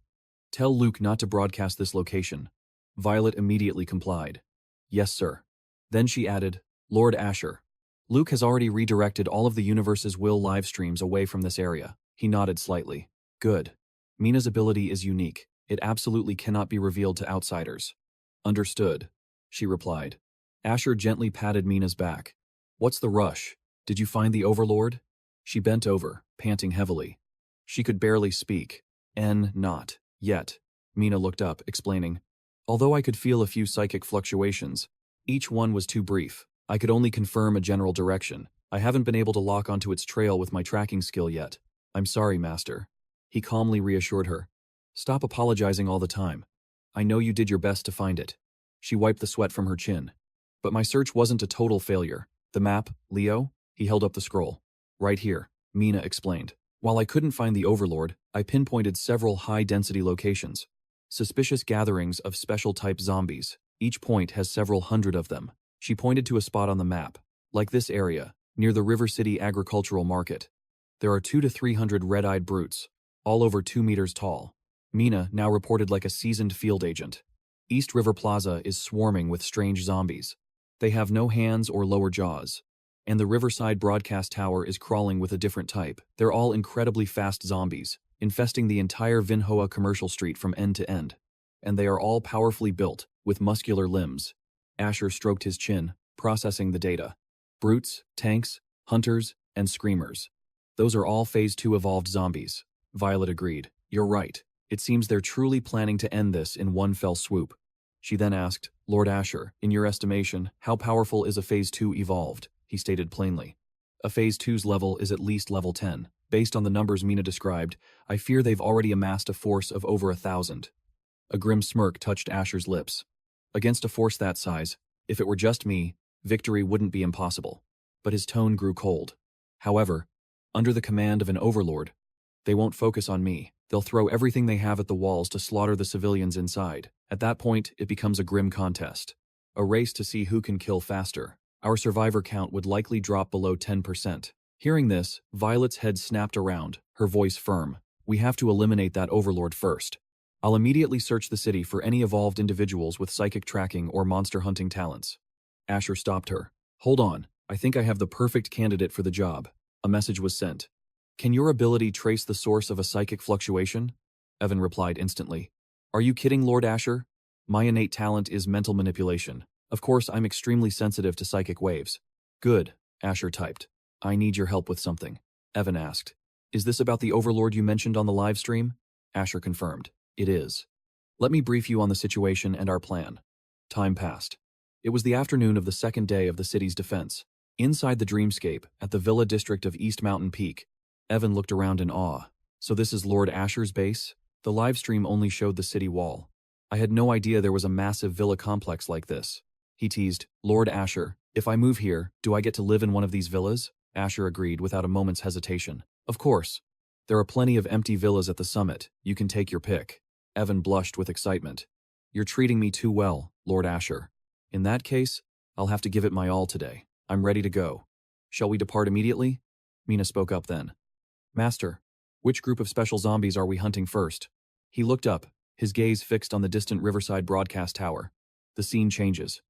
"Tell Luke not to broadcast this location." Violet immediately complied. "Yes, sir." Then she added, "Lord Asher. Luke has already redirected all of the universe's will live streams away from this area." He nodded slightly. "Good. Mina's ability is unique. It absolutely cannot be revealed to outsiders." "Understood," she replied. Asher gently patted Mina's back. "What's the rush? Did you find the Overlord?" She bent over, panting heavily. She could barely speak. Not yet." Mina looked up, explaining. "Although I could feel a few psychic fluctuations, each one was too brief. I could only confirm a general direction. I haven't been able to lock onto its trail with my tracking skill yet. I'm sorry, Master." He calmly reassured her. "Stop apologizing all the time. I know you did your best to find it." She wiped the sweat from her chin. "But my search wasn't a total failure. The map, Leo?" He held up the scroll. "Right here," Mina explained. "While I couldn't find the Overlord, I pinpointed several high-density locations. Suspicious gatherings of special-type zombies. Each point has several hundred of them." She pointed to a spot on the map, like this area, near the River City Agricultural Market. "There are 200 to 300 red-eyed brutes, all over 2 meters tall." Mina now reported like a seasoned field agent. "East River Plaza is swarming with strange zombies. They have no hands or lower jaws. And the Riverside Broadcast Tower is crawling with a different type. They're all incredibly fast zombies, infesting the entire Vinhoa commercial street from end to end. And they are all powerfully built, with muscular limbs." Asher stroked his chin, processing the data. "Brutes, tanks, hunters, and screamers. Those are all Phase 2 evolved zombies." Violet agreed. "You're right. It seems they're truly planning to end this in one fell swoop." She then asked, "Lord Asher, in your estimation, how powerful is a Phase 2 evolved?" He stated plainly. "A Phase 2's level is at least level 10. Based on the numbers Mina described, I fear they've already amassed a force of over 1,000. A grim smirk touched Asher's lips. Against a force that size, if it were just me, victory wouldn't be impossible. But his tone grew cold. "However, under the command of an Overlord, they won't focus on me. They'll throw everything they have at the walls to slaughter the civilians inside. At that point, it becomes a grim contest. A race to see who can kill faster. Our survivor count would likely drop below 10%. Hearing this, Violet's head snapped around, her voice firm. "We have to eliminate that Overlord first. I'll immediately search the city for any evolved individuals with psychic tracking or monster hunting talents." Asher stopped her. "Hold on, I think I have the perfect candidate for the job." A message was sent. "Can your ability trace the source of a psychic fluctuation?" Evan replied instantly. "Are you kidding, Lord Asher? My innate talent is mental manipulation. Of course, I'm extremely sensitive to psychic waves." "Good," Asher typed. "I need your help with something." Evan asked. "Is this about the Overlord you mentioned on the live stream?" Asher confirmed. "It is." "Let me brief you on the situation and our plan." Time passed. It was the afternoon of the second day of the city's defense. Inside the dreamscape, at the Villa District of East Mountain Peak, Evan looked around in awe. "So this is Lord Asher's base?" The live stream only showed the city wall. "I had no idea there was a massive villa complex like this." He teased, "Lord Asher, if I move here, do I get to live in one of these villas?" Asher agreed without a moment's hesitation. "Of course. There are plenty of empty villas at the summit. You can take your pick." Evan blushed with excitement. "You're treating me too well, Lord Asher. In that case, I'll have to give it my all today. I'm ready to go. Shall we depart immediately?" Mina spoke up then. Master, which group of special zombies are we hunting first? He looked up, his gaze fixed on the distant Riverside Broadcast Tower. The scene changes.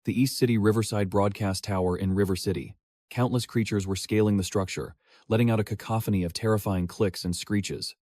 The East City Riverside Broadcast Tower in River City. Countless creatures were scaling the structure, letting out a cacophony of terrifying clicks and screeches.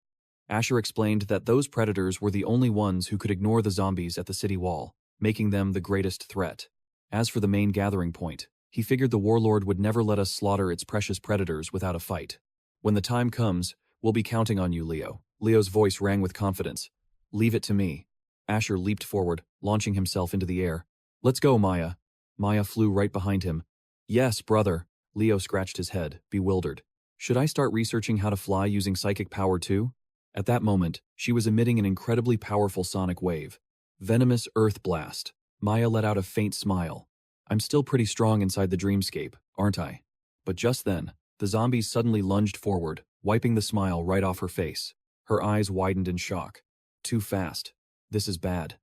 Asher explained that those predators were the only ones who could ignore the zombies at the city wall, making them the greatest threat. As for the main gathering point, he figured the warlord would never let us slaughter its precious predators without a fight. When the time comes, we'll be counting on you, Leo. Leo's voice rang with confidence. Leave it to me. Asher leaped forward, launching himself into the air. Let's go, Maya. Maya flew right behind him. Yes, brother. Leo scratched his head, bewildered. Should I start researching how to fly using psychic power too? At that moment, she was emitting an incredibly powerful sonic wave. Venomous earth blast. Maya let out a faint smile. I'm still pretty strong inside the dreamscape, aren't I? But just then, the zombies suddenly lunged forward, wiping the smile right off her face. Her eyes widened in shock. Too fast. This is bad.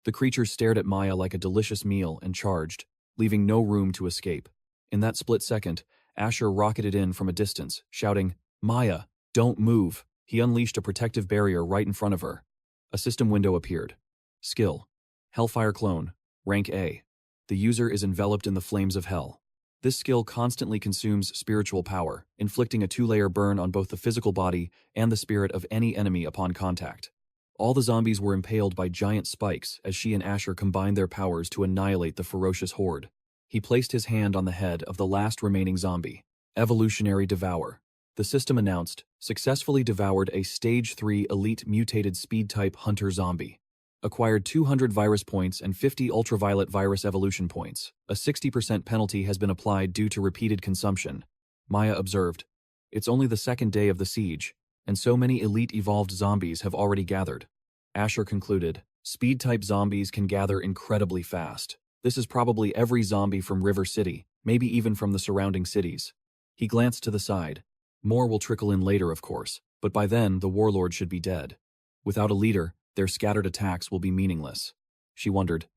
The creatures stared at Maya like a delicious meal and charged, leaving no room to escape. In that split second, Asher rocketed in from a distance, shouting, Maya, don't move. He unleashed a protective barrier right in front of her. A system window appeared. Skill. Hellfire Clone. Rank A. The user is enveloped in the flames of hell. This skill constantly consumes spiritual power, inflicting a 2-layer burn on both the physical body and the spirit of any enemy upon contact. All the zombies were impaled by giant spikes as she and Asher combined their powers to annihilate the ferocious horde. He placed his hand on the head of the last remaining zombie. Evolutionary Devour. The system announced, successfully devoured a Stage 3 elite mutated speed-type hunter zombie. Acquired 200 virus points and 50 ultraviolet virus evolution points. A 60% penalty has been applied due to repeated consumption. Maya observed. It's only the second day of the siege, and so many elite evolved zombies have already gathered. Asher concluded, speed-type zombies can gather incredibly fast. This is probably every zombie from River City, maybe even from the surrounding cities. He glanced to the side. More will trickle in later, of course, but by then the warlord should be dead. Without a leader, their scattered attacks will be meaningless. She wondered,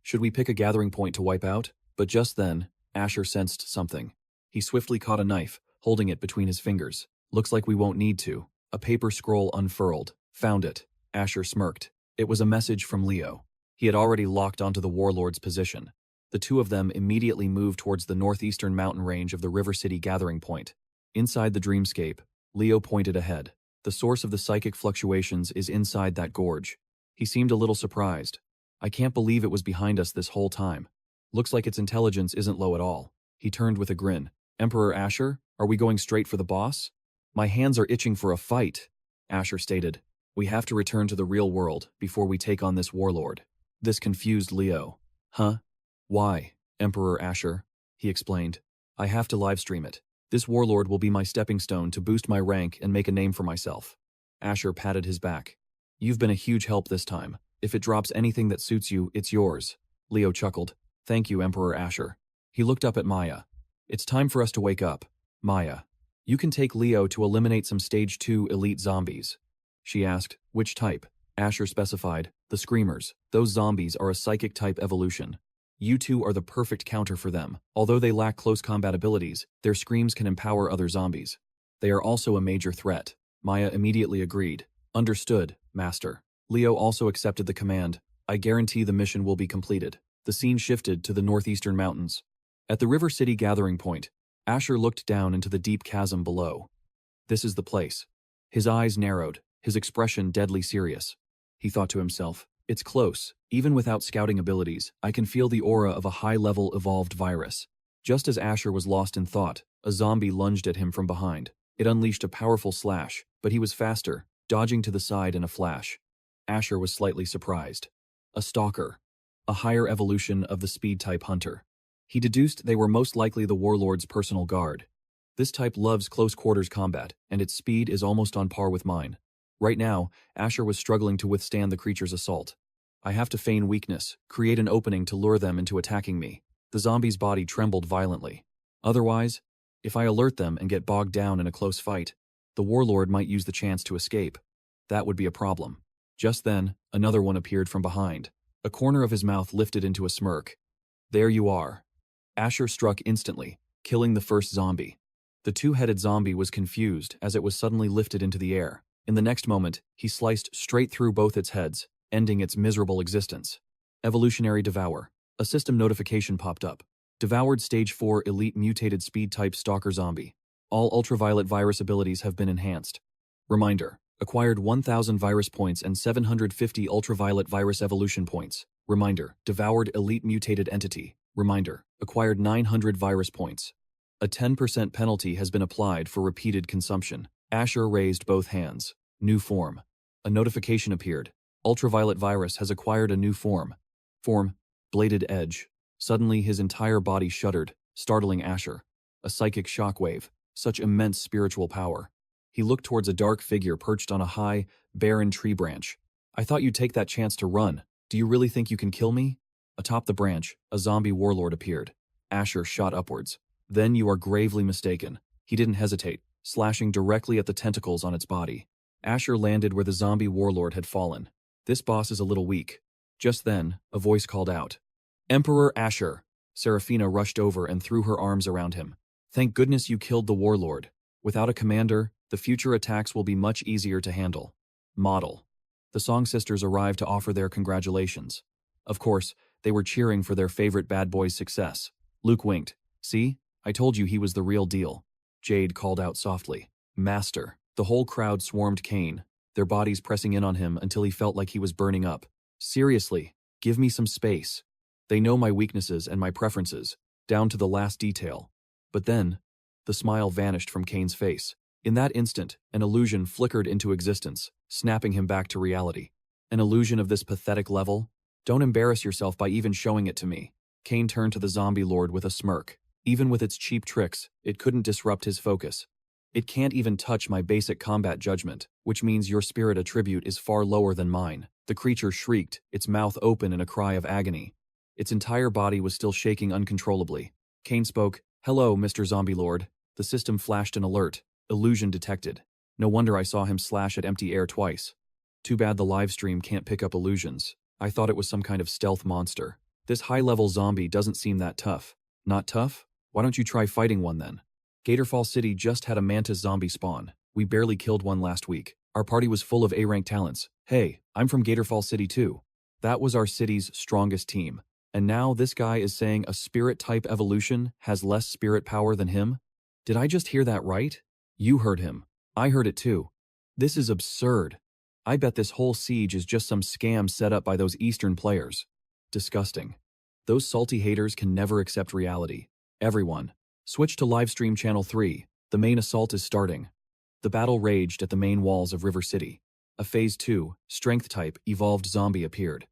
should we pick a gathering point to wipe out? But just then, Asher sensed something. He swiftly caught a knife, holding it between his fingers. Looks like we won't need to. A paper scroll unfurled. Found it. Asher smirked. It was a message from Leo. He had already locked onto the warlord's position. The two of them immediately moved towards the northeastern mountain range of the River City gathering point. Inside the dreamscape, Leo pointed ahead. The source of the psychic fluctuations is inside that gorge. He seemed a little surprised. I can't believe it was behind us this whole time. Looks like its intelligence isn't low at all. He turned with a grin. Emperor Asher, are we going straight for the boss? My hands are itching for a fight, Asher stated. We have to return to the real world before we take on this warlord. This confused Leo. Huh? Why, Emperor Asher? He explained. I have to livestream it. This warlord will be my stepping stone to boost my rank and make a name for myself. Asher patted his back. You've been a huge help this time. If it drops anything that suits you, it's yours. Leo chuckled. Thank you, Emperor Asher. He looked up at Maya. It's time for us to wake up. Maya, you can take Leo to eliminate some Stage 2 elite zombies. She asked, which type? Asher specified, the Screamers. Those zombies are a psychic type evolution. You two are the perfect counter for them. Although they lack close combat abilities, their screams can empower other zombies. They are also a major threat. Maya immediately agreed. Understood, Master. Leo also accepted the command. I guarantee the mission will be completed. The scene shifted to the northeastern mountains. At the River City gathering point, Asher looked down into the deep chasm below. This is the place. His eyes narrowed, his expression deadly serious. He thought to himself, it's close. Even without scouting abilities, I can feel the aura of a high-level evolved virus. Just as Asher was lost in thought, a zombie lunged at him from behind. It unleashed a powerful slash, but he was faster, dodging to the side in a flash. Asher was slightly surprised. A stalker. A higher evolution of the speed-type hunter. He deduced they were most likely the warlord's personal guard. This type loves close-quarters combat, and its speed is almost on par with mine. Right now, Asher was struggling to withstand the creature's assault. I have to feign weakness, create an opening to lure them into attacking me. The zombie's body trembled violently. Otherwise, if I alert them and get bogged down in a close fight, the warlord might use the chance to escape. That would be a problem. Just then, another one appeared from behind. A corner of his mouth lifted into a smirk. There you are. Asher struck instantly, killing the first zombie. The two-headed zombie was confused as it was suddenly lifted into the air. In the next moment, he sliced straight through both its heads, ending its miserable existence. Evolutionary Devour. A system notification popped up. Devoured Stage 4 Elite Mutated Speed-Type Stalker Zombie. All ultraviolet virus abilities have been enhanced. Reminder. Acquired 1,000 virus points and 750 ultraviolet virus evolution points. Reminder. Devoured Elite Mutated Entity. Reminder. Acquired 900 virus points. A 10% penalty has been applied for repeated consumption. Asher raised both hands. New form. A notification appeared. Ultraviolet virus has acquired a new form. Form. Bladed Edge. Suddenly his entire body shuddered, startling Asher. A psychic shockwave. Such immense spiritual power. He looked towards a dark figure perched on a high, barren tree branch. I thought you'd take that chance to run. Do you really think you can kill me? Atop the branch, a zombie warlord appeared. Asher shot upwards. Then you are gravely mistaken. He didn't hesitate, slashing directly at the tentacles on its body. Asher landed where the zombie warlord had fallen. This boss is a little weak. Just then, a voice called out. Emperor Asher! Seraphina rushed over and threw her arms around him. Thank goodness you killed the warlord. Without a commander, the future attacks will be much easier to handle. Model. The Song Sisters arrived to offer their congratulations. Of course, they were cheering for their favorite bad boy's success. Luke winked. See? I told you he was the real deal. Jade called out softly. Master. The whole crowd swarmed Cain, their bodies pressing in on him until he felt like he was burning up. Seriously, give me some space. They know my weaknesses and my preferences, down to the last detail. But then, the smile vanished from Cain's face. In that instant, an illusion flickered into existence, snapping him back to reality. An illusion of this pathetic level? Don't embarrass yourself by even showing it to me. Cain turned to the zombie lord with a smirk. Even with its cheap tricks, it couldn't disrupt his focus. It can't even touch my basic combat judgment, which means your spirit attribute is far lower than mine. The creature shrieked, its mouth open in a cry of agony. Its entire body was still shaking uncontrollably. Cain spoke, Hello, Mr. Zombie Lord. The system flashed an alert. Illusion detected. No wonder I saw him slash at empty air twice. Too bad the livestream can't pick up illusions. I thought it was some kind of stealth monster. This high-level zombie doesn't seem that tough. Not tough? Why don't you try fighting one then? Gatorfall City just had a mantis zombie spawn. We barely killed one last week. Our party was full of A-rank talents. Hey, I'm from Gatorfall City too. That was our city's strongest team. And now this guy is saying a spirit-type evolution has less spirit power than him? Did I just hear that right? You heard him. I heard it too. This is absurd. I bet this whole siege is just some scam set up by those Eastern players. Disgusting. Those salty haters can never accept reality. Everyone, switch to livestream channel 3. The main assault is starting. The battle raged at the main walls of River City. A Phase 2, strength-type, evolved zombie appeared.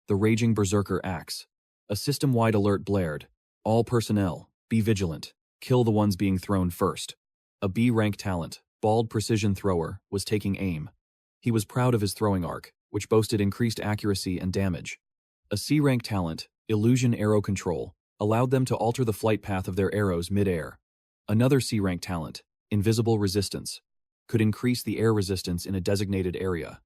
The Raging Berserker Axe. A system-wide alert blared. All personnel, be vigilant. Kill the ones being thrown first. A B-rank talent, bald precision thrower, was taking aim. He was proud of his throwing arc, which boasted increased accuracy and damage. A C-rank talent, illusion arrow control, allowed them to alter the flight path of their arrows mid-air. Another C-rank talent, invisible resistance, could increase the air resistance in a designated area.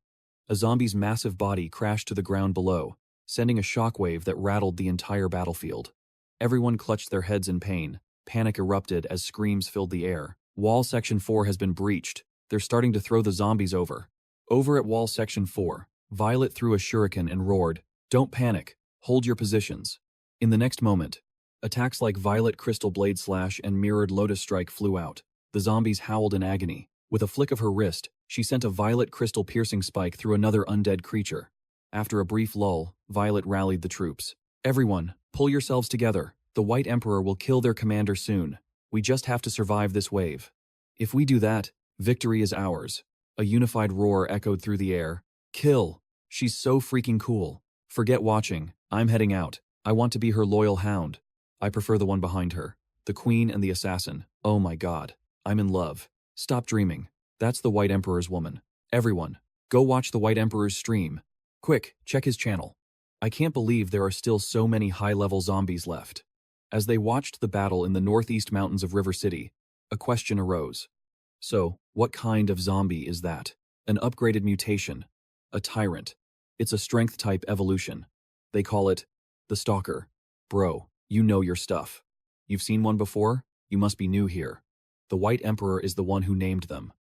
A zombie's massive body crashed to the ground below, sending a shockwave that rattled the entire battlefield. Everyone clutched their heads in pain. Panic erupted as screams filled the air. Wall Section 4 has been breached. They're starting to throw the zombies over. Over at Wall Section 4, Violet threw a shuriken and roared, Don't panic. Hold your positions. In the next moment, attacks like Violet Crystal Blade Slash and Mirrored Lotus Strike flew out. The zombies howled in agony. With a flick of her wrist, she sent a Violet Crystal Piercing Spike through another undead creature. After a brief lull, Violet rallied the troops. Everyone, pull yourselves together. The White Emperor will kill their commander soon. We just have to survive this wave. If we do that, victory is ours. A unified roar echoed through the air. Kill! She's so freaking cool. Forget watching. I'm heading out. I want to be her loyal hound. I prefer the one behind her. The Queen and the Assassin. Oh my god. I'm in love. Stop dreaming. That's the White Emperor's woman. Everyone, go watch the White Emperor's stream. Quick, check his channel. I can't believe there are still so many high-level zombies left. As they watched the battle in the northeast mountains of River City, a question arose. So, what kind of zombie is that? An upgraded mutation. A tyrant. It's a strength-type evolution. They call it the Stalker. Bro, you know your stuff. You've seen one before? You must be new here. The White Emperor is the one who named them.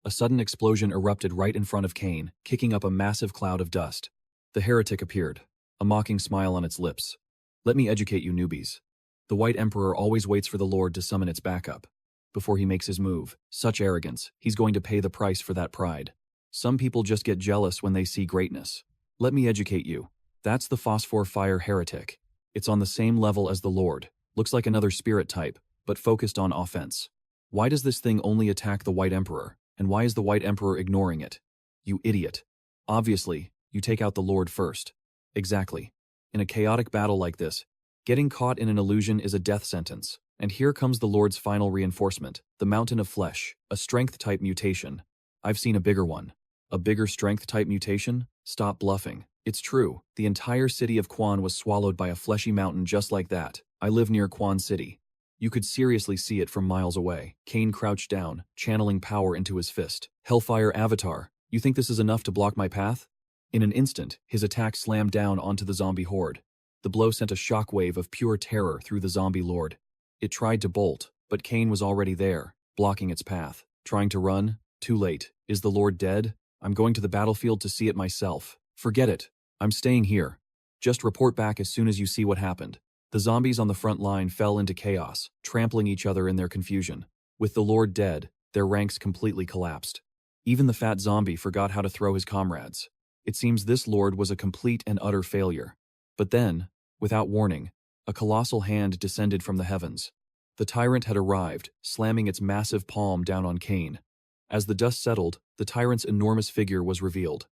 A sudden explosion erupted right in front of Cain, kicking up a massive cloud of dust. The heretic appeared, a mocking smile on its lips. Let me educate you newbies. The White Emperor always waits for the Lord to summon its backup before he makes his move. Such arrogance, he's going to pay the price for that pride. Some people just get jealous when they see greatness. Let me educate you. That's the Phosphor Fire Heretic. It's on the same level as the Lord. Looks like another spirit type, but focused on offense. Why does this thing only attack the White Emperor, and why is the White Emperor ignoring it? You idiot. Obviously, you take out the Lord first. Exactly. In a chaotic battle like this, getting caught in an illusion is a death sentence. And here comes the Lord's final reinforcement, the Mountain of Flesh, a strength-type mutation. I've seen a bigger one. A bigger strength-type mutation? Stop bluffing. It's true. The entire city of Quan was swallowed by a fleshy mountain just like that. I live near Quan City. You could seriously see it from miles away. Cain crouched down, channeling power into his fist. Hellfire Avatar, you think this is enough to block my path? In an instant, his attack slammed down onto the zombie horde. The blow sent a shockwave of pure terror through the zombie lord. It tried to bolt, but Cain was already there, blocking its path. Trying to run? Too late. Is the Lord dead? I'm going to the battlefield to see it myself. Forget it. I'm staying here. Just report back as soon as you see what happened. The zombies on the front line fell into chaos, trampling each other in their confusion. With the Lord dead, their ranks completely collapsed. Even the fat zombie forgot how to throw his comrades. It seems this Lord was a complete and utter failure. But then, without warning, a colossal hand descended from the heavens. The tyrant had arrived, slamming its massive palm down on Cain. As the dust settled, the tyrant's enormous figure was revealed.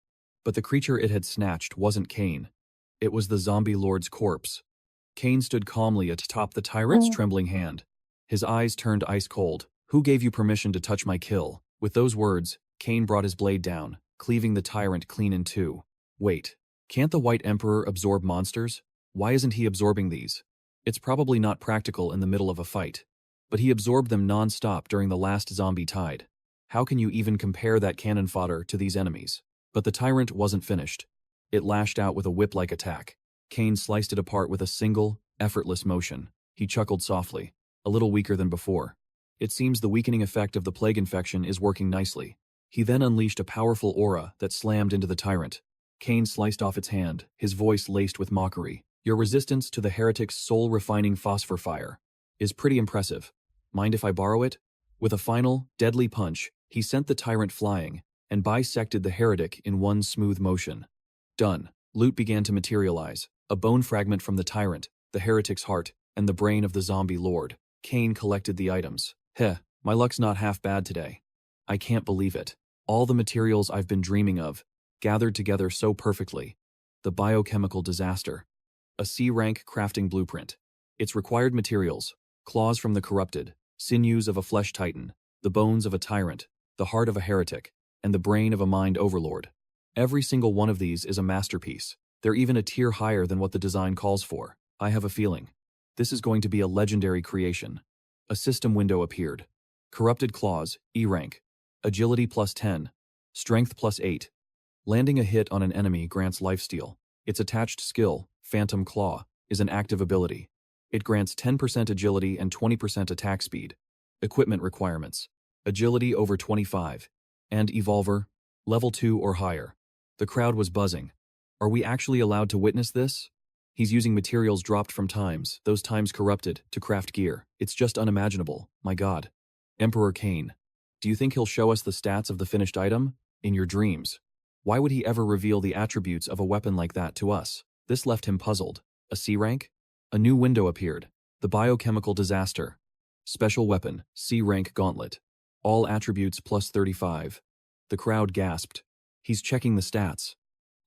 But the creature it had snatched wasn't Cain. It was the zombie lord's corpse. Cain stood calmly atop the tyrant's trembling hand. His eyes turned ice cold. Who gave you permission to touch my kill? With those words, Cain brought his blade down, cleaving the tyrant clean in two. Wait, can't the White Emperor absorb monsters? Why isn't he absorbing these? It's probably not practical in the middle of a fight. But he absorbed them non-stop during the last zombie tide. How can you even compare that cannon fodder to these enemies? But the tyrant wasn't finished. It lashed out with a whip-like attack. Cain sliced it apart with a single, effortless motion. He chuckled softly, a little weaker than before. It seems the weakening effect of the plague infection is working nicely. He then unleashed a powerful aura that slammed into the tyrant. Cain sliced off its hand, his voice laced with mockery. Your resistance to the heretic's soul-refining phosphor fire is pretty impressive. Mind if I borrow it? With a final, deadly punch, he sent the tyrant flying and bisected the heretic in one smooth motion. Done. Loot began to materialize. A bone fragment from the tyrant, the heretic's heart, and the brain of the zombie lord. Cain collected the items. Heh, my luck's not half bad today. I can't believe it. All the materials I've been dreaming of, gathered together so perfectly. The biochemical disaster. A C-rank crafting blueprint. Its required materials: claws from the corrupted, sinews of a flesh titan, the bones of a tyrant, the heart of a heretic, and the brain of a mind overlord. Every single one of these is a masterpiece. They're even a tier higher than what the design calls for. I have a feeling. This is going to be a legendary creation. A system window appeared. Corrupted claws, E rank. Agility +10. Strength +8. Landing a hit on an enemy grants lifesteal. Its attached skill, Phantom Claw, is an active ability. It grants 10% agility and 20% attack speed. Equipment requirements: agility over 25. And evolver, level 2 or higher. The crowd was buzzing. Are we actually allowed to witness this? He's using materials dropped from times, those times corrupted, to craft gear. It's just unimaginable, my god. Emperor Cain. Do you think he'll show us the stats of the finished item? In your dreams. Why would he ever reveal the attributes of a weapon like that to us? This left him puzzled. A C rank? A new window appeared. The biochemical disaster. Special weapon, C rank gauntlet. All attributes +35. The crowd gasped. He's checking the stats.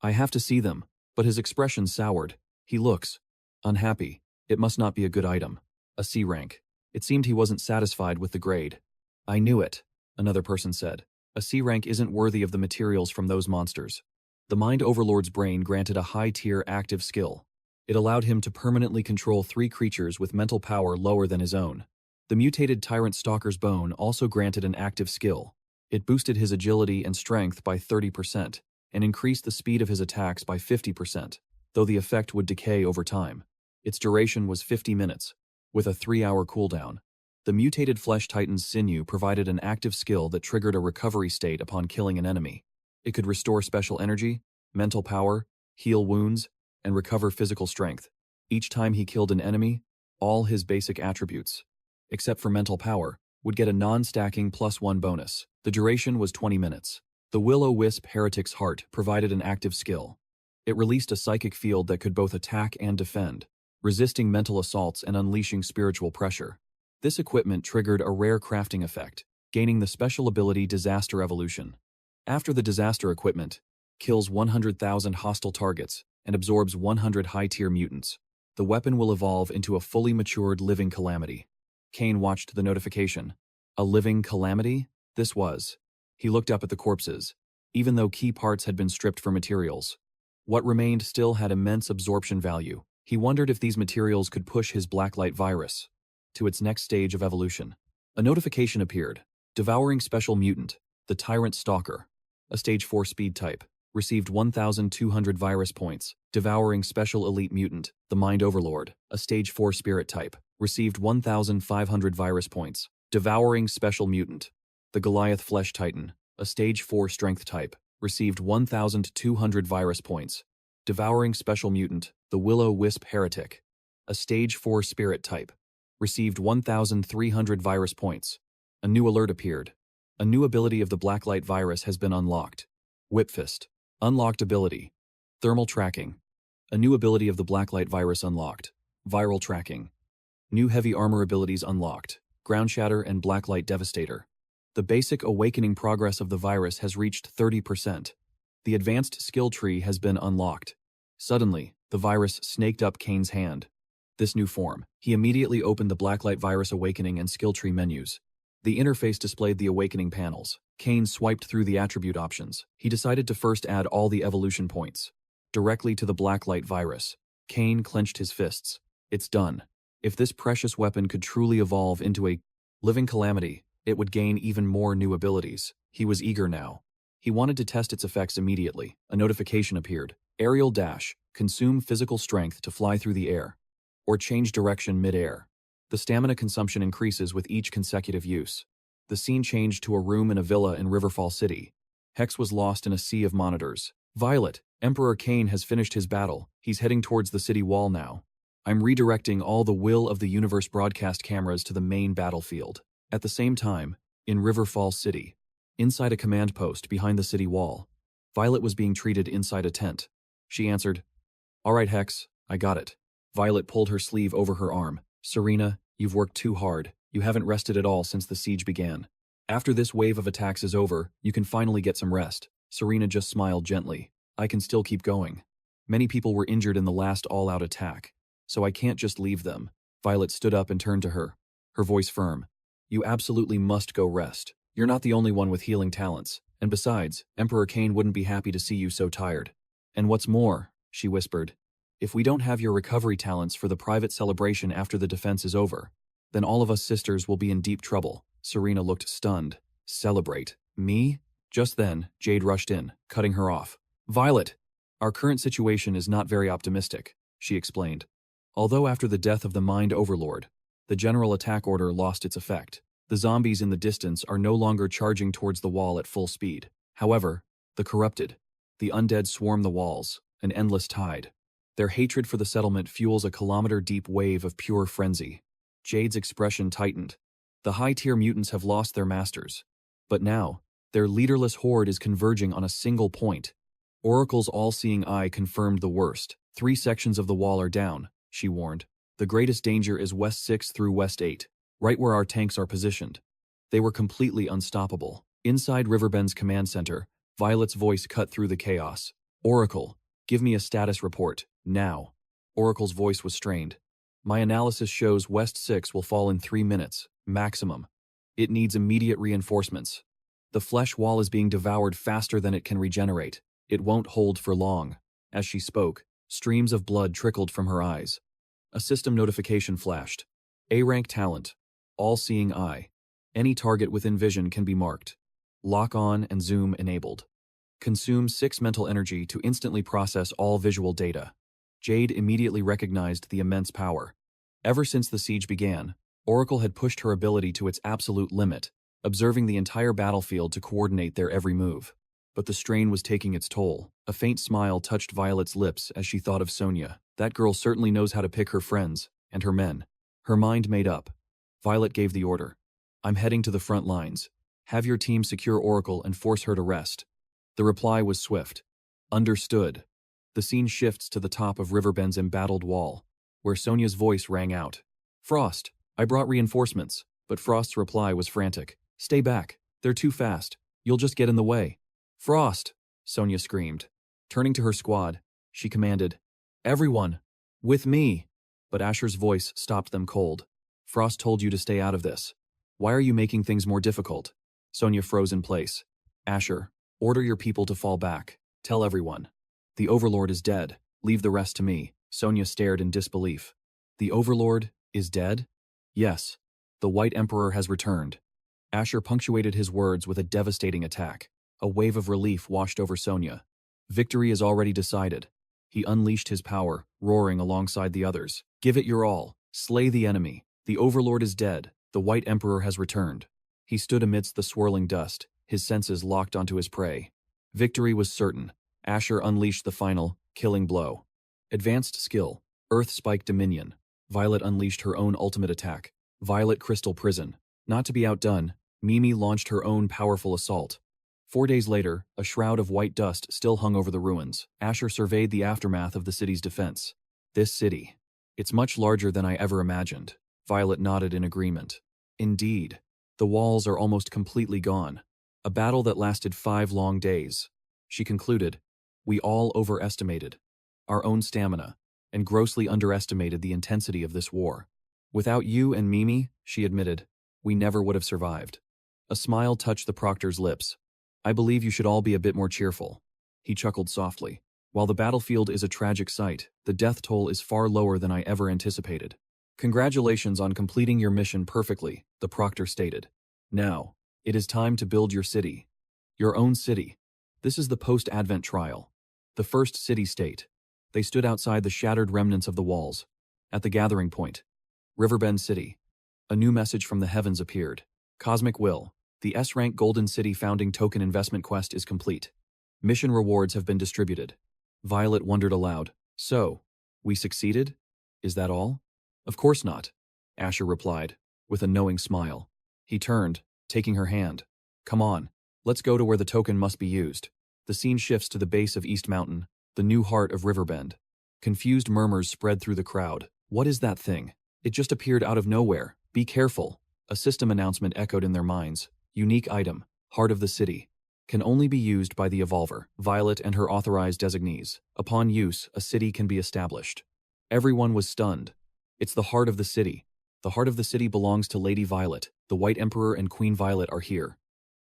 I have to see them, but his expression soured. He looks unhappy. It must not be a good item. A C rank. It seemed he wasn't satisfied with the grade. I knew it, another person said. A C rank isn't worthy of the materials from those monsters. The Mind Overlord's brain granted a high-tier active skill. It allowed him to permanently control 3 creatures with mental power lower than his own. The mutated Tyrant Stalker's bone also granted an active skill. It boosted his agility and strength by 30% and increased the speed of his attacks by 50%, though the effect would decay over time. Its duration was 50 minutes, with a 3-hour cooldown. The mutated Flesh Titan's sinew provided an active skill that triggered a recovery state upon killing an enemy. It could restore special energy, mental power, heal wounds, and recover physical strength. Each time he killed an enemy, all his basic attributes, except for mental power, would get a non-stacking +1 bonus. The duration was 20 minutes. The Will-O-Wisp Heretic's Heart provided an active skill. It released a psychic field that could both attack and defend, resisting mental assaults and unleashing spiritual pressure. This equipment triggered a rare crafting effect, gaining the special ability Disaster Evolution. After the disaster equipment, kills 100,000 hostile targets and absorbs 100 high-tier mutants. The weapon will evolve into a fully matured living calamity. Cain watched the notification. A living calamity? This was. He looked up at the corpses, even though key parts had been stripped for materials. What remained still had immense absorption value. He wondered if these materials could push his blacklight virus to its next stage of evolution. A notification appeared. Devouring Special Mutant, the Tyrant Stalker, a Stage 4 speed type, received 1,200 virus points. Devouring Special Elite Mutant, the Mind Overlord, a Stage 4 spirit type, received 1,500 virus points. Devouring Special Mutant, the Goliath Flesh Titan, a Stage 4 strength type, received 1,200 virus points. Devouring Special Mutant, the Will-O-Wisp Heretic, a Stage 4 spirit type, received 1,300 virus points. A new alert appeared. A new ability of the Blacklight virus has been unlocked. Whipfist. Unlocked ability. Thermal tracking. A new ability of the Blacklight virus unlocked. Viral tracking. New heavy armor abilities unlocked. Ground Shatter and Blacklight Devastator. The basic awakening progress of the virus has reached 30%. The advanced skill tree has been unlocked. Suddenly, the virus snaked up Cain's hand. This new form. He immediately opened the Blacklight virus awakening and skill tree menus. The interface displayed the awakening panels. Cain swiped through the attribute options. He decided to first add all the evolution points directly to the Blacklight virus. Cain clenched his fists. It's done. If this precious weapon could truly evolve into a living calamity, it would gain even more new abilities. He was eager now. He wanted to test its effects immediately. A notification appeared. Aerial dash. Consume physical strength to fly through the air, or change direction mid-air. The stamina consumption increases with each consecutive use. The scene changed to a room in a villa in Riverfall City. Hex was lost in a sea of monitors. Violet, Emperor Cain has finished his battle. He's heading towards the city wall now. I'm redirecting all the Will of the Universe broadcast cameras to the main battlefield. At the same time, in Riverfall City, inside a command post behind the city wall, Violet was being treated inside a tent. She answered, "All right, Hex, I got it." Violet pulled her sleeve over her arm. "Serena, you've worked too hard. You haven't rested at all since the siege began. After this wave of attacks is over, you can finally get some rest." Serena just smiled gently. "I can still keep going. Many people were injured in the last all-out attack, so I can't just leave them." Violet stood up and turned to her, her voice firm. "You absolutely must go rest. You're not the only one with healing talents, and besides, Emperor Cain wouldn't be happy to see you so tired. And what's more," she whispered, "if we don't have your recovery talents for the private celebration after the defense is over, then all of us sisters will be in deep trouble." Serena looked stunned. "Celebrate? Me?" Just then, Jade rushed in, cutting her off. "Violet, our current situation is not very optimistic," she explained. "Although after the death of the Mind Overlord, the general attack order lost its effect. The zombies in the distance are no longer charging towards the wall at full speed. However, the corrupted, the undead swarm the walls, an endless tide. Their hatred for the settlement fuels a kilometer-deep wave of pure frenzy." Jade's expression tightened. The high-tier mutants have lost their masters. But now, their leaderless horde is converging on a single point. Oracle's all-seeing eye confirmed the worst. 3 sections of the wall are down, she warned. The greatest danger is West 6 through West 8, right where our tanks are positioned. They were completely unstoppable. Inside Riverbend's command center, Violet's voice cut through the chaos. "Oracle, give me a status report, now." Oracle's voice was strained. "My analysis shows West 6 will fall in 3 minutes, maximum. It needs immediate reinforcements. The flesh wall is being devoured faster than it can regenerate. It won't hold for long." As she spoke, streams of blood trickled from her eyes. A system notification flashed. A-rank talent. All-seeing eye. Any target within vision can be marked. Lock on and zoom enabled. Consume 6 mental energy to instantly process all visual data. Jade immediately recognized the immense power. Ever since the siege began, Oracle had pushed her ability to its absolute limit, observing the entire battlefield to coordinate their every move. But the strain was taking its toll. A faint smile touched Violet's lips as she thought of Sonia. That girl certainly knows how to pick her friends, and her men. Her mind made up. Violet gave the order. I'm heading to the front lines. Have your team secure Oracle and force her to rest. The reply was swift. Understood. The scene shifts to the top of Riverbend's embattled wall, where Sonia's voice rang out. Frost, I brought reinforcements, but Frost's reply was frantic. Stay back. They're too fast. You'll just get in the way. Frost, Sonia screamed. Turning to her squad, she commanded, Everyone, with me. But Asher's voice stopped them cold. Frost told you to stay out of this. Why are you making things more difficult? Sonia froze in place. Asher, order your people to fall back. Tell everyone. The Overlord is dead. Leave the rest to me. Sonia stared in disbelief. The Overlord is dead? Yes. The White Emperor has returned. Asher punctuated his words with a devastating attack. A wave of relief washed over Sonia. Victory is already decided. He unleashed his power, roaring alongside the others. Give it your all. Slay the enemy. The Overlord is dead. The White Emperor has returned. He stood amidst the swirling dust, his senses locked onto his prey. Victory was certain. Asher unleashed the final, killing blow. Advanced skill. Earth Spike Dominion. Violet unleashed her own ultimate attack. Violet Crystal Prison. Not to be outdone, Mimi launched her own powerful assault. 4 days later, a shroud of white dust still hung over the ruins. Asher surveyed the aftermath of the city's defense. This city. It's much larger than I ever imagined. Violet nodded in agreement. Indeed. The walls are almost completely gone. A battle that lasted 5 long days. She concluded, we all overestimated our own stamina and grossly underestimated the intensity of this war. Without you and Mimi, she admitted, we never would have survived. A smile touched the proctor's lips. I believe you should all be a bit more cheerful. He chuckled softly. While the battlefield is a tragic sight, the death toll is far lower than I ever anticipated. Congratulations on completing your mission perfectly, the proctor stated. Now, it is time to build your city. Your own city. This is the post-Advent trial. The first city-state. They stood outside the shattered remnants of the walls. At the gathering point. Riverbend City. A new message from the heavens appeared. Cosmic Will. The S-Rank Golden City Founding Token Investment Quest is complete. Mission rewards have been distributed. Violet wondered aloud. So, we succeeded? Is that all? Of course not, Asher replied, with a knowing smile. He turned, taking her hand. Come on, let's go to where the token must be used. The scene shifts to the base of East Mountain, the new heart of Riverbend. Confused murmurs spread through the crowd. What is that thing? It just appeared out of nowhere. Be careful. A system announcement echoed in their minds. Unique item, heart of the city. Can only be used by the Evolver, Violet and her authorized designees. Upon use, a city can be established. Everyone was stunned. It's the heart of the city. The heart of the city belongs to Lady Violet. The White Emperor and Queen Violet are here.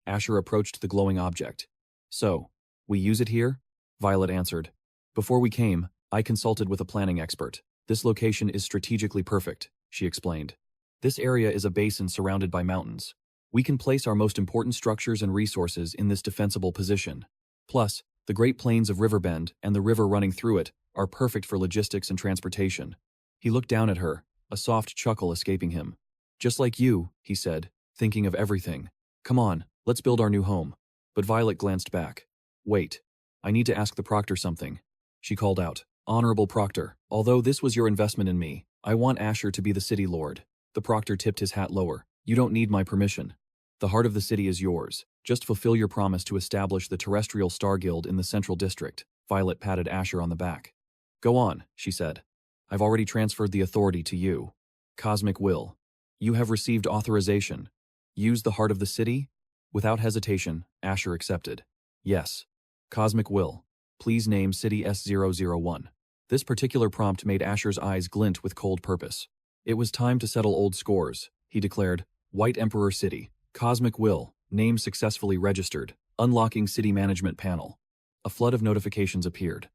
Asher approached the glowing object. So, we use it here? Violet answered. Before we came, I consulted with a planning expert. This location is strategically perfect, she explained. This area is a basin surrounded by mountains. We can place our most important structures and resources in this defensible position. Plus, the Great Plains of Riverbend and the river running through it are perfect for logistics and transportation. He looked down at her, a soft chuckle escaping him. Just like you, he said, thinking of everything. Come on, let's build our new home. But Violet glanced back. Wait, I need to ask the proctor something. She called out, Honorable Proctor, although this was your investment in me, I want Asher to be the city lord. The proctor tipped his hat lower. You don't need my permission. The heart of the city is yours. Just fulfill your promise to establish the Terrestrial Star Guild in the Central District. Violet patted Asher on the back. Go on, she said. I've already transferred the authority to you. Cosmic Will. You have received authorization. Use the heart of the city? Without hesitation, Asher accepted. Yes. Cosmic Will. Please name City S001. This particular prompt made Asher's eyes glint with cold purpose. It was time to settle old scores, he declared. White Emperor City. Cosmic Will. Name successfully registered. Unlocking City Management Panel. A flood of notifications appeared.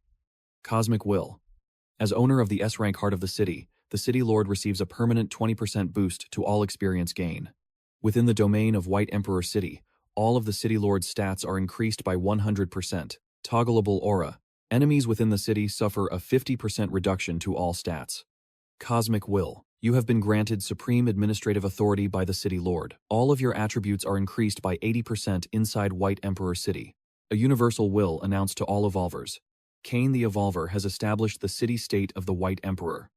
Cosmic Will. As owner of the S-Rank Heart of the City Lord receives a permanent 20% boost to all experience gain. Within the domain of White Emperor City, all of the City Lord's stats are increased by 100%. Toggleable aura. Enemies within the city suffer a 50% reduction to all stats. Cosmic Will. You have been granted supreme administrative authority by the city lord. All of your attributes are increased by 80% inside White Emperor City. A universal will announced to all evolvers. Cain the Evolver has established the city-state of the White Emperor.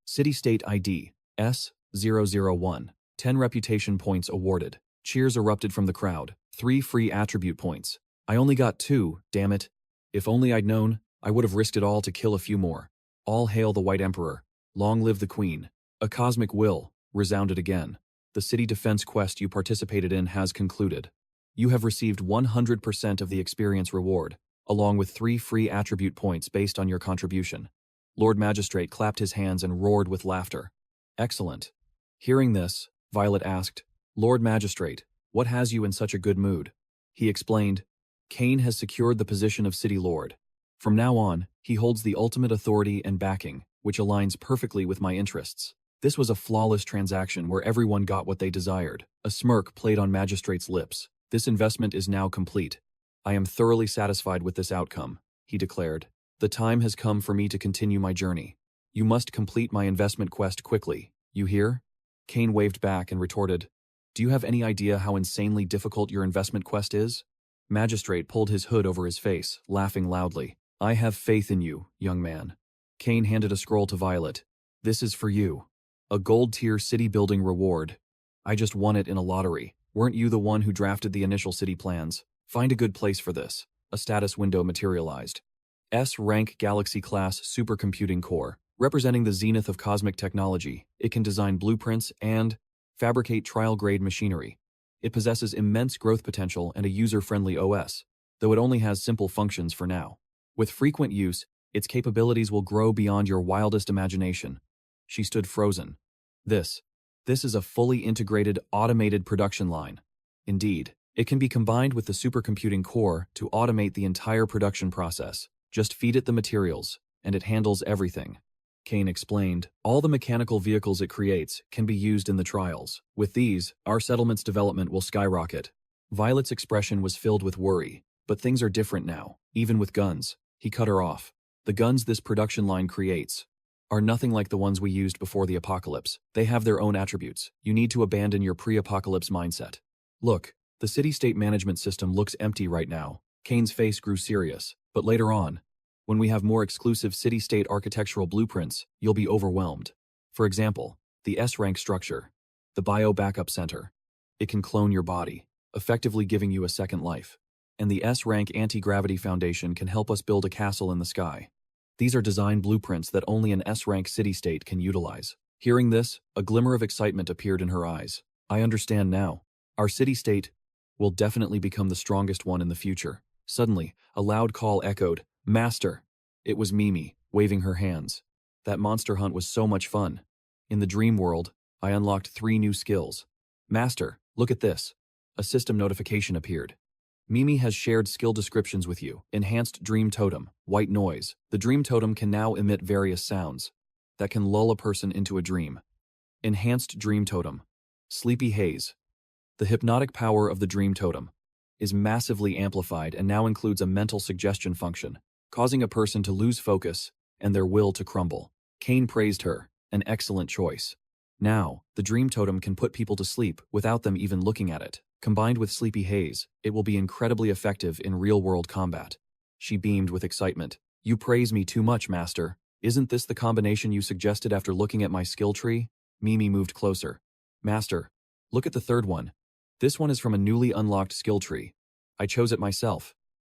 City-state ID, S001. 10 reputation points awarded. Cheers erupted from the crowd. 3 free attribute points. I only got 2, damn it. If only I'd known, I would have risked it all to kill a few more. All hail the White Emperor. Long live the Queen. A cosmic will resounded again. The city defense quest you participated in has concluded. You have received 100% of the experience reward, along with 3 free attribute points based on your contribution. Lord Magistrate clapped his hands and roared with laughter. Excellent. Hearing this, Violet asked, Lord Magistrate, what has you in such a good mood? He explained, Cain has secured the position of City Lord. From now on, he holds the ultimate authority and backing, which aligns perfectly with my interests. This was a flawless transaction where everyone got what they desired. A smirk played on Magistrate's lips. This investment is now complete. I am thoroughly satisfied with this outcome, he declared. The time has come for me to continue my journey. You must complete my investment quest quickly. You hear? Cain waved back and retorted, Do you have any idea how insanely difficult your investment quest is? Magistrate pulled his hood over his face, laughing loudly. I have faith in you, young man. Cain handed a scroll to Violet. This is for you. A gold-tier city-building reward. I just won it in a lottery. Weren't you the one who drafted the initial city plans? Find a good place for this. A status window materialized. S-Rank Galaxy-class supercomputing core. Representing the zenith of cosmic technology, it can design blueprints and fabricate trial-grade machinery. It possesses immense growth potential and a user-friendly OS, though it only has simple functions for now. With frequent use, its capabilities will grow beyond your wildest imagination. She stood frozen. This is a fully integrated, automated production line. Indeed, it can be combined with the supercomputing core to automate the entire production process. Just feed it the materials, and it handles everything. Cain explained, all the mechanical vehicles it creates can be used in the trials. With these, our settlement's development will skyrocket. Violet's expression was filled with worry, but things are different now, even with guns. He cut her off. The guns this production line creates are nothing like the ones we used before the apocalypse. They have their own attributes. You need to abandon your pre-apocalypse mindset. Look, the city-state management system looks empty right now. Cain's face grew serious, but later on, when we have more exclusive city-state architectural blueprints, you'll be overwhelmed. For example, the S-Rank structure, the Bio-Backup Center. It can clone your body, effectively giving you a second life. And the S-Rank Anti-Gravity Foundation can help us build a castle in the sky. These are design blueprints that only an S-Rank city-state can utilize. Hearing this, a glimmer of excitement appeared in her eyes. I understand now. Our city-state will definitely become the strongest one in the future. Suddenly, a loud call echoed, Master! It was Mimi, waving her hands. That monster hunt was so much fun. In the dream world, I unlocked 3 new skills. Master, look at this. A system notification appeared. Mimi has shared skill descriptions with you. Enhanced Dream Totem, White Noise. The Dream Totem can now emit various sounds that can lull a person into a dream. Enhanced Dream Totem, Sleepy Haze. The hypnotic power of the Dream Totem is massively amplified and now includes a mental suggestion function, causing a person to lose focus and their will to crumble. Cain praised her, an excellent choice. Now, the Dream Totem can put people to sleep without them even looking at it. Combined with Sleepy Haze, it will be incredibly effective in real-world combat. She beamed with excitement. You praise me too much, Master. Isn't this the combination you suggested after looking at my skill tree? Mimi moved closer. Master, look at the third one. This one is from a newly unlocked skill tree. I chose it myself.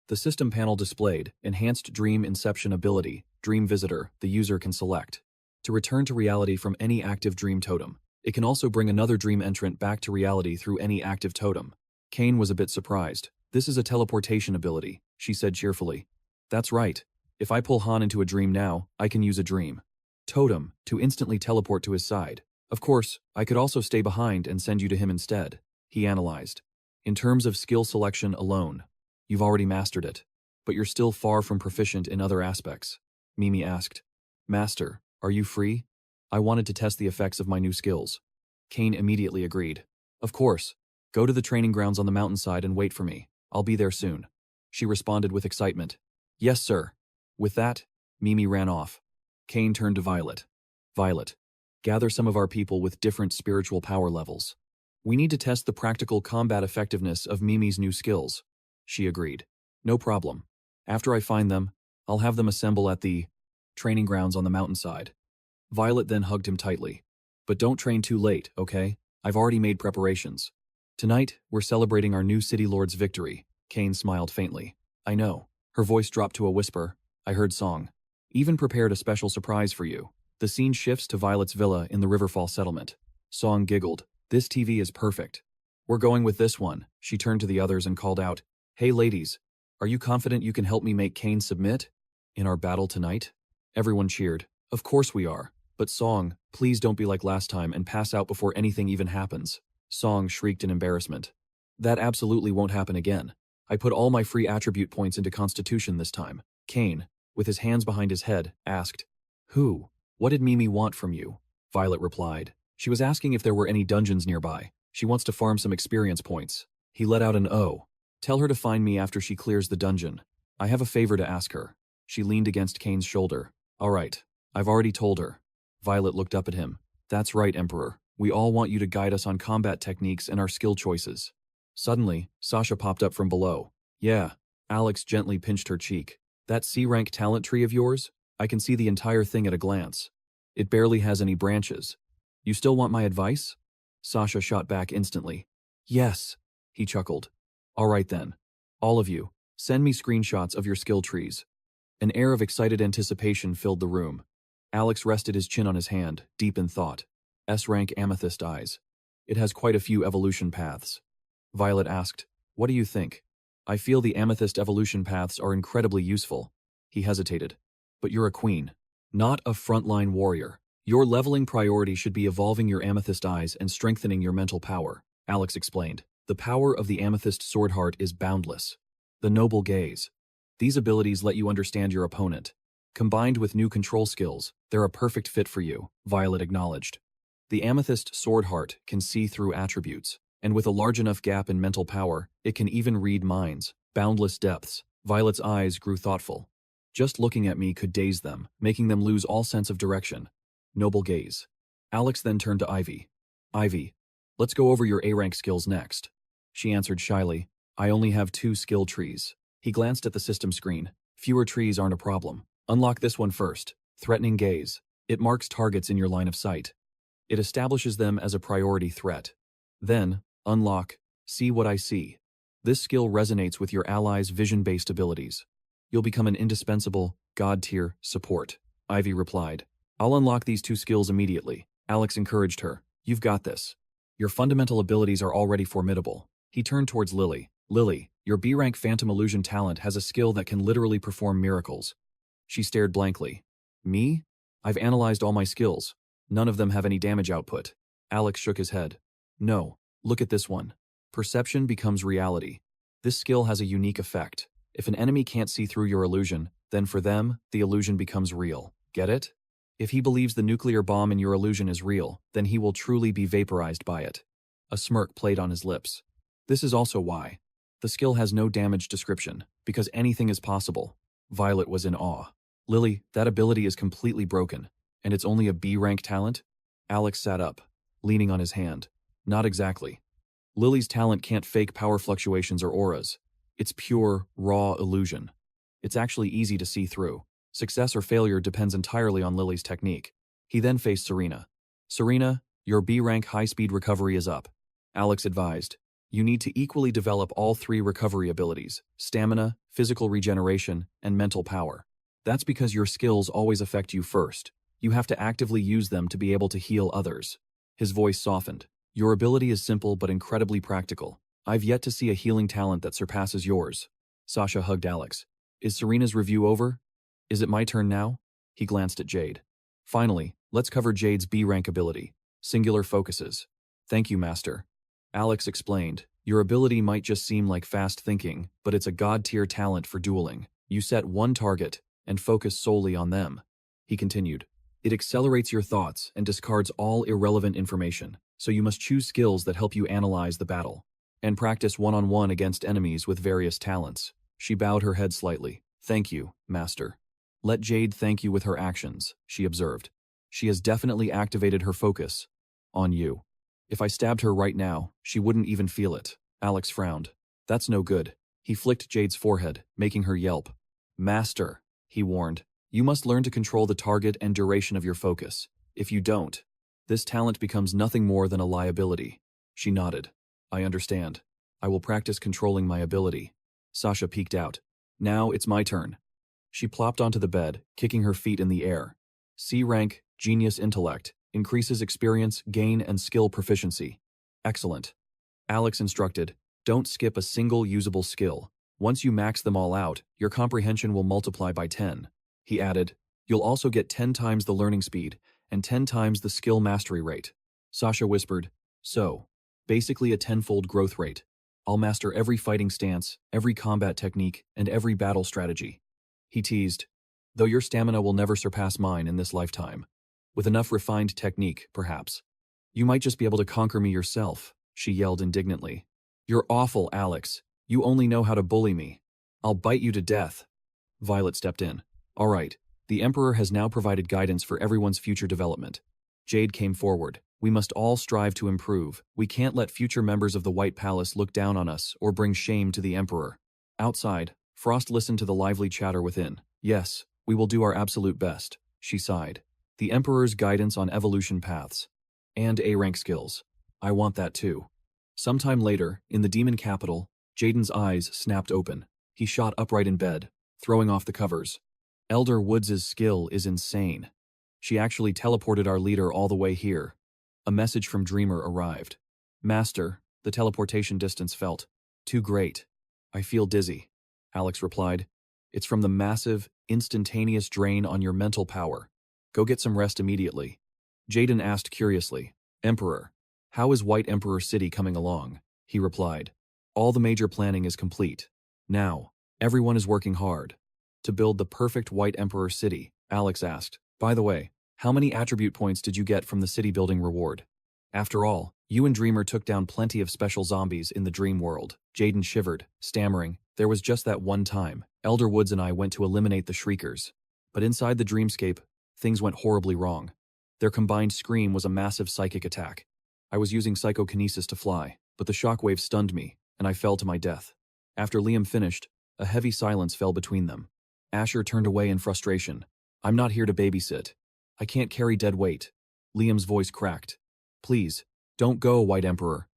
The system panel displayed Enhanced Dream Inception Ability, Dream Visitor, the user can select to return to reality from any active dream totem. It can also bring another dream entrant back to reality through any active totem. Cain was a bit surprised. This is a teleportation ability, she said cheerfully. That's right. If I pull Han into a dream now, I can use a dream totem to instantly teleport to his side. Of course, I could also stay behind and send you to him instead, he analyzed. In terms of skill selection alone, you've already mastered it, but you're still far from proficient in other aspects. Mimi asked, Master, are you free? I wanted to test the effects of my new skills. Cain immediately agreed. Of course. Go to the training grounds on the mountainside and wait for me. I'll be there soon. She responded with excitement. Yes, sir. With that, Mimi ran off. Cain turned to Violet. Violet, Gather some of our people with different spiritual power levels. We need to test the practical combat effectiveness of Mimi's new skills. She agreed. No problem. After I find them, I'll have them assemble at the training grounds on the mountainside. Violet then hugged him tightly. But don't train too late, okay? I've already made preparations. Tonight, we're celebrating our new city lord's victory. Cain smiled faintly. I know. Her voice dropped to a whisper. I heard Song. Even prepared a special surprise for you. The scene shifts to Violet's villa in the Riverfall settlement. Song giggled. This TV is perfect. We're going with this one. She turned to the others and called out, Hey ladies, are you confident you can help me make Cain submit? In our battle tonight? Everyone cheered. Of course we are. But Song, please don't be like last time and pass out before anything even happens. Song shrieked in embarrassment. That absolutely won't happen again. I put all my free attribute points into Constitution this time. Cain, with his hands behind his head, asked, Who? What did Mimi want from you? Violet replied. She was asking if there were any dungeons nearby. She wants to farm some experience points. He let out an "Oh." Tell her to find me after she clears the dungeon. I have a favor to ask her. She leaned against Cain's shoulder. All right. I've already told her. Violet looked up at him. That's right, Emperor. We all want you to guide us on combat techniques and our skill choices. Suddenly, Sasha popped up from below. Yeah. Alex gently pinched her cheek. That C-rank talent tree of yours? I can see the entire thing at a glance. It barely has any branches. You still want my advice? Sasha shot back instantly. Yes, he chuckled. All right then. All of you, send me screenshots of your skill trees. An air of excited anticipation filled the room. Alex rested his chin on his hand, deep in thought. S-rank amethyst eyes. It has quite a few evolution paths. Violet asked, What do you think? I feel the amethyst evolution paths are incredibly useful. He hesitated. But you're a queen, not a frontline warrior. Your leveling priority should be evolving your amethyst eyes and strengthening your mental power, Alex explained. The power of the amethyst sword heart is boundless. The noble gaze. These abilities let you understand your opponent. Combined with new control skills, they're a perfect fit for you, Violet acknowledged. The amethyst sword heart can see through attributes, and with a large enough gap in mental power, it can even read minds, boundless depths. Violet's eyes grew thoughtful. Just looking at me could daze them, making them lose all sense of direction. Noble gaze. Alex then turned to Ivy. Ivy, let's go over your A-rank skills next. She answered shyly, I only have 2 skill trees. He glanced at the system screen. Fewer trees aren't a problem. Unlock this one first. Threatening gaze. It marks targets in your line of sight. It establishes them as a priority threat. Then, unlock See What I See. This skill resonates with your allies' vision-based abilities. You'll become an indispensable, god-tier support. Ivy replied. I'll unlock these 2 skills immediately. Alex encouraged her. You've got this. Your fundamental abilities are already formidable. He turned towards Lily. Lily, your B-rank Phantom Illusion talent has a skill that can literally perform miracles. She stared blankly. Me? I've analyzed all my skills. None of them have any damage output. Alex shook his head. No, look at this one. Perception becomes reality. This skill has a unique effect. If an enemy can't see through your illusion, then for them, the illusion becomes real. Get it? If he believes the nuclear bomb in your illusion is real, then he will truly be vaporized by it. A smirk played on his lips. This is also why. The skill has no damage description, because anything is possible. Violet was in awe. Lily, that ability is completely broken, and it's only a B-rank talent? Alex sat up, leaning on his hand. Not exactly. Lily's talent can't fake power fluctuations or auras. It's pure, raw illusion. It's actually easy to see through. Success or failure depends entirely on Lily's technique. He then faced Serena. Serena, your B-rank high-speed recovery is up. Alex advised. You need to equally develop all 3 recovery abilities, stamina, physical regeneration, and mental power. That's because your skills always affect you first. You have to actively use them to be able to heal others. His voice softened. Your ability is simple but incredibly practical. I've yet to see a healing talent that surpasses yours. Sasha hugged Alex. Is Serena's review over? Is it my turn now? He glanced at Jade. Finally, let's cover Jade's B-rank ability. Singular focuses. Thank you, Master. Alex explained. Your ability might just seem like fast thinking, but it's a god-tier talent for dueling. You set one target and focus solely on them. He continued. It accelerates your thoughts and discards all irrelevant information, so you must choose skills that help you analyze the battle. And practice one-on-one against enemies with various talents. She bowed her head slightly. Thank you, Master. Let Jade thank you with her actions, she observed. She has definitely activated her focus. On you. If I stabbed her right now, she wouldn't even feel it. Alex frowned. That's no good. He flicked Jade's forehead, making her yelp. Master, he warned. You must learn to control the target and duration of your focus. If you don't, this talent becomes nothing more than a liability. She nodded. I understand. I will practice controlling my ability. Sasha peeked out. Now it's my turn. She plopped onto the bed, kicking her feet in the air. C-rank, genius intellect, increases experience, gain, and skill proficiency. Excellent. Alex instructed, don't skip a single usable skill. Once you max them all out, your comprehension will multiply by 10. He added, you'll also get 10 times the learning speed and 10 times the skill mastery rate. Sasha whispered, so, basically a tenfold growth rate. I'll master every fighting stance, every combat technique, and every battle strategy. He teased, though your stamina will never surpass mine in this lifetime. With enough refined technique, perhaps. You might just be able to conquer me yourself, she yelled indignantly. You're awful, Alex. You only know how to bully me. I'll bite you to death. Violet stepped in. All right, the Emperor has now provided guidance for everyone's future development. Jade came forward. We must all strive to improve. We can't let future members of the White Palace look down on us or bring shame to the Emperor. Outside, Frost listened to the lively chatter within. Yes, we will do our absolute best, she sighed. The Emperor's guidance on evolution paths. And A-rank skills. I want that too. Sometime later, in the demon capital, Jaden's eyes snapped open. He shot upright in bed, throwing off the covers. Elder Woods' skill is insane. She actually teleported our leader all the way here. A message from Dreamer arrived. Master, the teleportation distance felt too great. I feel dizzy. Alex replied. It's from the massive, instantaneous drain on your mental power. Go get some rest immediately. Jaden asked curiously. Emperor, how is White Emperor City coming along? He replied. All the major planning is complete. Now, everyone is working hard. To build the perfect White Emperor City, Alex asked. By the way, how many attribute points did you get from the city building reward? After all, you and Dreamer took down plenty of special zombies in the dream world. Jaden shivered, stammering. There was just that one time. Elder Woods and I went to eliminate the Shriekers. But inside the dreamscape, things went horribly wrong. Their combined scream was a massive psychic attack. I was using psychokinesis to fly, but the shockwave stunned me, and I fell to my death. After Liam finished, a heavy silence fell between them. Asher turned away in frustration. I'm not here to babysit. I can't carry dead weight. Liam's voice cracked. Please, don't go, White Emperor.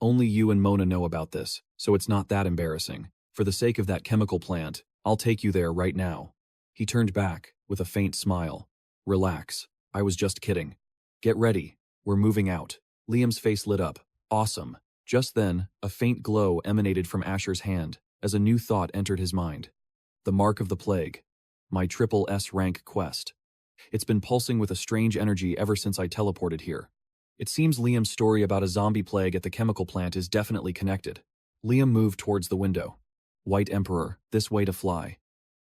Only you and Mona know about this, so it's not that embarrassing. For the sake of that chemical plant, I'll take you there right now. He turned back, with a faint smile. Relax. I was just kidding. Get ready. We're moving out. Liam's face lit up. Awesome. Just then, a faint glow emanated from Asher's hand, as a new thought entered his mind. The Mark of the Plague. My SSS-Rank quest. It's been pulsing with a strange energy ever since I teleported here. It seems Liam's story about a zombie plague at the chemical plant is definitely connected. Liam moved towards the window. White Emperor, this way to fly.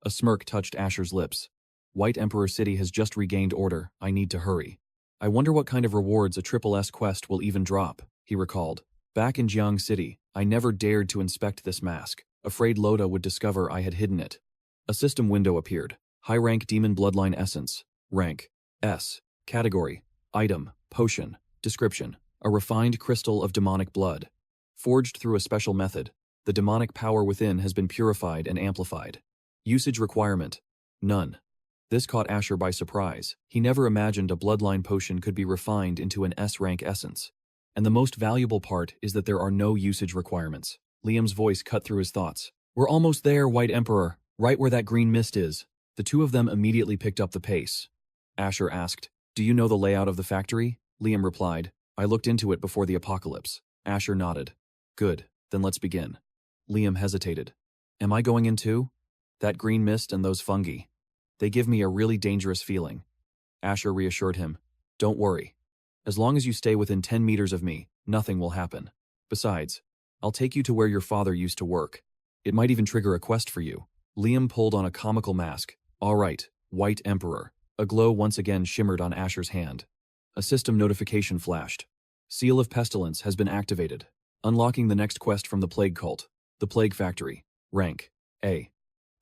A smirk touched Asher's lips. White Emperor City has just regained order. I need to hurry. I wonder what kind of rewards a SSS quest will even drop, he recalled. Back in Jiang City, I never dared to inspect this mask, afraid Loda would discover I had hidden it. A system window appeared. High-rank demon bloodline essence. Rank. S. Category. Item. Potion. Description. A refined crystal of demonic blood. Forged through a special method, the demonic power within has been purified and amplified. Usage requirement. None. This caught Asher by surprise. He never imagined a bloodline potion could be refined into an S-rank essence. And the most valuable part is that there are no usage requirements. Liam's voice cut through his thoughts. We're almost there, White Emperor. Right where that green mist is. The two of them immediately picked up the pace. Asher asked, Do you know the layout of the factory? Liam replied, I looked into it before the apocalypse. Asher nodded. Good, then let's begin. Liam hesitated. Am I going in too? That green mist and those fungi. They give me a really dangerous feeling. Asher reassured him. Don't worry. As long as you stay within 10 meters of me, nothing will happen. Besides, I'll take you to where your father used to work. It might even trigger a quest for you. Liam pulled on a comical mask. All right, White Emperor. A glow once again shimmered on Asher's hand. A system notification flashed. Seal of Pestilence has been activated. Unlocking the next quest from the Plague Cult. The Plague Factory. Rank. A.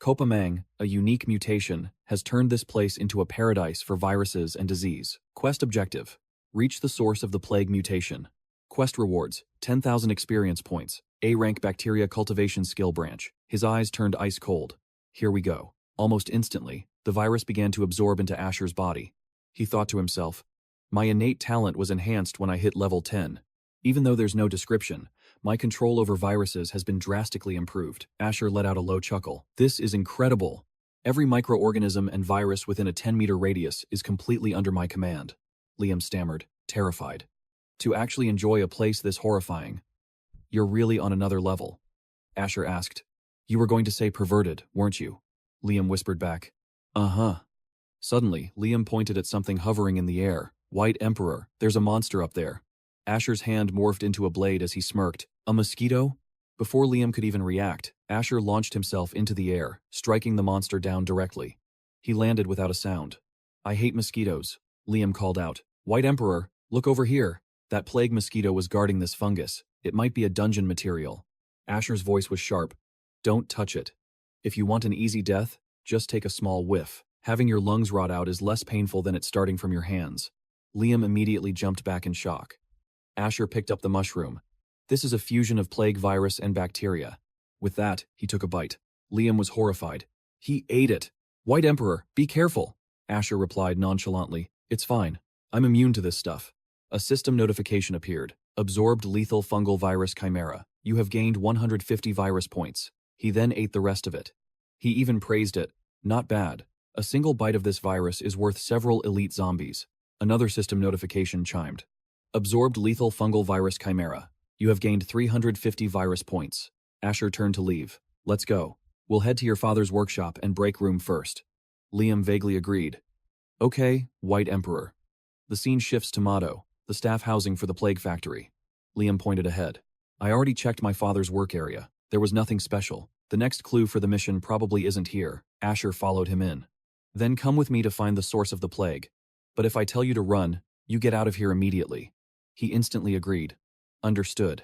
Kopamang, a unique mutation, has turned this place into a paradise for viruses and disease. Quest objective: reach the source of the plague mutation. Quest rewards: 10,000 experience points. A-rank bacteria cultivation skill branch. His eyes turned ice cold. Here we go. Almost instantly, the virus began to absorb into Asher's body. He thought to himself, my innate talent was enhanced when I hit level 10. Even though there's no description, my control over viruses has been drastically improved. Asher let out a low chuckle. This is incredible. Every microorganism and virus within a 10-meter radius is completely under my command. Liam stammered, terrified. To actually enjoy a place this horrifying. You're really on another level. Asher asked. You were going to say perverted, weren't you? Liam whispered back. Uh-huh. Suddenly, Liam pointed at something hovering in the air. White Emperor, there's a monster up there. Asher's hand morphed into a blade as he smirked. A mosquito? Before Liam could even react, Asher launched himself into the air, striking the monster down directly. He landed without a sound. I hate mosquitoes, Liam called out. White Emperor, look over here. That plague mosquito was guarding this fungus. It might be a dungeon material. Asher's voice was sharp. Don't touch it. If you want an easy death, just take a small whiff. Having your lungs rot out is less painful than it starting from your hands. Liam immediately jumped back in shock. Asher picked up the mushroom. This is a fusion of plague virus and bacteria. With that, he took a bite. Liam was horrified. He ate it. White Emperor, be careful. Asher replied nonchalantly. It's fine. I'm immune to this stuff. A system notification appeared. Absorbed lethal fungal virus chimera. You have gained 150 virus points. He then ate the rest of it. He even praised it. Not bad. A single bite of this virus is worth several elite zombies. Another system notification chimed. Absorbed lethal fungal virus chimera. You have gained 350 virus points. Asher turned to leave. Let's go. We'll head to your father's workshop and break room first. Liam vaguely agreed. Okay, White Emperor. The scene shifts to Motto, the staff housing for the plague factory. Liam pointed ahead. I already checked my father's work area. There was nothing special. The next clue for the mission probably isn't here. Asher followed him in. Then come with me to find the source of the plague. But if I tell you to run, you get out of here immediately. He instantly agreed. Understood.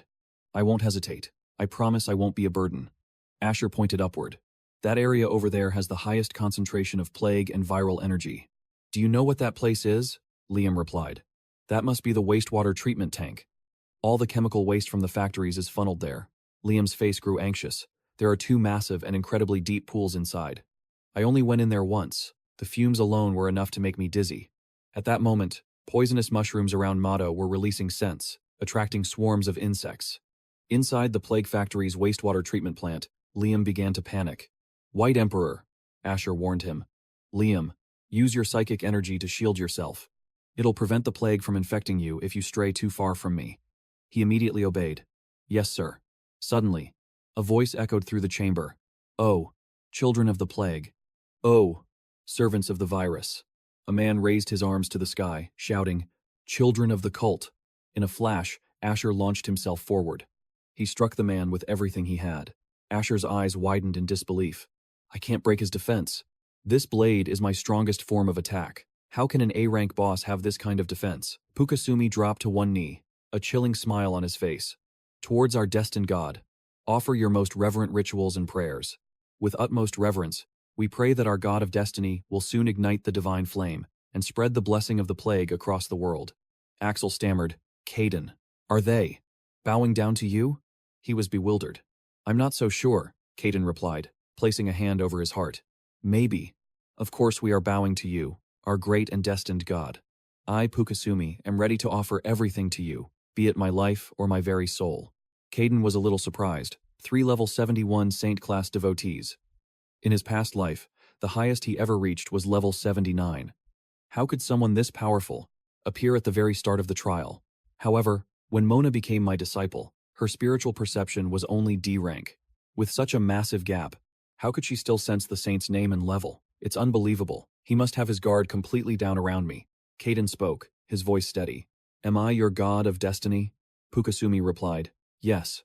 I won't hesitate. I promise I won't be a burden. Asher pointed upward. That area over there has the highest concentration of plague and viral energy. Do you know what that place is? Liam replied. That must be the wastewater treatment tank. All the chemical waste from the factories is funneled there. Liam's face grew anxious. There are two massive and incredibly deep pools inside. I only went in there once. The fumes alone were enough to make me dizzy. At that moment, poisonous mushrooms around Motto were releasing scents, attracting swarms of insects. Inside the plague factory's wastewater treatment plant, Liam began to panic. White Emperor, Asher warned him. Liam, use your psychic energy to shield yourself. It'll prevent the plague from infecting you if you stray too far from me. He immediately obeyed. Yes, sir. Suddenly, a voice echoed through the chamber. Oh, children of the plague. Oh, servants of the virus. A man raised his arms to the sky, shouting, Children of the cult. In a flash, Asher launched himself forward. He struck the man with everything he had. Asher's eyes widened in disbelief. I can't break his defense. This blade is my strongest form of attack. How can an A-rank boss have this kind of defense? Pukasumi dropped to one knee, a chilling smile on his face. Towards our destined God, offer your most reverent rituals and prayers. With utmost reverence, we pray that our God of destiny will soon ignite the divine flame and spread the blessing of the plague across the world. Axel stammered, Cain, are they bowing down to you? He was bewildered. I'm not so sure, Cain replied, placing a hand over his heart. Maybe. Of course we are bowing to you, our great and destined God. I, Pukasumi, am ready to offer everything to you, be it my life or my very soul. Cain was a little surprised. 3 level 71 Saint-class devotees. In his past life, the highest he ever reached was level 79. How could someone this powerful appear at the very start of the trial? However, when Mona became my disciple, her spiritual perception was only D rank. With such a massive gap, how could she still sense the saint's name and level? It's unbelievable. He must have his guard completely down around me. Cain spoke, his voice steady. Am I your god of destiny? Pukasumi replied, Yes.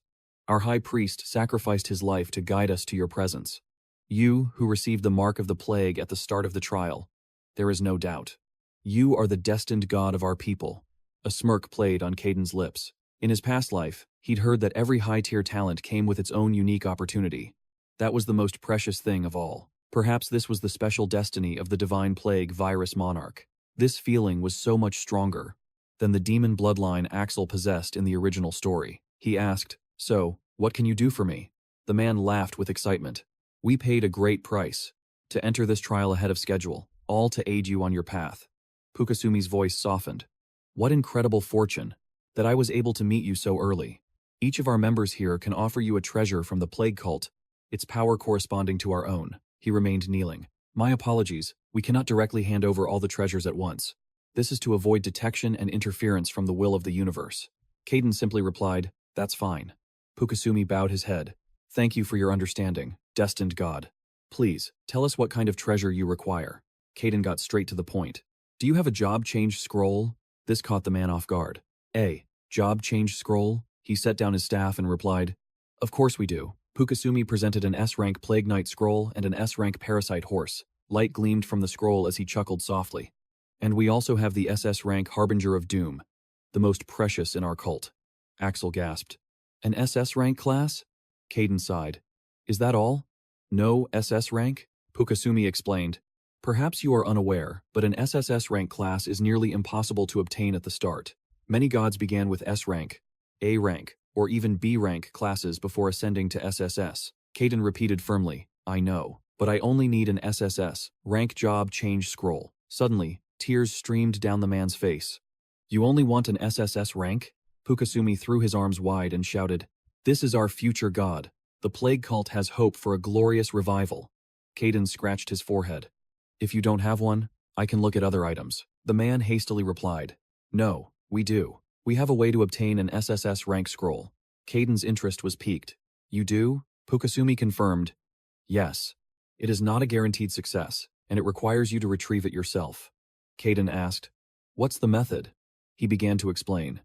Our high priest sacrificed his life to guide us to your presence. You, who received the mark of the plague at the start of the trial, there is no doubt. You are the destined god of our people. A smirk played on Caden's lips. In his past life, he'd heard that every high-tier talent came with its own unique opportunity. That was the most precious thing of all. Perhaps this was the special destiny of the divine plague virus monarch. This feeling was so much stronger than the demon bloodline Axel possessed in the original story. He asked, "So, what can you do for me?" The man laughed with excitement. "We paid a great price to enter this trial ahead of schedule, all to aid you on your path." Pukasumi's voice softened. "What incredible fortune that I was able to meet you so early. Each of our members here can offer you a treasure from the plague cult, its power corresponding to our own." He remained kneeling. "My apologies, we cannot directly hand over all the treasures at once. This is to avoid detection and interference from the will of the universe." Cain simply replied, "That's fine." Pukasumi bowed his head. "Thank you for your understanding, destined god. Please, tell us what kind of treasure you require." Cain got straight to the point. "Do you have a job change scroll?" This caught the man off guard. "A job change scroll?" He set down his staff and replied, "Of course we do." Pukasumi presented an S-rank Plague Knight scroll and an S-rank Parasite horse. Light gleamed from the scroll as he chuckled softly. "And we also have the SS-rank Harbinger of Doom, the most precious in our cult." Axel gasped. "An SS rank class?" Cain sighed. "Is that all? No SS rank?" Pukasumi explained. "Perhaps you are unaware, but an SSS rank class is nearly impossible to obtain at the start. Many gods began with S rank, A rank, or even B rank classes before ascending to SSS. Cain repeated firmly, "I know, but I only need an SSS rank job change scroll." Suddenly, tears streamed down the man's face. "You only want an SSS rank?" Pukasumi threw his arms wide and shouted, "This is our future god. The plague cult has hope for a glorious revival." Cain scratched his forehead. "If you don't have one, I can look at other items." The man hastily replied, "No, we do. We have a way to obtain an SSS rank scroll." Cain's interest was piqued. "You do?" Pukasumi confirmed. "Yes. It is not a guaranteed success, and it requires you to retrieve it yourself." Cain asked, "What's the method?" He began to explain.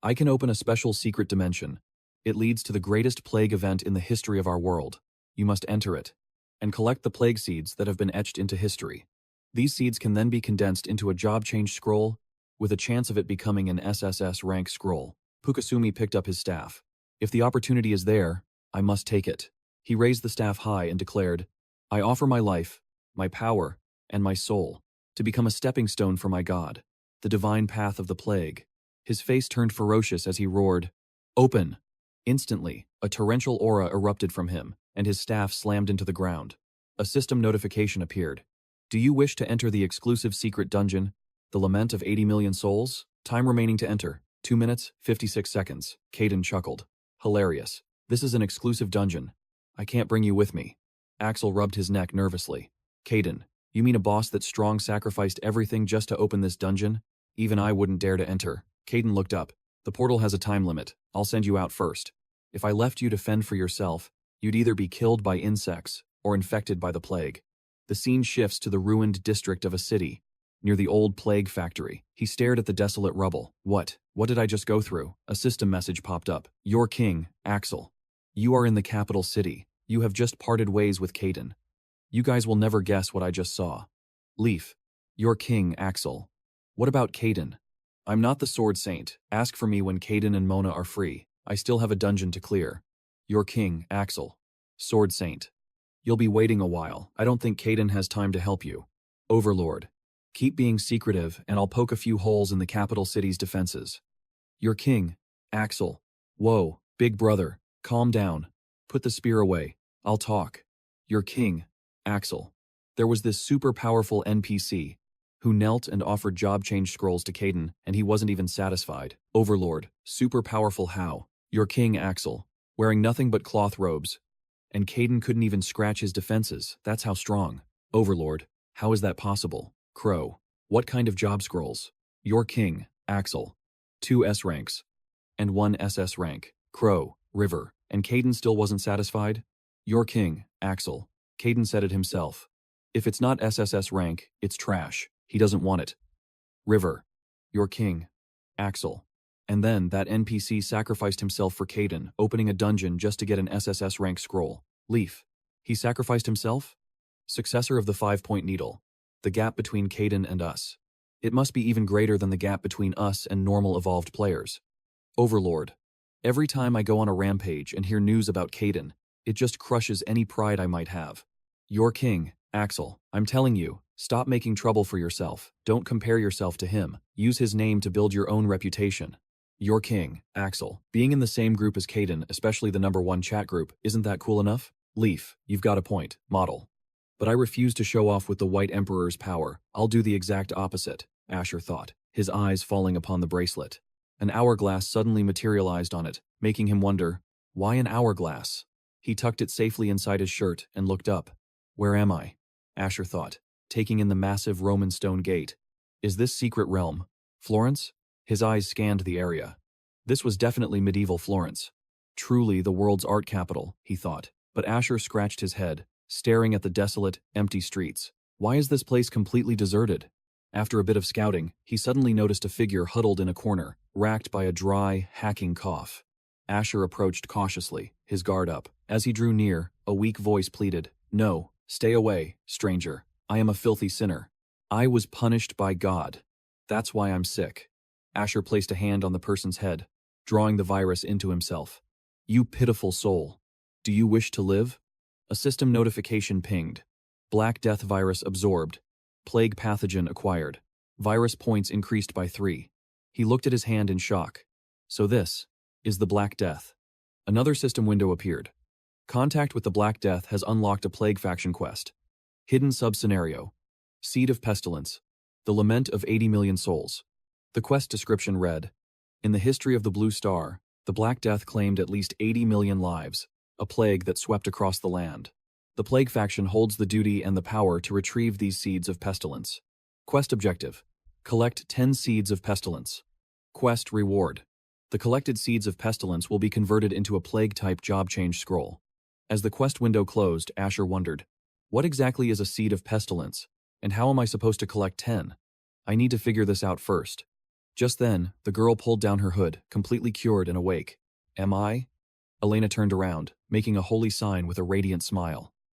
"I can open a special secret dimension. It leads to the greatest plague event in the history of our world. You must enter it and collect the plague seeds that have been etched into history. These seeds can then be condensed into a job change scroll with a chance of it becoming an SSS rank scroll." Pukasumi picked up his staff. "If the opportunity is there, I must take it." He raised the staff high and declared, "I offer my life, my power, and my soul to become a stepping stone for my god, the divine path of the plague." His face turned ferocious as he roared, "Open!" Instantly, a torrential aura erupted from him, and his staff slammed into the ground. A system notification appeared. "Do you wish to enter the exclusive secret dungeon, the Lament of 80 million souls? Time remaining to enter, 2 minutes, 56 seconds. Cain chuckled. "Hilarious. This is an exclusive dungeon. I can't bring you with me." Axel rubbed his neck nervously. "Cain, you mean a boss that strong sacrificed everything just to open this dungeon? Even I wouldn't dare to enter." Cain looked up. "The portal has a time limit. I'll send you out first. If I left you to fend for yourself, you'd either be killed by insects or infected by the plague." The scene shifts to the ruined district of a city, near the old plague factory. He stared at the desolate rubble. What did I just go through?" A system message popped up. "Your king, Axel. You are in the capital city. You have just parted ways with Cain. You guys will never guess what I just saw. Leaf. Your king, Axel. What about Cain? I'm not the sword saint. Ask for me when Cain and Mona are free. I still have a dungeon to clear. Your king, Axel. Sword saint. You'll be waiting a while. I don't think Cain has time to help you. Overlord. Keep being secretive and I'll poke a few holes in the capital city's defenses. Your king, Axel. Whoa, big brother, calm down. Put the spear away. I'll talk. Your king, Axel." There was this super powerful NPC who knelt and offered job change scrolls to Cain, and he wasn't even satisfied. "Overlord, super powerful how? Your king, Axel, wearing nothing but cloth robes. And Cain couldn't even scratch his defenses. That's how strong. Overlord, how is that possible? Crow, what kind of job scrolls? Your king, Axel. 2 S ranks. And 1 SS rank. Crow, River. And Cain still wasn't satisfied? Your king, Axel. Cain said it himself. If it's not SSS rank, it's trash. He doesn't want it. River. Your king, Axel. And then that NPC sacrificed himself for Cain, opening a dungeon just to get an SSS rank scroll. Leaf. He sacrificed himself? Successor of the 5-point needle. The gap between Cain and us. It must be even greater than the gap between us and normal evolved players. Overlord. Every time I go on a rampage and hear news about Cain, It just crushes any pride I might have. Your king, Axel, I'm telling you, stop making trouble for yourself. Don't compare yourself to him. Use his name to build your own reputation. Your king, Axel. Being in the same group as Caden, especially the #1 chat group, isn't that cool enough? Leaf, you've got a point, model. But I refuse to show off with the White Emperor's power. I'll do the exact opposite, Asher thought, his eyes falling upon the bracelet. An hourglass suddenly materialized on it, making him wonder, why an hourglass? He tucked it safely inside his shirt and looked up. Where am I? Asher thought, taking in the massive Roman stone gate. Is this secret realm? Florence? His eyes scanned the area. This was definitely medieval Florence. Truly the world's art capital, he thought, but Asher scratched his head, staring at the desolate, empty streets. Why is this place completely deserted? After a bit of scouting, he suddenly noticed a figure huddled in a corner, racked by a dry, hacking cough. Asher approached cautiously, his guard up. As he drew near, a weak voice pleaded, "No, stay away, stranger. I am a filthy sinner. I was punished by God. That's why I'm sick." Asher placed a hand on the person's head, drawing the virus into himself. "You pitiful soul. Do you wish to live?" A system notification pinged. Black Death virus absorbed. Plague pathogen acquired. Virus points increased by 3. He looked at his hand in shock. So this is the Black Death. Another system window appeared. Contact with the Black Death has unlocked a plague faction quest. Hidden sub-scenario. Seed of Pestilence. The Lament of 80 million souls. The quest description read, in the history of the Blue Star, the Black Death claimed at least 80 million lives, a plague that swept across the land. The Plague faction holds the duty and the power to retrieve these seeds of pestilence. Quest objective. Collect 10 seeds of pestilence. Quest reward. The collected seeds of pestilence will be converted into a plague-type job change scroll. As the quest window closed, Asher wondered, what exactly is a seed of pestilence, and how am I supposed to collect 10? I need to figure this out first. Just then, the girl pulled down her hood, completely cured and awake. Am I? Elena turned around, making a holy sign with a radiant smile.